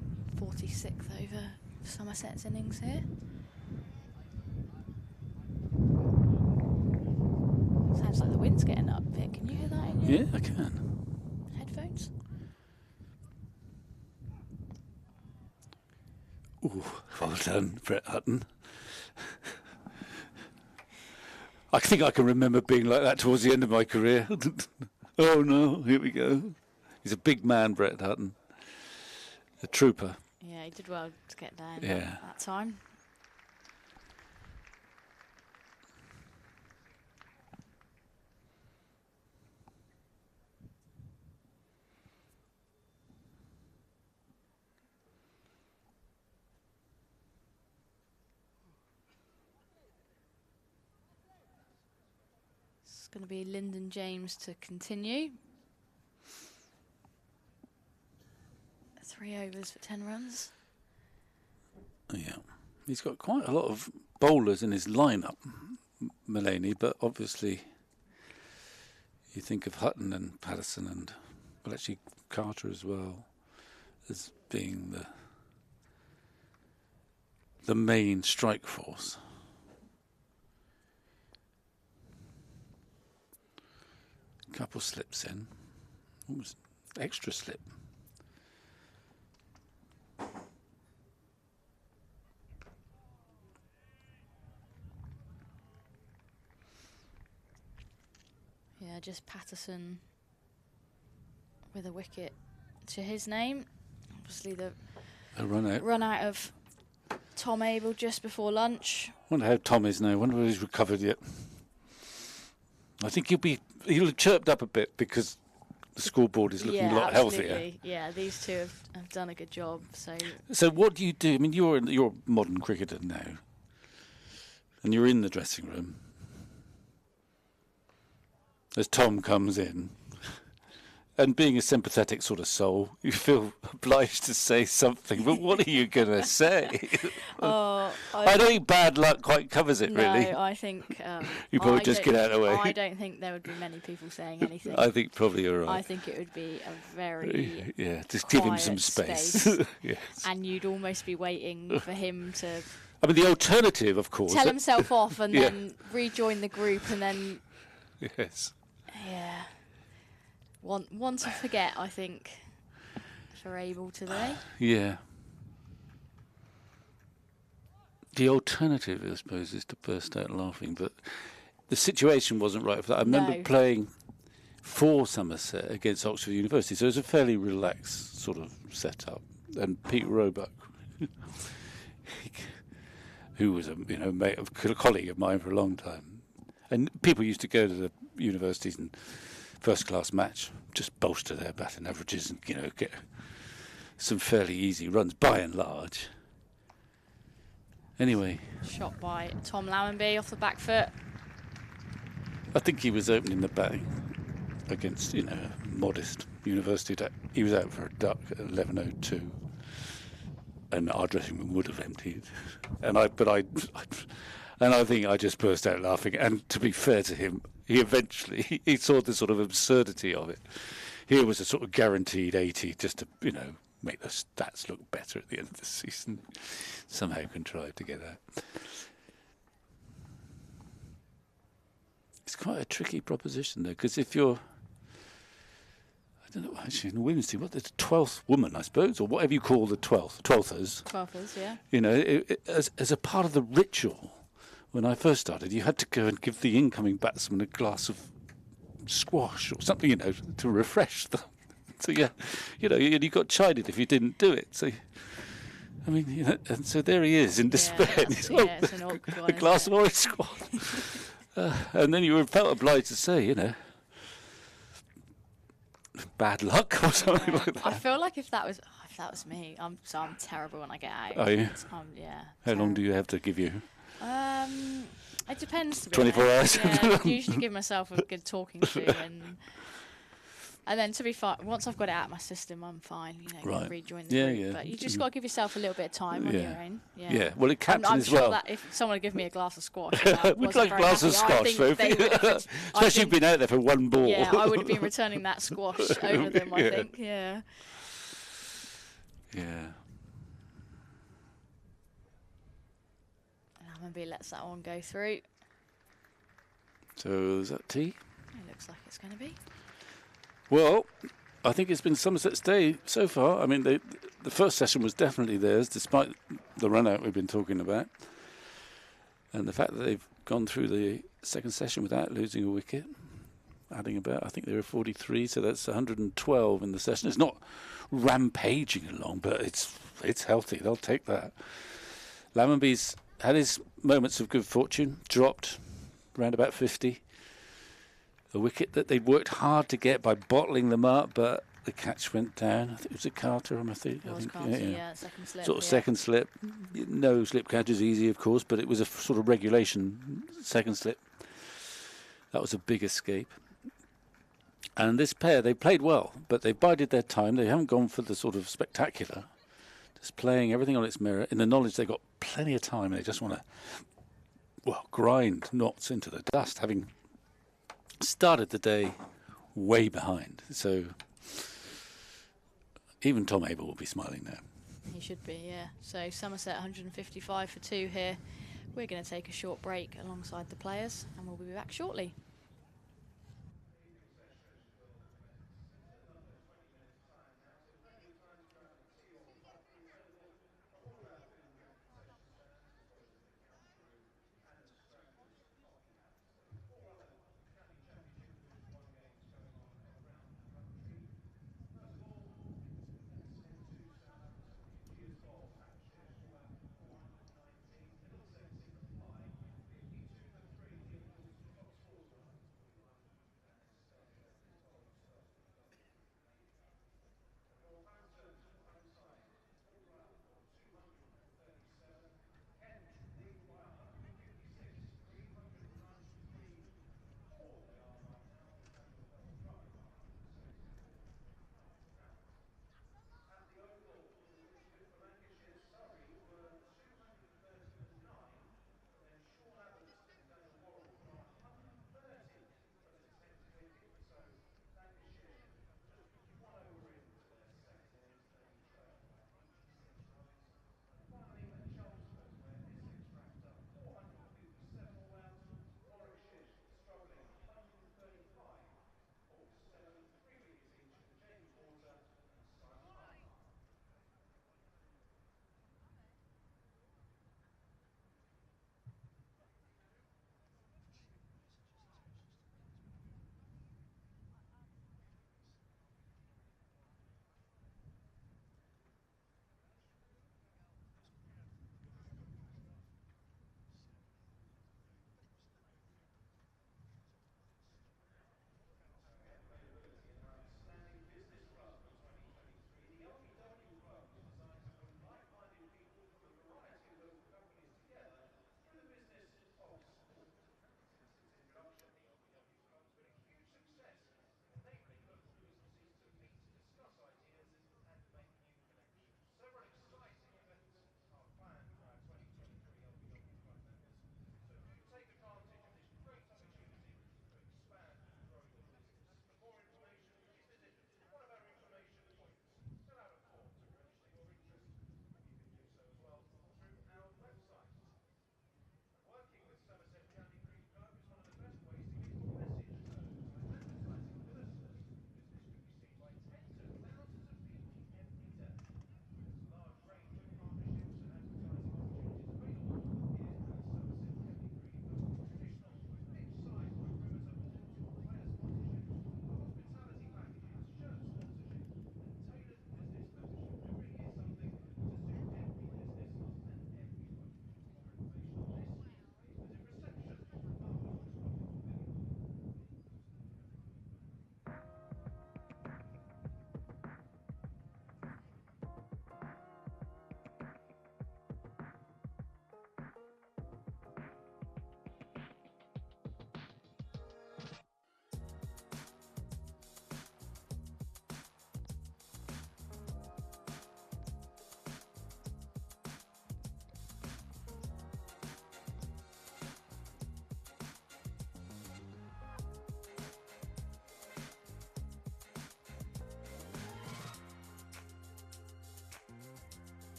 46th over Somerset's innings here. Sounds like the wind's getting up, Vic. Can you hear that in your I can. headphones? Well done, Brett Hutton. I think I can remember being like that towards the end of my career. Oh no, here we go. He's a big man, Brett Hutton. A trooper. Yeah, he did well to get down that time. It's going to be Lyndon James to continue. 3 overs for 10 runs. Yeah, he's got quite a lot of bowlers in his lineup, Mullaney, but obviously you think of Hutton and Patterson and, well, actually Carter as well, as being the main strike force. Couple slips in, almost extra slip. Yeah, just Patterson with a wicket to his name. Obviously the run out of Tom Abel just before lunch. Wonder how Tom is now. Wonder whether he's recovered yet. I think he'll have chirped up a bit because the scoreboard is looking a lot healthier. Yeah, these two have done a good job. So what do you do? I mean, you're a modern cricketer now, and you're in the dressing room. As Tom comes in, and being a sympathetic sort of soul, you feel obliged to say something. But what are you going to say? I don't think bad luck quite covers it, really. No, I think... you probably just get out of the way. I don't think there would be many people saying anything. I think probably you're right. I think it would be a very just give him some space. Yes. And you'd almost be waiting for him to... I mean, the alternative, of course... Tell himself off and then rejoin the group and then... Yes. Yeah. One to forget, I think, for Abel today. Yeah. The alternative, I suppose, is to burst out laughing, but the situation wasn't right for that. I remember playing for Somerset against Oxford University, so it was a fairly relaxed sort of setup. And Pete Roebuck, who was a colleague of mine for a long time, and people used to go to the universities and first-class match, just bolster their batting averages and, get some fairly easy runs, by and large. Anyway. Shot by Tom Lammonby off the back foot. I think he was opening the batting against, a modest university. He was out for a duck at 11:02, and our dressing room would have emptied. And I think I just burst out laughing. And to be fair to him, he eventually saw the sort of absurdity of it. Here was a sort of guaranteed 80 just to, make the stats look better at the end of the season. Somehow contrived to get that. It's quite a tricky proposition, though, because if you're, I don't know, actually, in the women's team, the 12th woman, I suppose, or whatever you call the 12thers. 12thers, yeah. As a part of the ritual. When I first started, you had to go and give the incoming batsman a glass of squash or something, to refresh them. So you got chided if you didn't do it. So, I mean, and so there he is in despair. It's an awkward one, a glass of orange squash. And then you felt obliged to say, bad luck or something like that. I feel like if that was me, I'm terrible when I get out. Oh, yeah? How long terrible. do you have to give you? It depends. 24 hours. Yeah, I usually give myself a good talking to, and then to be fine. Once I've got it out of my system, I'm fine. Right. Rejoin the group. Yeah. But you just got to give yourself a little bit of time on your own. Yeah. Yeah. Well, it captain I'm as sure well. that if someone would give me a glass of squash, we'd like a glass of squash, Sophie. Especially if you've been out there for one ball. Yeah, I would have been returning that squash over them. I think. Yeah. Yeah. Maybe lets that one go through. So is that tea? It looks like it's going to be. Well, I think it's been Somerset's day so far. I mean, the first session was definitely theirs, despite the run-out we've been talking about. And the fact that they've gone through the second session without losing a wicket, adding about, I think they were 43, so that's 112 in the session. It's not rampaging along, but it's healthy. They'll take that. Lammonby's had his moments of good fortune, dropped around about 50. A wicket that they'd worked hard to get by bottling them up, but the catch went down. I think it was a Carter, I think. Carter, yeah, second slip. Sort of second slip. No slip catch is easy, of course, but it was a sort of regulation second slip. That was a big escape. And this pair, they played well, but they bided their time. They haven't gone for the sort of spectacular. Just playing everything on its merit in the knowledge they've got plenty of time. They just want to, well, grind knots into the dust, having started the day way behind. So even Tom Abel will be smiling now. He should be, yeah. So Somerset 155 for 2 here. We're going to take a short break alongside the players, and we'll be back shortly.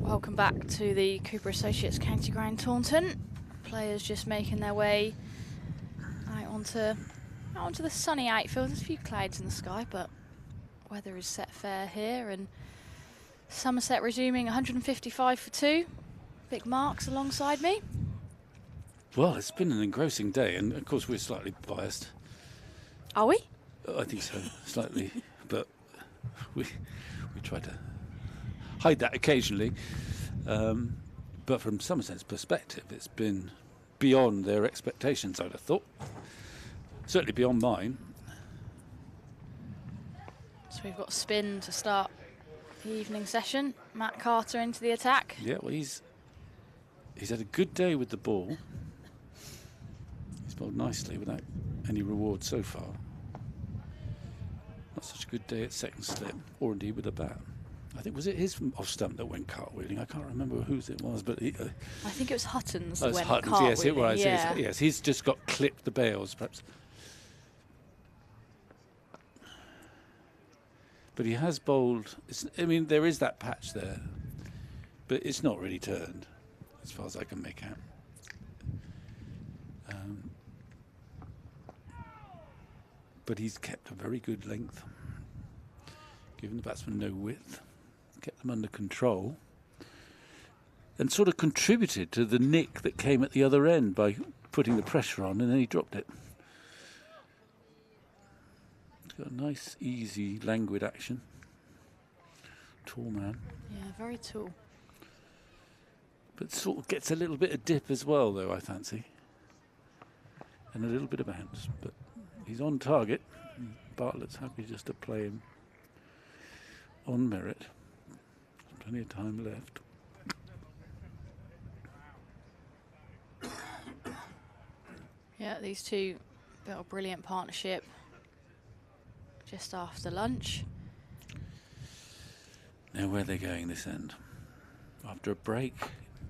Welcome back to the Cooper Associates County Ground, Taunton. Players just making their way out onto the sunny outfield. There's a few clouds in the sky, but weather is set fair here. And Somerset resuming 155 for 2. Big Marks alongside me. Well, it's been an engrossing day, and of course we're slightly biased. Are we? I think so, slightly, but we try to hide that occasionally. But from Somerset's perspective, it's been beyond their expectations, I'd have thought. Certainly beyond mine. So we've got spin to start the evening session. Matt Carter into the attack. Yeah, well, he's had a good day with the ball. He's bowled nicely without any reward so far. Not such a good day at second slip, or indeed with a bat. I think, was it his off stump that went cartwheeling? I can't remember whose it was, but I think it was Hutton's that went Hutton's, cartwheeling. yes, it was. Yeah. Yes, he's just got clipped the bails, perhaps. But he has bowled. I mean, there is that patch there, but it's not really turned, as far as I can make out. But he's kept a very good length, given the batsman no width, kept them under control, and sort of contributed to the nick that came at the other end by putting the pressure on, and then he dropped it. He's got a nice, easy, languid action. Tall man. Yeah, very tall. But sort of gets a little bit of dip as well, though, I fancy. And a little bit of bounce, but he's on target. Bartlett's happy just to play him on merit. Plenty of time left. Yeah, these two built a brilliant partnership just after lunch. Now where are they going this end? After a break,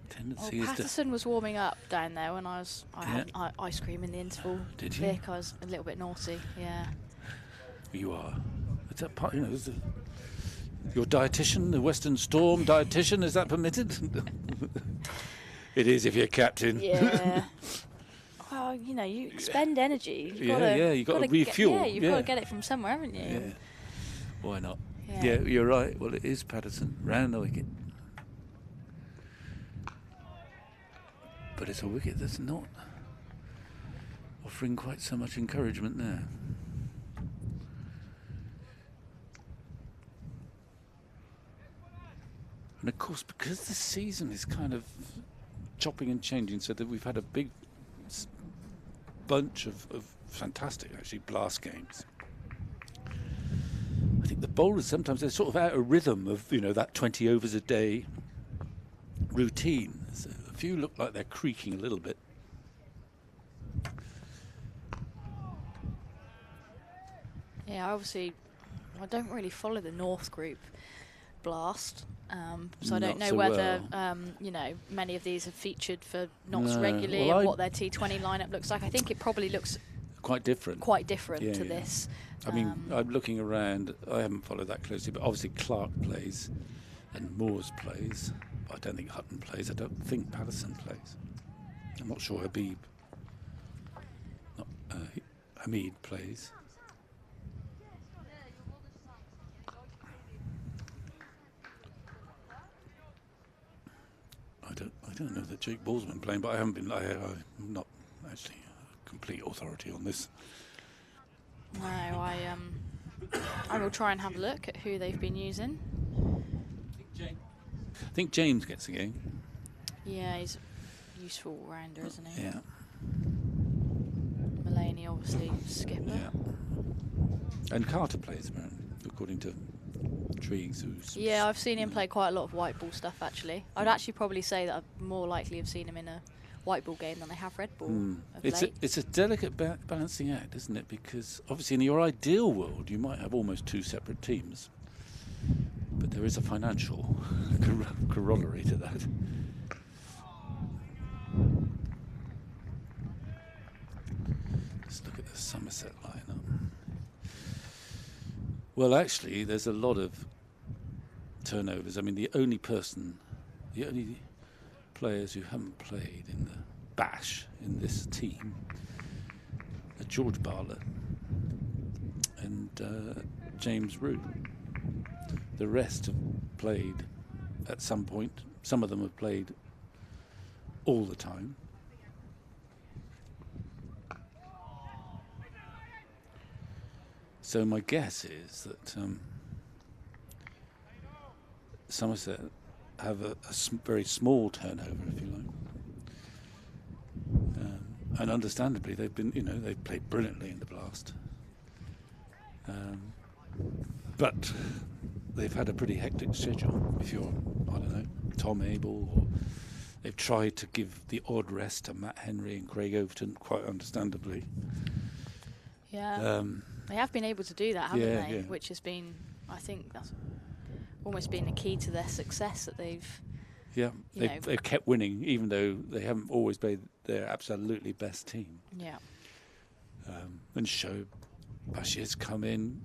tendency is to... Patterson was warming up down there when I had ice cream in the interval. Did you? Vic, I was a little bit naughty, yeah. You are. Is that part, is your dietitian, the Western Storm dietitian, is that permitted? It is if you're captain. Yeah. Well, you expend energy. You've got to refuel. You've got to get it from somewhere, haven't you? Yeah. Why not? Yeah, you're right. Well, it is Patterson. Round the wicket. But it's a wicket that's not offering quite so much encouragement there. And of course, because the season is kind of chopping and changing, so that we've had a big bunch of fantastic, actually, blast games. I think the bowlers sometimes, they're sort of out of rhythm of, that 20 overs a day routine. So a few look like they're creaking a little bit. Yeah, I don't really follow the North Group blast, so I don't know whether many of these have featured for Notts regularly, and what their T20 lineup looks like. I think it probably looks quite different to this. I mean, I'm looking around. I haven't followed that closely, but obviously Clark plays and Moores plays. I don't think Hutton plays. I don't think Patterson plays. I'm not sure Hamid plays. I don't know that Jake Ball's been playing, but I'm not actually a complete authority on this. No, I will try and have a look at who they've been using. I think James gets a game. Yeah, he's a useful all-rounder, isn't he? Yeah. Mulaney, obviously, skipper. Yeah. And Carter plays, apparently, according to Triggs. I've seen him play quite a lot of white ball stuff, actually. I'd actually probably say that I'd more likely have seen him in a white ball game than they have red ball. It's a delicate balancing act, isn't it? Because obviously in your ideal world you might have almost 2 separate teams, but there is a financial corollary to that. Let's look at the Somerset lineup. Well, actually, there's a lot of turnovers. I mean, the only players who haven't played in the bash in this team are George Bartlett and James Root. The rest have played at some point. Some of them have played all the time. So my guess is that Somerset have a very small turnover, if you like, and understandably they've played brilliantly in the Blast, but they've had a pretty hectic schedule. If you're, I don't know, Tom Abel, or they've tried to give the odd rest to Matt Henry and Craig Overton, quite understandably. Yeah. They have been able to do that, haven't they? Yeah. Which has been, I think, that's almost been the key to their success, that they've... Yeah, they've kept winning, even though they haven't always played their absolutely best team. Yeah. And Shoaib Bashir's come in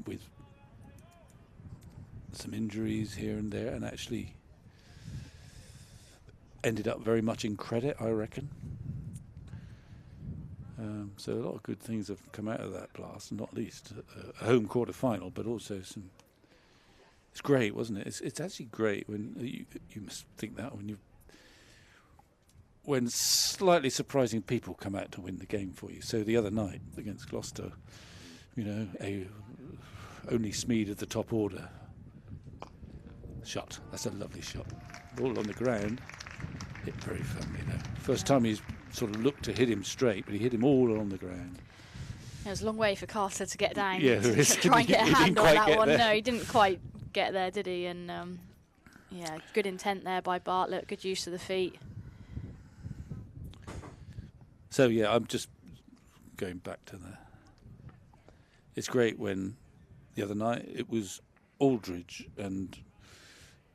with some injuries here and there and actually ended up very much in credit, I reckon. So a lot of good things have come out of that Blast, not least a home quarter final, but also some. It's great, wasn't it? It's actually great when you must think that when slightly surprising people come out to win the game for you. So the other night against Gloucester, only Smeed at the top order shot. That's a lovely shot. Ball on the ground, hit very firmly though. First time he's sort of looked to hit him straight, but he hit him all on the ground. It was a long way for Carter to get down. Yeah, to try and get a hand on that one. No, he didn't quite get there, did he? And good intent there by Bartlett. Good use of the feet. So yeah, I'm just going back to the. It's great when the other night it was Aldridge and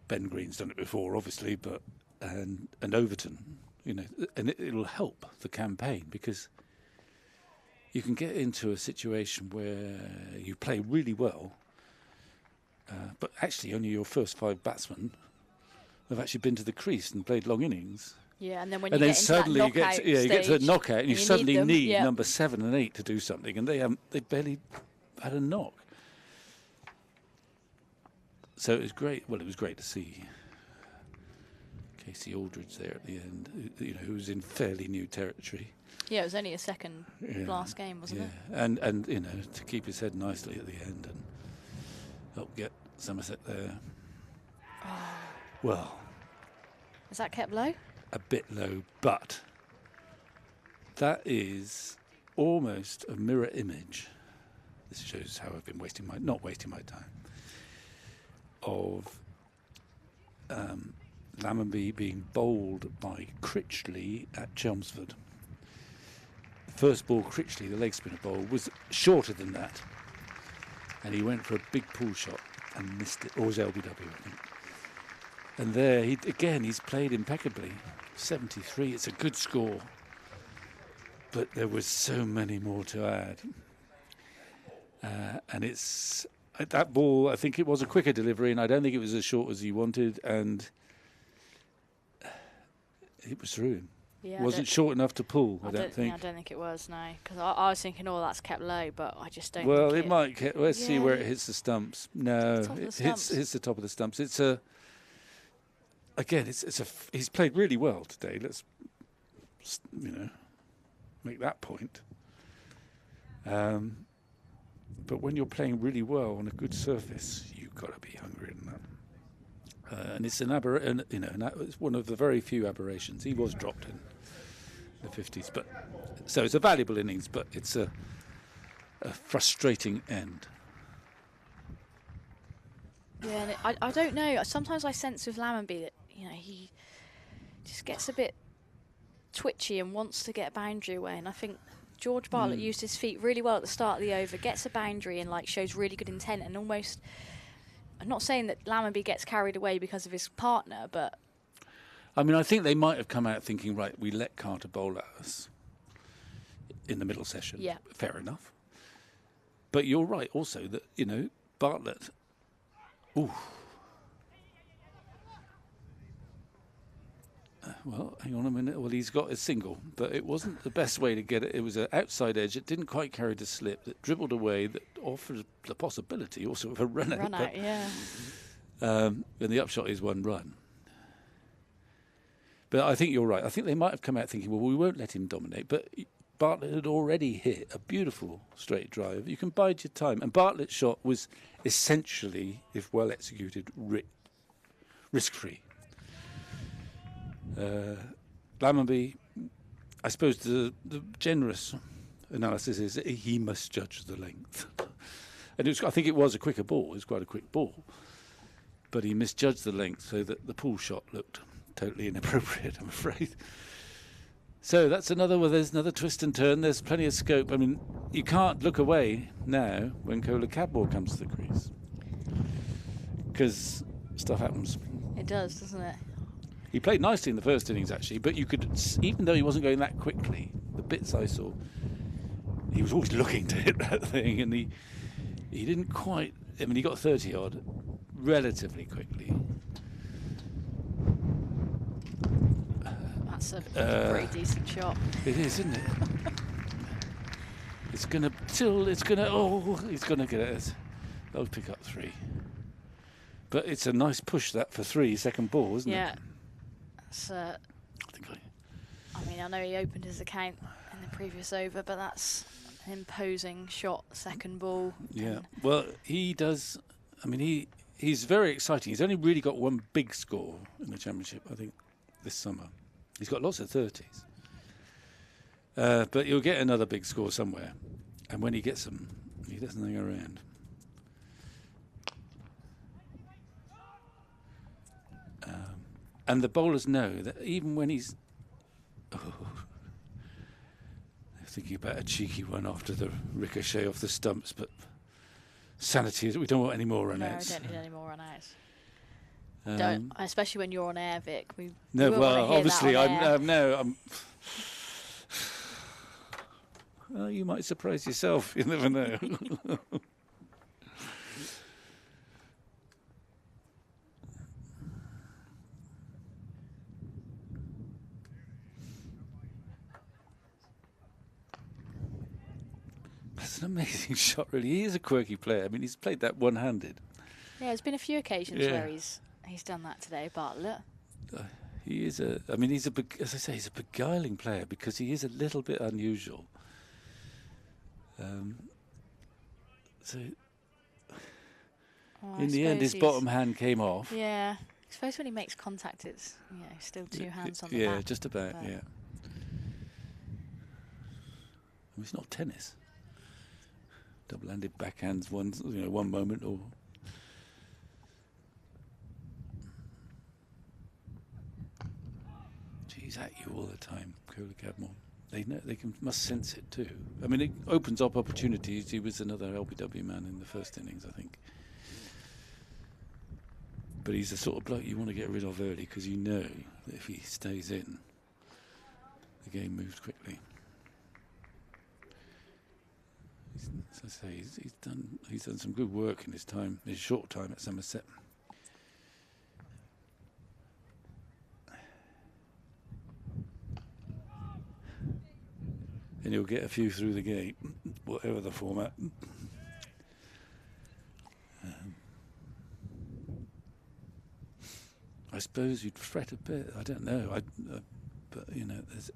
Ben Green's done it before, obviously, but and Overton. And it'll help the campaign, because you can get into a situation where you play really well, but actually only your first 5 batsmen have actually been to the crease and played long innings. Yeah, and then when you get suddenly you get to the knockout, and you suddenly need number 7 and 8 to do something, and they barely had a knock. So it was great. Well, it was great to see Casey Aldridge there at the end, who was in fairly new territory. Yeah, it was only a second last game, wasn't it? And to keep his head nicely at the end and help get Somerset there. Oh. Well, is that kept low? A bit low, but that is almost a mirror image. This shows how I've been not wasting my time, of Lammonby being bowled by Critchley at Chelmsford. The first ball, Critchley, the leg spinner bowl, was shorter than that, and he went for a big pull shot and missed it, or was LBW, I think. And there, he's played impeccably. 73, it's a good score, but there was so many more to add. And it's that ball, I think it was a quicker delivery, and I don't think it was as short as he wanted, and it was through him. Yeah, wasn't short enough to pull, I don't think. I don't think it was, no. Because I was thinking, that's kept low, but I just don't think it might get... Let's see where it hits the stumps. No, it hits the top of the stumps. It's a... Again, he's played really well today. Let's, make that point. But when you're playing really well on a good surface, you've got to be hungry in that. And it's it's one of the very few aberrations. He was dropped in the 50s, but so it's a valuable innings, but it's a frustrating end. Yeah, and I don't know. Sometimes I sense with Lammonby that he just gets a bit twitchy and wants to get a boundary away. And I think George Bartlett used his feet really well at the start of the over, gets a boundary and like shows really good intent, and almost, I'm not saying that Lammonby gets carried away because of his partner, but I mean, I think they might have come out thinking, right, we let Carter bowl at us in the middle session. Yeah. Fair enough. But you're right also that, you know, Bartlett, well, hang on a minute. Well, he's got a single, but it wasn't the best way to get it. It was an outside edge. It didn't quite carry the slip. That dribbled away. That offered the possibility also of a run out. Run out, yeah. And the upshot is 1 run. But I think you're right. I think they might have come out thinking, well, we won't let him dominate. But Bartlett had already hit a beautiful straight drive. You can bide your time. And Bartlett's shot was essentially, if well executed, risk-free. Lammonby, I suppose the generous analysis is that he must judge the length. And I think it was a quicker ball. It was quite a quick ball. But he misjudged the length so that the pull shot looked totally inappropriate, I'm afraid. So that's there's another twist and turn. There's plenty of scope. I mean, you can't look away now when Kola Cadmore comes to the crease, because stuff happens. It does, doesn't it? He played nicely in the first innings, actually, but you could, even though he wasn't going that quickly, the bits I saw, he was always looking to hit that thing, and he didn't quite. I mean, he got 30 odd relatively quickly. That's a pretty decent shot. It is, isn't it? He's going to get it. They'll pick up 3. But it's a nice push, that, for 3, second ball, isn't it? Yeah. I mean, I know he opened his account in the previous over, but that's an imposing shot, second ball. Yeah. Well, he does. I mean, he's very exciting. He's only really got 1 big score in the championship, I think, this summer. He's got lots of 30s. But he'll get another big score somewhere. And when he gets them, he doesn't hang around. And the bowlers know that even when he's thinking about a cheeky one after the ricochet off the stumps, but sanity is we don't want any more run-outs. No, I don't need any more run-outs. Don't, especially when you're on air, Vic. Obviously, I'm. Well, you might surprise yourself. You never know. That's an amazing shot, really. He is a quirky player. I mean, he's played that one-handed. Yeah, there's been a few occasions where he's done that today, Bartlett. He is as I say, he's a beguiling player because he is a little bit unusual. In the end, his bottom hand came off. Yeah, I suppose when he makes contact, it's still 2 hands on the bat. Yeah, just about. Yeah. It's not tennis. Double-handed backhands, one moment or. He's at you all the time, Kola Cadmore. They know must sense it too. I mean, it opens up opportunities. He was another LBW man in the first innings, I think. But he's the sort of bloke you want to get rid of early because you know that if he stays in, the game moves quickly. As I say, he's done some good work in his short time at Somerset. And he'll get a few through the gate, whatever the format. I suppose you'd fret a bit. I don't know. But there's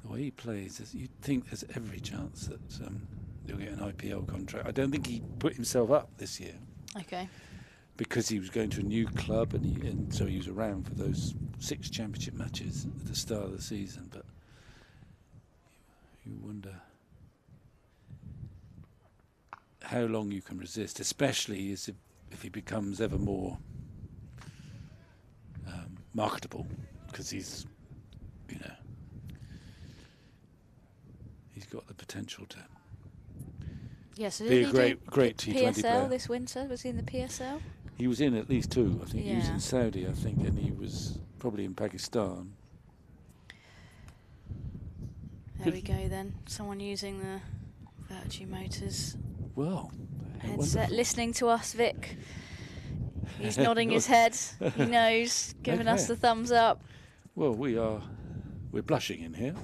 the way he plays. You'd think there's every chance that he'll get an IPL contract. I don't think he put himself up this year. Okay. Because he was going to a new club, and so he was around for those 6 championship matches at the start of the season. But you wonder how long you can resist, especially if he becomes ever more marketable, because he's you know, he's got the potential to be a great T20 player. PSL this winter? Was he in the PSL? He was in at least 2. I think he was in Saudi, I think, and he was probably in Pakistan. There we go then. Someone using the Virtue Motors headset, listening to us, Vic. He's nodding his head. He knows, giving us the thumbs up. Well, we're blushing in here.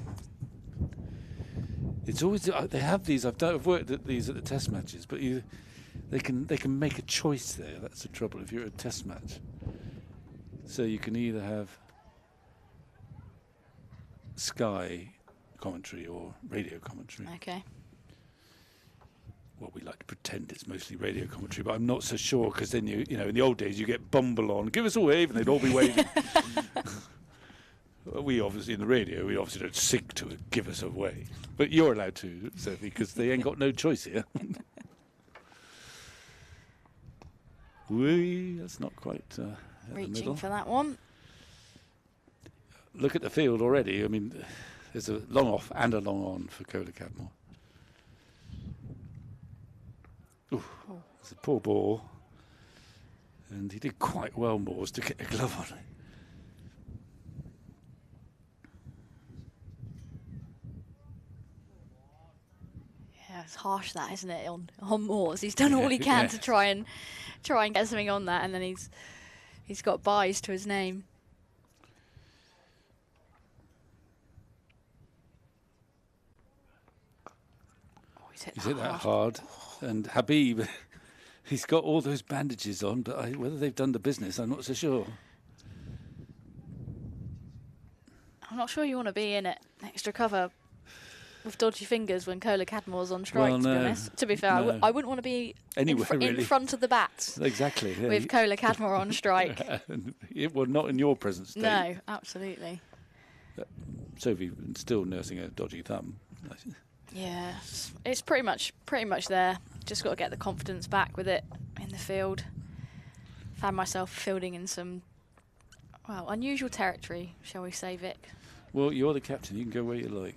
It's always they have these. I've worked at these at the test matches, but they can make a choice there. That's the trouble if you're at a test match. So you can either have Sky commentary or radio commentary. Okay. Well, we like to pretend it's mostly radio commentary, but I'm not so sure, because then you know in the old days you get Bumble on, give us a wave, and they'd all be waving. We obviously in the radio we obviously don't sing to it, give us a wave, but you're allowed to, Sophie, because they ain't got no choice here. That's not quite reaching for that one. Look at the field already. I mean, there's a long off and a long on for Kohler Cadmore. It's a poor ball, and he did quite well, Moores, to get a glove on it. Yeah, it's harsh that, isn't it, on Moores? He's done all he can to try and get something on that, and then he's got byes to his name. He's hit that hard. And Habib, he's got all those bandages on, but whether they've done the business, I'm not so sure. I'm not sure you want to be in it extra cover with dodgy fingers when Kohler Cadmore's on strike, to be honest. To be fair, I wouldn't want to be in front of the bats. Exactly. Yeah. With Kohler Cadmore on strike. Well, not in your present state. No, absolutely. Sophie still nursing a dodgy thumb. Yeah, it's pretty much there. Just got to get the confidence back with it in the field. Found myself fielding in some, unusual territory, shall we say, Vic? Well, you're the captain. You can go where you like.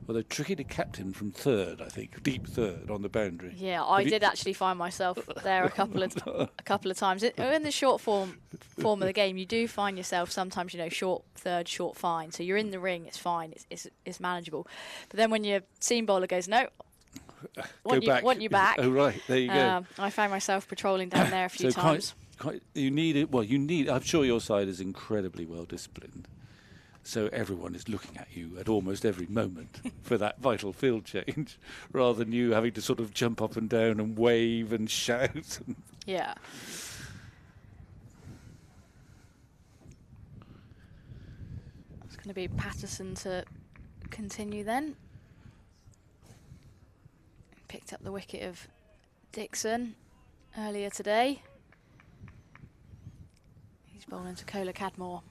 Well, they're tricky to captain from third, I think, deep third on the boundary. Yeah, I did actually find myself there a couple of times. In the short form of the game, you do find yourself sometimes, short third, short fine. So you're in the ring, it's fine, it's manageable. But then when your seam bowler goes, no, want you back. Oh, right, there you go. I found myself patrolling down there a few times. You need it. Well, I'm sure your side is incredibly well disciplined. So everyone is looking at you at almost every moment for that vital field change, rather than you having to sort of jump up and down and wave and shout. Yeah. It's going to be Patterson to continue then. Picked up the wicket of Dixon earlier today. He's bowling to Kohler Cadmore.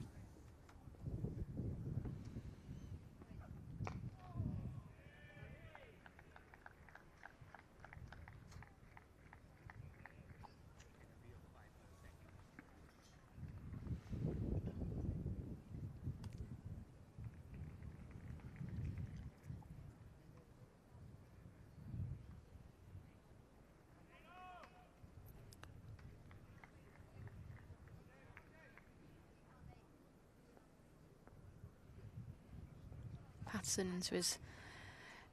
Patterson into his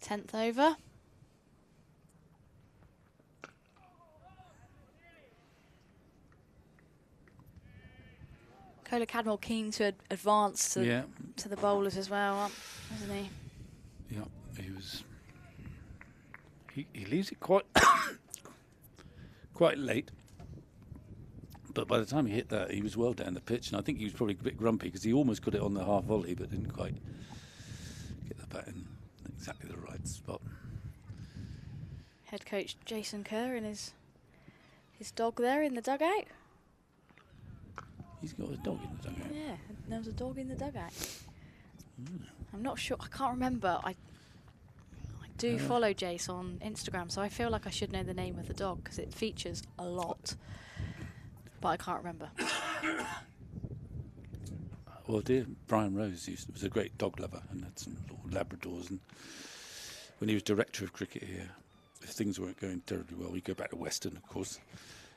10th over. Kohler Cadmore keen to advance to the bowlers as well, isn't he? Yeah, he was. He leaves it quite quite late. But by the time he hit that, he was well down the pitch, and I think he was probably a bit grumpy because he almost got it on the half volley, but didn't quite get the bat in exactly the right spot. Head coach Jason Kerr and his dog there in the dugout. He's got a dog in the dugout. Yeah, there was a dog in the dugout. I'm not sure. I can't remember. I do follow Jace on Instagram, so I feel like I should know the name of the dog because it features a lot. but I can't remember. Well, dear Brian Rose was a great dog lover and had some little Labradors. And when he was director of cricket here, if things weren't going terribly well, he'd go back to Western, of course.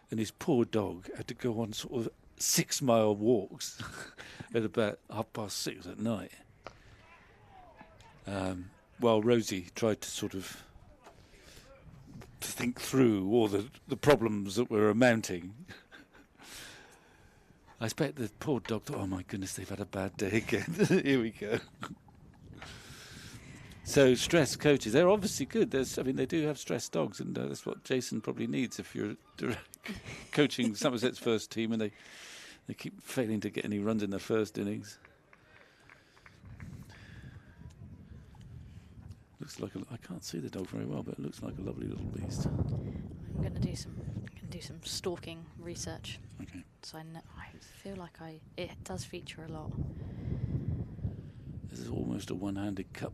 And his poor dog had to go on sort of 6-mile walks at about 6:30 at night. While Rosie tried to sort of think through all the problems that were mounting. I expect the poor dog thought, oh my goodness, they've had a bad day again. Here we go. So stress coaches, they're obviously good. They do have stressed dogs, and that's what Jason probably needs if you're coaching Somerset's first team and they keep failing to get any runs in their first innings. Looks like I can't see the dog very well, but it looks like a lovely little beast. I'm going to do some stalking research. Okay. So I feel like it does feature a lot. This is almost a one-handed cup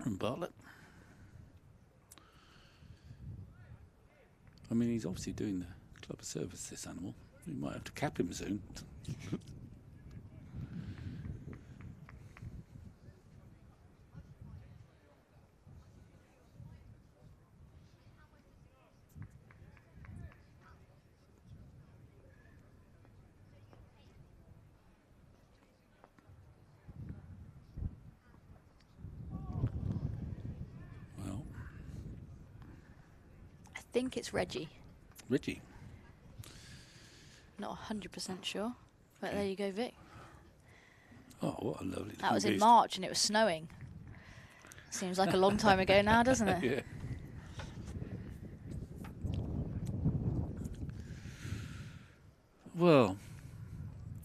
from Bartlett. I mean, he's obviously doing the club a service, this animal. We might have to cap him soon. I think it's Reggie. Reggie? Not 100% sure, but there you go, Vic. Oh, what a lovely That was beast. in March and it was snowing. Seems like a long time ago now, doesn't it? Yeah. Well,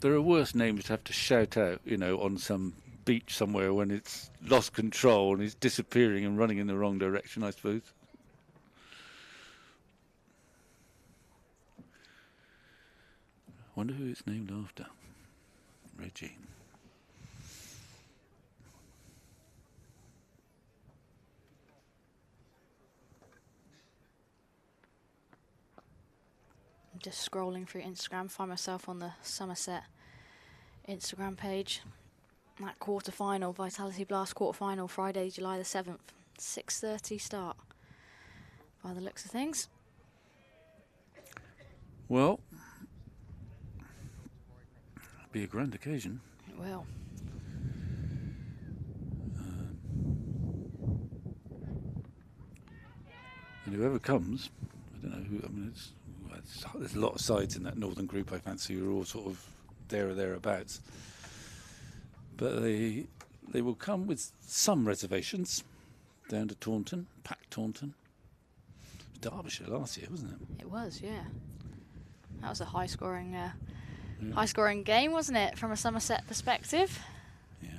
there are worse names to have to shout out, on some beach somewhere when it's lost control and it's disappearing and running in the wrong direction, I suppose. Wonder who it's named after. Reggie. I'm just scrolling through Instagram, find myself on the Somerset Instagram page. That quarter-final, Vitality Blast quarter-final, Friday, July the 7th. 6:30 start, by the looks of things. Well, be a grand occasion. It will. And whoever comes, I don't know who. I mean, there's a lot of sides in that northern group. I fancy who are all sort of there or thereabouts. But they will come with some reservations down to Taunton, packed Taunton. It was Derbyshire last year, wasn't it? It was, yeah. That was a high-scoring game, wasn't it, from a Somerset perspective? Yeah.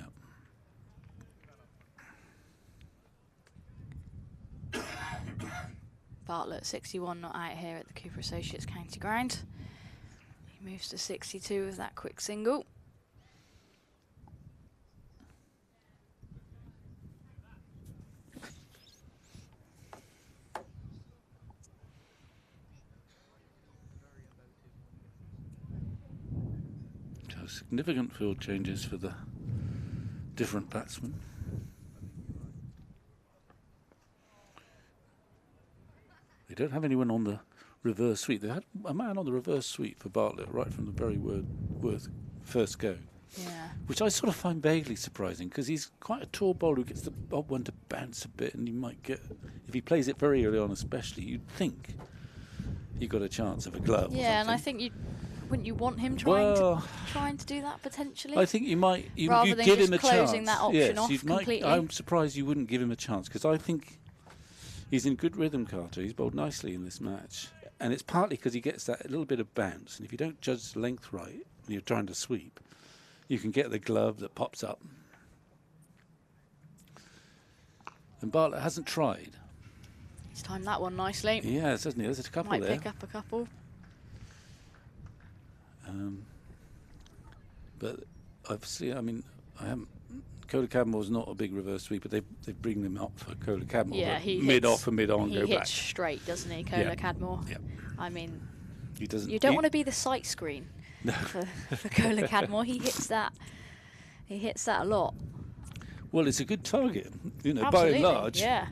Bartlett 61 not out here at the Cooper Associates County Ground. He moves to 62 with that quick single. So significant field changes for the different batsmen. They don't have anyone on the reverse sweep. They had a man on the reverse sweep for Bartlett right from the very first go. Yeah. Which I sort of find vaguely surprising because he's quite a tall bowler who gets the odd one to bounce a bit, and you might get, if he plays it very early on especially, you'd think he got a chance of a glove. Yeah, and I think wouldn't you want him trying to do that potentially? I think you might. Rather you than give just him a closing chance. that option yes, off completely. I'm surprised you wouldn't give him a chance because I think he's in good rhythm, Carter. He's bowled nicely in this match. And it's partly because he gets that little bit of bounce. And if you don't judge the length right when you're trying to sweep, you can get the glove that pops up. And Bartlett hasn't tried. He's timed that one nicely. Yes, hasn't he? There's a couple Might there. pick up a couple. But obviously, I mean, Cola Cadmore's not a big reverse sweeper. They bring them up for Cola Cadmore. Yeah, he mid off and mid on he go hits back straight, doesn't he, Cola Cadmore? Yeah. I mean, He doesn't. You don't want to be the sight screen for Cola Cadmore. He hits that a lot. Well, it's a good target, Absolutely, by and large. Yeah.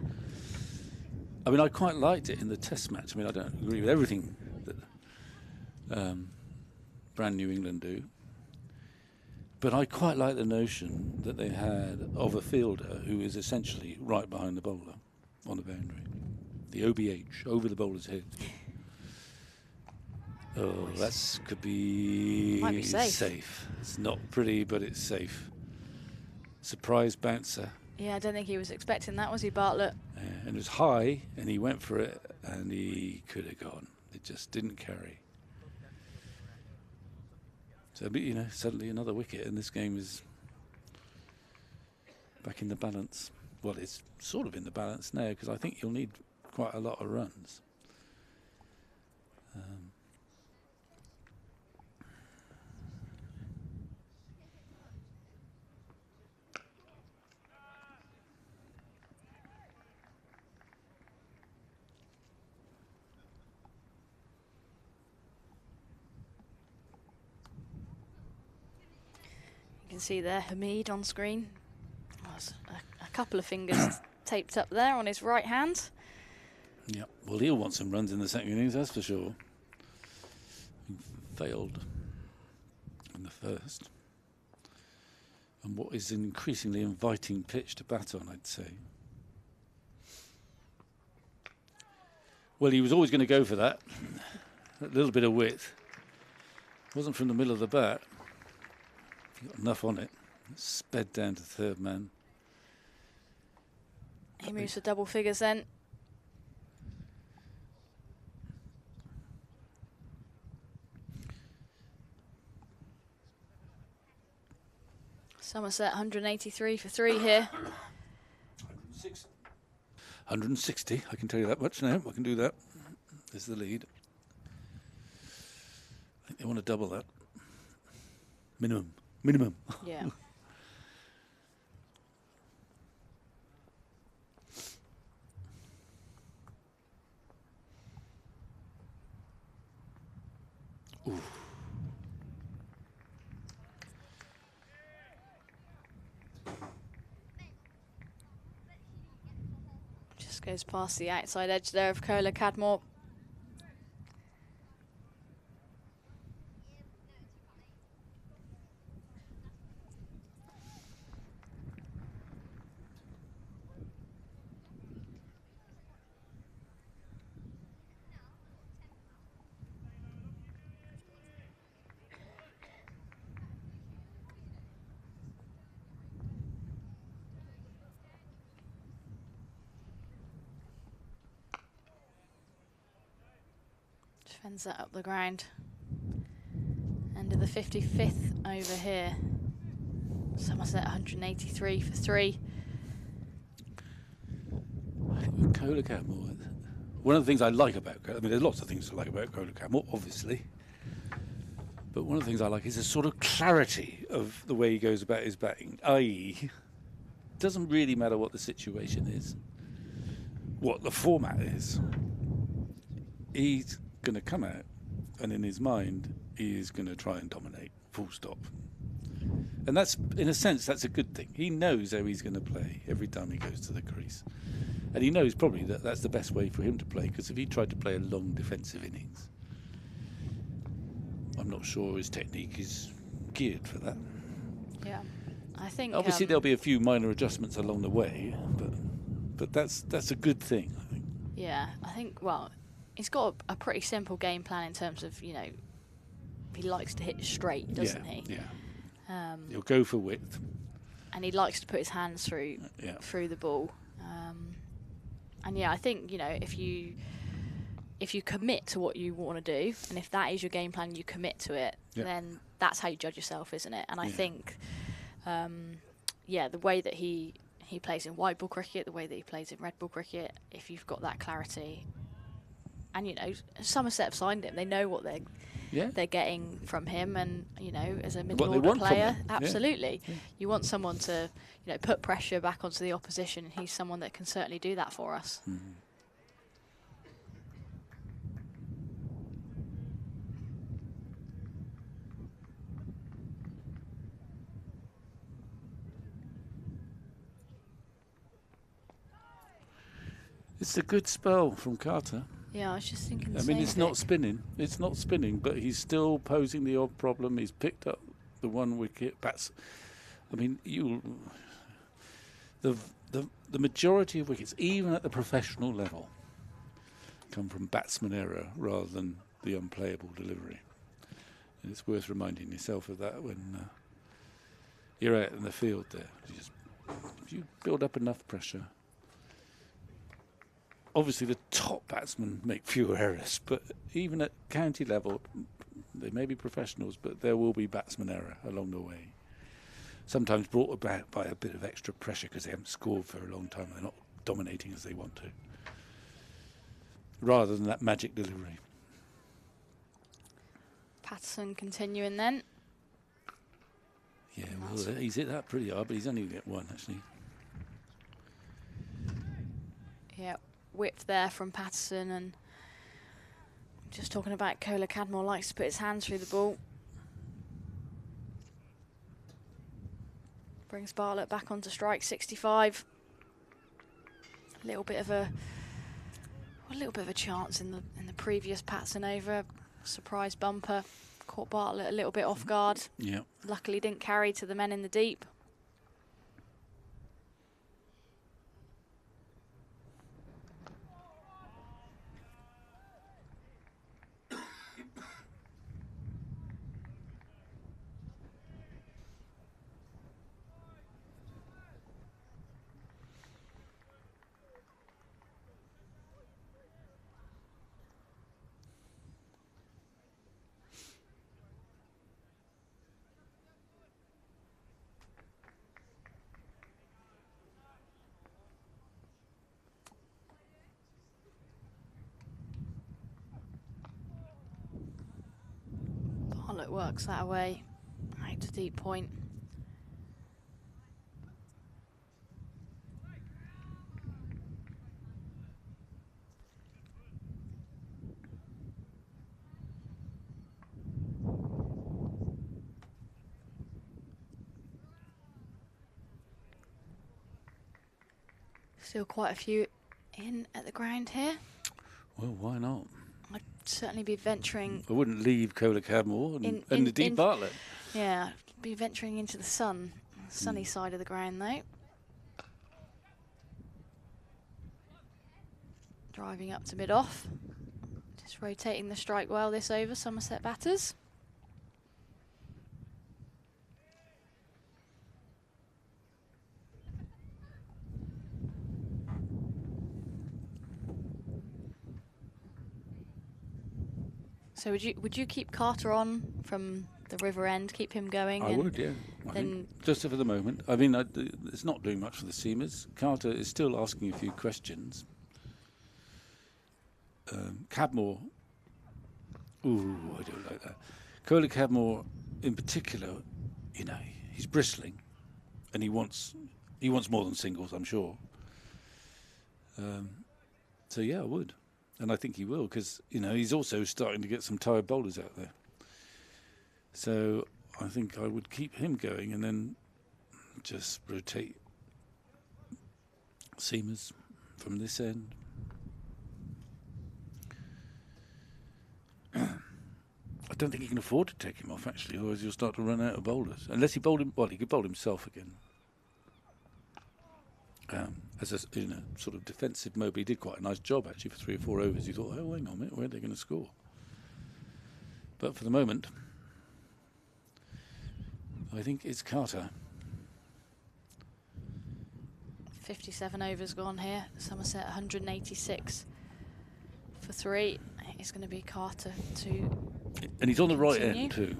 I mean, I quite liked it in the Test match. I mean, I don't agree with everything that Brand New England do, but I quite like the notion that they had of a fielder who is essentially right behind the bowler on the boundary. The OBH, over the bowler's head. Oh, that could be, might be safe. It's not pretty, but it's safe. Surprise bouncer. Yeah, I don't think he was expecting that, was he, Bartlett? And it was high, and he went for it, and he could have gone. It just didn't carry. So, suddenly another wicket, and this game is back in the balance. Well, it's sort of in the balance now, because I think you'll need quite a lot of runs. You can see there Hamid on screen. There's a couple of fingers taped up there on his right hand. Yeah, well, he'll want some runs in the second innings, that's for sure. He failed in the first. And what is an increasingly inviting pitch to bat on, I'd say. Well, he was always going to go for that. A little bit of width. Wasn't from the middle of the bat. He got enough on it. Sped down to third man. He moves for double figures then. Somerset 183 for 3 here. 160, I can tell you that much now. I can do that. There's the lead. I think they want to double that. Minimum. Yeah. Ooh. Just goes past the outside edge there of Cola Cadmore. Defends that up the ground. End of the 55th over here. Somerset 183 for 3. Cola Cadmore. One of the things I like about, I mean, there's lots of things I like about Cola Cadmore, obviously. But one of the things I like is a sort of clarity of the way he goes about his batting. I.e., it doesn't really matter what the situation is, what the format is. He's going to come out, and in his mind, he is going to try and dominate, full stop. And that's, in a sense, that's a good thing. He knows how he's going to play every time he goes to the crease. And he knows probably that that's the best way for him to play, because if he tried to play a long defensive innings, I'm not sure his technique is geared for that. Yeah, I think... Obviously, there'll be a few minor adjustments along the way, but that's a good thing, I think. Yeah, I think, well, he's got a pretty simple game plan in terms of, he likes to hit straight, doesn't he? Yeah. He'll go for width. And he likes to put his hands through the ball. And yeah, I think, if you commit to what you want to do, and if that is your game plan, you commit to it, then that's how you judge yourself, isn't it? And I think, the way that he plays in white ball cricket, the way that he plays in red ball cricket, if you've got that clarity, and Somerset have signed him, they know what they're getting from him, and as a middle order player, absolutely, you want someone to put pressure back onto the opposition, and he's someone that can certainly do that for us. It's a good spell from Carter. Yeah, I was just thinking. I mean, it's not spinning. It's not spinning, but he's still posing the odd problem. He's picked up the 1 wicket. I mean, the majority of wickets, even at the professional level, come from batsman error rather than the unplayable delivery. And it's worth reminding yourself of that when you're out in the field there. If you build up enough pressure. Obviously, the top batsmen make fewer errors, but even at county level, they may be professionals, but there will be batsman error along the way. Sometimes brought about by a bit of extra pressure because they haven't scored for a long time. They're not dominating as they want to, rather than that magic delivery. Patterson continuing then. Yeah, well, he's hit that pretty hard, but he's only going to get 1, actually. Yeah, whipped there from Patterson, and just talking about Kohler Cadmore likes to put his hands through the ball. Brings Bartlett back onto strike, 65. A little bit of a chance in the previous Patterson over. Surprise bumper, caught Bartlett a little bit off guard. Yeah. Luckily didn't carry to the men in the deep. Bartlett works that away, out to deep point. Still quite a few in at the ground here. Well, why not? I'd certainly be venturing. I wouldn't leave Kohler Cadmore and the deep Bartlett. Yeah, be venturing into the sunny side of the ground though. Driving up to mid-off. Just rotating the strike well this over, Somerset batters. So would you keep Carter on from the river end, keep him going? I would, yeah. I think just for the moment. I mean, it's not doing much for the seamers. Carter is still asking a few questions. Cadmore, ooh, I don't like that. Kohler Cadmore, in particular, you know, he's bristling, and he wants more than singles, I'm sure. So yeah, I would. And I think he will, because, you know, he's also starting to get some tired bowlers out there. So I think I would keep him going and then just rotate seamers from this end. I don't think he can afford to take him off, actually, otherwise he'll start to run out of bowlers. Unless he bowled him, well, he could bowl himself again. As a sort of defensive mode, he did quite a nice job actually for 3 or 4 overs. You thought, oh, hang on a minute, where are they going to score? But for the moment, I think it's Carter. 57 overs gone here. Somerset 186 for 3. It's going to be Carter to. And he's on the right end too.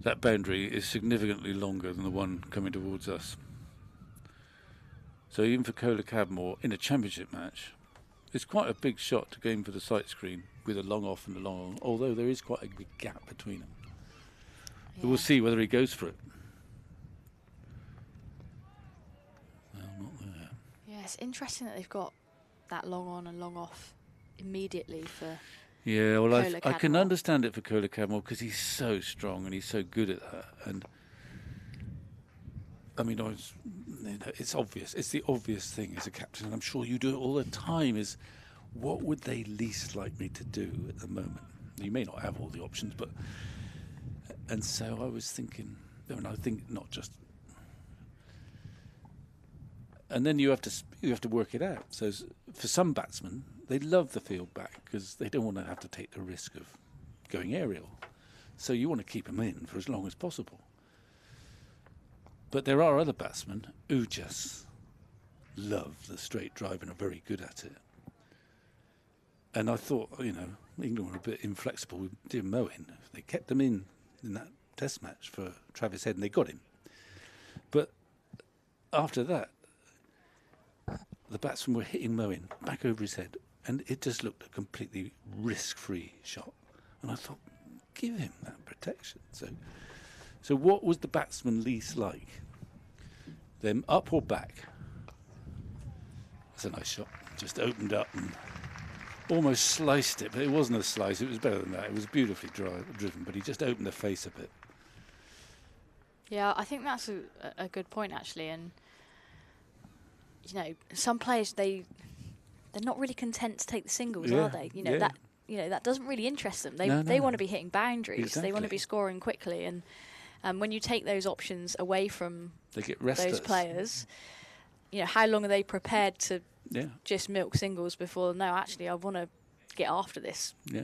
That boundary is significantly longer than the one coming towards us. So even for Kohler Cadmore in a championship match, it's quite a big shot to go in for the sight screen with a long off and a long on, although there is quite a big gap between them. Yeah. We'll see whether he goes for it. No, not there. Yeah, it's interesting that they've got that long on and long off immediately for. Yeah, well, I can understand it for Kohler Cadmore because he's so strong and he's so good at that. And I mean, it's obvious. It's the obvious thing as a captain, and I'm sure you do it all the time, is what would they least like me to do at the moment? You may not have all the options, but... And so I was thinking, I think not just... And then you have to work it out. So for some batsmen, they love the field back because they don't want to have to take the risk of going aerial. So you want to keep them in for as long as possible. But there are other batsmen who just love the straight drive and are very good at it. And I thought, England were a bit inflexible with Dean Moen. They kept them in that test match for Travis Head and they got him. But after that, the batsmen were hitting Moen back over his head, and it just looked a completely risk-free shot. And I thought, give him that protection. So what was the batsman least like? Them up or back? That's a nice shot. Just opened up and almost sliced it, but it wasn't a slice. It was better than that. It was beautifully driven, but he just opened the face a bit. Yeah, I think that's a good point, actually. And some players they're not really content to take the singles, are they? That doesn't really interest them. They want to be hitting boundaries. Exactly. They want to be scoring quickly, and when you take those options away from they get restless. Those players, how long are they prepared to just milk singles before? No, actually, I want to get after this. Yeah.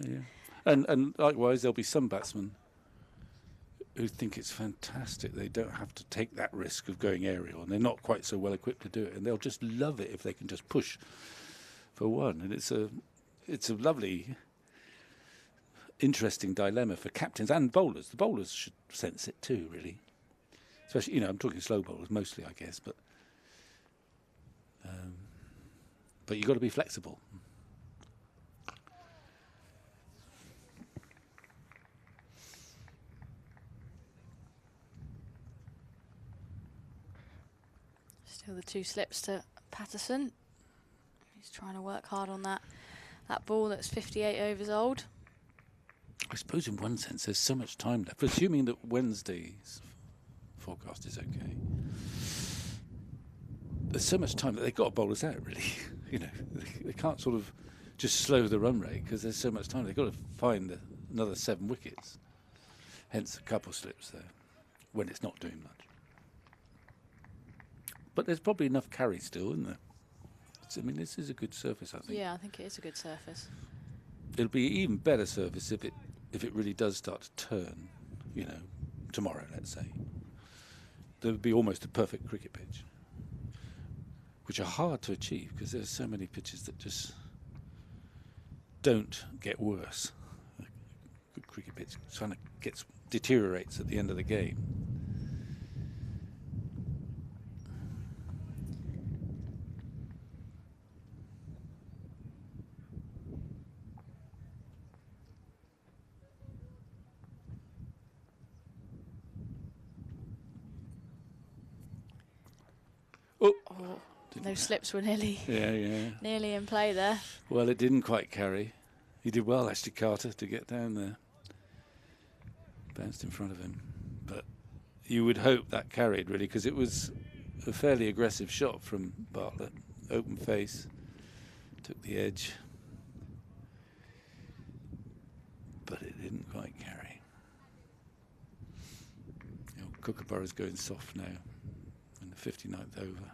And likewise, there'll be some batsmen who think it's fantastic. They don't have to take that risk of going aerial, and they're not quite so well equipped to do it, and they'll just love it if they can just push for one. And it's a lovely, interesting dilemma for captains and bowlers. The bowlers should sense it too, really. Especially, I'm talking slow bowlers mostly, I guess, but you've got to be flexible. Still the 2 slips to Patterson. He's trying to work hard on that ball that's 58 overs old. I suppose in one sense there's so much time left, assuming that Wednesday's forecast is okay. There's so much time that they've got to bowl us out, really. They can't sort of just slow the run rate because there's so much time. They've got to find another 7 wickets. Hence a couple slips there when it's not doing much. But there's probably enough carry still, isn't there? This is a good surface, I think. Yeah, I think it is a good surface. It'll be an even better surface if it really does start to turn, tomorrow, let's say. There would be almost a perfect cricket pitch, which are hard to achieve because there's so many pitches that just don't get worse. A good cricket pitch kind of deteriorates at the end of the game. Those slips were nearly nearly in play there. Well, it didn't quite carry. He did well, Ashley Carter, to get down there. Bounced in front of him. But you would hope that carried, really, because it was a fairly aggressive shot from Bartlett. Open face, took the edge. But it didn't quite carry. Kookaburra's going soft now in the 59th over.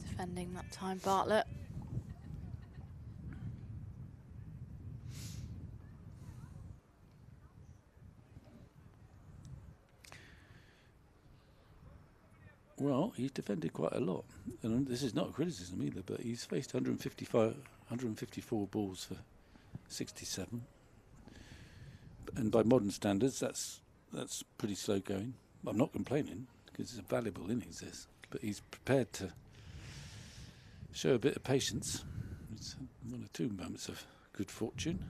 Defending that time, Bartlett. Well, he's defended quite a lot. And this is not a criticism either, but he's faced 154 balls for 67. And by modern standards, that's pretty slow going. I'm not complaining, because it's a valuable innings, this. But he's prepared to show a bit of patience. It's one or two moments of good fortune.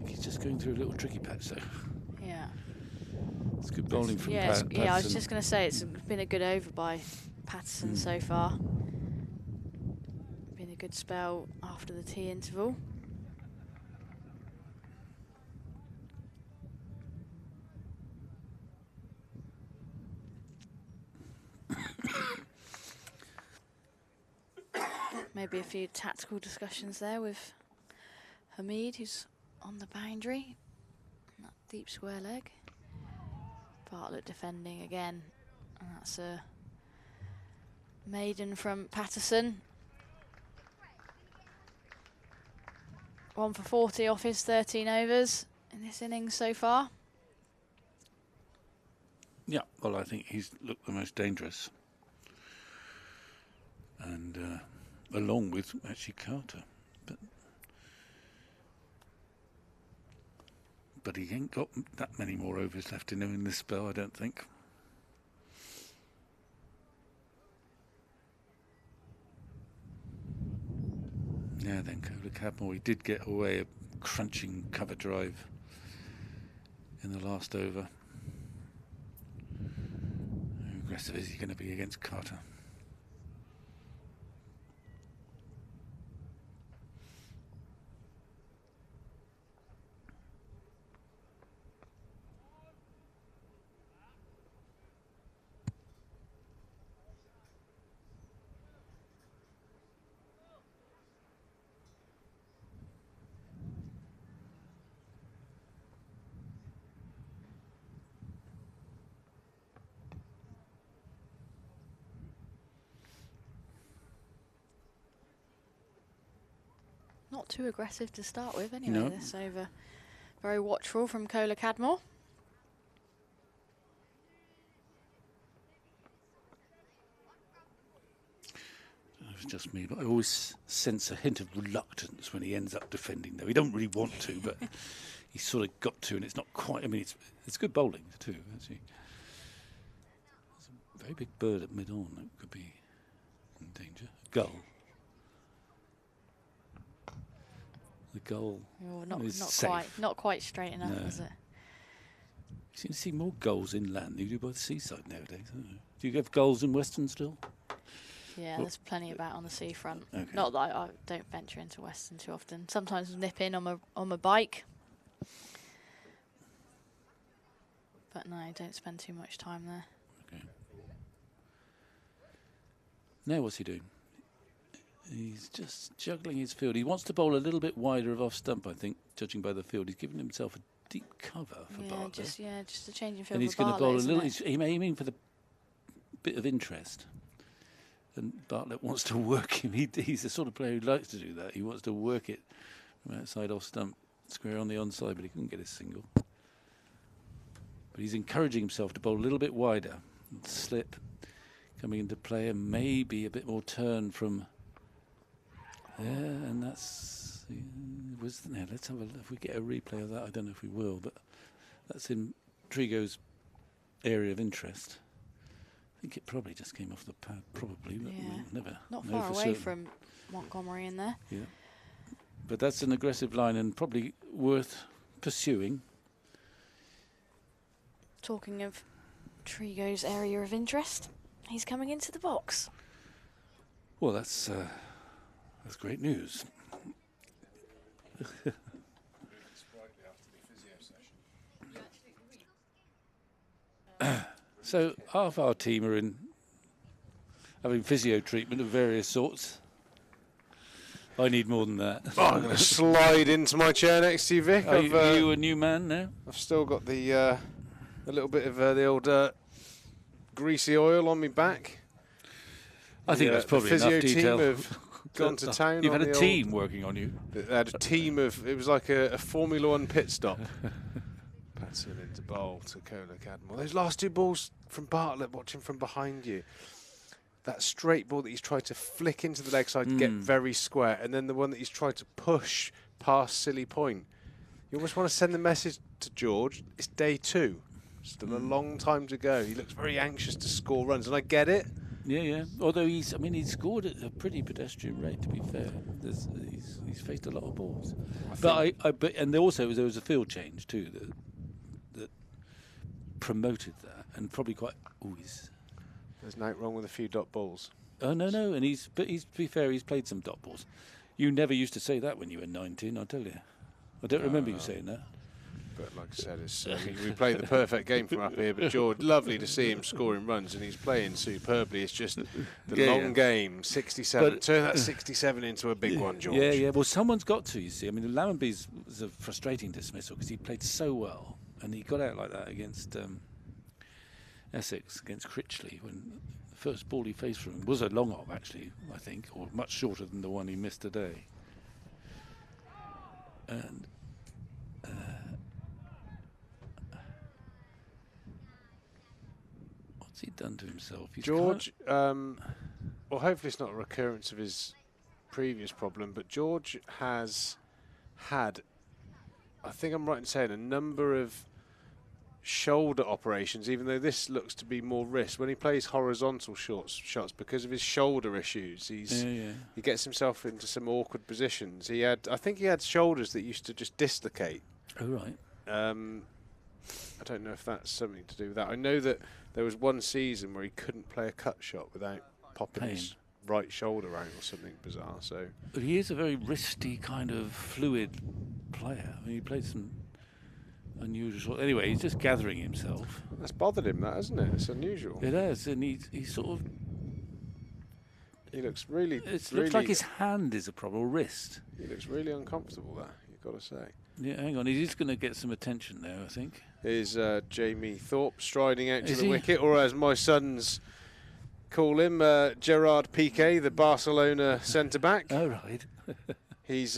He's just going through a little tricky patch, though. Yeah. It's good bowling from Patterson. Yeah, I was just going to say it's been a good over by Patterson so far. Been a good spell after the tea interval. Maybe a few tactical discussions there with Hamid, who's on the boundary. That deep square leg. Bartlett defending again. And that's a maiden from Patterson. 1 for 40 off his 13 overs in this innings so far. Yeah, well, I think he's looked the most dangerous. And along with actually Carter. But he ain't got that many more overs left in him in this spell, I don't think. Yeah, then Kohler Cadmore, he did get away a crunching cover drive in the last over. How aggressive is he going to be against Carter? Not too aggressive to start with anyway, this over. Very watchful from Kohler Cadmore. It's just me, but I always sense a hint of reluctance when he ends up defending, though. He don't really want to, but he's sort of got to, and it's not quite. I mean, it's good bowling, too, actually. There's a very big bird at mid-on that could be in danger. Gull. The goal. Oh, not quite straight enough, is it? You seem to see more goals inland than you do by the seaside nowadays. Do you have goals in Western still? Yeah, there's plenty about on the seafront. Okay. Not that I don't venture into Western too often. Sometimes nip in on my bike, but no, don't spend too much time there. Okay. Now what's he doing? He's just juggling his field. He wants to bowl a little bit wider of off stump, I think, judging by the field. He's given himself a deep cover for Bartlett. Just a change in field. And he's going to bowl a little. He's aiming for the bit of interest. And Bartlett wants to work him. He's the sort of player who likes to do that. He wants to work it from outside off stump, square on the onside, but he couldn't get a single. But he's encouraging himself to bowl a little bit wider. And slip coming into play, and maybe a bit more turn from. Yeah, and that's let's have a look. If we get a replay of that, I don't know if we will, but that's in Trigo's area of interest. I think it probably just came off the pad, probably, but we'll never not know far for away certain. from Montgomery in there. Yeah, but that's an aggressive line and probably worth pursuing. Talking of Trigo's area of interest, he's coming into the box. Well, that's great news. So half our team are in having physio treatment of various sorts. I need more than that. Oh, I'm going to slide into my chair next to you, Vic. Are you a new man now? I've still got the a little bit of the old greasy oil on my back. I think that's probably the physio enough detail. team have gone to town. You've had a team working on you. They had a team of. It was like a Formula One pit stop. Patterson into bowl to Kohler Cadmore. Those last two balls from Bartlett, watching from behind you. That straight ball that he's tried to flick into the leg side to get very square, and then the one that he's tried to push past silly point. You almost want to send the message to George, it's day 2. Still a long time to go. He looks very anxious to score runs, and I get it. Yeah. Although he's scored at a pretty pedestrian rate, to be fair. He's faced a lot of balls. But also there was a field change too that promoted that, and probably quite always. There's nothing wrong with a few dot balls. Oh no, and to be fair, he's played some dot balls. You never used to say that when you were 19, I'll tell you. I don't remember you saying that. But like I said, we play the perfect game from up here. But George, lovely to see him scoring runs, and he's playing superbly. It's just the long game, 67. Turn that 67 into a big one, George. Yeah. Well, someone's got to, you see. I mean, Lammonby's was a frustrating dismissal because he played so well, and he got out like that against Essex, against Critchley, when the first ball he faced from him was a long op, actually, I think, or much shorter than the one he missed today. And what's he done to himself? George, well, hopefully it's not a recurrence of his previous problem, but George has had, I think I'm right in saying, a number of shoulder operations, even though this looks to be more wrist. When he plays horizontal shots, because of his shoulder issues, he gets himself into some awkward positions. I think he had shoulders that used to just dislocate. Oh, right. I don't know if that's something to do with that. I know that there was one season where he couldn't play a cut shot without popping his right shoulder out or something bizarre. So, but he is a very wristy kind of fluid player. I mean, he played some unusual. Anyway, he's just gathering himself. That's bothered him, that, hasn't it? It's unusual. It has, and he's sort of. He looks really. It looks like his hand is a problem, or wrist. He looks really uncomfortable there, you've got to say. Yeah, hang on. He's going to get some attention there, I think. Is Jamie Thorpe striding out to the wicket, or as my sons call him, Gerard Piqué, the Barcelona centre-back. Oh, right. He's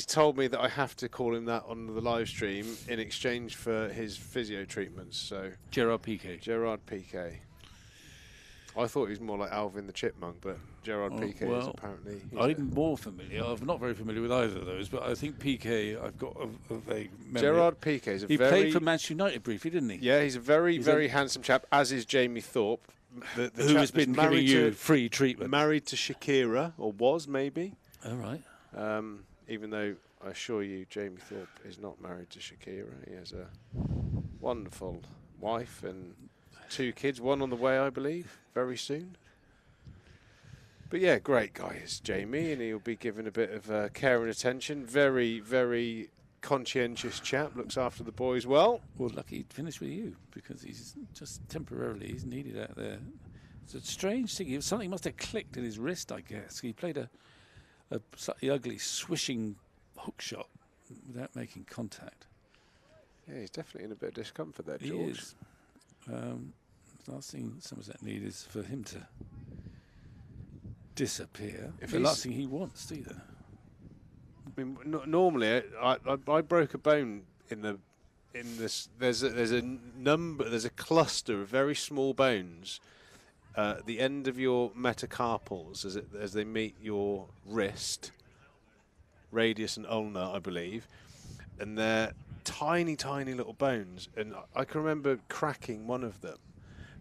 told me that I have to call him that on the live stream in exchange for his physio treatments. So Gerard Piqué. Gerard Piqué. I thought he was more like Alvin the Chipmunk, but Gerard Piqué is apparently. I'm more familiar. I'm not very familiar with either of those, but I think Piqué, I've got a vague memory. Gerard Piqué is he played for Manchester United briefly, didn't he? Yeah, he's a very handsome chap, as is Jamie Thorpe. The who has been giving you free treatment. Married to Shakira, or was maybe. Oh, right. Even though I assure you, Jamie Thorpe is not married to Shakira. He has a wonderful wife and 2 kids, one on the way, I believe, very soon. But yeah, great guy is Jamie, and he'll be given a bit of care and attention. Very conscientious chap, looks after the boys well. Well, lucky he'd finished with you, because he's just temporarily, he's needed out there. It's a strange thing. Something must have clicked in his wrist, I guess. He played a slightly ugly, swishing hook shot without making contact. Yeah, he's definitely in a bit of discomfort there, George. He is. The last thing Somerset need is for him to disappear. The last thing he wants, either. I mean, normally I broke a bone in this. There's a cluster of very small bones at the end of your metacarpals as they meet your wrist, radius and ulna, I believe, and they're tiny little bones. And I can remember cracking one of them,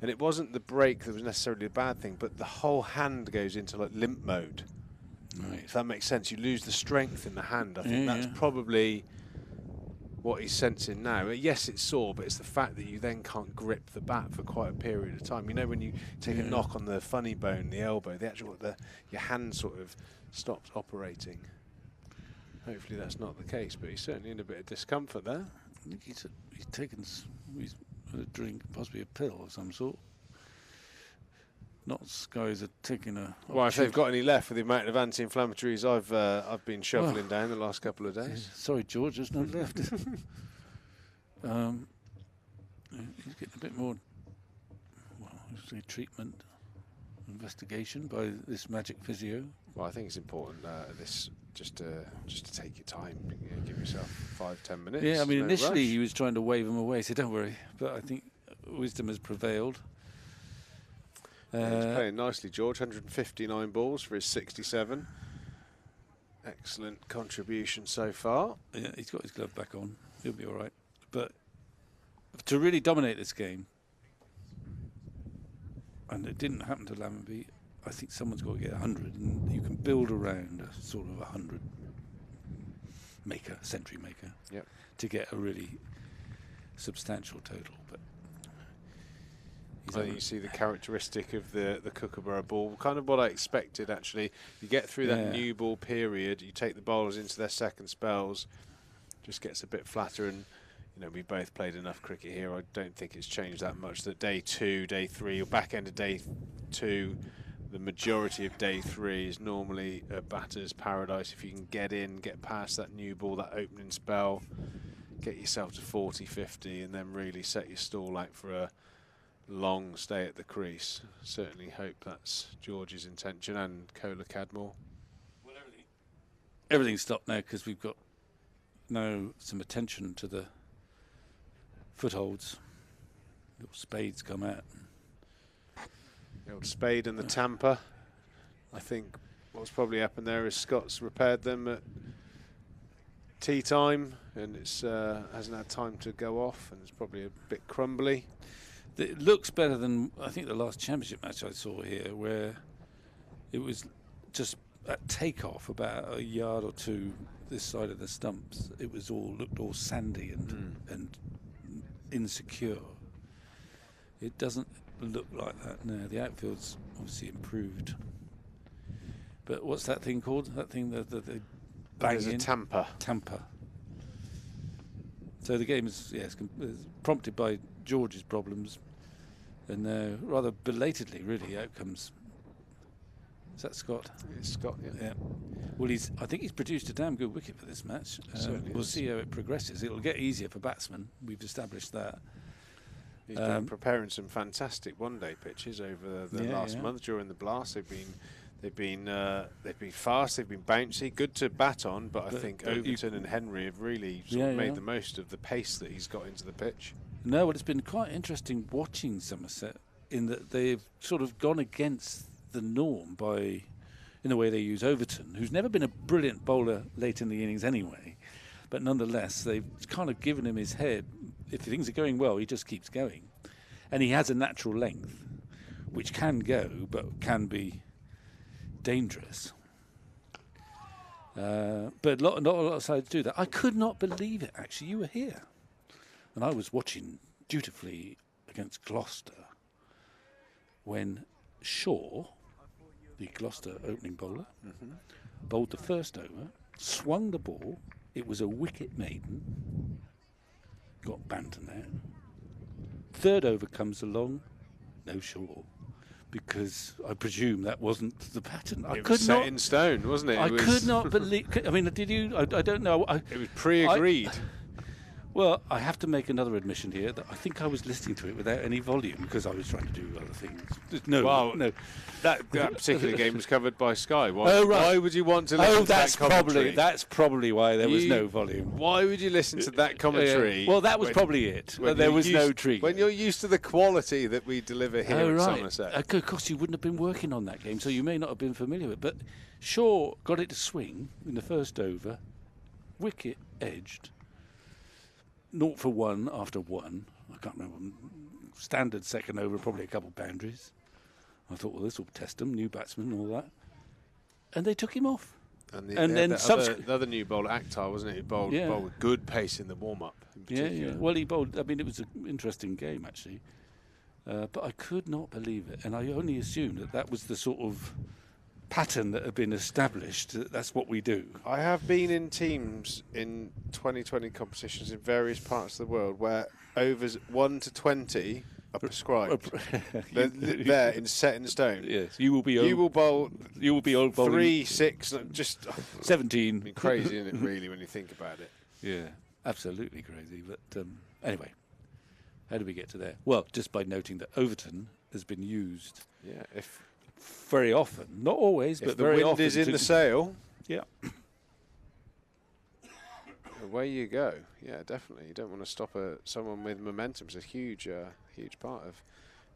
and it wasn't the break that was necessarily a bad thing, but the whole hand goes into like limp mode. Right. If that makes sense, you lose the strength in the hand. I think that's probably what he's sensing now. Yes, it's sore, but it's the fact that you then can't grip the bat for quite a period of time. You know, when you take a knock on the funny bone, the elbow, your hand sort of stops operating. Hopefully that's not the case, but he's certainly in a bit of discomfort there. I think he's taken a drink, possibly a pill of some sort. Not guys are taking a. Well, if they've got any left for the amount of anti-inflammatories I've been shoveling down the last couple of days. Sorry, George, there's no left. He's getting a bit more, treatment, investigation by this magic physio. Well, I think it's important this just to take your time, give yourself 5-10 minutes. Yeah, I mean, initially rush. he was trying to wave him away, so don't worry. But I think wisdom has prevailed. He's playing nicely, George. 159 balls for his 67. Excellent contribution so far. Yeah, he's got his glove back on. He'll be all right. But to really dominate this game, and it didn't happen to Lammonby, I think someone's got to get 100, and you can build around a sort of 100 maker, century maker, yep, to get a really substantial total. But I think you see the characteristic of the Kookaburra ball, kind of what I expected actually. You get through that new ball period, you take the bowlers into their second spells, just gets a bit flatter, and we both played enough cricket here. I don't think it's changed that much. That day 2, day 3, or back end of day 2, the majority of day 3 is normally a batter's paradise. If you can get in, get past that new ball, that opening spell, get yourself to 40, 50, and then really set your stall out for a long stay at the crease. Certainly hope that's George's intention, and Kola Cadmore. Well, everything's stopped now because we've got now some attention to the footholds. Little spades come out. The old spade and the tamper. I think what's probably happened there is Scott's repaired them at tea time, and it's hasn't had time to go off, and it's probably a bit crumbly. It looks better than, I think, the last championship match I saw here, where it was just at takeoff about a yard or two this side of the stumps. It was looked all sandy and insecure. It doesn't look like that now. The outfield's obviously improved. But what's that thing called? That thing that they bang in? A tamper. Tamper. So the game is prompted by George's problems, and rather belatedly, really, out comes. Is that Scott? It's Scott, yeah. Well, I think he's produced a damn good wicket for this match. We'll see how it progresses. It'll get easier for batsmen. We've established that. He's been preparing some fantastic one-day pitches over the last month during the blast. They've been fast. They've been bouncy. Good to bat on, but I think Overton and Henry have really sort of made the most of the pace that he's got into the pitch. No, well, it's been quite interesting watching Somerset in that they've sort of gone against the norm in the way they use Overton, who's never been a brilliant bowler late in the innings anyway, but nonetheless they've kind of given him his head. If things are going well, he just keeps going, and he has a natural length which can go but can be dangerous. But not a lot of sides do that. I could not believe it, actually. You were here and I was watching dutifully against Gloucester when Shaw, the Gloucester opening bowler, bowled the first over, swung the ball. It was a wicket maiden. Got Banton out. Third over comes along, no Shaw, because I presume that wasn't the pattern. It was set in stone, wasn't it? I could not believe. I mean, did you? I don't know. It was pre-agreed. Well, I have to make another admission here that I think I was listening to it without any volume because I was trying to do other things. No. That particular game was covered by Sky. Why would you want to listen to that commentary? That's probably why there was no volume. Why would you listen to that commentary? Well, that was probably it. There was no treat. When you're used to the quality that we deliver here at Somerset. Of course, you wouldn't have been working on that game, so you may not have been familiar with it. But Shaw got it to swing in the first over, wicket edged. 0 for 1 after 1. I can't remember. Standard second over, probably a couple of boundaries. I thought, well, this will test them, new batsman and all that. And they took him off. And then the other new bowler, Akhtar, wasn't it? He bowled with good pace in the warm-up in particular. Yeah. Well, he bowled. I mean, it was an interesting game, actually. But I could not believe it. And I only assumed that was the sort of pattern that had been established. That's what we do. I have been in teams in 2020 competitions in various parts of the world where overs 1 to 20 are prescribed. They're set in stone. Yes, you will bowl 3, 6, just 17. I mean, crazy, isn't it? Really, when you think about it. Yeah, absolutely crazy. But anyway, how did we get to there? Well, just by noting that Overton has been used. Yeah, very often, not always, but very often. If the wind is in the sail, yeah, away you go. Yeah, definitely. You don't want to stop someone with momentum. It's a huge part of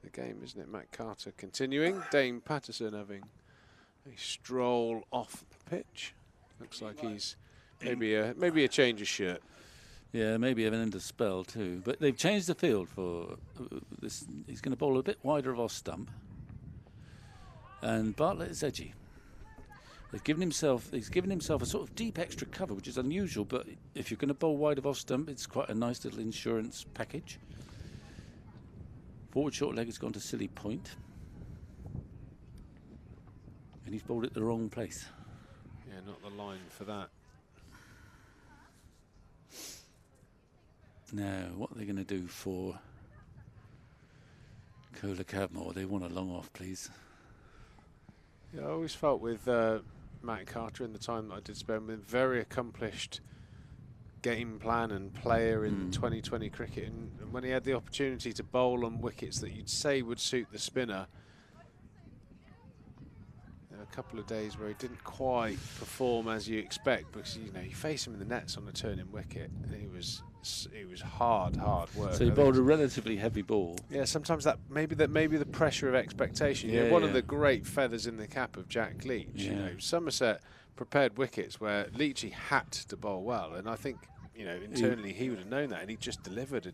the game, isn't it? Matt Carter continuing. Dane Patterson having a stroll off the pitch. Looks like he's maybe a change of shirt. Yeah, maybe an end of spell too. But they've changed the field for this. He's going to bowl a bit wider of our stump. And Bartlett is edgy. He's given himself a sort of deep extra cover, which is unusual. But if you're going to bowl wide of off stump, it's quite a nice little insurance package. Forward short leg has gone to silly point, and he's bowled it the wrong place. Yeah, not the line for that. Now, what are they going to do for Kohler Cadmore? They want a long off, please. Yeah, I always felt with Matt Carter in the time that I did spend with him, very accomplished game plan and player in 2020 cricket, and when he had the opportunity to bowl on wickets that you'd say would suit the spinner, there were a couple of days where he didn't quite perform as you expect, because you face him in the nets on a turning wicket, and it was hard work. So he bowled a relatively heavy ball. Yeah, sometimes maybe the pressure of expectation. Yeah, one of the great feathers in the cap of Jack Leach. Yeah. Somerset prepared wickets where Leachy had to bowl well, and I think internally he would have known that, and he just delivered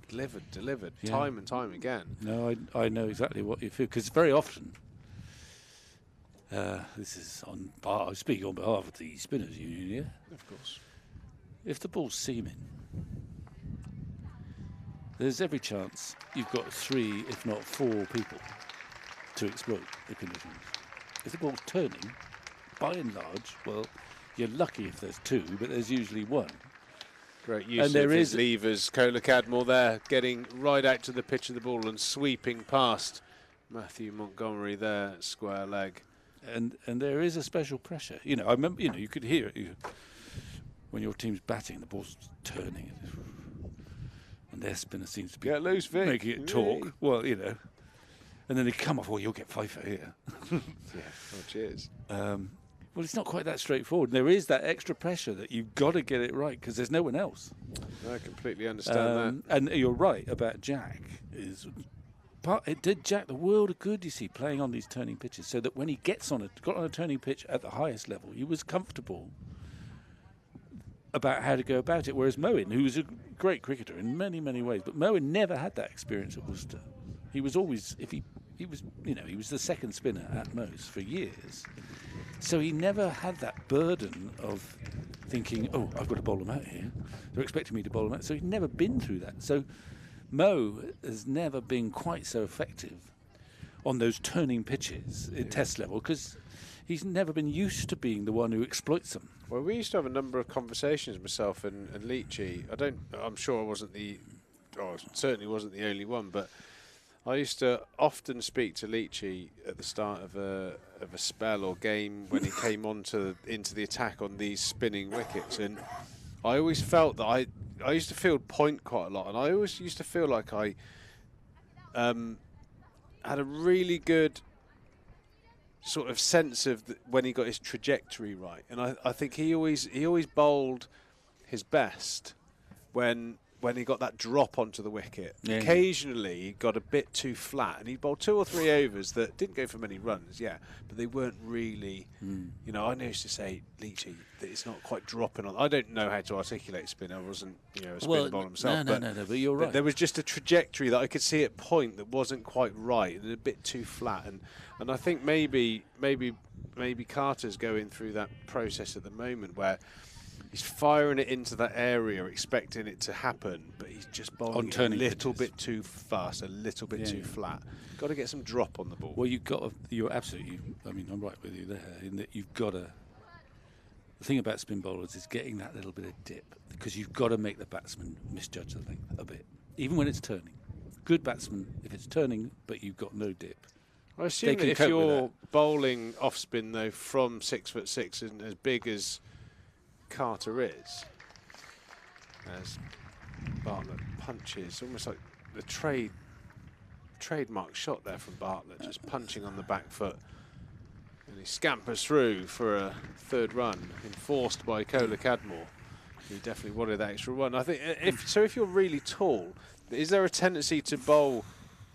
time and time again. No, I know exactly what you feel, because very often this is I speak on behalf of the Spinners Union here. Of course, if the ball's seaming, there's every chance you've got 3, if not 4 people to exploit the conditions. If the ball's turning, by and large, well, you're lucky if there's 2, but there's usually 1. Great use of his levers. Kohler Cadmore there, getting right out to the pitch of the ball and sweeping past Matthew Montgomery there, square leg. And there is a special pressure. I remember, you could hear it when your team's batting, the ball's turning. And their spinner seems to be get loose, Vic. Making it talk. Well, and then they come off, you'll get five here. Yeah, cheers. Well, it's not quite that straightforward. There is that extra pressure that you've got to get it right, because there's no one else. I completely understand that. And you're right about Jack. It did Jack the world of good, you see, playing on these turning pitches, so that when he got on a turning pitch at the highest level, he was comfortable about how to go about it. Whereas Moen, who was a great cricketer in many, many ways, but Moen never had that experience at Worcester. He was always, he was the second spinner at most for years. So he never had that burden of thinking, oh, I've got to bowl them out here. They're expecting me to bowl them out. So he'd never been through that. So Mo has never been quite so effective on those turning pitches at test level, because he's never been used to being the one who exploits them. Well, we used to have a number of conversations, myself and Leachy. I'm sure I certainly wasn't the only one, but I used to often speak to Leachy at the start of a spell or game when he came into the attack on these spinning wickets, and I always felt that I used to field point quite a lot, and I always used to feel like I had a really good sort of sense of when he got his trajectory right, and I think he always bowled his best when he got that drop onto the wicket. Yeah. Occasionally he got a bit too flat, and he bowled 2 or 3 overs that didn't go for many runs, but they weren't really, I used to say, Leachy, that it's not quite dropping on. I don't know how to articulate spin. I wasn't, a spin bowler myself. No, but you're right. There was just a trajectory that I could see at point that wasn't quite right and a bit too flat. And I think maybe Carter's going through that process at the moment where he's firing it into that area, expecting it to happen, but he's just bowling a little bit too fast, a little bit too flat. Got to get some drop on the ball. Well, you're absolutely, I'm right with you there, in that you've got to, the thing about spin bowlers is getting that little bit of dip, because you've got to make the batsman misjudge the length a bit, even when it's turning. Good batsman, if it's turning, but you've got no dip. I assume that if you're bowling off spin, though, from 6'6" and as big as Carter is, as Bartlett punches, almost like the trademark shot there from Bartlett, just punching on the back foot, and he scampers through for a 3rd run, enforced by Kohler Cadmore. He definitely wanted that extra run. I think if you're really tall, is there a tendency to bowl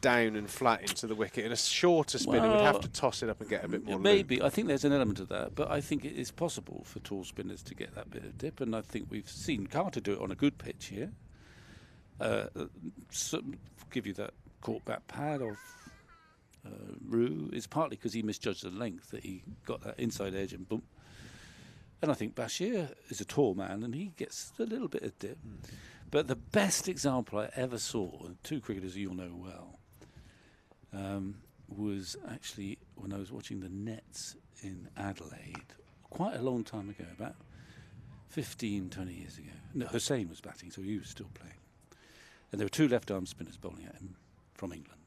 down and flat into the wicket, and a shorter spinner would have to toss it up and get a bit more maybe loop? I think there's an element of that, but I think it is possible for tall spinners to get that bit of dip, and I think we've seen Carter do it on a good pitch here. Give you that caught back pad of Rue is partly because he misjudged the length, that he got that inside edge and boom. And I think Bashir is a tall man, and he gets a little bit of dip. But the best example I ever saw, and two cricketers you'll know well, was actually when I was watching the Nets in Adelaide quite a long time ago, about 15, 20 years ago. No, Hussain was batting, so he was still playing. And there were two left-arm spinners bowling at him from England.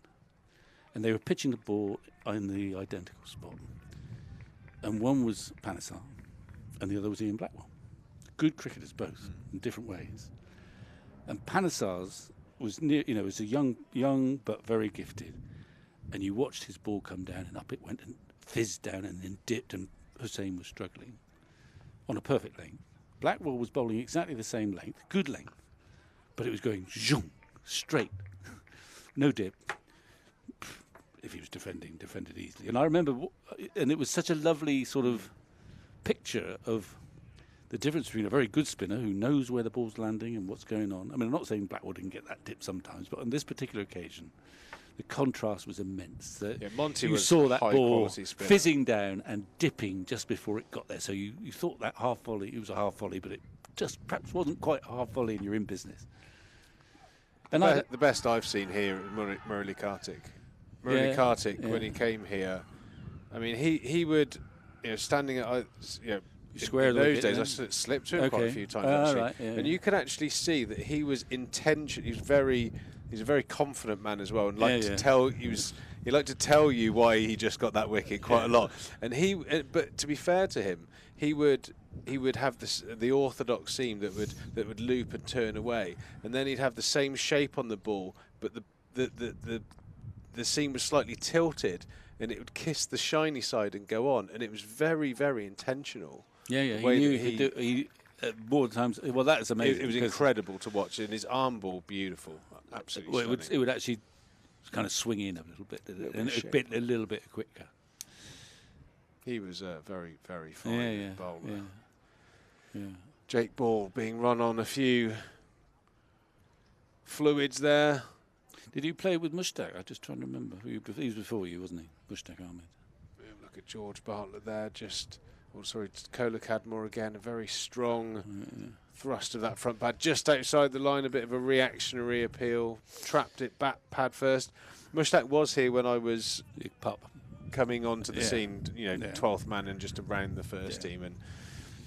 And they were pitching the ball in the identical spot. And one was Panesar, and the other was Ian Blackwell. Good cricketers both, in different ways. And Panesar's was was a young but very gifted. And you watched his ball come down, and up it went and fizzed down and then dipped, and Hussain was struggling on a perfect length. Blackwell was bowling exactly the same length, good length, but it was going zoom, straight, no dip. If he was defended easily. And I remember, and it was such a lovely sort of picture of the difference between a very good spinner who knows where the ball's landing and what's going on. I mean, I'm not saying Blackwell didn't get that dip sometimes, but on this particular occasion, the contrast was immense. Monty you was saw that ball spinner, fizzing down and dipping just before it got there. So you thought that half volley, it was a half volley, but it just perhaps wasn't quite a half volley, and you're in business. And the best I've seen here is Murali Kartik. Murali Kartik, when he came here, I mean, he would, standing at, square in those days, I slipped to him quite a few times, actually. Right, and you could actually see that he was he's a very confident man as well, and he liked to tell you why he just got that wicket quite a lot. And but to be fair to him, he would have the orthodox seam that would loop and turn away, and then he'd have the same shape on the ball, but the seam was slightly tilted, and it would kiss the shiny side and go on, and it was very, very intentional. Yeah, he knew he could do. More times, well, that is amazing. It was incredible to watch, and his arm ball, beautiful, absolutely. Well, it would actually kind of swing in a little bit, and it would a little bit quicker. He was a very, very fine bowler. Yeah. Jake Ball being run on a few fluids there. Did you play with Mushtaq? I'm just trying to remember. He was before you, wasn't he? Mushtaq Ahmed. Look at George Bartlett there, Kola Cadmore again, a very strong thrust of that front pad, just outside the line, a bit of a reactionary appeal, trapped it back pad first. Mushtaq was here when I was coming onto the scene, 12th man and just around the first team, and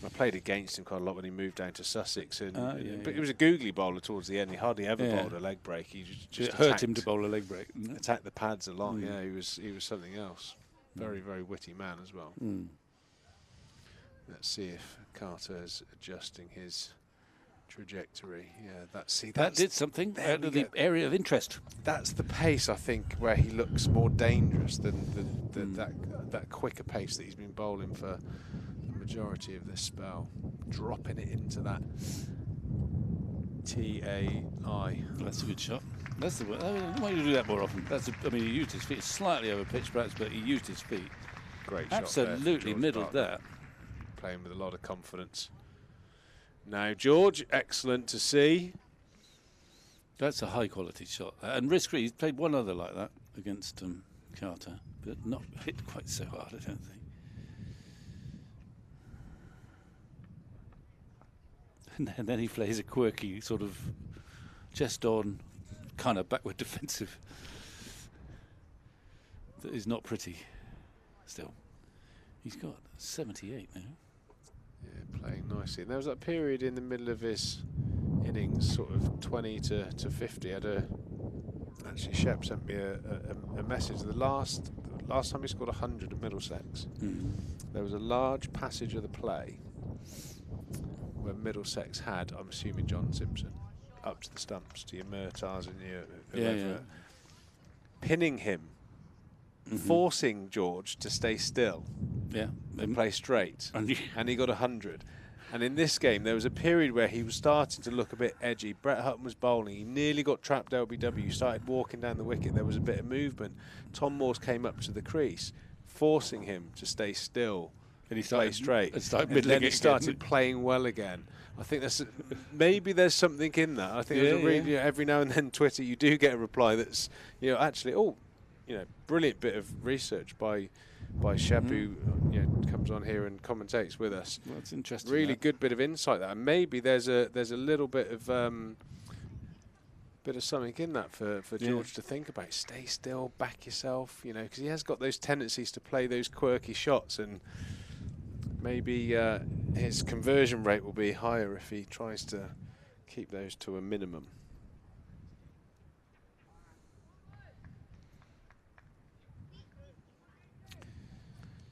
I played against him quite a lot when he moved down to Sussex, but he was a googly bowler towards the end. He hardly ever bowled a leg break. He just it hurt him to bowl a leg break. Attacked the pads a lot. Yeah, he was something else. Very, very witty man as well. Let's see if Carter is adjusting his trajectory. Yeah, that did something out of the area of interest. That's the pace, I think, where he looks more dangerous than that quicker pace that he's been bowling for the majority of this spell. Dropping it into that TAI. That's a good shot. That's the way. Why do you do that more often? He used his feet slightly over pitch, perhaps, but he used his feet. Great shot. Absolutely middled that. Playing with a lot of confidence. Now, George, excellent to see. That's a high quality shot. And risk-free, he's played one other like that against Carter, but not hit quite so hard, I don't think. And then he plays a quirky sort of chest on, kind of backward defensive that is not pretty still. He's got 78 now. Yeah, playing nicely. And there was that period in the middle of his innings, sort of 20 to 50. Actually, Shep sent me a message. The last time he scored 100 at Middlesex, there was a large passage of the play where Middlesex had, I'm assuming, John Simpson up to the stumps, to your Murtaz and your whoever, pinning him, forcing George to stay still and play straight, and he got 100. And in this game, there was a period where he was starting to look a bit edgy. Brett Hutton was bowling. He nearly got trapped LBW, started walking down the wicket. There was a bit of movement. Tom Moores came up to the crease, forcing him to stay still and he started straight. And then he started playing well again. I think maybe there's something in that. I think every now and then Twitter you do get a reply that's actually brilliant bit of research by Shep, who comes on here and commentates with us. Well, it's interesting. Really good bit of insight there. And maybe there's a little bit of something in that for George to think about. Stay still, back yourself, because he has got those tendencies to play those quirky shots, and maybe his conversion rate will be higher if he tries to keep those to a minimum.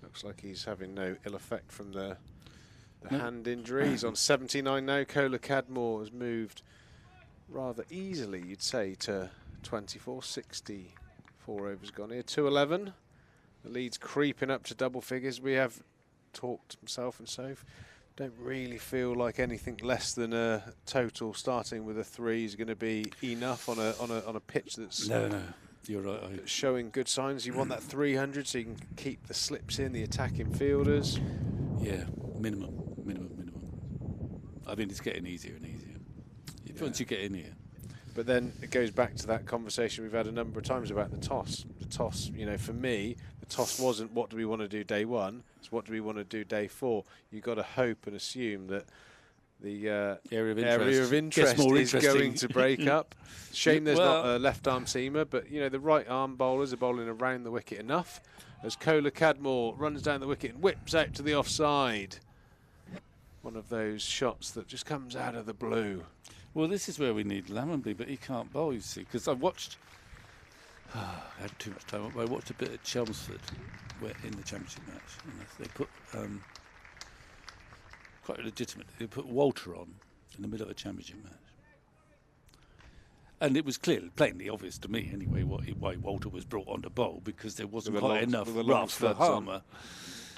Looks like he's having no ill effect from the hand injury. He's on 79 now. Cola Cadmore has moved rather easily, you'd say, to 24. 64 overs gone here. 211. The lead's creeping up to double figures. We have talked, myself and Soph, don't really feel like anything less than a total starting with a 3 is going to be enough on a pitch that's no, you're right. Showing good signs. You want that 300 so you can keep the slips in, the attacking fielders. Yeah, minimum. I think it's getting easier and easier once you get in here. But then it goes back to that conversation we've had a number of times about the toss. The toss, for me, the toss wasn't what do we want to do day 1, it's what do we want to do day 4. You've got to hope and assume that the area of interest is going to break up. Shame there's not a left arm seamer, but the right arm bowlers are bowling around the wicket enough as Cola Cadmore runs down the wicket and whips out to the offside. One of those shots that just comes out of the blue. Well, this is where we need Lammonby, but he can't bowl, you see, because I watched. I had too much time. I watched a bit at Chelmsford in the championship match. And they put quite legitimately. They put Walter on in the middle of a championship match, and it was plainly obvious to me anyway why Walter was brought on to bowl, because there wasn't quite enough rough for Harmer.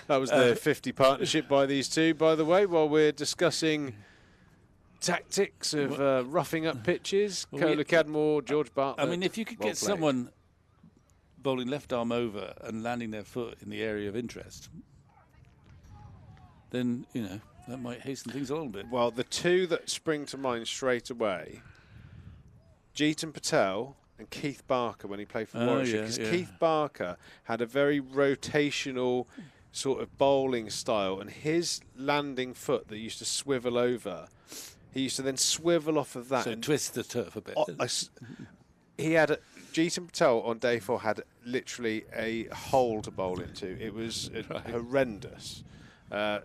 That was the 50 partnership by these two, by the way, while we're discussing tactics of roughing up pitches. Cola Cadmore, George Bartlett. I mean, if you could get someone bowling left arm over and landing their foot in the area of interest, then, that might hasten things along a bit. Well, the two that spring to mind straight away, Jeetan Patel and Keith Barker when he played for Warwickshire. Because Keith Barker had a very rotational sort of bowling style, and his landing foot that used to swivel over, he used to then swivel off of that. So and twist the turf a bit. He had Jeetan Patel on day 4 had literally a hole to bowl into. It was horrendous.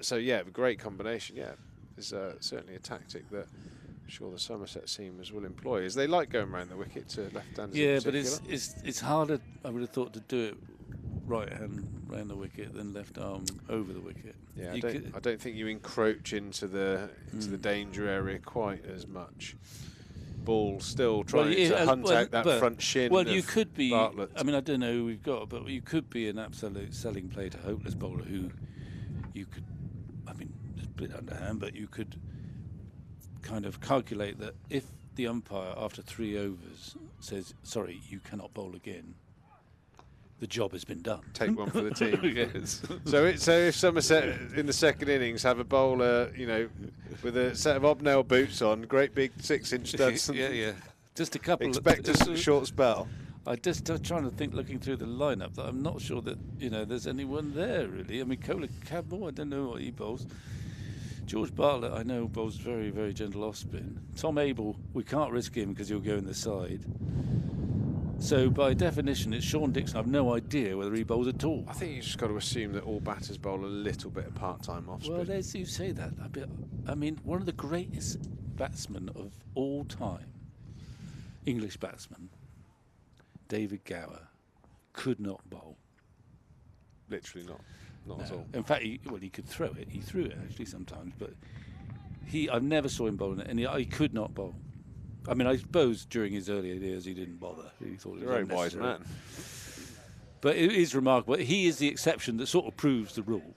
So yeah, a great combination. Yeah, it's certainly a tactic that I'm sure the Somerset seamers will employ, as they like going around the wicket to left-handers. Yeah, but it's harder, I would have thought, to do it right hand round the wicket than left arm over the wicket. Yeah, I don't think you encroach into the danger area quite as much. Ball still trying to hunt out that front shin. Well, you could be. Bartlett. I mean, I don't know who we've got, but you could be an absolute selling play to hopeless bowler who you could. I mean, it's a bit underhand, but you could kind of calculate that if the umpire after 3 overs says, "Sorry, you cannot bowl again," the job has been done. Take one for the team. Yes. So if Somerset in the second innings have a bowler, with a set of hobnail boots on, great big 6-inch studs, yeah, just a couple. Expect a short spell. I just trying to think, looking through the lineup, that I'm not sure that there's anyone there really. I mean, Cola Cadmore, I don't know what he bowls. George Bartlett, I know, bowls very, very gentle off spin. Tom Abel, we can't risk him because he'll go in the side. So by definition, it's Sean Dixon. I've no idea whether he bowls at all. I think you just got to assume that all batters bowl a little bit of part-time off spin. Well, there's you say that a bit. I mean, one of the greatest batsmen of all time, English batsman, David Gower, could not bowl. Literally not at all. In fact, he could throw it. He threw it actually sometimes, but I've never saw him bowling it, and he could not bowl. I mean, I suppose during his earlier years he didn't bother. He thought it was a very wise man. But it is remarkable. He is the exception that sort of proves the rule.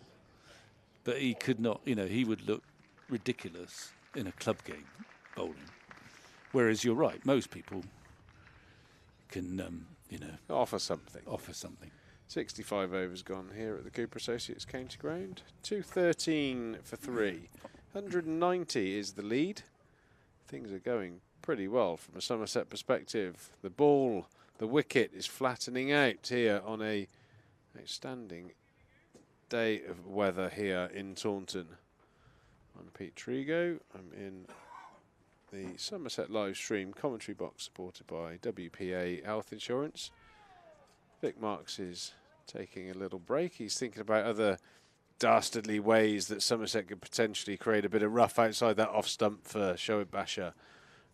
But he could not, he would look ridiculous in a club game bowling. Whereas you're right, most people can, offer something. 65 overs gone here at the Cooper Associates County Ground. 213 for 3. 190 is the lead. Things are going pretty well from a Somerset perspective. The wicket is flattening out here on a outstanding day of weather here in Taunton. I'm Pete Trigo. I'm in the Somerset live stream commentary box supported by WPA Health Insurance. Vic Marks is taking a little break. He's thinking about other dastardly ways that Somerset could potentially create a bit of rough outside that off stump for Shoaib Basha.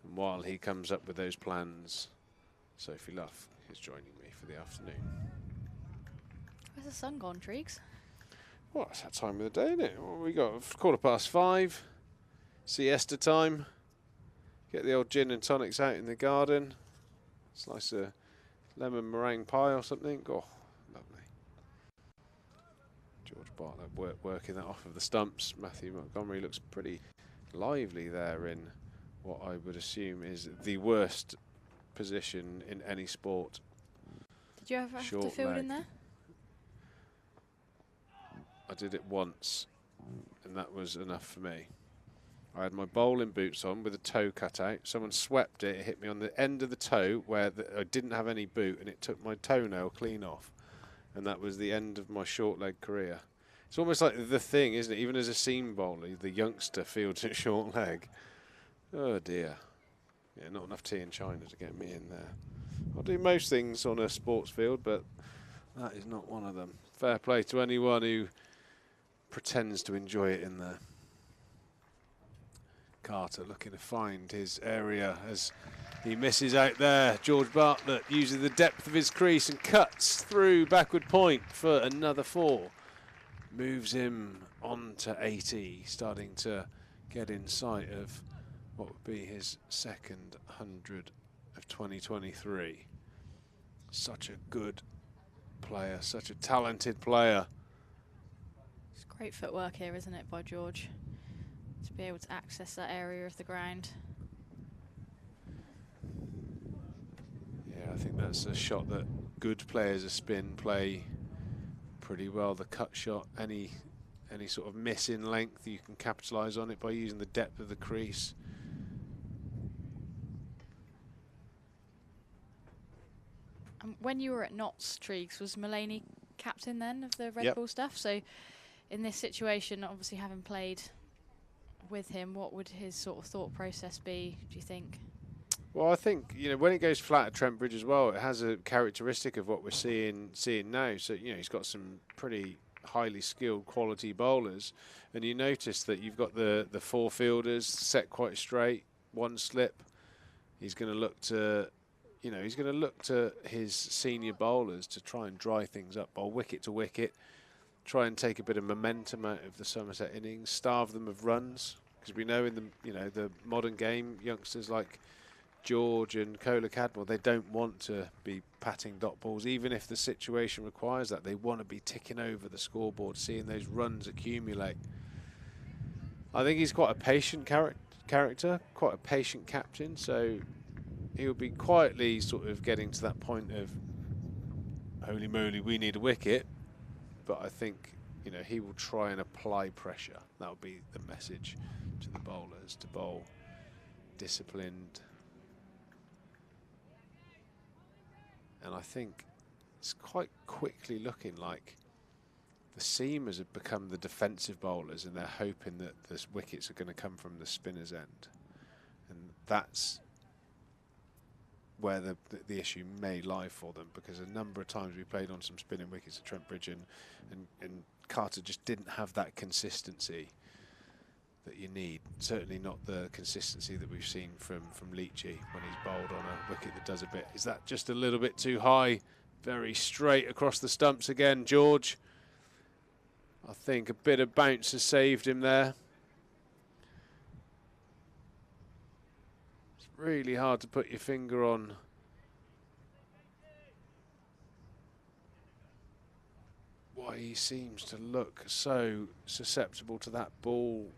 And while he comes up with those plans, Sophie Luff is joining me for the afternoon. Where's the sun gone, Triggs? Well, it's that time of the day, isn't it? Well, we got 5:15, siesta time. Get the old gin and tonics out in the garden. Slice of lemon meringue pie or something. Oh, lovely. George Bartlett working that off of the stumps. Matthew Montgomery looks pretty lively there in what I would assume is the worst position in any sport. Did you ever have to field in there? I did it once, and that was enough for me. I had my bowling boots on with a toe cut out. Someone swept it. It hit me on the end of the toe where I didn't have any boot, and it took my toenail clean off. And that was the end of my short leg career. It's almost like the thing, isn't it? Even as a seam bowler, the youngster fields at short leg. Oh, dear. Yeah, not enough tea in China to get me in there. I'll do most things on a sports field, but that is not one of them. Fair play to anyone who pretends to enjoy it in there. Carter looking to find his area as he misses out there. George Bartlett uses the depth of his crease and cuts through backward point for another 4. Moves him on to 80, starting to get in sight of what would be his second 100 of 2023. Such a good player, such a talented player. It's great footwork here, isn't it, by George? To be able to access that area of the ground. Yeah, I think that's a shot that good players of spin play pretty well. The cut shot, any sort of miss in length, you can capitalise on it by using the depth of the crease. When you were at Notts, Triggs, was Mulaney captain then of the Red Bull stuff? So in this situation, obviously having played with him, what would his sort of thought process be, do you think? Well, I think, you know, when it goes flat at Trent Bridge as well, it has a characteristic of what we're seeing now. So, you know, he's got some pretty highly skilled quality bowlers, and you notice that you've got the 4 fielders set quite straight, 1 slip. He's going to look to, you know, he's going to look to his senior bowlers to try and dry things up, bowl wicket to wicket, try and take a bit of momentum out of the Somerset innings, starve them of runs, because we know in the, you know, the modern game, youngsters like George and Kola Cadwell, they don't want to be patting dot balls, even if the situation requires that. They want to be ticking over the scoreboard, seeing those runs accumulate. I think he's quite a patient character, quite a patient captain, so he'll be quietly sort of getting to that point of, holy moly, we need a wicket. But I think, you know, he will try and apply pressure. That will be the message to the bowlers, to bowl disciplined. And I think it's quite quickly looking like the seamers have become the defensive bowlers, and they're hoping that the wickets are going to come from the spinner's end. And that's where the issue may lie for them, because a number of times we played on some spinning wickets at Trent Bridge, and Carter just didn't have that consistency that you need. Certainly not the consistency that we've seen from Leachy when he's bowled on a wicket that does a bit. Is that just a little bit too high? Very straight across the stumps again, George. I think a bit of bounce has saved him there. It's really hard to put your finger on why he seems to look so susceptible to that ball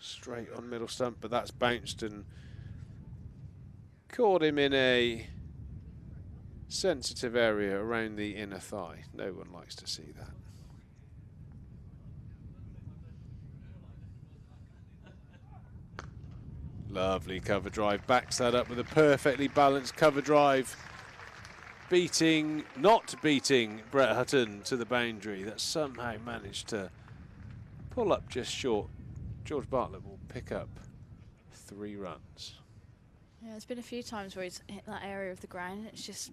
straight on middle stump, but that's bounced and caught him in a sensitive area around the inner thigh. No one likes to see that. Lovely cover drive, backs that up with a perfectly balanced cover drive. not beating Brett Hutton to the boundary, that somehow managed to pull up just short. George Bartlett will pick up 3 runs. Yeah, there's been a few times where he's hit that area of the ground and it's just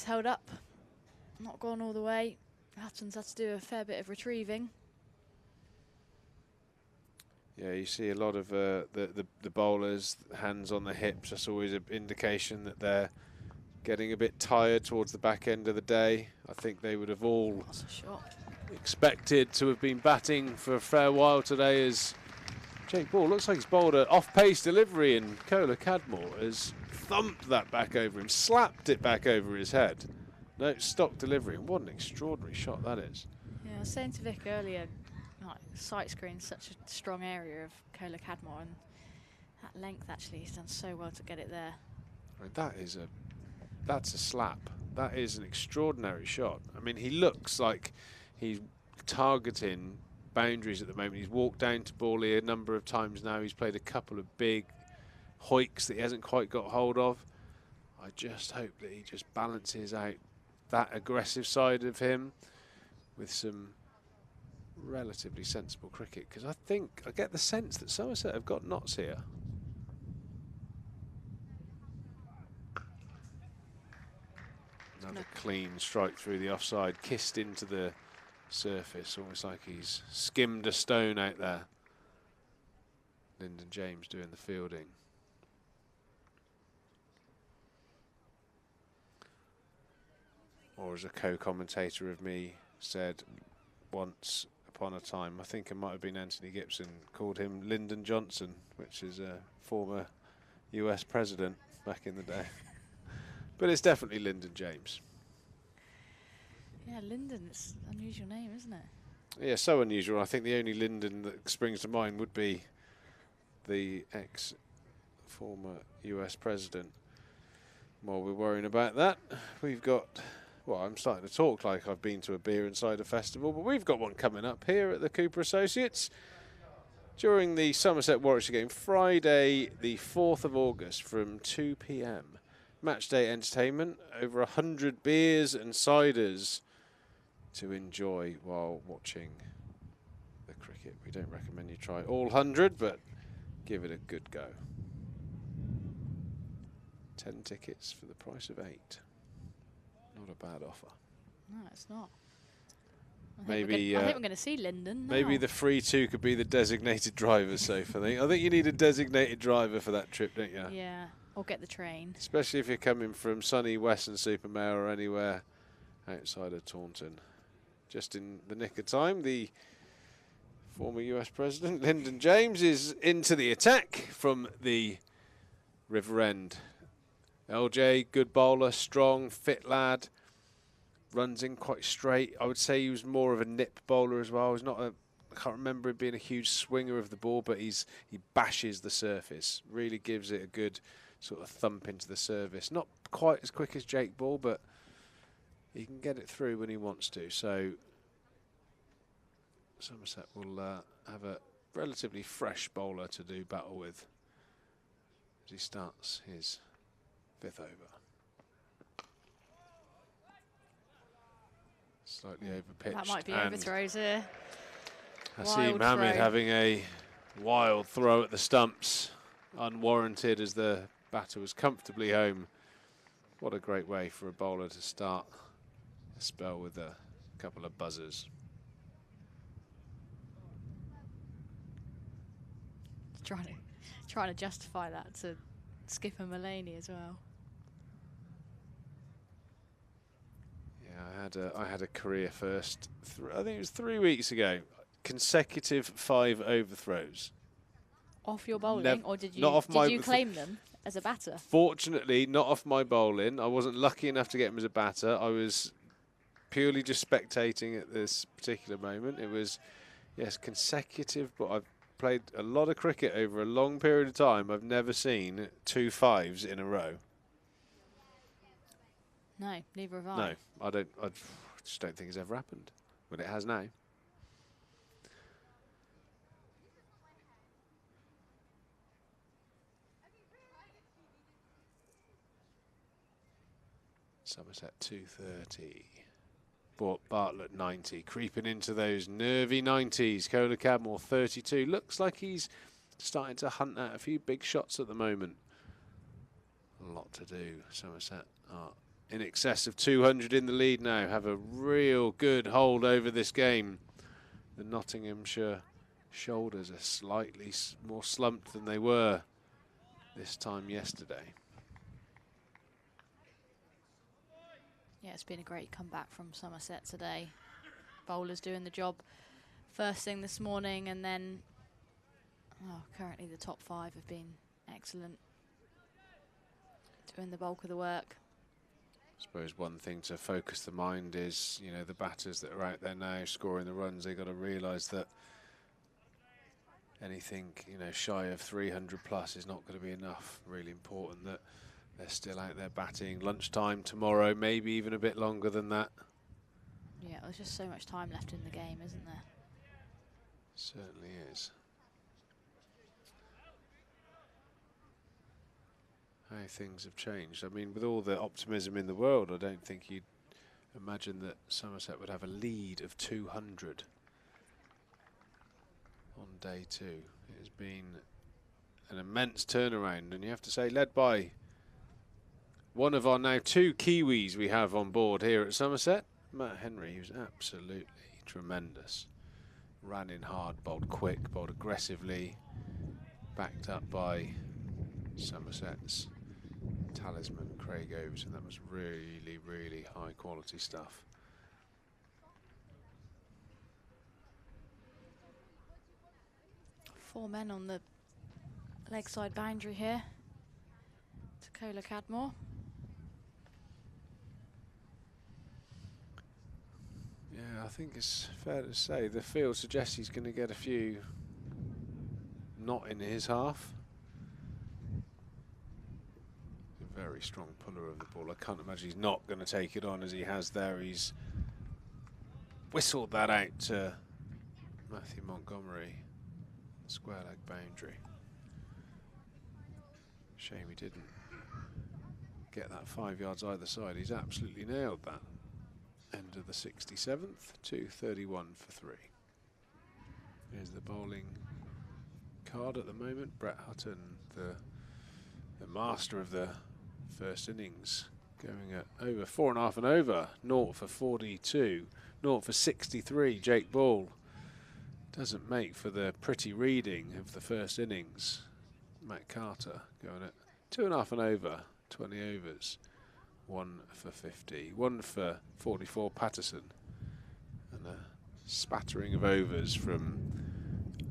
held up, not gone all the way. Hutton's had to do a fair bit of retrieving. Yeah, you see a lot of the bowlers, hands on the hips. That's always an indication that they're getting a bit tired towards the back end of the day. I think they would have all expected to have been batting for a fair while today, as Jake Ball looks like he's bowled an off-pace delivery, and Kola Cadmore has thumped that back over him, slapped it back over his head. No, stock delivery. And what an extraordinary shot that is. Yeah, I was saying to Vic earlier, like, sight screen's such a strong area of Kola Cadmore, and that length actually he's done so well to get it there. I mean, that's a slap. That is an extraordinary shot. I mean, he looks like he's targeting boundaries at the moment. He's walked down to ball here a number of times now. He's played a couple of big hoiks that he hasn't quite got hold of. I just hope that he just balances out that aggressive side of him with some relatively sensible cricket, because I get the sense that Somerset have got knots here. Another clean strike through the offside, kissed into the surface, almost like he's skimmed a stone out there. Lyndon James doing the fielding. Or as a co-commentator of me said once upon a time, I think it might have been Anthony Gibson, called him Lyndon Johnson, which is a former US president back in the day. But it's definitely Lyndon James. Yeah, Lyndon, it's an unusual name, isn't it? Yeah, so unusual. I think the only Lyndon that springs to mind would be the ex-former US president. While we're worrying about that, we've got... Well, I'm starting to talk like I've been to a beer and cider festival, but we've got one coming up here at the Cooper Associates during the Somerset Warwickshire game, Friday the 4th of August from 2 p.m. Matchday entertainment, over 100 beers and ciders to enjoy while watching the cricket. We don't recommend you try all 100, but give it a good go. 10 tickets for the price of 8. Not a bad offer. No, it's not. I think we're going to see Lyndon now. Maybe the free 2 could be the designated driver, Soph. I think you need a designated driver for that trip, don't you? Yeah, or get the train. Especially if you're coming from sunny Weston-super-Mare or anywhere outside of Taunton. Just in the nick of time, the former US President, Lyndon James, is into the attack from the River End. LJ, good bowler, strong, fit lad, runs in quite straight. I would say he was more of a nip bowler as well. He's not I can't remember him being a huge swinger of the ball, but he bashes the surface, really gives it a good sort of thump into the surface. Not quite as quick as Jake Ball, but he can get it through when he wants to. So Somerset will have a relatively fresh bowler to do battle with as he starts his 5th over. Slightly overpitched. That might be overthrows here. Haseem Hamid having a wild throw at the stumps, unwarranted as the batter was comfortably home. What a great way for a bowler to start a spell with a couple of buzzers. Trying to justify that to Skipper Mullaney as well. Yeah, I had a career first. I think it was 3 weeks ago. Consecutive 5 overthrows. Off your bowling, or did you claim them as a batter? Fortunately, not off my bowling. I wasn't lucky enough to get him as a batter. I was purely just spectating at this particular moment. It was, yes, consecutive, but I've played a lot of cricket over a long period of time. I've never seen 2 5s in a row. No, neither have I. No, I just don't think it's ever happened. But it has now. Somerset 230. Bartlett 90, creeping into those nervy 90s. Kohler Cadmore 32. Looks like he's starting to hunt out a few big shots at the moment. A lot to do. Somerset are in excess of 200 in the lead now. Have a real good hold over this game. The Nottinghamshire shoulders are slightly more slumped than they were this time yesterday. Yeah, it's been a great comeback from Somerset today. Bowlers doing the job first thing this morning, and then currently the top 5 have been excellent, doing the bulk of the work. I suppose one thing to focus the mind is, you know, the batters that are out there now scoring the runs. They've got to realise that anything, you know, shy of 300 plus is not going to be enough. Really important that they're still out there batting. Lunchtime tomorrow, maybe even a bit longer than that. Yeah, there's just so much time left in the game, isn't there? Certainly is. How things have changed. I mean, with all the optimism in the world, I don't think you'd imagine that Somerset would have a lead of 200 on day 2. It has been an immense turnaround, and you have to say, led by one of our now 2 Kiwis we have on board here at Somerset, Matt Henry, who's absolutely tremendous. Ran in hard, bowled quick, bowled aggressively, backed up by Somerset's talisman, Craig Oves, and that was really, really high quality stuff. Four men on the leg side boundary here to Kohler Cadmore. Yeah, I think it's fair to say the field suggests he's going to get a few not in his half. A very strong puller of the ball. I can't imagine he's not going to take it on as he has there. He's whistled that out to Matthew Montgomery. Square leg boundary. Shame he didn't get that 5 yards either side. He's absolutely nailed that. End of the 67th, 231 for 3. Here's the bowling card at the moment. Brett Hutton, the master of the first innings, going at over 4.5 and over. 0 for 42, 0 for 63. Jake Ball doesn't make for the pretty reading of the first innings. Matt Carter going at 2.5 and over, 20 overs. 1 for 50, 1 for 44 Patterson, and a spattering of overs from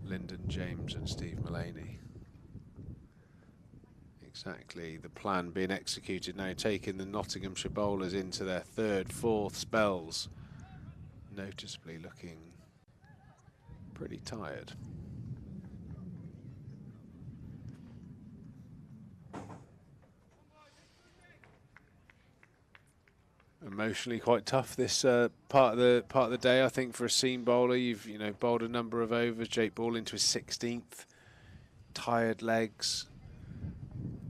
Lyndon James and Steve Mullaney. Exactly the plan being executed now, taking the Nottinghamshire bowlers into their 3rd, 4th spells, noticeably looking pretty tired. Emotionally quite tough this part of the day, I think, for a seam bowler. You've bowled a number of overs. Jake Ball into his 16th. Tired legs.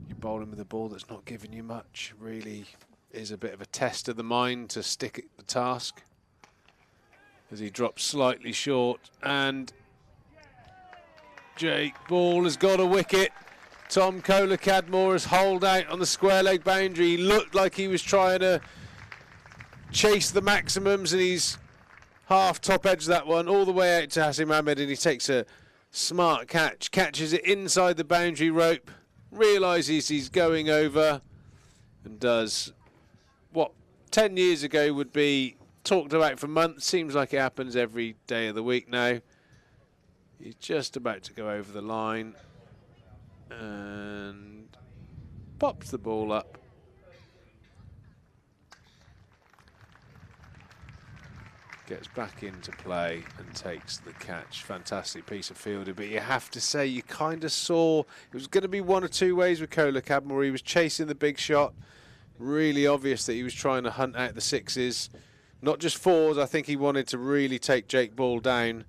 You're bowling with a ball that's not giving you much. Really is a bit of a test of the mind to stick at the task. As he drops slightly short, and Jake Ball has got a wicket. Tom Kohler Cadmore has holed out on the square leg boundary. He looked like he was trying to chase the maximums, and he's half top edge that one all the way out to Hasim Ahmed, and he takes a smart catch, catches it inside the boundary rope, realises he's going over, and does what 10 years ago would be talked about for months. Seems like it happens every day of the week now. He's just about to go over the line and pops the ball up. Gets back into play and takes the catch. Fantastic piece of fielding, but you have to say you kind of saw it was going to be one or two ways with Kohler Cadmore. He was chasing the big shot. Really obvious that he was trying to hunt out the 6s, not just 4s. I think he wanted to really take Jake Ball down.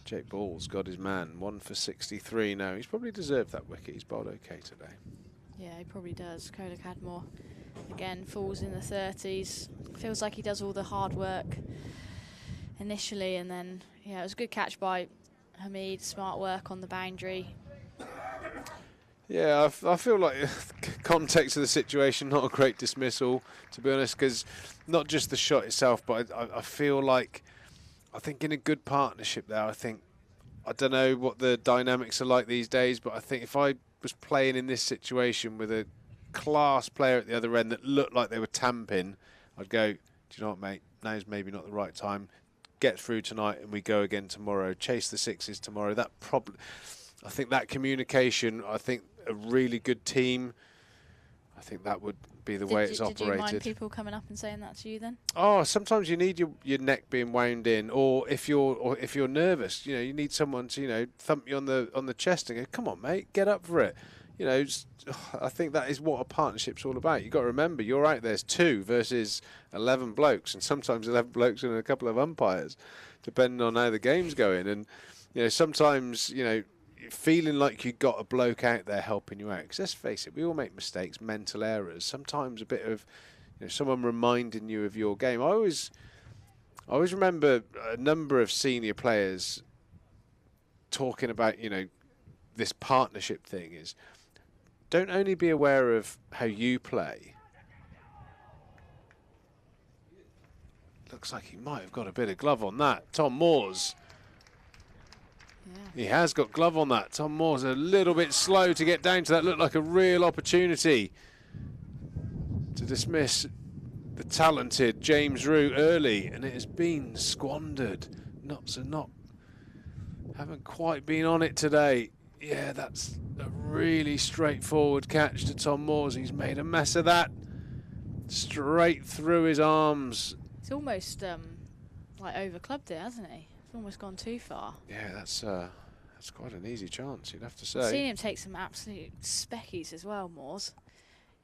Jake Ball's got his man. 1 for 63 now. He's probably deserved that wicket. He's bowled okay today. Yeah, he probably does. Kohler Cadmore again, falls in the 30s. Feels like he does all the hard work initially, and then, yeah, it was a good catch by Hamid, smart work on the boundary. Yeah, I feel like context of the situation, not a great dismissal, to be honest, because not just the shot itself, but I feel like, I think in a good partnership there, I don't know what the dynamics are like these days, but I think if I was playing in this situation with a class player at the other end that looked like they were tamping, I'd go, do you know what, mate, now's maybe not the right time. Get through tonight and we go again tomorrow. Chase the sixes tomorrow. I think that communication, I think a really good team, I think that would be the way it's operated. Did you mind people coming up and saying that to you then? Oh, sometimes you need your neck being wound in, or if you're nervous, you need someone to thump you on the chest and go, come on, mate, get up for it. I think that is what a partnership's all about. You've got to remember, you're out there's 2 versus 11 blokes, and sometimes 11 blokes and a couple of umpires, depending on how the game's going. And sometimes feeling like you got a bloke out there helping you out. Because let's face it, we all make mistakes, mental errors. Sometimes a bit of someone reminding you of your game. I always remember a number of senior players talking about this partnership thing is, don't only be aware of how you play. Looks like he might have got a bit of glove on that. Tom Moores. Yeah. He has got glove on that. Tom Moores a little bit slow to get down to that. Looked like a real opportunity to dismiss the talented James Rue early, and it has been squandered. Haven't quite been on it today. Yeah, that's a really straightforward catch to Tom Moores. He's made a mess of that. Straight through his arms. It's almost like over-clubbed it, hasn't he? It's almost gone too far. Yeah, that's quite an easy chance, you'd have to say. I've seen him take some absolute speckies as well, Moores.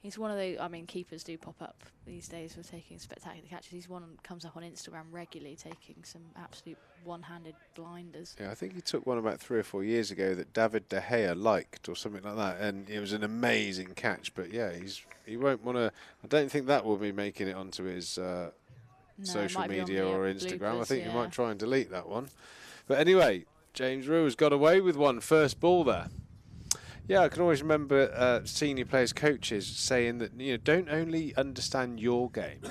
He's one of those, keepers do pop up these days for taking spectacular catches. He's one that comes up on Instagram regularly, taking some absolute one-handed blinders. Yeah, I think he took one about 3 or 4 years ago that David De Gea liked or something like that, and it was an amazing catch. But yeah, he won't want to. I don't think that will be making it onto his social media or Instagram. Bloopers, I think he might try and delete that one. But anyway, James Rue has got away with one first ball there. Yeah, I can always remember senior players, coaches saying that don't only understand your game,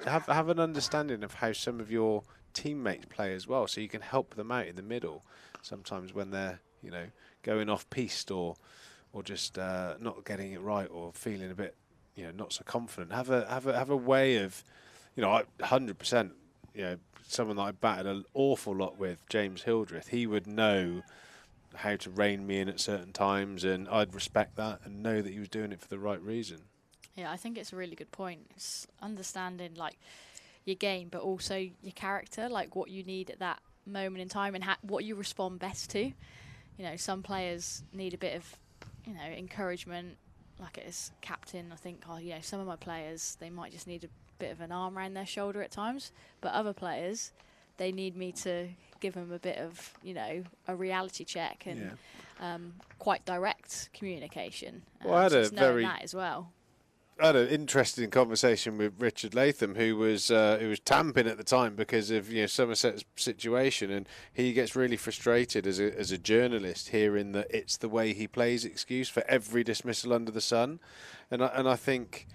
have an understanding of how some of your teammates play as well, so you can help them out in the middle. Sometimes when they're going off piste or just not getting it right or feeling a bit not so confident, have a way of 100%. Someone that I batted an awful lot with, James Hildreth, he would know how to rein me in at certain times, and I'd respect that and know that he was doing it for the right reason. Yeah, I think it's a really good point. It's understanding your game, but also your character, like what you need at that moment in time and what you respond best to. Some players need a bit of encouragement, like as captain. I think some of my players, they might just need a bit of an arm around their shoulder at times, but other players, they need me to give them a bit of, a reality check and quite direct communication. Well, I had that as well. I had an interesting conversation with Richard Latham, who was tamping at the time because of Somerset's situation, and he gets really frustrated as a journalist hearing that it's the way he plays excuse for every dismissal under the sun, and I think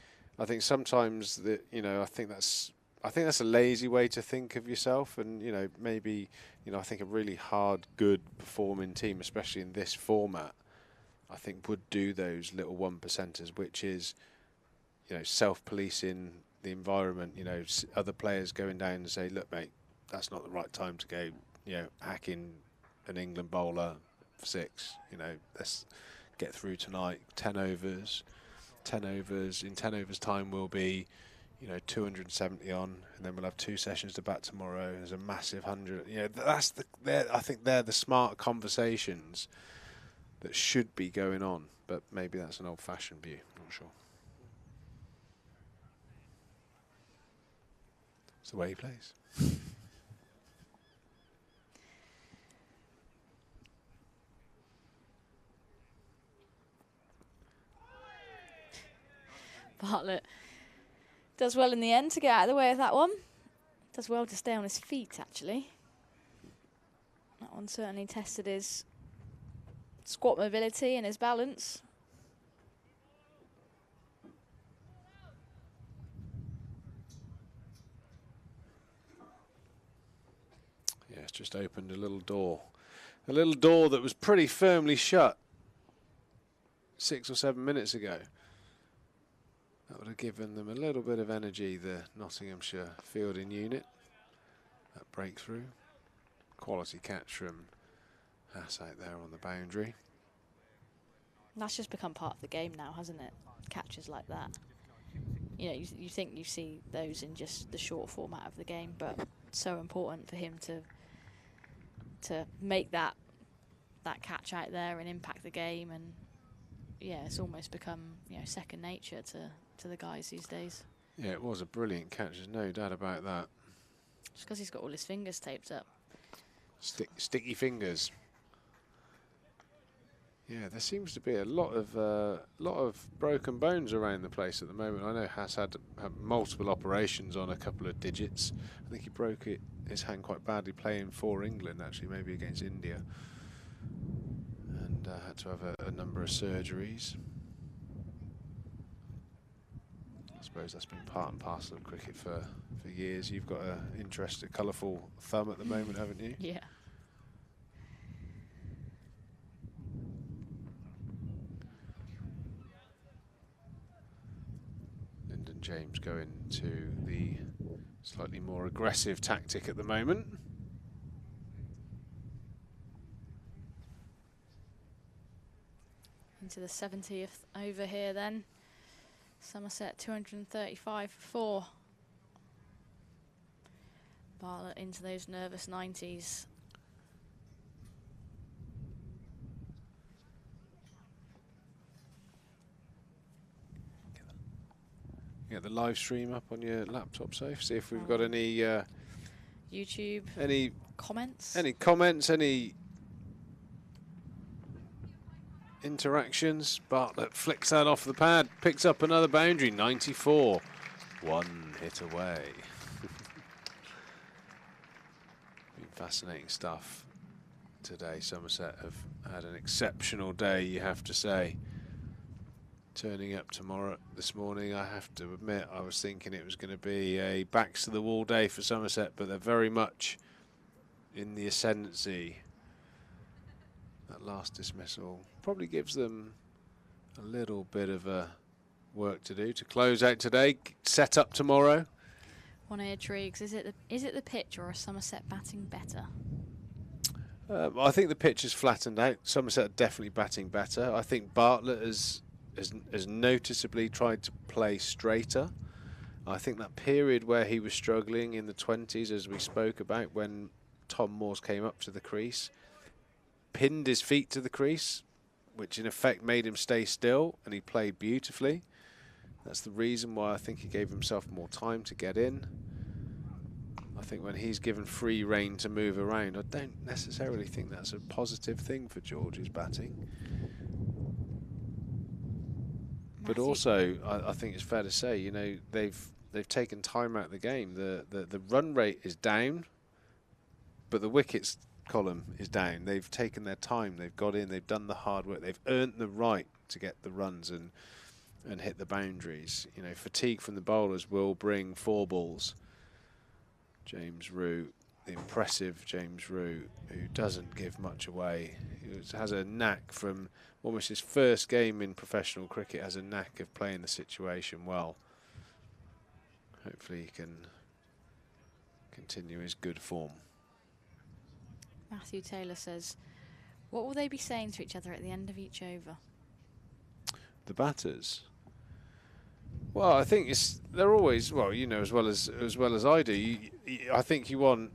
sometimes that I think that's a lazy way to think of yourself, and maybe I think a really hard, good performing team, especially in this format, I think would do those little 1%ers, which is self-policing the environment. Other players going down and say, look, mate, that's not the right time to go hacking an England bowler for 6. Let's get through tonight. 10 overs. In 10 overs time will be 270 on, and then we'll have 2 sessions to bat tomorrow. There's a massive 100. I think they're the smart conversations that should be going on, but maybe that's an old-fashioned view. Not sure. It's the way he plays. Bartlett Does well in the end to get out of the way of that one. Does well to stay on his feet, actually. That one certainly tested his squat mobility and his balance. Yeah, it's just opened a little door. A little door that was pretty firmly shut 6 or 7 minutes ago. That would have given them a little bit of energy, the Nottinghamshire fielding unit. That breakthrough. Quality catch from Haas out there on the boundary. That's just become part of the game now, hasn't it? Catches like that. You know, you think you see those in just the short format of the game, but it's so important for him to make that catch out there and impact the game. And yeah, it's almost become, you know, second nature to the guys these days. Yeah, it was a brilliant catch. There's no doubt about that. Just because he's got all his fingers taped up. Sticky fingers. Yeah, there seems to be a lot of broken bones around the place at the moment. I know Haas had multiple operations on a couple of digits. I think he broke his hand quite badly playing for England, actually, maybe against India, and had to have a number of surgeries. I suppose that's been part and parcel of cricket for years. You've got an interesting, colourful thumb at the moment, haven't you? Yeah. James going to the slightly more aggressive tactic at the moment. Into the 70th over here then. Somerset 235 for 4. Bartlett into those nervous 90s. Get the live stream up on your laptop, Safe. See if we've got any YouTube. Any comments? Any comments? Any interactions? Bartlett flicks that off the pad, picks up another boundary. 94, 1 hit away. Been fascinating stuff today. Somerset have had an exceptional day, you have to say. Turning up this morning, I have to admit, I was thinking it was going to be a backs to the wall day for Somerset, but they're very much in the ascendancy. That last dismissal probably gives them a little bit of work to do to close out today, set up tomorrow. One of your intrigues, is it the pitch or is Somerset batting better? I think the pitch is flattened out. Somerset are definitely batting better. I think Bartlett has noticeably tried to play straighter. I think that period where he was struggling in the 20s, as we spoke about, when Tom Moores came up to the crease, pinned his feet to the crease, which in effect made him stay still, and he played beautifully. That's the reason why I think he gave himself more time to get in. I think when he's given free rein to move around, I don't necessarily think that's a positive thing for George's batting. But also, I think it's fair to say, you know, they've taken time out of the game. The run rate is down, but the wickets column is down. They've taken their time. They've got in. They've done the hard work. They've earned the right to get the runs and hit the boundaries. You know, fatigue from the bowlers will bring 4 balls. James Root, the impressive James Root, who doesn't give much away, who has a knack from almost his first game in professional cricket, has a knack of playing the situation well. Hopefully he can continue his good form. Matthew Taylor says, what will they be saying to each other at the end of each over? The batters? Well, I think they're always, well, you know, as well as I do. I think you want,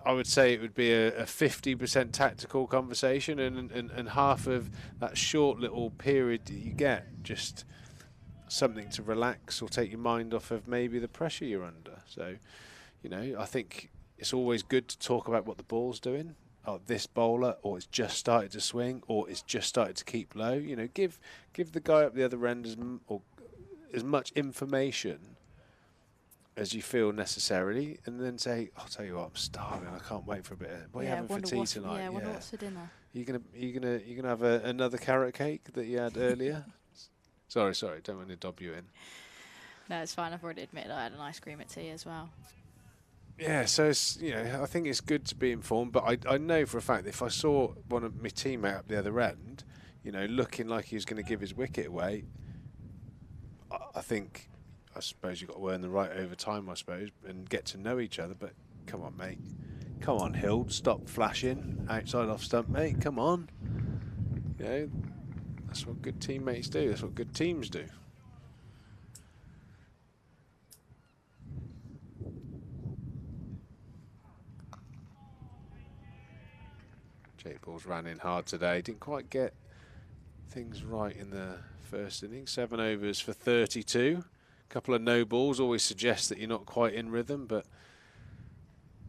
I would say it would be a 50% tactical conversation and half of that short little period that you get, just something to relax or take your mind off of maybe the pressure you're under. So, you know, I think it's always good to talk about what the ball's doing. Oh, this bowler, or it's just started to swing, or it's just started to keep low. You know, give the guy up the other end as much information as you feel necessarily, and then say, "I'll tell you what, I'm starving. I can't wait for a bit. What are you having for tea tonight? Yeah, wonder what's for dinner. You gonna have another carrot cake that you had earlier? Sorry, don't want to dob you in. No, it's fine. I've already admitted I had an ice cream at tea as well. Yeah, so it's, I think it's good to be informed, but I know for a fact that if I saw one of my teammate up the other end, looking like he was going to give his wicket away, I suppose you've got to earn the right over time, I suppose, and get to know each other. But come on, mate. Come on, Hild. Stop flashing outside off stump, mate. Come on. That's what good teammates do. That's what good teams do. Jake Ball's ran in hard today. Didn't quite get things right in the first innings. 7 overs for 32. A couple of no balls always suggest that you're not quite in rhythm, but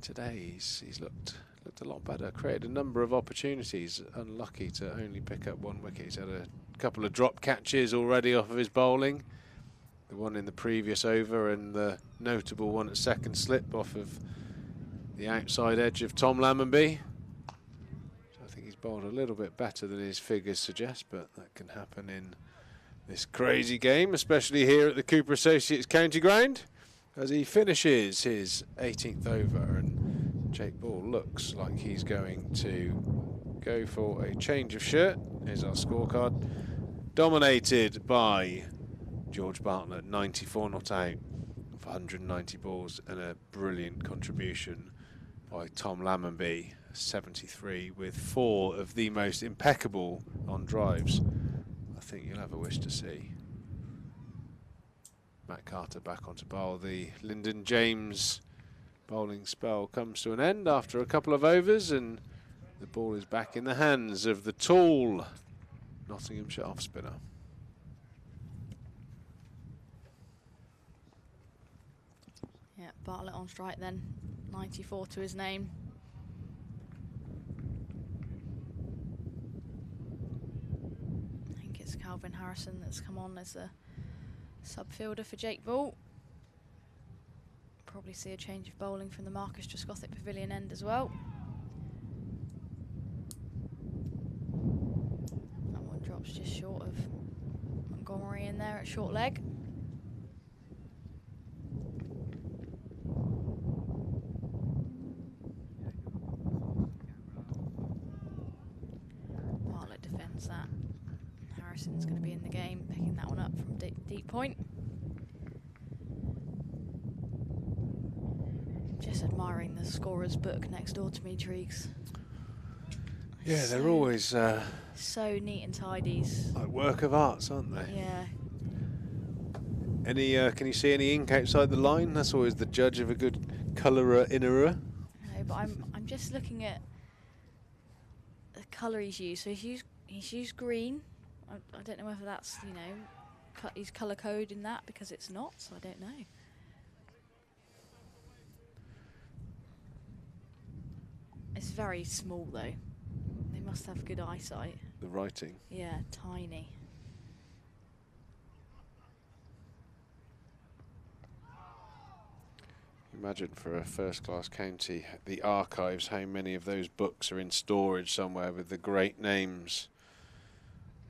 today he's looked a lot better. Created a number of opportunities. Unlucky to only pick up 1 wicket. He's had a couple of drop catches already off of his bowling. The one in the previous over and the notable one at second slip off of the outside edge of Tom Lammonby. He's bowled a little bit better than his figures suggest, but that can happen in this crazy game, especially here at the Cooper Associates County Ground, as he finishes his 18th over, and Jake Ball looks like he's going to go for a change of shirt. Here's our scorecard. Dominated by George Bartlett, 94 not out of 190 balls, and a brilliant contribution by Tom Lammonby, 73, with 4 of the most impeccable on drives I think you'll ever wish to see. Matt Carter back onto bowl. The Lyndon James bowling spell comes to an end after a couple of overs, and the ball is back in the hands of the tall Nottinghamshire off spinner. Yeah, Bartlett on strike then, 94 to his name. It's Calvin Harrison that's come on as a sub-fielder for Jake Ball. Probably see a change of bowling from the Marcus Trescothick Pavilion end as well. That one drops just short of Montgomery in there at short leg. Bartlett defends that. Harrison's going to be in the game, picking that one up from deep point. Just admiring the scorer's book next door to me, Triegs. Yeah, they're always so neat and tidy. Like work of arts, aren't they? Yeah. Any? Can you see any ink outside the line? That's always the judge of a good colourer innerer. No, but I'm just looking at the colour he's used. So he's used green. I don't know whether that's, he's colour code in that, because it's not, so I don't know. It's very small though. They must have good eyesight. The writing. Yeah, tiny. Imagine for a first-class county, the archives, how many of those books are in storage somewhere with the great names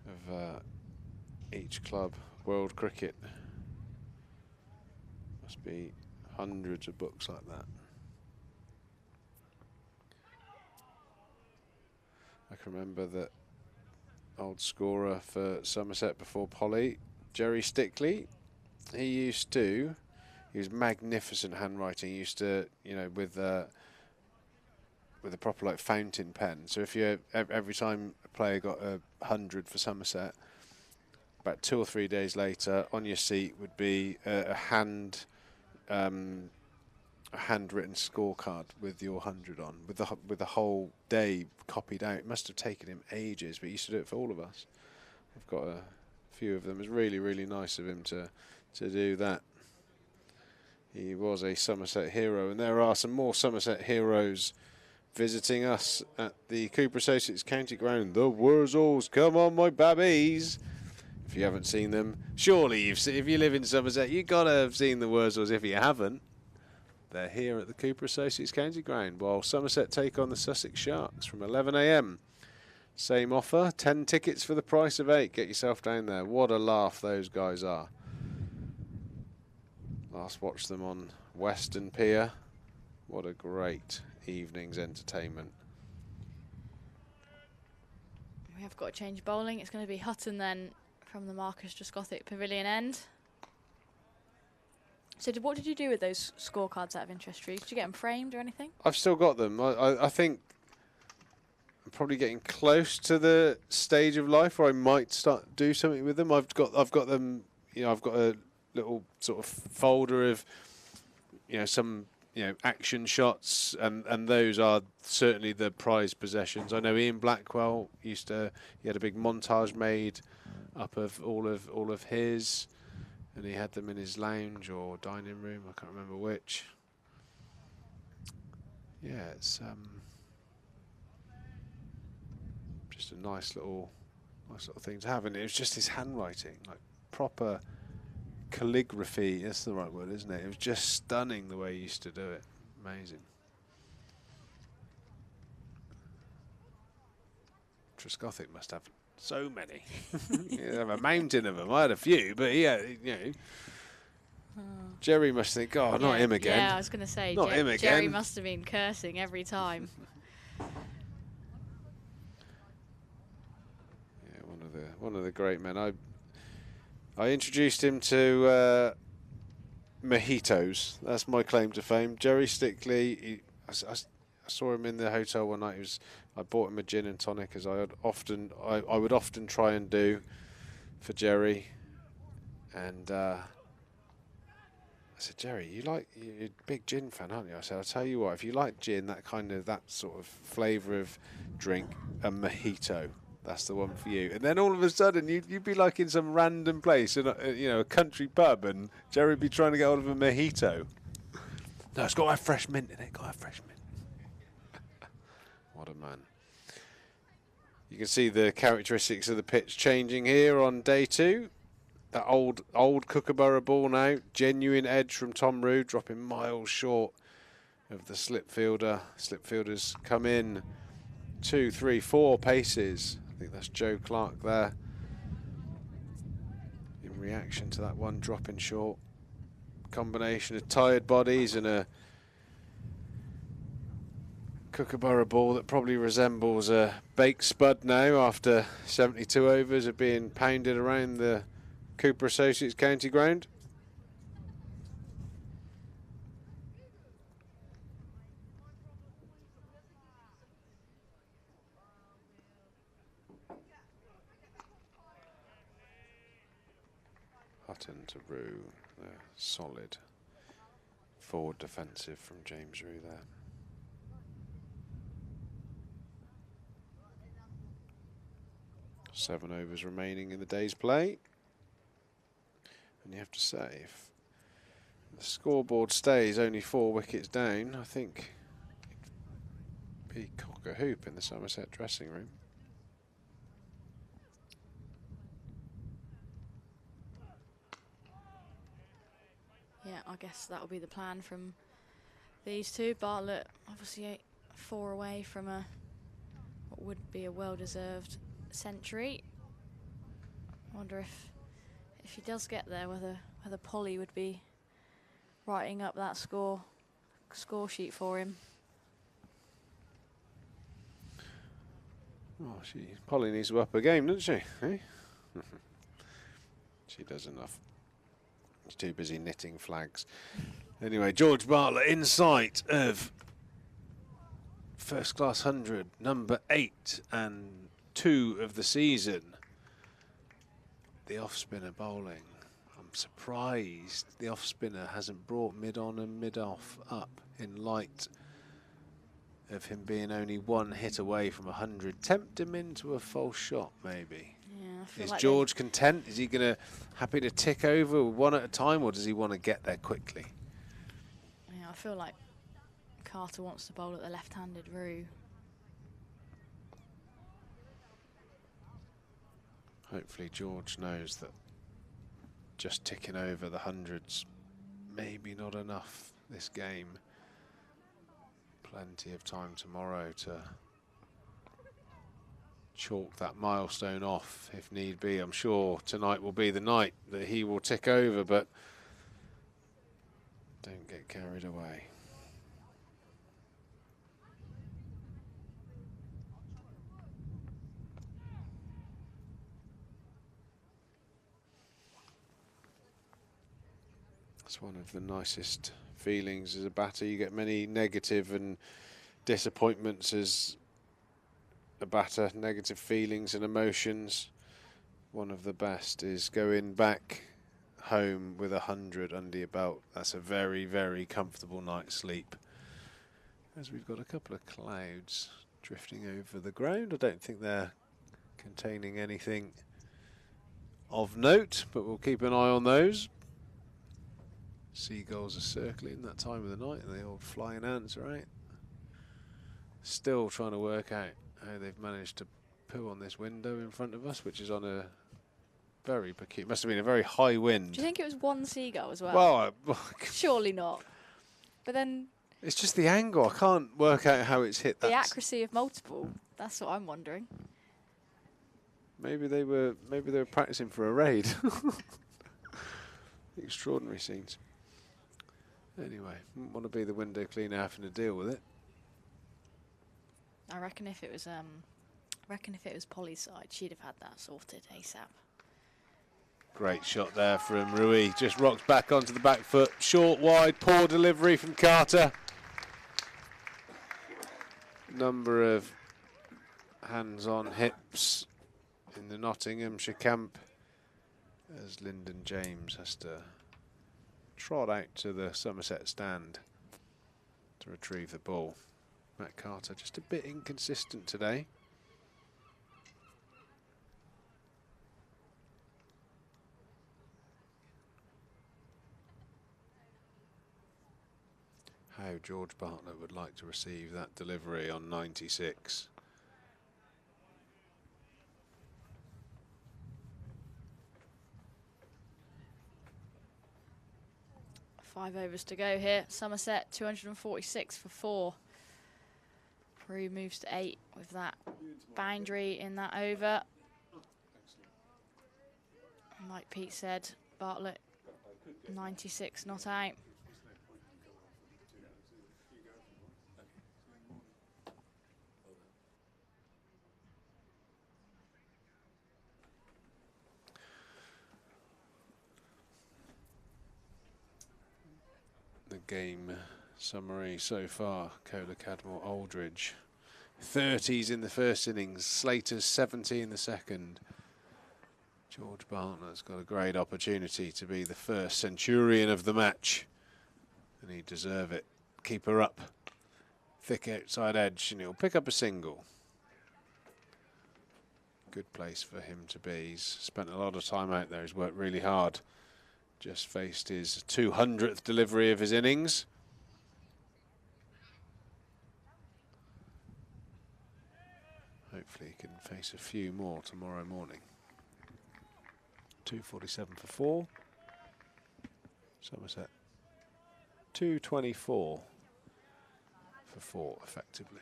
of each club. World cricket. Must be hundreds of books like that. I can remember that old scorer for Somerset before Polly, Jerry Stickley. He was magnificent handwriting. He used to, with a proper like fountain pen. So if every time a player got 100 for Somerset, about 2 or 3 days later, on your seat would be a handwritten scorecard with your 100 on, with the whole day copied out. It must have taken him ages, but he used to do it for all of us. I've got a few of them. It was really, really nice of him to do that. He was a Somerset hero, and there are some more Somerset heroes visiting us at the Cooper Associates County Ground. The Wurzels, come on, my babbies! If you haven't seen them, surely if you live in Somerset, you've got to have seen the Wurzels. If you haven't, They're here at the Cooper Associates County Ground while Somerset take on the Sussex Sharks from 11 a.m. Same offer, 10 tickets for the price of 8. Get yourself down there. What a laugh those guys are. Last watched them on Western Pier. What a great evening's entertainment. We have got to change bowling. It's going to be Hutton then from the Marcus Trescothick Pavilion end. So what did you do with those scorecards out of interest, Drew? Did you get them framed or anything? I've still got them. I think I'm probably getting close to the stage of life where I might start do something with them. I've got them. You know, I've got a little sort of folder of, you know, some, you know, action shots, and those are certainly the prized possessions. I know Ian Blackwell he had a big montage made up of all of his, and he had them in his lounge or dining room. I can't remember which. Yeah, it's just a nice little thing to have, and it was just his handwriting, like proper calligraphy. That's the right word, isn't it? It was just stunning the way he used to do it. Amazing. Trescothick must have so many. You have a mountain of them. I had a few, but yeah, you know. Jerry must think, oh, not him again. Yeah, I was going to say, not him again. Jerry must have been cursing every time. Yeah, one of the great men. I introduced him to mojitos. That's my claim to fame. Jerry Stickley. I saw him in the hotel one night. I bought him a gin and tonic, as I would often try and do for Jerry. And I said, Jerry, you're a big gin fan, aren't you? I said, I'll tell you what, if you like gin, that sort of flavour of drink, a mojito. That's the one for you. And then all of a sudden, you'd be like in some random place, in a country pub, and Jerry would be trying to get hold of a mojito. No, it's got to have fresh mint in it. Got to have fresh mint. What a man. You can see the characteristics of the pitch changing here on day 2. That old Kookaburra ball now. Genuine edge from Tom Rood, dropping miles short of the slip fielder. Slip fielders come in 2, 3, 4 paces. I think that's Joe Clark there. In reaction to that one dropping short. Combination of tired bodies and a Kookaburra ball that probably resembles a baked spud now after 72 overs of being pounded around the Cooper Associates County Ground. Hutton to Rue, solid forward defensive from James Rue there. Seven overs remaining in the day's play. And you have to say, if the scoreboard stays only 4 wickets down, I think it'd be cock a hoop in the Somerset dressing room. Yeah, I guess that'll be the plan from these two. Bartlett obviously 4 away from what would be a well-deserved century. I wonder if he does get there, whether Polly would be writing up that score sheet for him. Oh, Polly needs to up her game, doesn't she? Eh? She does enough. She's too busy knitting flags. Anyway, George Bartlett in sight of first class 100, number 8 and 2 of the season. The off-spinner bowling. I'm surprised the off-spinner hasn't brought mid-on and mid-off up in light of him being only 1 hit away from 100. Tempt him into a false shot, maybe. Yeah, Is George content? Is he happy to tick over 1 at a time, or does he want to get there quickly? Yeah, I feel like Carter wants to bowl at the left-handed Rue. Hopefully George knows that just ticking over the hundreds maybe not enough this game. Plenty of time tomorrow to chalk that milestone off if need be. I'm sure tonight will be the night that he will tick over, but don't get carried away. It's one of the nicest feelings as a batter. You get many negative and disappointments as a batter, negative feelings and emotions. One of the best is going back home with 100 under your belt. That's a very, very comfortable night's sleep. As we've got a couple of clouds drifting over the ground. I don't think they're containing anything of note, but we'll keep an eye on those. Seagulls are circling that time of the night, and the old flying ants, right? Still trying to work out how they've managed to poo on this window in front of us, which is on a very peculiar, must have been a very high wind. Do you think it was one seagull as well? Well, surely not. But then it's just the angle. I can't work out how it's hit that. The accuracy of multiple. That's what I'm wondering. Maybe they were practicing for a raid. Extraordinary scenes. Anyway, wouldn't want to be the window cleaner having to deal with it. I reckon if it was Polly's side, she'd have had that sorted ASAP. Great shot there from Rui. Just rocks back onto the back foot. Short, wide, poor delivery from Carter. Number of hands on hips in the Nottinghamshire camp as Lyndon James has to trot out to the Somerset stand to retrieve the ball. Matt Carter just a bit inconsistent today. How George Bartlett would like to receive that delivery on 96. Five overs to go here. Somerset 246 for 4. Peru moves to 8 with that boundary in that over. And like Pete said, Bartlett 96 not out. The game summary so far: Kohler, Cadmore, Aldridge 30s in the first innings, Slater's 70 in the second. George Bartlett's got a great opportunity to be the first centurion of the match, and he'd deserve it. Keeper up, thick outside edge, and he'll pick up a single. Good place for him to be. He's spent a lot of time out there. He's worked really hard. Just faced his 200th delivery of his innings. Hopefully he can face a few more tomorrow morning. 247 for 4. Somerset 224 for 4 effectively.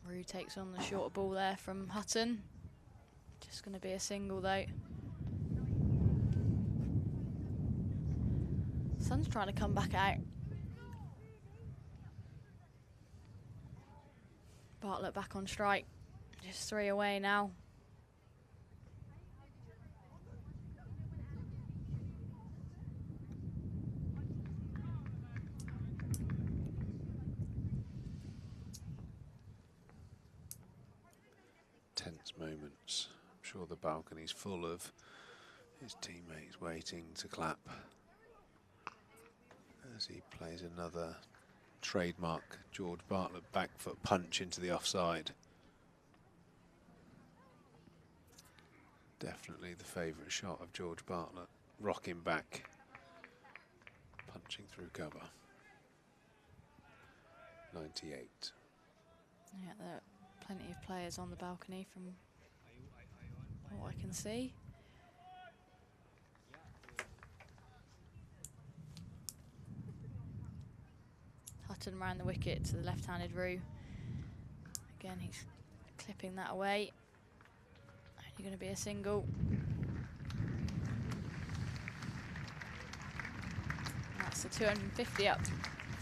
Rue takes on the shorter ball there from Hutton. Just going to be a single though. Sun's trying to come back out. Bartlett back on strike. Just 3 away now. Tense moments. I'm sure the balcony's full of his teammates waiting to clap as he plays another trademark George Bartlett back foot punch into the offside. Definitely the favourite shot of George Bartlett, rocking back, punching through cover. 98. Yeah, there are plenty of players on the balcony from what I can see. Hutton around the wicket to the left-handed Roo. Again, he's clipping that away. Only going to be a single. That's the 250 up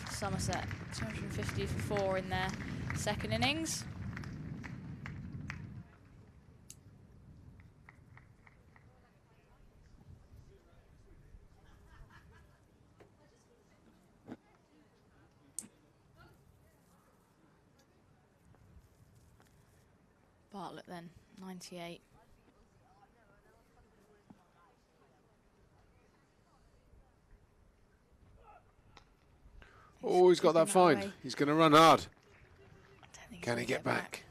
for Somerset. 250 for 4 in their second innings. Bartlett then, 98. Oh, he's got that fine. Away. He's going to run hard. Can Can he get back?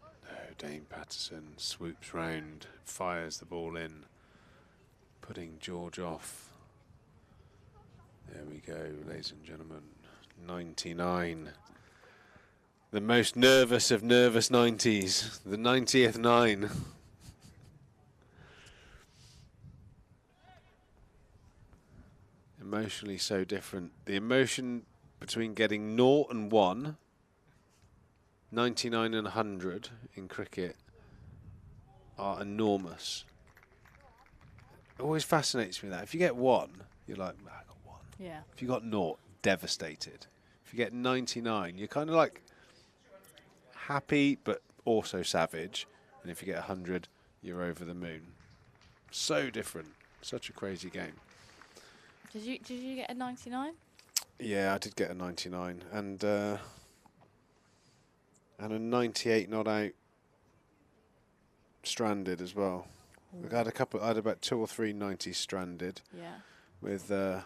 No, Dane Patterson swoops round, fires the ball in, putting George off. There we go, ladies and gentlemen. 99. The most nervous of nervous 90s. The 90th 9. Emotionally so different. The emotion between getting 0 and 1, 99 and 100 in cricket are enormous. It always fascinates me that. If you get 1, you're like, I got 1. Yeah. If you got 0, devastated. If you get 99, you're kind of like happy but also savage. And if you get 100, you're over the moon. So different. Such a crazy game. Did you get a 99? Yeah, I did get a 99 and a 98 not out stranded as well. I had about 2 or 3 90s stranded. Yeah. With the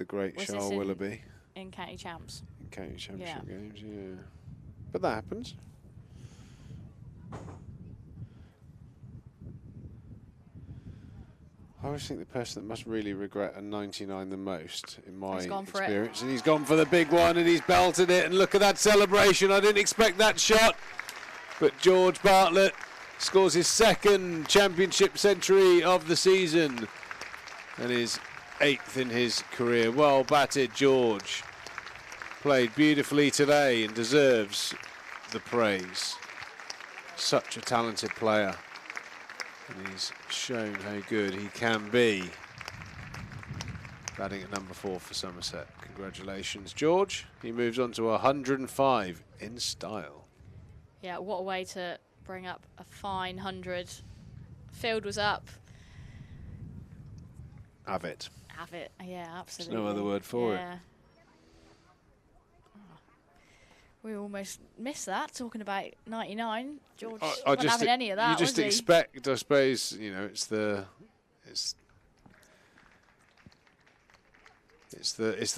great Was Charles this Willoughby in county champs. in county championship Yeah. games. Yeah, but that happens. I always think the person that must really regret a 99 the most, in my experience, and he's gone for the big one and he's belted it, and look at that celebration. I didn't expect that shot, but George Bartlett scores his second championship century of the season and his 8th in his career. Well batted, George. Played beautifully today and deserves the praise. Such a talented player. And he's shown how good he can be. Batting at number 4 for Somerset. Congratulations, George. He moves on to 105 in style. Yeah, what a way to bring up a fine 100. Field was up. Have it. Have it. Yeah, absolutely. There's no other word for it. We almost missed that, talking about 99. George I wasn't just having any of that, you just was he? expect, I suppose, you know, it's the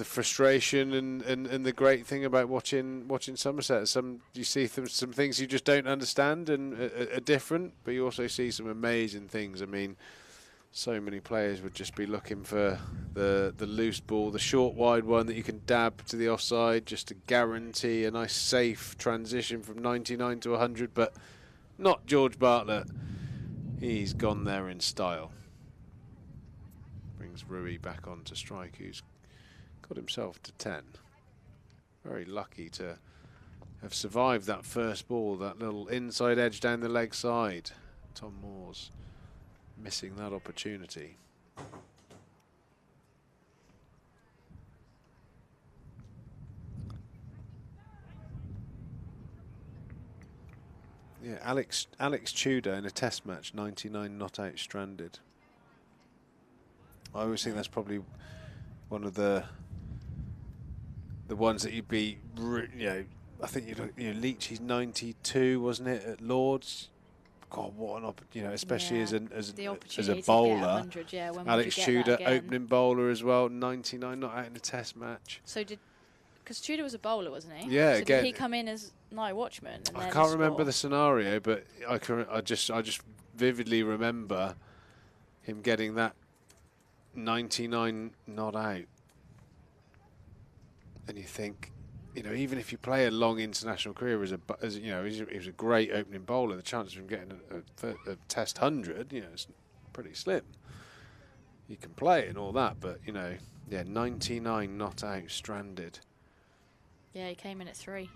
frustration and the great thing about watching Somerset. You see some things you just don't understand and are different, but you also see some amazing things. I mean, so many players would just be looking for the loose ball, the short wide one that you can dab to the offside just to guarantee a nice safe transition from 99 to 100, but not George Bartlett. He's gone there in style. Brings Rui back on to strike, who's got himself to 10. Very lucky to have survived that first ball, that little inside edge down the leg side. Tom Moore's missing that opportunity. Yeah, Alex Tudor in a test match, 99 not out stranded. I always think that's probably one of the ones that you'd be, you know, I think Leach, he's 92, wasn't it, at Lords? God, what an especially as a bowler. Yeah, Alex Tudor, opening bowler as well, 99 not out in a test match. So because Tudor was a bowler, wasn't he? Yeah, so again. Did he come in as night watchman? And I can't remember the scenario, but I just vividly remember him getting that 99 not out. And you think, you know, even if you play a long international career as you know, he was a great opening bowler. The chances of him getting a Test 100, you know, it's pretty slim. You can play it and all that, but you know, yeah, 99 not out, stranded. Yeah, he came in at 3.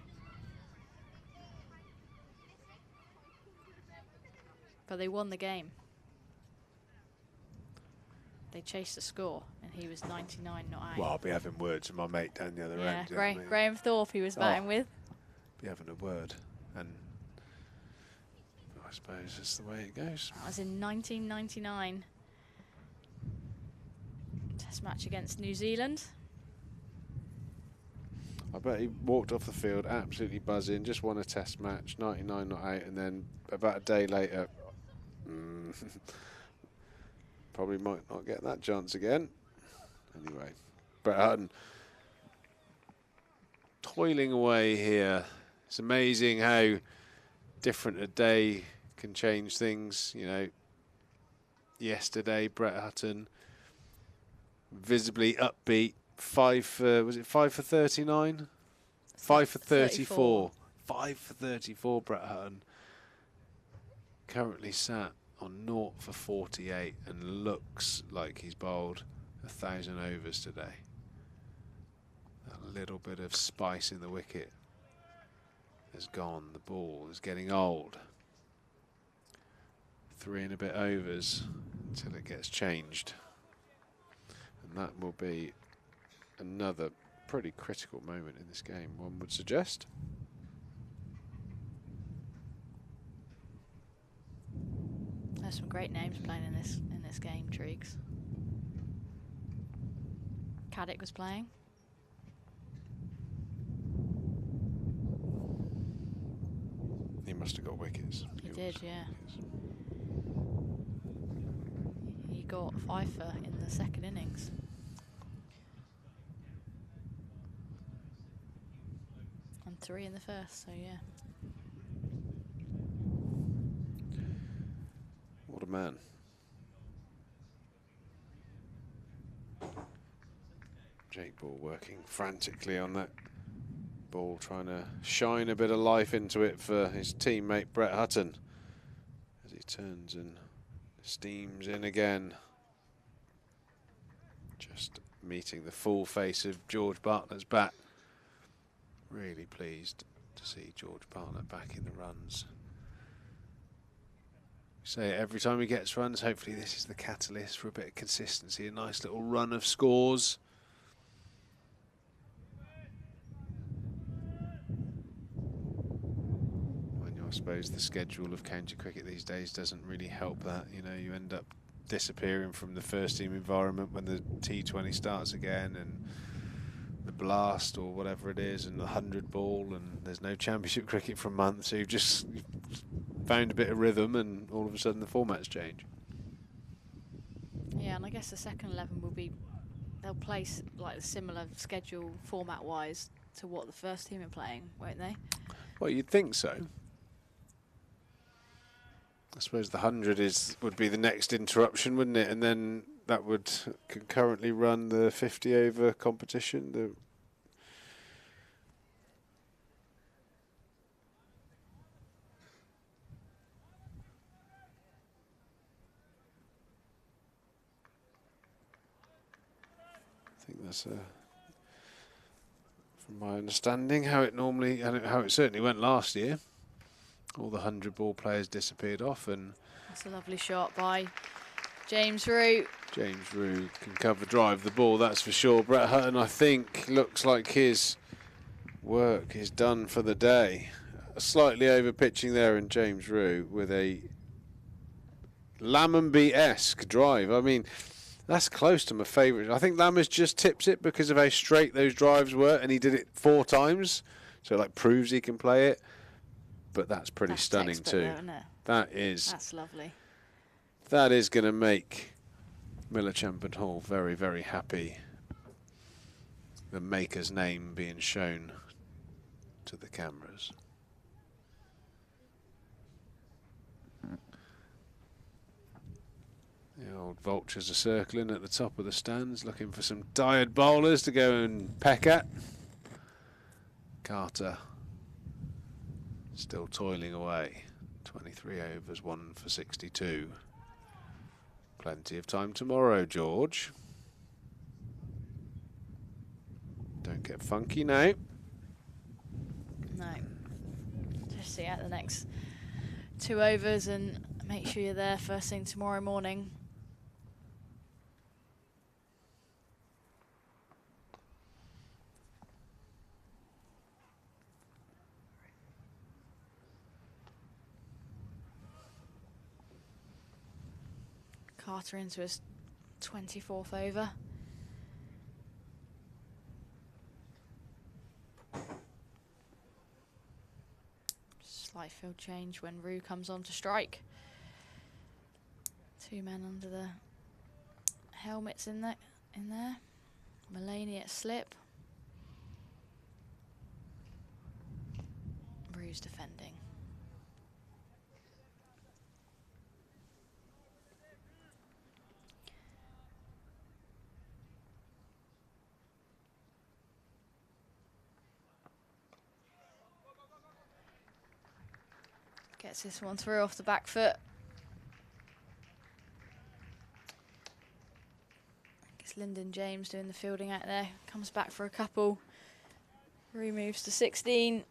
But they won the game. They chased the score, and he was 99 not out. Well, I'll be having words with my mate down the other end. Yeah, Graham Thorpe he was batting with. Be having a word, and I suppose that's the way it goes. That was in 1999. Test match against New Zealand. I bet he walked off the field absolutely buzzing, just won a Test match, 99 not out, and then about a day later, probably might not get that chance again. Anyway, Brett Hutton toiling away here. It's amazing how different a day can change things. You know, yesterday Brett Hutton visibly upbeat. 5 for 39? 5 for 34. 5 for 34, Brett Hutton. Currently sat on 0 for 48 and looks like he's bowled 1,000 overs today. A little bit of spice in the wicket has gone. The ball is getting old. 3 and a bit overs until it gets changed. And that will be another pretty critical moment in this game, one would suggest. There's some great names playing in this game, Triggs. Caddick was playing. He must have got wickets. He did, yeah. He got 5 for in the second innings. And 3 in the first, so yeah. What a man. Jake Ball working frantically on that ball, trying to shine a bit of life into it for his teammate Brett Hutton as he turns and steams in again. Just meeting the full face of George Bartlett's bat. Really pleased to see George Bartlett back in the runs. Say it every time he gets runs, hopefully this is the catalyst for a bit of consistency, a nice little run of scores. When I suppose the schedule of county cricket these days doesn't really help that. You know, you end up disappearing from the first team environment when the T20 starts again, and the blast or whatever it is, and the 100 ball, and there's no championship cricket for a month, so you've just found a bit of rhythm, and all of a sudden the formats change. Yeah, and I guess the second 11 will be, they'll play like a similar schedule format-wise to what the first team are playing, won't they? Well, you'd think so. I suppose the 100 would be the next interruption, wouldn't it? And then that would concurrently run the 50 over competition. I think that's from my understanding how it certainly went last year. All the 100 ball players disappeared off, and that's a lovely shot by James Root. James Root can cover drive the ball, that's for sure. Brett Hutton, I think, looks like his work is done for the day. Slightly over pitching there, and James Root with a Lammonby-esque drive. I mean, that's close to my favourite. I think Lammers just tips it because of how straight those drives were, and he did it 4 times, so it like proves he can play it. But that's pretty stunning too. Though, isn't it? That's lovely. That is going to make Miller Champion Hall very, very happy. The maker's name being shown to the cameras. The old vultures are circling at the top of the stands, looking for some tired bowlers to go and peck at. Carter still toiling away. 23 overs, 1 for 62. Plenty of time tomorrow, George. Don't get funky now. No. Just see out the next 2 overs and make sure you're there first thing tomorrow morning. Carter into his 24th over. Slight field change when Rue comes on to strike. 2 men under the helmets in there. Mulaney at slip. Rue's defending. Gets this one through off the back foot. It's Lyndon James doing the fielding out there. Comes back for a couple. Rue moves to 16.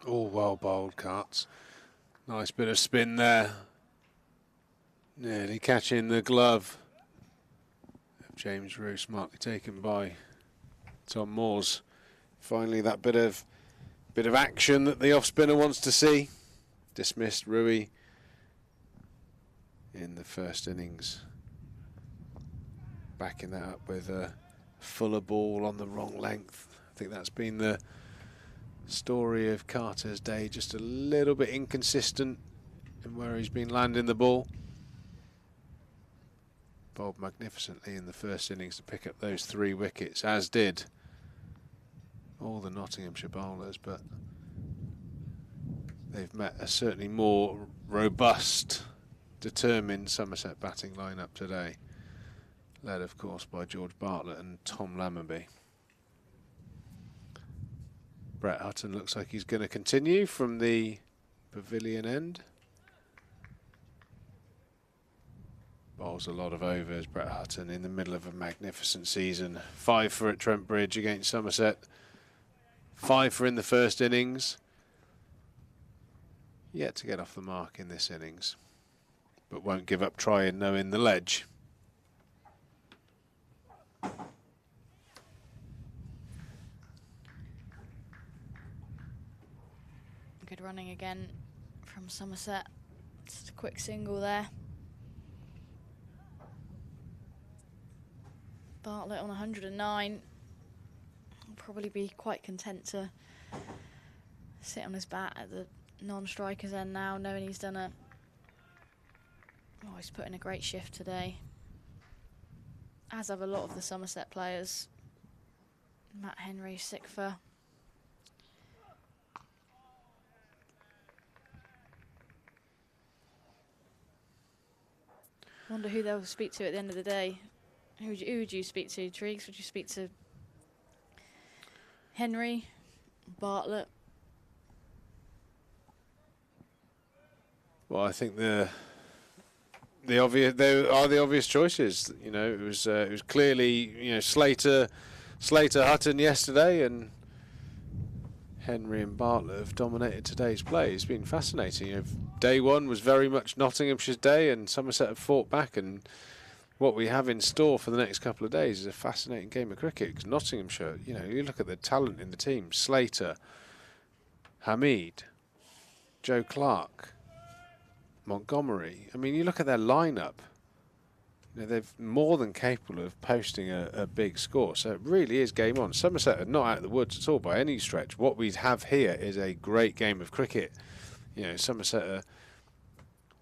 All well bowled, Carts. Nice bit of spin there. Nearly catching the glove of James Rue, smartly taken by Tom Moores. Finally, that bit of action that the off spinner wants to see. Dismissed Rue in the first innings. Backing that up with a fuller ball on the wrong length. I think that's been the story of Carter's day. Just a little bit inconsistent in where he's been landing the ball. Bowled magnificently in the first innings to pick up those 3 wickets, as did all the Nottinghamshire bowlers, but they've met a certainly more robust, determined Somerset batting lineup today, led of course by George Bartlett and Tom Lammonby. Brett Hutton looks like he's going to continue from the pavilion end. Bowls a lot of overs, Brett Hutton, in the middle of a magnificent season. 5 for at Trent Bridge against Somerset. 5 for in the first innings. Yet to get off the mark in this innings, but won't give up trying, knowing the ledge. Good running again from Somerset. Just a quick single there. Bartlett on 109. Will probably be quite content to sit on his bat at the non-striker's end now, knowing he's done a... Oh, he's put in a great shift today. As have a lot of the Somerset players. Matt Henry, Sickfer. Wonder who they'll speak to at the end of the day. Who would you speak to, Triggs? Would you speak to Henry, Bartlett? Well, I think there are the obvious choices. You know, it was clearly Slater, Hutton yesterday, and Henry and Bartlett have dominated today's play. It's been fascinating. Day one was very much Nottinghamshire's day, and Somerset have fought back, and what we have in store for the next couple of days is a fascinating game of cricket, because Nottinghamshire, you look at the talent in the team: Slater, Hamid, Joe Clark, Montgomery. I mean, you look at their lineup, they're more than capable of posting a big score. So it really is game on. Somerset are not out of the woods at all by any stretch. What we have here is a great game of cricket. Somerset are,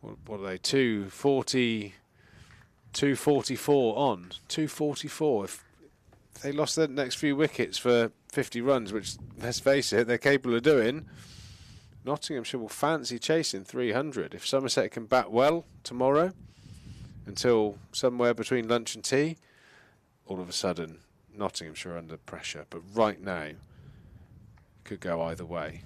what are they, 244 on. 244. If they lost their next few wickets for 50 runs, which, let's face it, they're capable of doing, Nottinghamshire will fancy chasing 300. If Somerset can bat well tomorrow until somewhere between lunch and tea, all of a sudden Nottinghamshire are under pressure. But right now, it could go either way.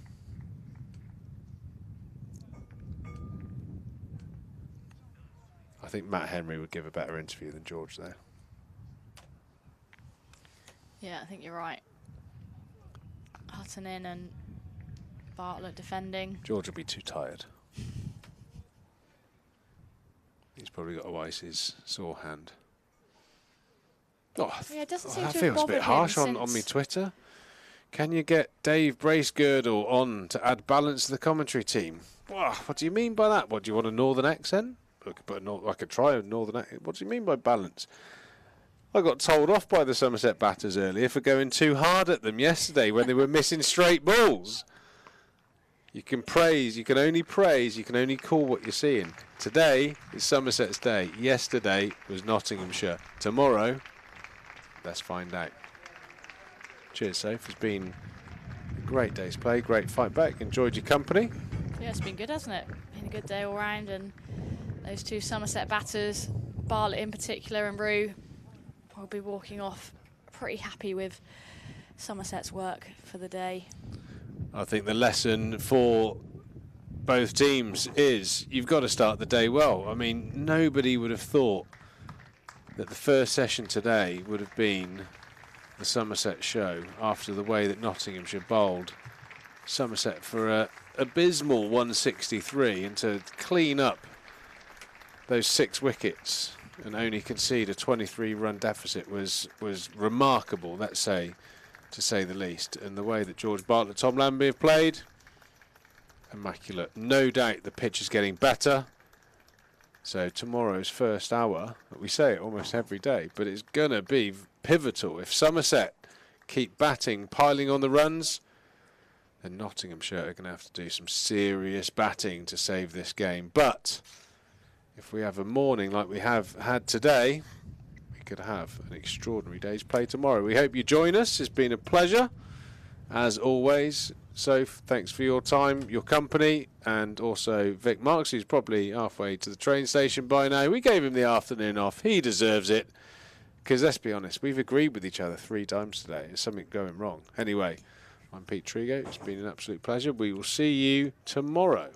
I think Matt Henry would give a better interview than George there. Yeah, I think you're right. Hutton in and Bartlett defending. George will be too tired. He's probably got to ice his sore hand. Oh, yeah, it doesn't seem that to have feels a bit harsh on me Twitter. Can you get Dave Bracegirdle on to add balance to the commentary team? What do you mean by that? What, do you want a northern accent? I could try a northern accent. What do you mean by balance? I got told off by the Somerset batters earlier for going too hard at them yesterday when they were missing straight balls. You can praise, you can only praise, you can only call what you're seeing. Today is Somerset's day. Yesterday was Nottinghamshire. Tomorrow, let's find out. Cheers, Soph. It's been a great day's play, great fight back. Enjoyed your company. Yeah, it's been good, hasn't it? Been a good day all round, and those two Somerset batters, Bartlett in particular and Rue, will be walking off pretty happy with Somerset's work for the day. I think the lesson for both teams is you've got to start the day well. I mean, nobody would have thought that the first session today would have been the Somerset show after the way that Nottinghamshire bowled Somerset for a abysmal 163, and to clean up those 6 wickets and only concede a 23-run deficit was remarkable, let's say, to say the least. And the way that George Bartlett, Tom Lambie have played, immaculate. No doubt the pitch is getting better. So tomorrow's first hour, we say it almost every day, but it's going to be pivotal. If Somerset keep batting, piling on the runs, then Nottinghamshire are going to have to do some serious batting to save this game. But if we have a morning like we have had today, we could have an extraordinary day's play tomorrow. We hope you join us. It's been a pleasure, as always. So thanks for your time, your company, and also Vic Marks, who's probably halfway to the train station by now. We gave him the afternoon off. He deserves it, because let's be honest, we've agreed with each other 3 times today. There's something going wrong. Anyway, I'm Pete Trigo. It's been an absolute pleasure. We will see you tomorrow.